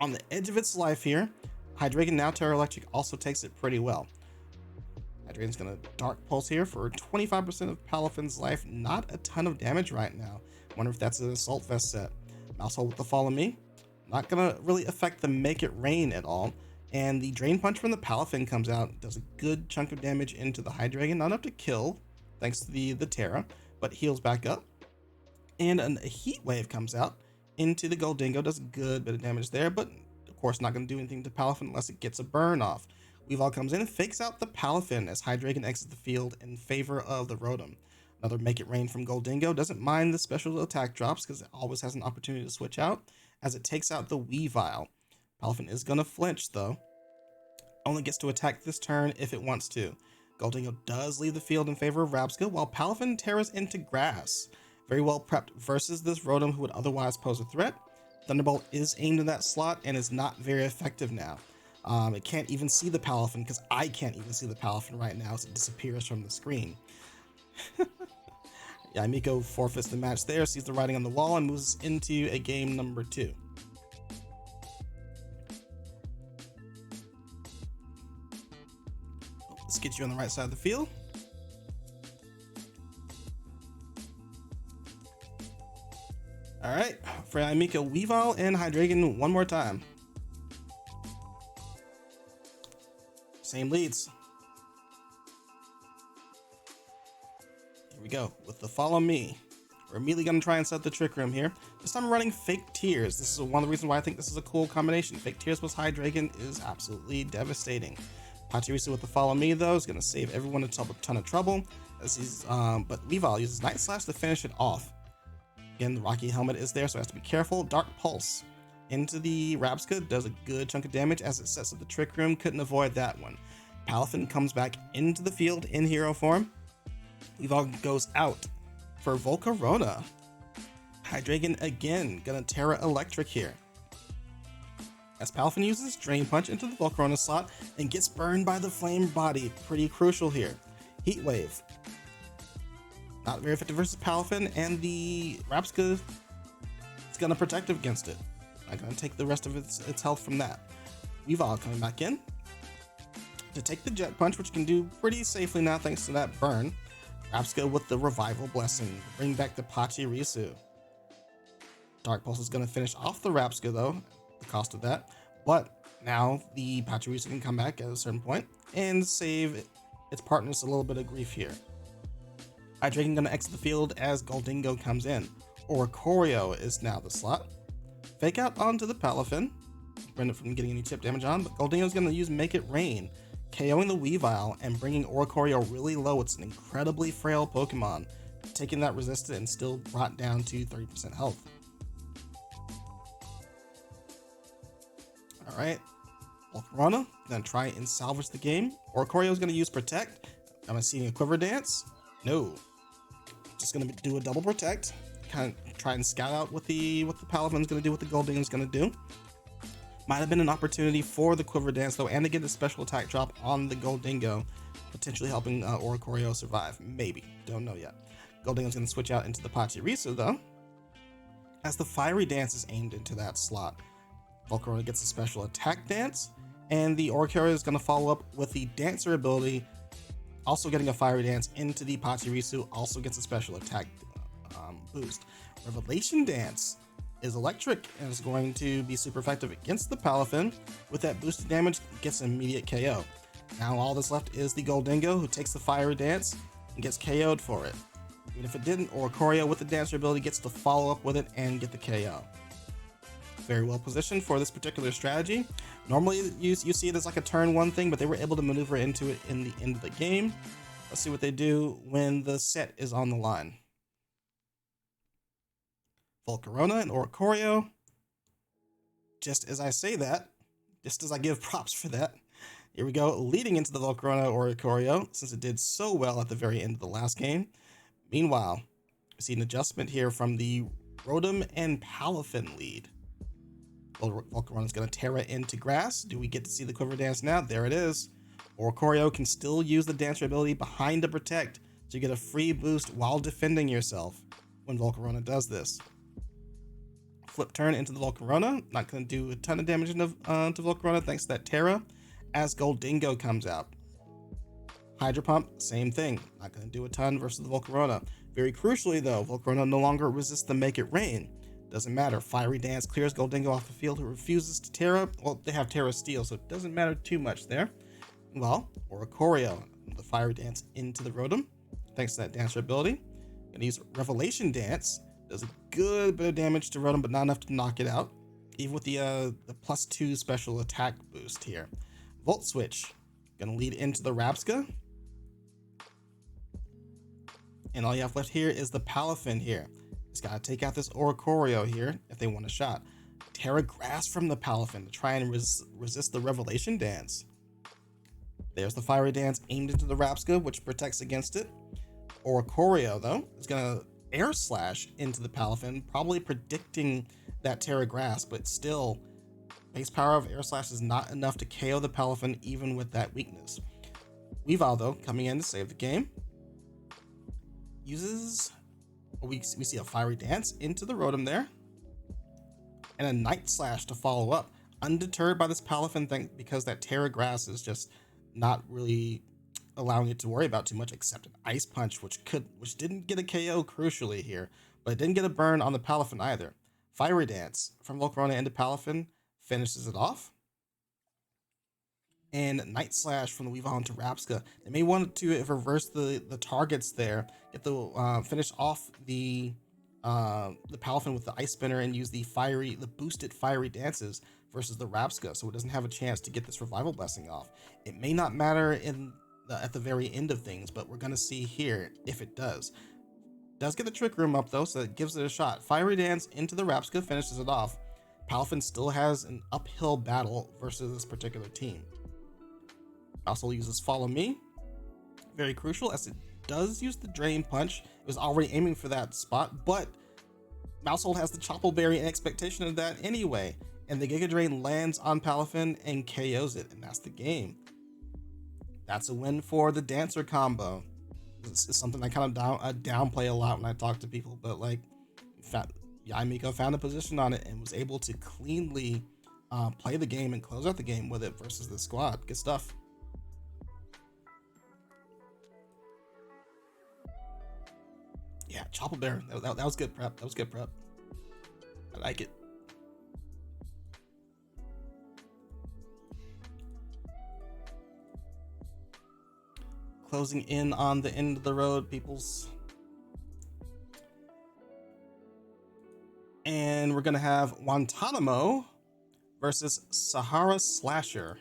on the edge of its life here. Hydreigon, now Terra Electric, also takes it pretty well. Hydreigon's gonna Dark Pulse here for 25% of Palafin's life. Not a ton of damage right now. Wonder if that's an Assault Vest set. Mouse Hold with the Follow Me. Not gonna really affect the Make It Rain at all. And the Drain Punch from the Palafin comes out, does a good chunk of damage into the Hydreigon. Not enough to kill, thanks to the Terra, but heals back up. And a Heat Wave comes out into the Goldingo, does a good bit of damage there, but of course not gonna do anything to Palafin unless it gets a burn off. Weavile comes in and fakes out the Palafin as Hydreigon exits the field in favor of the Rotom. Another Make It Rain from Goldingo. Doesn't mind the special attack drops because it always has an opportunity to switch out as it takes out the Weavile. Palafin is going to flinch though. Only gets to attack this turn if it wants to. Goldingo does leave the field in favor of Rapska while Palafin tears into grass. Very well prepped versus this Rotom who would otherwise pose a threat. Thunderbolt is aimed in that slot and is not very effective now. It can't even see the Palafin because I can't even see the Palafin right now as it disappears from the screen. Yae Miko forfeits the match there, sees the writing on the wall, and moves into a game number 2. Let's get you on the right side of the field. All right, for Yae Miko, Weavile and Hydreigon one more time. Same leads. Here we go with the Follow Me. We're immediately going to try and set the Trick Room here. This time I'm running Fake Tears. This is one of the reasons why I think this is a cool combination. Fake Tears plus Hydreigon is absolutely devastating. Pachirisu with the Follow Me though is going to save everyone a ton of trouble. As he's, but Weavile uses Night Slash to finish it off. Again, the Rocky Helmet is there, so it has to be careful. Dark Pulse into the Rabsca does a good chunk of damage as it sets up the Trick Room. Couldn't avoid that one. Palafin comes back into the field in hero form. Weavile goes out for Volcarona. Hydreigon again, gonna Terra Electric here. As Palafin uses Drain Punch into the Volcarona slot and gets burned by the Flame Body. Pretty crucial here. Heat Wave. Not very effective versus Palafin, and the Rabsca is gonna protect against it. Not gonna take the rest of its health from that. Weavile coming back in to take the Jet Punch, which can do pretty safely now thanks to that burn. Rabsca with the Revival Blessing, bring back the Pachirisu. Dark Pulse is going to finish off the Rabsca though, the cost of that. But now the Pachirisu can come back at a certain point and save its partners a little bit of grief here. Hydreigon going to exit the field as Goldingo comes in. Oricorio is now the slot. Fake Out onto the Palafin, prevent it from getting any chip damage on, but Goldingo is going to use Make It Rain, KOing the Weavile and bringing Oricorio really low. It's an incredibly frail Pokemon, taking that resistance and still brought down to 30% health. Alright, Volcarona, gonna try and salvage the game. Oricorio is gonna use Protect. Am I seeing a Quiver Dance? No. Just gonna do a double Protect. Kind of try and scout out what the Palafin's gonna do, what the Goldingo's gonna do. Might have been an opportunity for the Quiver Dance though, and to get a special attack drop on the Goldingo, potentially helping Oricorio survive. Maybe, don't know yet. Goldingo's gonna switch out into the Pachirisu though, as the Fiery Dance is aimed into that slot. Volcarona gets a special attack dance, and the Oricorio is gonna follow up with the Dancer ability, also getting a Fiery Dance into the Pachirisu, also gets a special attack boost. Revelation Dance is electric and is going to be super effective against the Palafin. With that boosted damage, gets an immediate KO. Now all that's left is the Goldingo, who takes the Fiery Dance and gets KO'd for it. Even if it didn't, Oricorio with the Dancer ability gets to follow up with it and get the KO. Very well positioned for this particular strategy. Normally you see it as like a turn one thing, but they were able to maneuver into it in the end of the game. Let's see what they do when the set is on the line. Volcarona and Oricorio. Just as I say that, just as I give props for that, here we go, leading into the Volcarona Oricorio, since it did so well at the very end of the last game. Meanwhile, we see an adjustment here from the Rotom and Palafin lead. Volcarona is going to Terra into Grass. Do we get to see the Quiver Dance now? There it is. Oricorio can still use the Dancer ability behind to Protect, so you get a free boost while defending yourself when Volcarona does this. Flip turn into the Volcarona. Not going to do a ton of damage to Volcarona thanks to that Terra, as Goldingo comes out. Hydro Pump, same thing. Not going to do a ton versus the Volcarona. Very crucially though, Volcarona no longer resists the Make It Rain. Doesn't matter. Fiery Dance clears Goldingo off the field, who refuses to Terra. Well, they have Terra Steel, so it doesn't matter too much there. Well, Oricorio, the Fiery Dance into the Rotom, thanks to that Dancer ability. Gonna use Revelation Dance. Does a good bit of damage to Rotom, but not enough to knock it out, even with the +2 special attack boost here. Volt Switch, gonna lead into the Rabsca. And all you have left here is the Palafin here. It's got to take out this Oricorio here if they want a shot. Terra Grass from the Palafin to try and resist the Revelation Dance. There's the Fiery Dance aimed into the Rabsca, which protects against it. Oricorio, though, is going to Air Slash into the Palafin, probably predicting that Terra Grass, but still, base power of Air Slash is not enough to KO the Palafin even with that weakness. Weavile, though, coming in to save the game, uses... We see a Fiery Dance into the Rotom there, and a Night Slash to follow up. Undeterred by this Palafin thing, because that Terra Grass is just not really allowing it to worry about too much, except an Ice Punch, which didn't get a KO crucially here, but it didn't get a burn on the Palafin either. Fiery Dance from Volcarona into Palafin finishes it off. And Night Slash from the Weavile into Rapska. They may want to reverse the targets there, get the finish off the Palafin with the Ice Spinner and use the boosted Fiery Dances versus the Rapska, so it doesn't have a chance to get this Revival Blessing off. It may not matter at the very end of things, but we're gonna see here if it does. Does get the Trick Room up though, so it gives it a shot. Fiery Dance into the Rapska finishes it off. Palafin still has an uphill battle versus this particular team. Also uses Follow Me, very crucial as it does use the Drain Punch. It was already aiming for that spot, but Mousehold has the Chople Berry in expectation of that anyway, and the Giga Drain lands on Palafin and KOs it, and that's the game. That's a win for the Dancer combo. It's something I kind of downplay a lot when I talk to people, but like, Yae Miko found a position on it and was able to cleanly play the game and close out the game with it versus the squad. Good stuff. Yeah, Chople Bear. That was good prep. That was good prep. I like it. Closing in on the end of the road, peoples. And we're going to have Wontonamovs versus SaharahSlasher.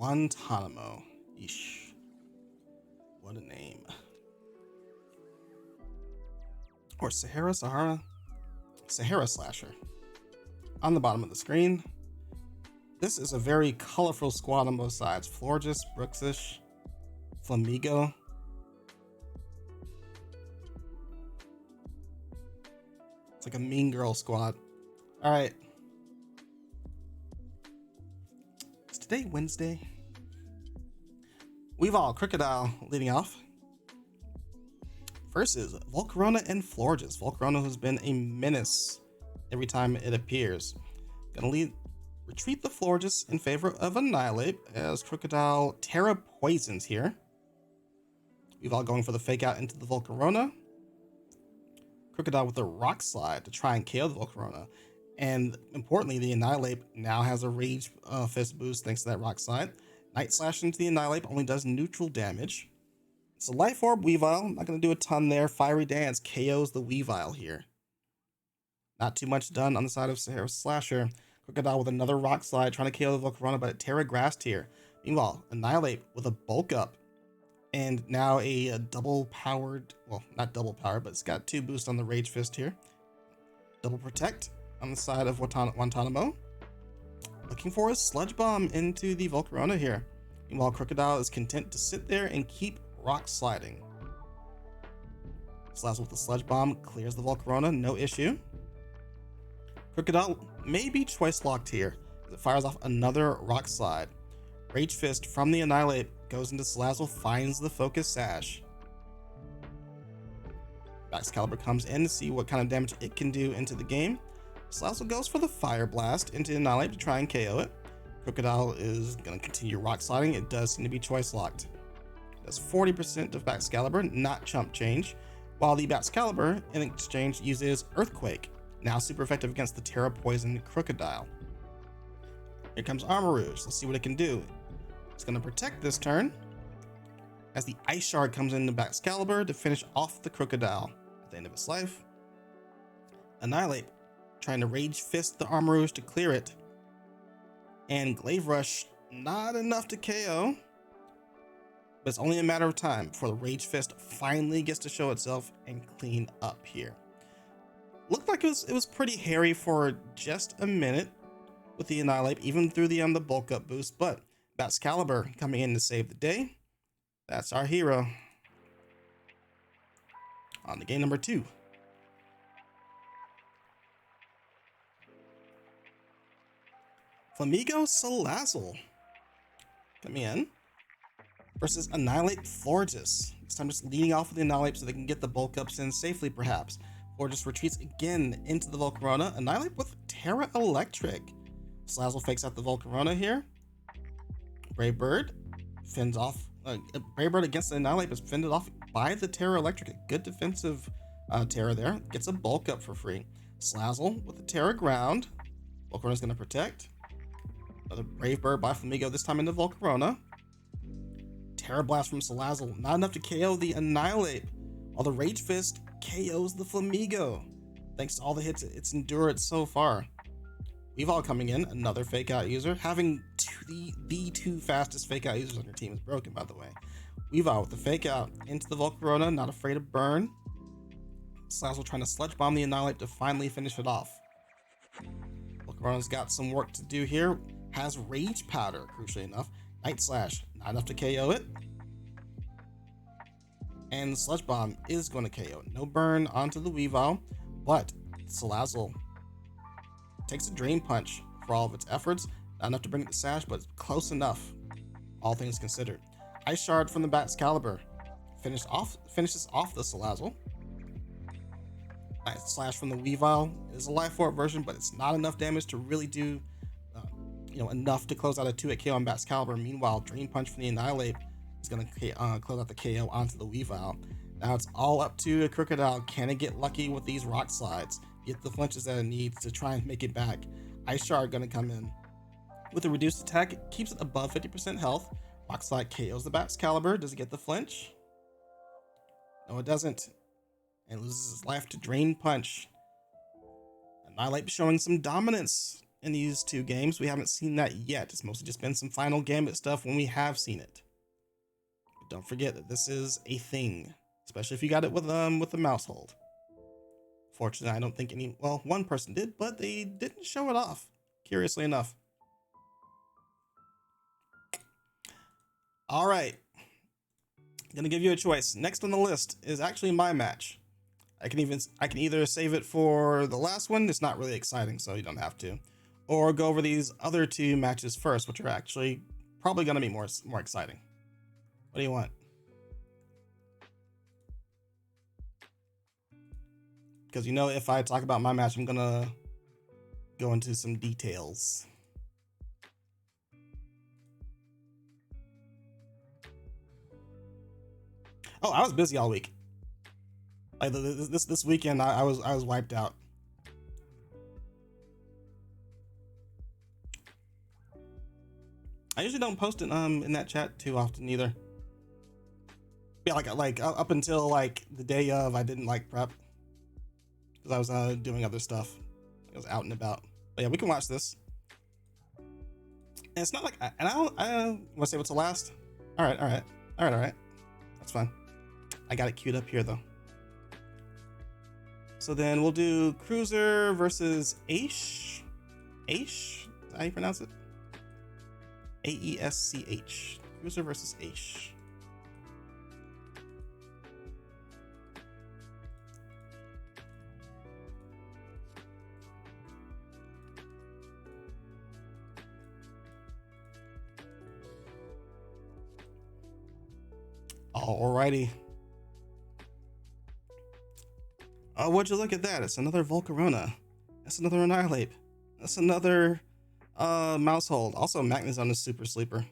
Wontonamovs. Yeesh. What a name. Or SaharahSlasher. On the bottom of the screen. This is a very colorful squad on both sides. Florges, Brooksish, Flamigo. It's like a mean girl squad. All right. Is today Wednesday? Weavile, Crocodile leading off. Versus Volcarona and Florges. Volcarona, who's been a menace every time it appears. Gonna retreat the Florges in favor of Annihilate as Crocodile Terra Poisons here. Weavile going for the fake out into the Volcarona. Crocodile with the Rock Slide to try and KO the Volcarona. And importantly, the Annihilate now has a Rage Fist boost thanks to that Rock Slide. Night Slash into the Annihilate only does neutral damage. So Life Orb Weavile, not going to do a ton there. Fiery Dance KOs the Weavile here. Not too much done on the side of SaharahSlasher. Crocodile with another Rock Slide trying to KO the Volcarona, but Terra Grassed here. Meanwhile, Annihilate with a Bulk Up. And now a double powered, well, not double powered, but it's got 2 boosts on the Rage Fist here. Double Protect on the side of Wontonamovs. Looking for a Sludge Bomb into the Volcarona here. Meanwhile, Crocodile is content to sit there and keep Rock Sliding. Slash with the Sludge Bomb clears the Volcarona, no issue. Crocodile may be choice locked here as it fires off another Rock Slide. Rage Fist from the Annihilate goes into Salazzle, finds the Focus Sash. Baxcalibur comes in to see what kind of damage it can do into the game. Salazzle goes for the Fire Blast into Annihilate to try and KO it. Crocodile is going to continue Rock Sliding. It does seem to be choice locked. That's 40% of Baxcalibur, not chump change, while the Baxcalibur in exchange uses Earthquake, now super effective against the Terra Poison Crocodile. Here comes Armarouge. Let's see what it can do. It's going to protect this turn as the Ice Shard comes into Baxcalibur to finish off the Crocodile at the end of its life. Annihilate trying to Rage Fist the Armarouge to clear it, and Glaive Rush not enough to KO. But it's only a matter of time before the Rage Fist finally gets to show itself and clean up here. Looked like it was pretty hairy for just a minute with the Annihilate, even through the bulk up boost, but Baxcalibur coming in to save the day. That's our hero. On to game number 2. Flamigo Salazzle coming in versus Annihilate Florges. This time just leading off with the Annihilate so they can get the bulk ups in safely perhaps. Or just retreats again into the Volcarona. Annihilate with Terra Electric. Salazzle fakes out the Volcarona here. Brave Bird fends off. Brave Bird against the Annihilate is fended off by the Terra Electric. A good defensive Terra there. Gets a bulk up for free. Salazzle with the Terra Ground. Volcarona's going to protect. Another Brave Bird by Flamigo, this time into Volcarona. Terra Blast from Salazzle. Not enough to KO the Annihilate. While the Rage Fist KOs the Flamigo. Thanks to all the hits it's endured so far. Weavile coming in, another fake out user. Having the two fastest fake out users on your team is broken, by the way. Weavile with the fake out into the Volcarona, not afraid of burn. Salazzle trying to sludge bomb the Annihilate to finally finish it off. Volcarona's got some work to do here. Has Rage Powder, crucially enough. Night Slash, not enough to KO it. And Sludge Bomb is going to KO it. No burn onto the Weavile, but Salazzle takes a Drain Punch for all of its efforts. Not enough to bring it to Sash, but close enough, all things considered. Ice Shard from the Bat'scalibur finishes off the Salazzle. Night Slash from the Weavile is a Life Orb version, but it's not enough damage to really do enough to close out a 2-hit KO on Bat'scalibur. Meanwhile, Drain Punch from the Annihilate is going to close out the KO onto the Weavile. Now it's all up to a Crocodile. Can it get lucky with these Rock Slides? Get the flinches that it needs to try and make it back. Ice Shard going to come in. With a reduced attack, it keeps it above 50% health. Rock Slide KOs the Bat'scalibur. Does it get the flinch? No, it doesn't. And loses its life to Drain Punch. Annihilate showing some dominance in these two games. We haven't seen that yet. It's mostly just been some final gambit stuff when we have seen it. But don't forget that this is a thing, especially if you got it with the mouse hold. Fortunately, I don't think one person did, but they didn't show it off, curiously enough. All right, gonna give you a choice. Next on the list is actually my match. I can either save it for the last one. It's not really exciting, so you don't have to, or go over these other two matches first, which are actually probably gonna be more exciting. What do you want? Because if I talk about my match, I'm gonna go into some details. Oh, I was busy all week. Like this weekend, I was wiped out. I usually don't post it in that chat too often either. Yeah, like up until like the day of, I didn't prep because I was doing other stuff. I was out and about. But yeah, we can watch this. And it's not like I don't want to say what's the last. All right. That's fine. I got it queued up here though. So then we'll do Cruiser versus Aish. Aish? Is that how you pronounce it? AESCH. Cruiser versus Aish. Alrighty. Oh, would you look at that? It's another Volcarona. That's another Annihilate. That's another Mousehold. Also, Magnezone is super sleeper.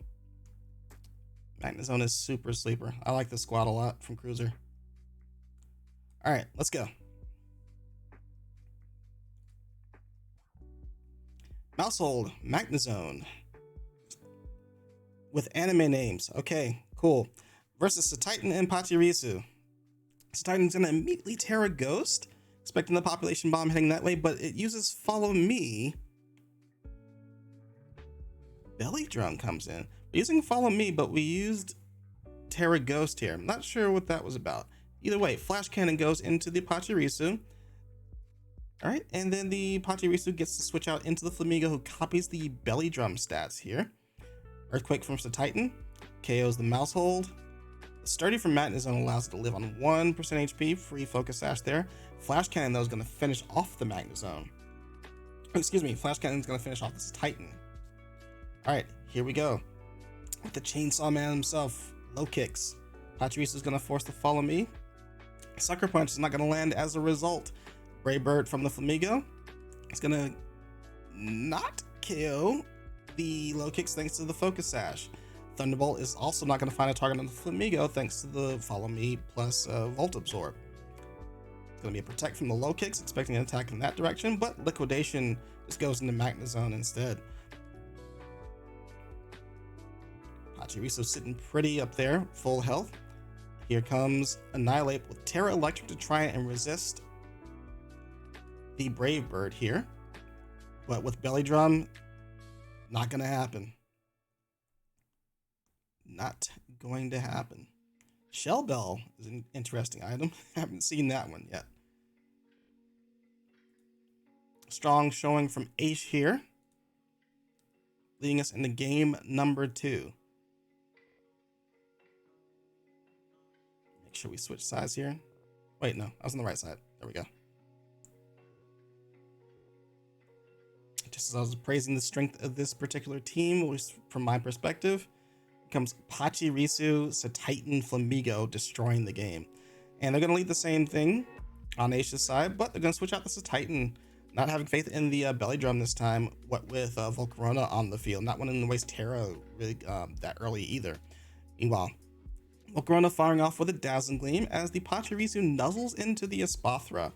Magnezone is super sleeper. I like this squad a lot from Cruiser. Alright, let's go. Mousehold, Magnezone. With anime names. Okay, cool. Versus Titan and Pachirisu. Titan's gonna immediately Terra Ghost, expecting the population bomb heading that way, but it uses Follow Me. Belly Drum comes in. We're using Follow Me, but we used Terra Ghost here. I'm not sure what that was about. Either way, Flash Cannon goes into the Pachirisu. Alright, and then the Pachirisu gets to switch out into the Flamigo, who copies the Belly Drum stats here. Earthquake from Titan KOs the Mousehold. Sturdy from Magnezone allows it to live on 1% HP, free Focus Sash there. Flash Cannon, though, is going to finish off the Magnezone. Excuse me, Flash Cannon is going to finish off this Titan. Alright, here we go. With the Chainsaw Man himself, low kicks. Pachirisu is going to force the Follow Me. Sucker Punch is not going to land as a result. Brave Bird from the Flamigo. It's gonna not KO the low kicks thanks to the Focus Sash. Thunderbolt is also not gonna find a target on the Flamigo thanks to the Follow Me plus Volt Absorb. It's gonna be a protect from the low kicks, expecting an attack in that direction, but Liquidation just goes into Magnezone instead. Pachirisu sitting pretty up there, full health. Here comes Annihilate with Terra Electric to try and resist the Brave Bird here. But with Belly Drum, not gonna happen. Not going to happen. Shell Bell is an interesting item. Haven't seen that one yet. Strong showing from Aish here, leading us into game number 2. Make sure we switch sides here. Wait, no, I was on the right side. There we go. Just as I was praising the strength of this particular team, at least from my perspective, comes Pachirisu, Titan Flamigo destroying the game. And they're going to lead the same thing on Aish's side, but they're going to switch out the Titan, not having faith in the Belly Drum this time, what with Volcarona on the field, not wanting to waste Terra really that early either. Meanwhile, Volcarona firing off with a Dazzling Gleam as the Pachirisu nuzzles into the Espathra.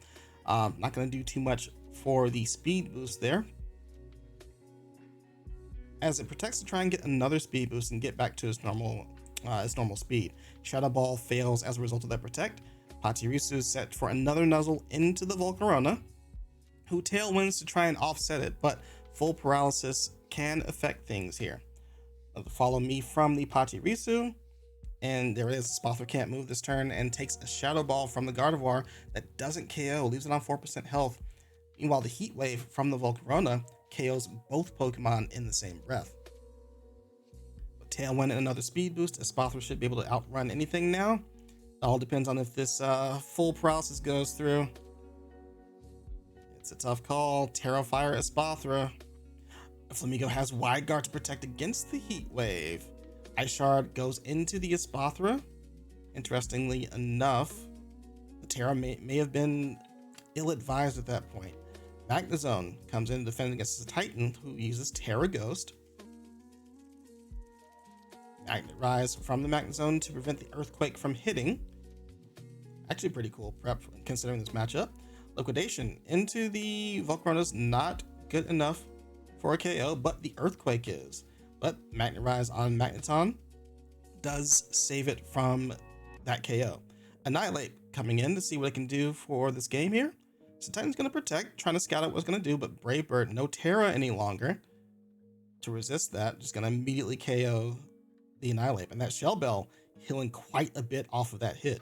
Not going to do too much for the speed boost there, as it protects to try and get another speed boost and get back to its normal speed. Shadow Ball fails as a result of that protect. Pachirisu is set for another nuzzle into the Volcarona, who tailwinds to try and offset it, but full paralysis can affect things here. Follow Me from the Pachirisu, and there it is. Spathra can't move this turn and takes a Shadow Ball from the Gardevoir that doesn't KO, leaves it on 4% health. Meanwhile, the Heat Wave from the Volcarona KOs both Pokemon in the same breath. But Tailwind and another speed boost, Espathra should be able to outrun anything now. It all depends on if this full paralysis goes through. It's a tough call. Terra Fire Espathra. Flamigo has Wide Guard to protect against the Heat Wave. Ice Shard goes into the Espathra. Interestingly enough, the Terra may have been ill-advised at that point. Magnezone comes in defending against the Titan, who uses Terra Ghost. Magnet Rise from the Magnezone to prevent the Earthquake from hitting. Actually pretty cool prep considering this matchup. Liquidation into the Volcarona's not good enough for a KO, but the Earthquake is. But Magnet Rise on Magneton does save it from that KO. Annihilate coming in to see what it can do for this game here. So Titan's going to protect, trying to scout out what it's going to do, but Brave Bird, no Terra any longer to resist that. Just going to immediately KO the Annihilate. And that Shell Bell healing quite a bit off of that hit.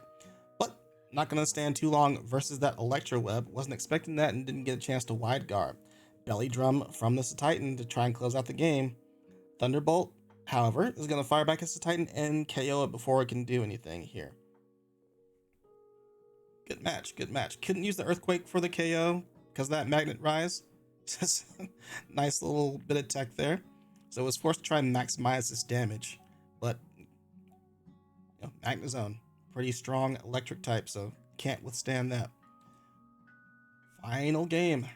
But not going to stand too long versus that Electro Web. Wasn't expecting that and didn't get a chance to Wide Guard. Belly Drum from this Titan to try and close out the game. Thunderbolt, however, is going to fire back at the Titan and KO it before it can do anything here. Good match, good match. Couldn't use the Earthquake for the KO because of that Magnet Rise. Just nice little bit of tech there. So it was forced to try and maximize this damage. But, Magnezone, pretty strong electric type, so can't withstand that. Final game.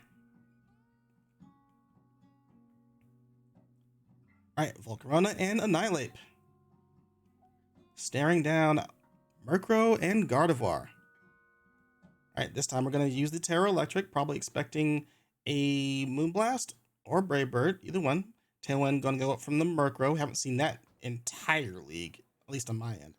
Alright, Volcarona and Annihilate. Staring down Murkrow and Gardevoir. Alright, this time we're going to use the Terra Electric, probably expecting a Moonblast or Brave Bird, either one. Tailwind going to go up from the Murkrow. Haven't seen that entire league, at least on my end.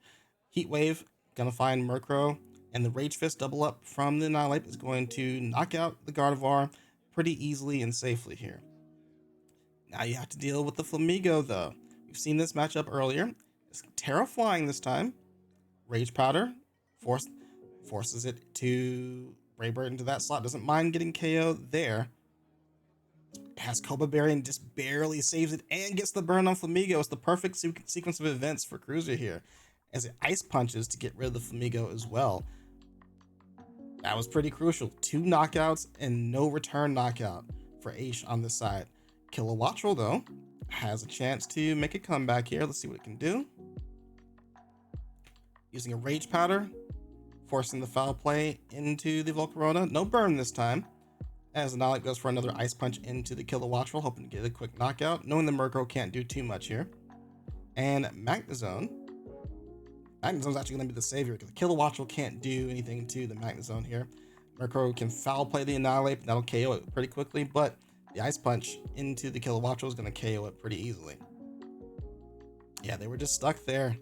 Heat Wave, going to find Murkrow, and the Rage Fist double up from the Annihilate is going to knock out the Gardevoir pretty easily and safely here. Now you have to deal with the Flamigo, though. We've seen this matchup earlier. It's Terra Flying this time. Rage Powder forces it to Brave Bird into that slot. Doesn't mind getting KO there. It has Cobra Berry and just barely saves it and gets the burn on Flamigo. It's the perfect sequence of events for Cruiser here, as it Ice Punches to get rid of the Flamigo as well. That was pretty crucial. 2 knockouts and no return knockout for Aish on this side. Kilowattrel, though, has a chance to make a comeback here. Let's see what it can do. Using a Rage Powder, forcing the foul play into the Volcarona. No burn this time, as Annihilape goes for another Ice Punch into the Kill the Watchful, hoping to get a quick knockout, knowing the Murkrow can't do too much here. And Magnezone. Magnezone's actually going to be the savior, because the Kill the Watchful can't do anything to the Magnezone here. Murkrow can foul play the Annihilape, that'll KO it pretty quickly, but the Ice Punch into the Kill the Watchful is going to KO it pretty easily. Yeah, they were just stuck there.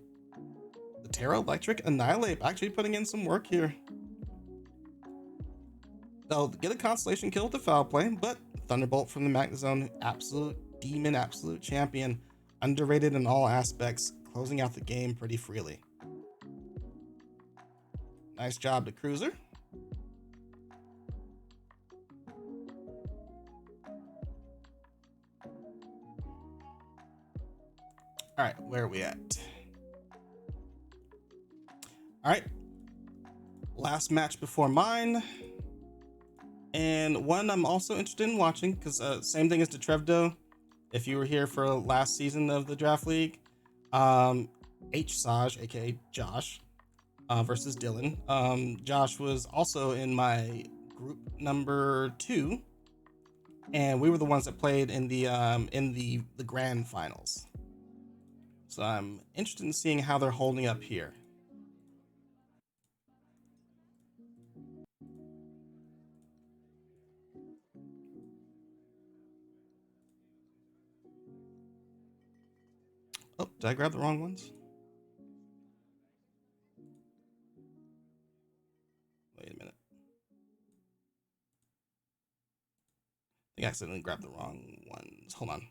The Terra Electric Annihilape actually putting in some work here. They'll get a Constellation kill with the foul play, but Thunderbolt from the Magnezone, absolute demon, absolute champion, underrated in all aspects, closing out the game pretty freely. Nice job to Cruiser. All right, where are we at? All right, last match before mine, and one I'm also interested in watching, because same thing as the Trevdo. If you were here for last season of the Draft League, Saj, aka Josh, versus Dylan. Josh was also in my group number 2, and we were the ones that played in the grand finals. So I'm interested in seeing how they're holding up here. Oh, did I grab the wrong ones? Wait a minute. I think I accidentally grabbed the wrong ones. Hold on.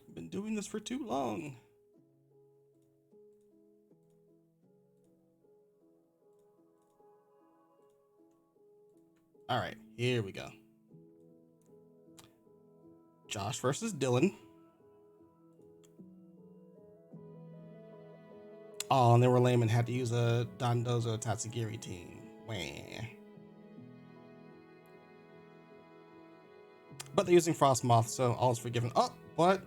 I've been doing this for too long. All right, here we go. Josh versus Dylan. Oh, and they were lame and had to use a Dondozo Tatsugiri team. Wah. But they're using Frostmoth, so all is forgiven. Oh, but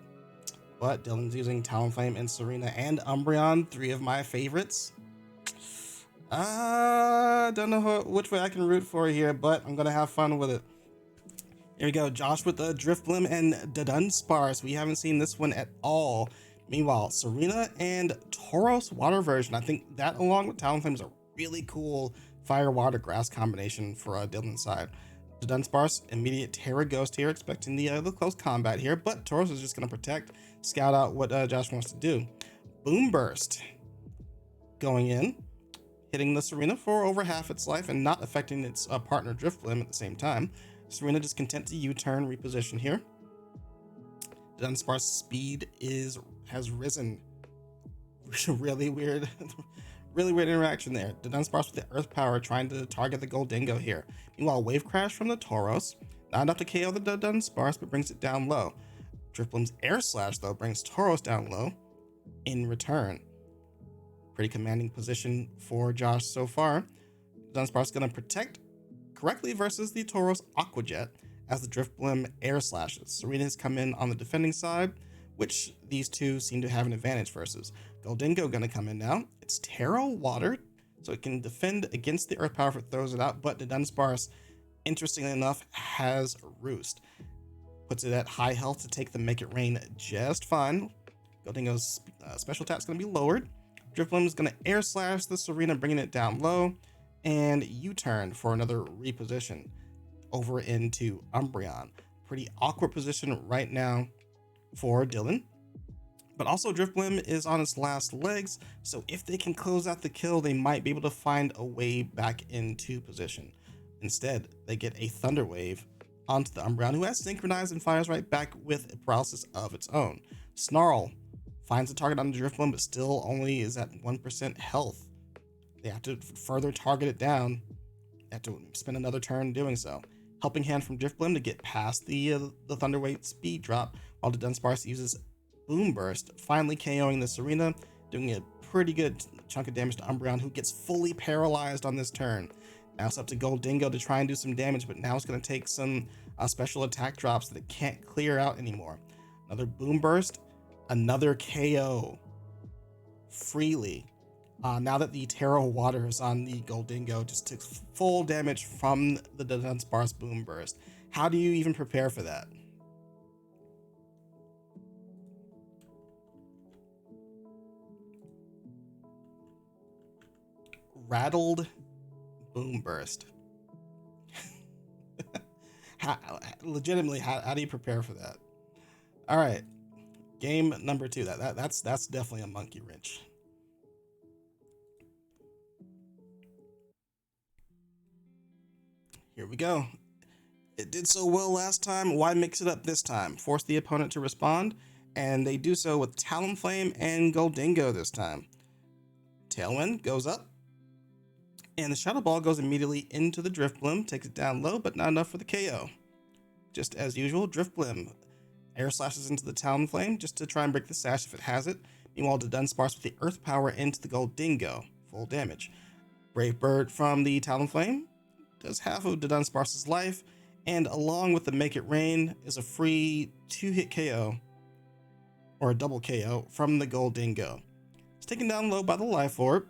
Dylan's using Talonflame and Serena and Umbreon, 3 of my favorites. Don't know which way I can root for here, but I'm gonna have fun with it. Here we go, Josh with the Drifblim and Dunsparce. We haven't seen this one at all. Meanwhile, Serena and Tauros water version. I think that, along with Talonflame, is a really cool fire, water, grass combination for Dylan's side. The Dunsparce, immediate Terra Ghost here, expecting the close combat here, but Tauros is just going to protect, scout out what Josh wants to do. Boom Burst going in, hitting the Serena for over half its life and not affecting its partner Drifblim at the same time. Serena just content to U-turn, reposition here. Dunsparce's speed has risen. Really weird interaction there. The Dunsparce with the Earth Power trying to target the Goldingo here. Meanwhile, Wave Crash from the Tauros. Not enough to KO the Dunsparce, but brings it down low. Drifblim's Air Slash, though, brings Tauros down low in return. Pretty commanding position for Josh so far. Dunsparce going to protect correctly versus the Tauros Aqua Jet as the Drifblim Air Slashes. Serena has come in on the defending side, which these two seem to have an advantage versus. Goldingo going to come in now. It's Terra Water, so it can defend against the Earth Power if it throws it out, but the Dunsparce, interestingly enough, has Roost. Puts it at high health to take the Make It Rain just fine. Goldingo's special attack is going to be lowered. Drifblim is going to Air Slash the Serena, bringing it down low, and U-turn for another reposition over into Umbreon. Pretty awkward position right now for Dylan. But also Drifblim is on its last legs, so if they can close out the kill, they might be able to find a way back into position. Instead, they get a Thunder Wave onto the Umbreon, who has synchronized and fires right back with a paralysis of its own. Snarl finds a target on the Drifblim, but still only is at 1% health. They have to further target it down. They have to spend another turn doing so. Helping hand from Drifblim to get past the Thunder Wave speed drop, while the Dunsparce uses Boom Burst, finally KOing the Serena, doing a pretty good chunk of damage to Umbreon, who gets fully paralyzed on this turn. Now it's up to Goldingo to try and do some damage, but now it's going to take some special attack drops that it can't clear out anymore. Another Boom Burst, another KO freely. Now that the Terra Waters on the Goldingo just took full damage from the Dunsparce Boom Burst. How do you even prepare for that? Rattled Boom Burst. Legitimately, how do you prepare for that? All right, game number 2. That's definitely a monkey wrench. Here we go. It did so well last time. Why mix it up this time? Force the opponent to respond, and they do so with Talonflame and Goldingo this time. Tailwind goes up, and the Shadow Ball goes immediately into the Drifblim, takes it down low, but not enough for the KO. Just as usual, Drifblim air slashes into the Talonflame just to try and break the sash if it has it. Meanwhile, the Dunsparce with the Earth Power into the Goldingo, full damage. Brave Bird from the Talonflame does half of the Dunsparce's life, and along with the Make It Rain is a free 2-hit KO, or a double KO, from the Goldingo. It's taken down low by the Life Orb,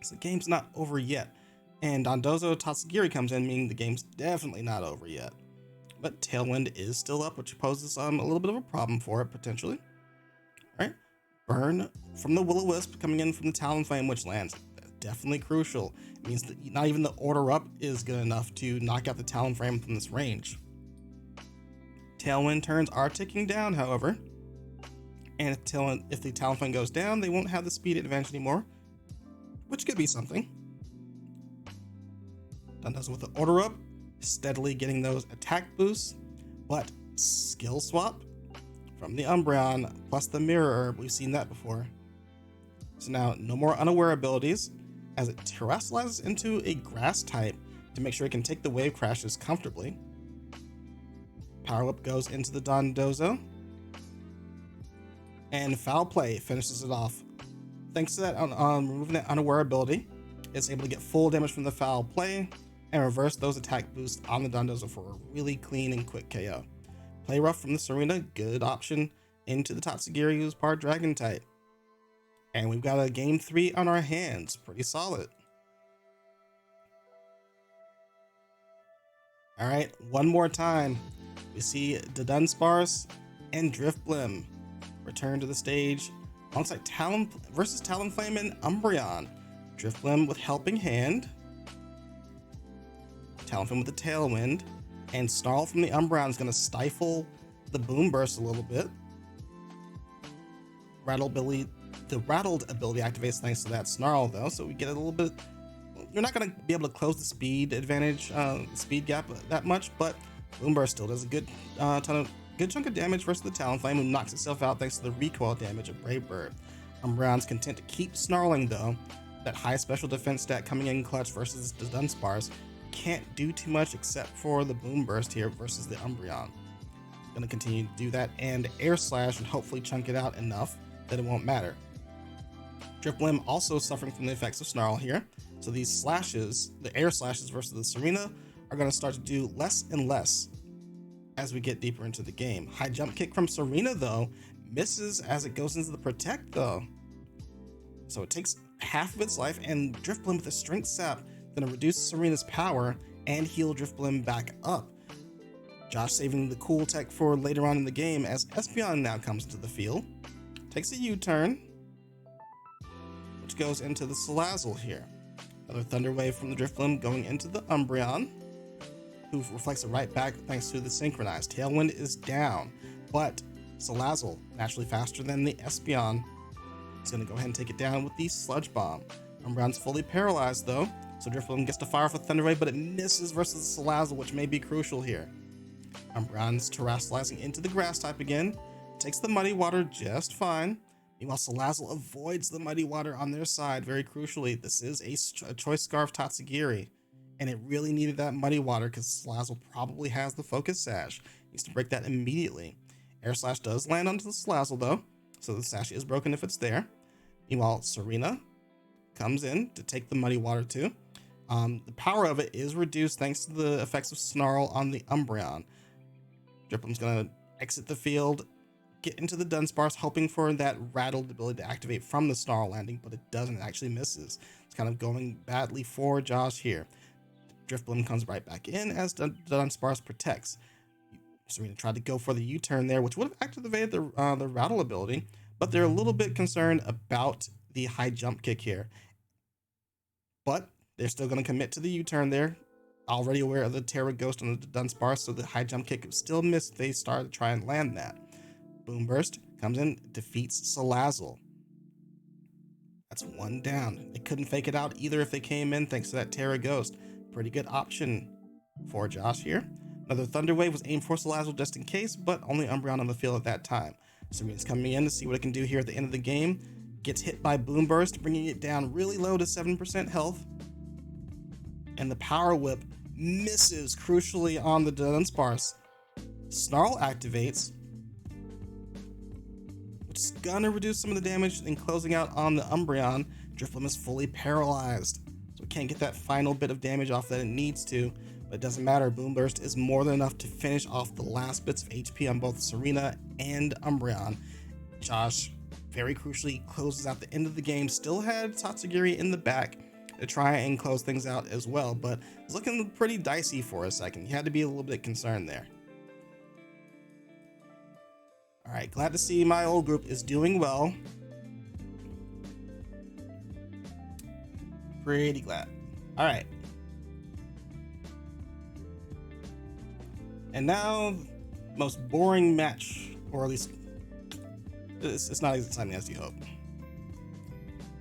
so the game's not over yet. And Dondozo Tatsugiri comes in, meaning the game's definitely not over yet. But Tailwind is still up, which poses a little bit of a problem for it, potentially. Alright, Burn from the Will-O-Wisp coming in from the Talonflame, which lands. Definitely crucial. It means that not even the Order Up is good enough to knock out the Talonflame from this range. Tailwind turns are ticking down, however. And if the Talonflame goes down, they won't have the speed advantage anymore, which could be something. Dondozo with the Order Up, steadily getting those attack boosts, but skill swap from the Umbreon plus the Mirror Herb. We've seen that before. So now no more unaware abilities, as it terrestrializes into a grass type to make sure it can take the wave crashes comfortably. Power Whip goes into the Dondozo, and Foul Play finishes it off. Thanks to that removing that unaware ability, it's able to get full damage from the Foul Play and reverse those attack boosts on the Dondozo for a really clean and quick KO. Play Rough from the Serena, good option into the Tatsugiri, who's part Dragon type. And we've got a game 3 on our hands. Pretty solid. All right, one more time. We see the Dunsparce and Drifblim return to the stage alongside Talonflame and Umbreon. Drifblim with Helping Hand, Talonflame with the Tailwind, and Snarl from the Umbreon is going to stifle the Boom Burst a little bit. The Rattled ability activates thanks to that Snarl, though, so we get a little bit. You're not going to be able to close the speed advantage, speed gap that much, but Boom Burst still does a good chunk of damage versus the Talonflame, who knocks itself out thanks to the recoil damage of Brave Bird. Umbreon's content to keep snarling, though. That high special defense stat coming in clutch versus the Dunsparce can't do too much except for the Boom Burst here versus the Umbreon. Gonna continue to do that and Air Slash and hopefully chunk it out enough that it won't matter. Drifblim also suffering from the effects of Snarl here, so these slashes, the air slashes versus the Serena, are going to start to do less and less as we get deeper into the game. High jump kick from Serena, though, misses as it goes into the Protect, though. So it takes half of its life, and Drifblim with a Strength Sap going to reduce Serena's power and heal Drifblim back up. Josh saving the cool tech for later on in the game as Espeon now comes into the field. Takes a U-turn, which goes into the Salazzle here. Another Thunder Wave from the Drifblim going into the Umbreon, who reflects it right back thanks to the Synchronized. Tailwind is down, but Salazzle, naturally faster than the Espeon, is going to go ahead and take it down with the Sludge Bomb. Umbreon's fully paralyzed though, so Drifblim gets to fire off a Thunder Wave, but it misses versus the Salazzle, which may be crucial here. Umbreon's terrestrializing into the Grass type again, takes the Muddy Water just fine. Meanwhile, Salazzle avoids the Muddy Water on their side. Very crucially, this is a Choice Scarf Tatsugiri, and it really needed that Muddy Water because Salazzle probably has the Focus Sash. Needs to break that immediately. Air Slash does land onto the Salazzle though, so the Sash is broken if it's there. Meanwhile, Serena comes in to take the Muddy Water too. The power of it is reduced thanks to the effects of Snarl on the Umbreon. Driplum's gonna exit the field, get into the Dunsparce, hoping for that rattled ability to activate from the Snarl landing, but it doesn't, it actually misses. It's kind of going badly for Josh here. Drifblim comes right back in as Dunsparce protects. Serena tried to go for the U-turn there, which would have activated the rattle ability, but they're a little bit concerned about the high jump kick here. But they're still going to commit to the U-turn there. Already aware of the Terra Ghost on the Dunsparce, so the high jump kick still missed. They started to try and land that. Boomburst comes in, defeats Salazzle. That's one down. They couldn't fake it out either if they came in thanks to that Terra Ghost. Pretty good option for Josh here. Another Thunder Wave was aimed for Salazzle just in case, but only Umbreon on the field at that time. Serena's coming in to see what it can do here at the end of the game. Gets hit by Boomburst, bringing it down really low to 7% health. And the Power Whip misses crucially on the Dunsparce. Snarl activates, which is gonna reduce some of the damage and closing out on the Umbreon. Drifblim is fully paralyzed, so it can't get that final bit of damage off that it needs to. But it doesn't matter, Boomburst is more than enough to finish off the last bits of HP on both Serena and Umbreon. Josh, very crucially, closes out the end of the game. Still had Tatsugiri in the back to try and close things out as well, but it's looking pretty dicey for a second. You had to be a little bit concerned there. All right, glad to see my old group is doing well. Pretty glad. All right. And now, most boring match, or at least it's not as exciting as you hope,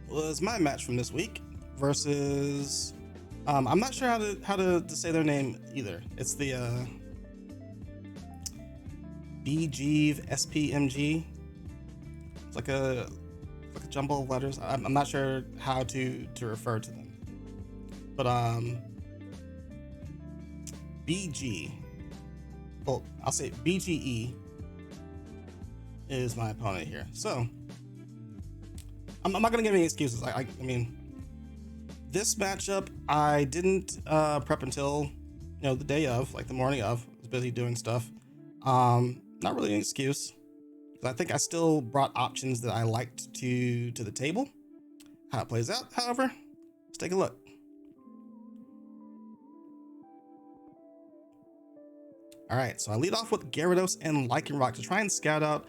was my match from this week versus I'm not sure how to say their name either. It's the BG SPMG. It's like a jumble of letters. I'm not sure how to refer to them, but BG. Well, I'll say BGE is my opponent here. So I'm not gonna give any excuses. I mean, this matchup I didn't prep until the day of, like the morning of. I was busy doing stuff. Not really an excuse. I think I still brought options that I liked to the table. How it plays out, however, let's take a look. All right, so I lead off with Gyarados and Lycanroc to try and scout out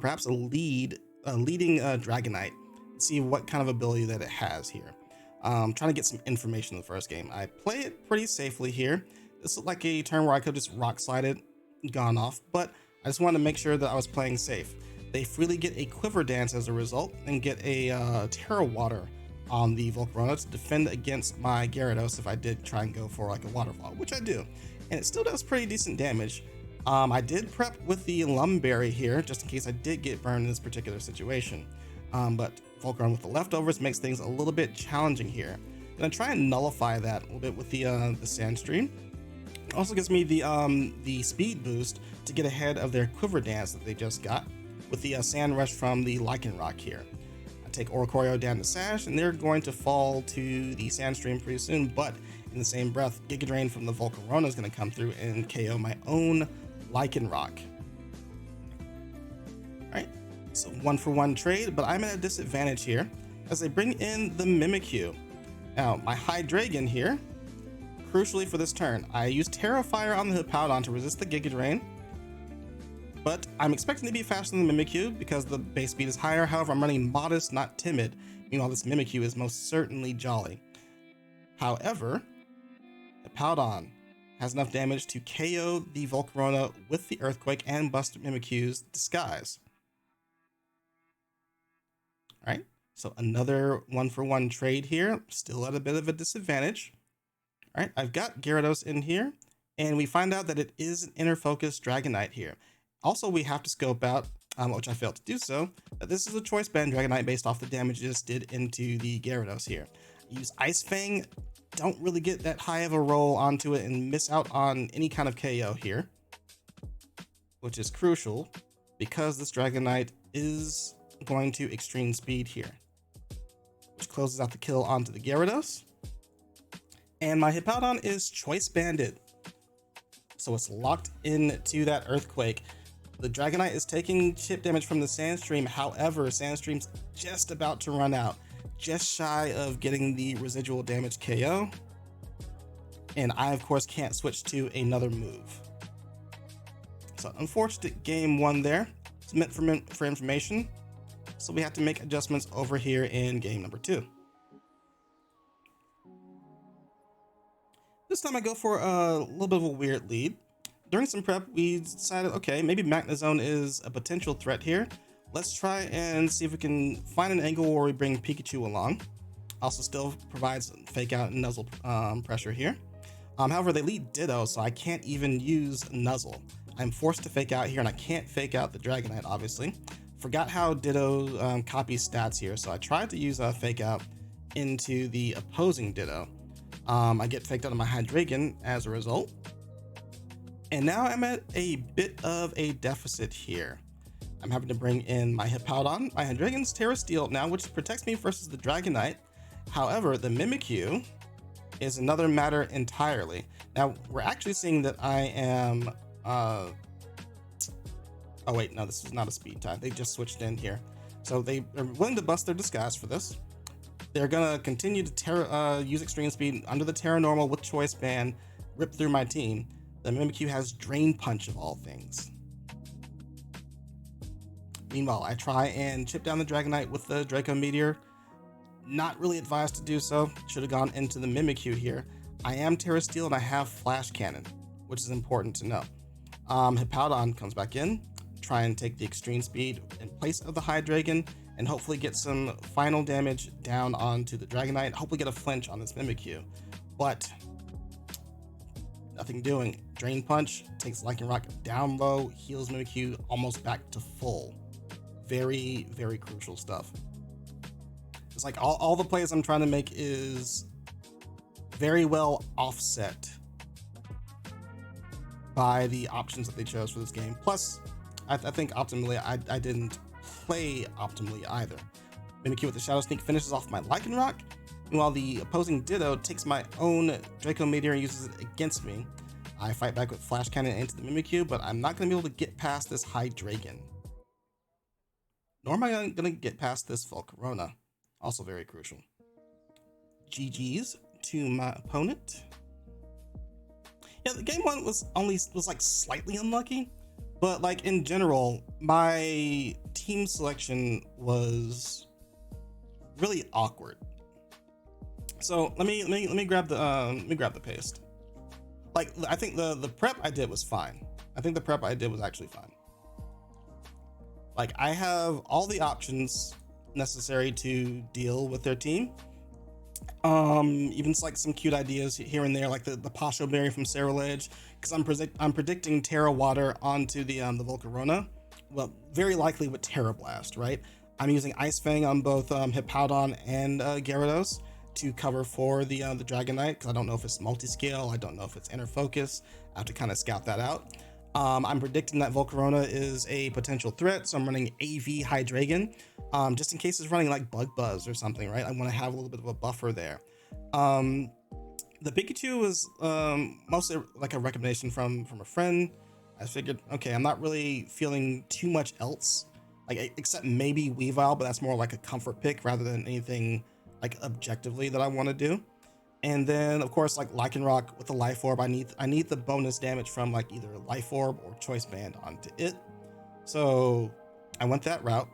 perhaps a leading Dragonite. See what kind of ability that it has here. Trying to get some information in the first game. I play it pretty safely here. This looked like a turn where I could just rock slide it, gone off, but I just wanted to make sure that I was playing safe. They freely get a Quiver Dance as a result and get a Terra Water on the Volcarona to defend against my Gyarados if I did try and go for like a Waterfall, which I do. And it still does pretty decent damage. I did prep with the Lumberry here, just in case I did get burned in this particular situation. But Volcarona with the leftovers makes things a little bit challenging here. I'm gonna try and nullify that a little bit with the Sandstream. Also gives me the speed boost to get ahead of their Quiver Dance that they just got with the Sand Rush from the Lycanroc here. I take Oricorio down to Sash, and they're going to fall to the Sandstream pretty soon, but in the same breath, Giga Drain from the Volcarona is going to come through and KO my own Lycanroc. Alright, so 1-for-1 trade, but I'm at a disadvantage here as they bring in the Mimikyu. Now, my Hydreigon here, crucially for this turn, I use Terra Fire on the Hippowdon to resist the Giga Drain, but I'm expecting to be faster than the Mimikyu because the base speed is higher. However, I'm running Modest, not Timid. Meanwhile, this Mimikyu is most certainly Jolly. However, Hippowdon has enough damage to KO the Volcarona with the Earthquake and bust Mimikyu's Disguise. Alright, so another 1-for-1 trade here, still at a bit of a disadvantage. Alright, I've got Gyarados in here, and we find out that it is an Inner Focus Dragonite here. Also, we have to scope out, which I failed to do so, that this is a Choice Band Dragonite based off the damage it just did into the Gyarados here. I use Ice Fang, don't really get that high of a roll onto it and miss out on any kind of KO here, which is crucial because this Dragonite is going to Extreme Speed here, which closes out the kill onto the Gyarados. And my Hippowdon is choice banded, so it's locked into that earthquake. The Dragonite is taking chip damage from the Sandstream. However, Sandstream's just about to run out, just shy of getting the residual damage KO. And I, of course, can't switch to another move. So unfortunate game one there. It's meant for information. So we have to make adjustments over here in game number 2. This time I go for a little bit of a weird lead. During some prep, we decided, okay, maybe Magnezone is a potential threat here. Let's try and see if we can find an angle where we bring Pikachu along. Also still provides fake out and nuzzle pressure here. However, they lead Ditto, so I can't even use Nuzzle. I'm forced to fake out here, and I can't fake out the Dragonite, obviously. Forgot how Ditto copies stats here, so I tried to use a fake out into the opposing Ditto. I get faked out of my Hydreigon as a result. And now I'm at a bit of a deficit here. I'm having to bring in my Hippowdon. My Hydreigon's Terra Steel now, which protects me versus the Dragonite. However, the Mimikyu is another matter entirely. Now, we're actually seeing that I am... oh wait, no, this is not a speed type. They just switched in here. So they are willing to bust their disguise for this. They're gonna continue to use Extreme Speed under the Terra Normal with Choice Band, rip through my team. The Mimikyu has Drain Punch of all things. Meanwhile, I try and chip down the Dragonite with the Draco Meteor. Not really advised to do so. Should have gone into the Mimikyu here. I am Terra Steel and I have Flash Cannon, which is important to know. Hippowdon comes back in, try and take the Extreme Speed in place of the Hydreigon, and hopefully get some final damage down onto the Dragonite. Hopefully get a flinch on this Mimikyu. But nothing doing. Drain Punch takes Lycanroc down low, heals Mimikyu almost back to full. Very, very crucial stuff. It's like all the plays I'm trying to make is very well offset by the options that they chose for this game. Plus, I think optimally, I didn't play optimally either. Mimikyu with the Shadow Sneak finishes off my Lycanroc, while the opposing Ditto takes my own Draco Meteor and uses it against me. I fight back with Flash Cannon into the Mimikyu, but I'm not going to be able to get past this Hydreigon. Nor am I going to get past this Volcarona. Also very crucial. GG's to my opponent. Yeah, the game one was like slightly unlucky, but like in general, my team selection was really awkward. So let me grab the paste. Like, I think the prep I did was fine. I think the prep I did was actually fine. Like, I have all the options necessary to deal with their team. Even like some cute ideas here and there, like the Pasho Berry from Cerulege, because I'm predicting Terra Water onto the Volcarona. Well, very likely with Terra Blast, right? I'm using Ice Fang on both Hippowdon and Gyarados to cover for the Dragonite, because I don't know if it's multi-scale, I don't know if it's inner focus. I have to kind of scout that out. I'm predicting that Volcarona is a potential threat, so I'm running AV Hydreigon, just in case it's running like Bug Buzz or something, right? I want to have a little bit of a buffer there. The Pikachu was mostly like a recommendation from a friend. I figured, okay, I'm not really feeling too much else, like except maybe Weavile, but that's more like a comfort pick rather than anything like objectively that I want to do. And then of course, like Lycanroc with the Life Orb, I need the bonus damage from like either Life Orb or Choice Band onto it. So I went that route.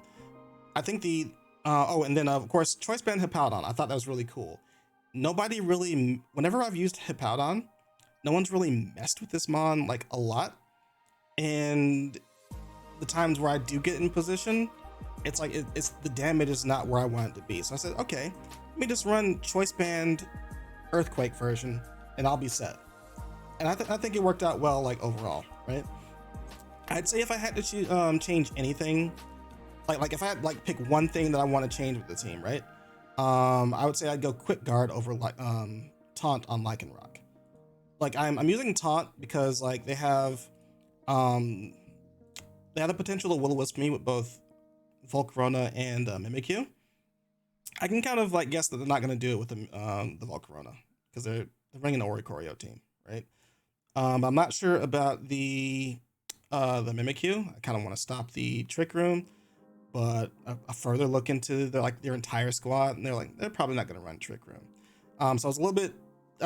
I think the and then of course Choice Band Hippowdon. I thought that was really cool. Nobody really, whenever I've used Hippowdon, no one's really messed with this mon like a lot. And the times where I do get in position, it's like it's the damage is not where I want it to be. So I said, okay, let me just run Choice Band Earthquake version and I'll be set. And I think it worked out well, like overall, right? I'd say if I had to change anything, like if I had like pick one thing that I want to change with the team, right? I would say I'd go Quick Guard over like Taunt on Lycanroc. Like I'm using Taunt because like they have the potential to Will-O-Wisp me with both Volcarona and Mimikyu. I can kind of like guess that they're not going to do it with the Volcarona because they're running an Oricorio team, right? I'm not sure about the Mimikyu. I kind of want to stop the Trick Room, but a further look into their entire squad, and they're probably not going to run Trick Room. So I was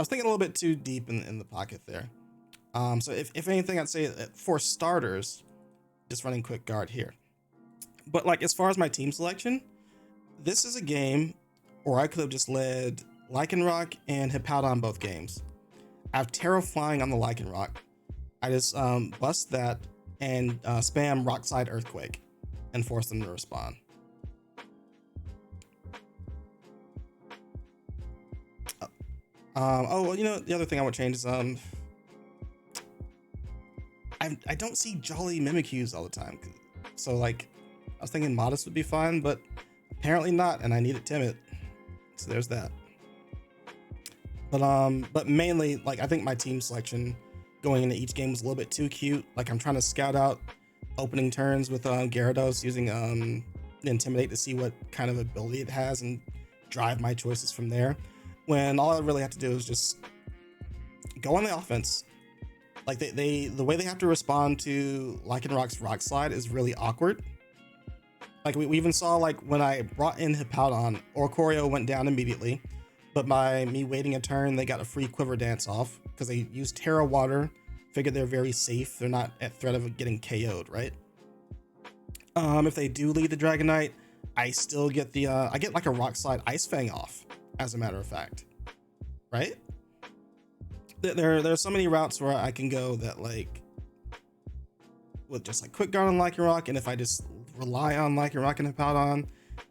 thinking a little bit too deep in the pocket there. So if anything, I'd say for starters, just running Quick Guard here. But like as far as my team selection, this is a game where I could have just led Lycanroc and Hippowdon both games. I have Terra Flying on the Lycanroc. I just bust that and spam Rockside Earthquake and force them to respond. Oh, well, you know, the other thing I would change is I don't see Jolly Mimikyus all the time. So like, I was thinking Modest would be fine, but apparently not, and I need it Timid. So there's that. But mainly, like, I think my team selection going into each game was a little bit too cute. Like, I'm trying to scout out opening turns with Gyarados using Intimidate to see what kind of ability it has and drive my choices from there. When all I really have to do is just go on the offense. Like, the way they have to respond to Lycanroc's Rock Slide is really awkward. Like, we even saw, like, when I brought in Hippowdon, Oricorio went down immediately. But by me waiting a turn, they got a free Quiver Dance off because they used Terra Water. Figured they're very safe. They're not at threat of getting KO'd, right? If they do lead the Dragonite, I still get I get like a Rock Slide Ice Fang off, as a matter of fact, right? There's so many routes where I can go that like with just like Quick Guard on Lycanroc, and if I just rely on Lycanroc and Hippowdon,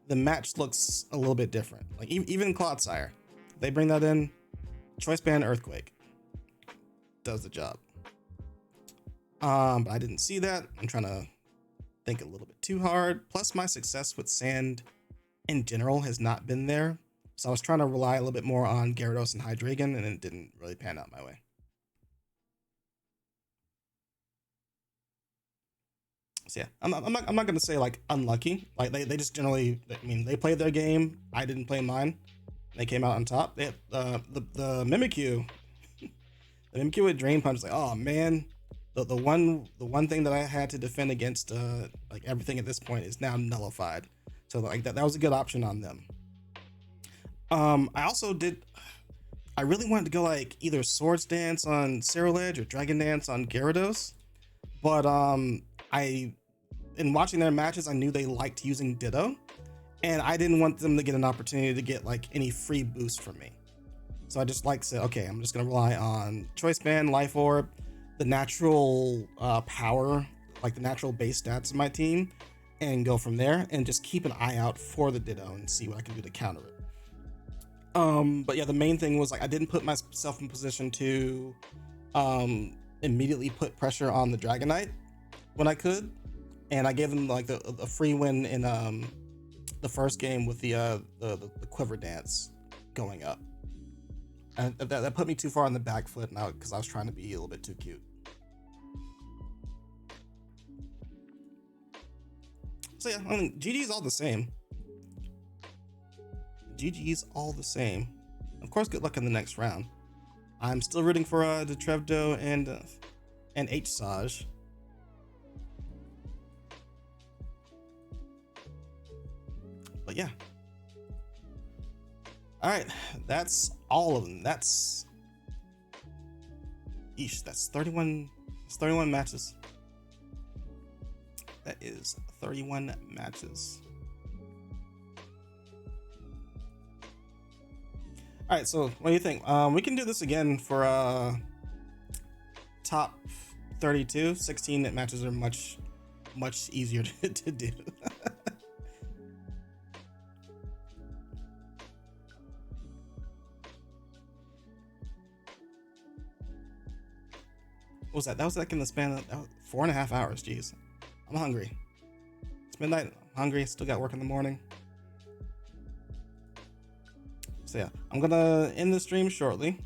the match looks a little bit different. Like even Clodsire, they bring that in, Choice Band Earthquake does the job. But I didn't see that. I'm trying to think a little bit too hard. Plus my success with Sand in general has not been there. So I was trying to rely a little bit more on Gyarados and Hydreigon, and it didn't really pan out my way. So yeah, I'm not going to say like unlucky. Like they just generally, I mean, they played their game. I didn't play mine. They came out on top. They had, the Mimikyu, the Mimikyu with Drain Punch. Like, oh man, the one thing that I had to defend against, like everything at this point is now nullified. So like that was a good option on them. I really wanted to go like either Swords Dance on Ceruledge or Dragon Dance on Gyarados, but in watching their matches, I knew they liked using Ditto, and I didn't want them to get an opportunity to get like any free boost from me. So I just like said, okay, I'm just gonna rely on Choice Band, Life Orb, the natural power, like the natural base stats of my team, and go from there, and just keep an eye out for the Ditto and see what I can do to counter it. But yeah, the main thing was like I didn't put myself in position to immediately put pressure on the Dragonite when I could, and I gave them like a free win in the first game with the Quiver Dance going up, and that put me too far on the back foot now because I was trying to be a little bit too cute. So yeah, I mean, GG's all the same. GG's all the same. Of course, good luck in the next round. I'm still rooting for the Trevdo and H-Saj. But yeah. Alright, that's all of them. That's 31. That's 31 matches. That is 31 matches. All right, so what do you think? We can do this again for top 32. 16 matches are much easier to do. What was that? That was like in the span of 4.5 hours. Jeez, I'm hungry. It's midnight. I'm hungry. Still got work in the morning. So yeah, I'm gonna end the stream shortly.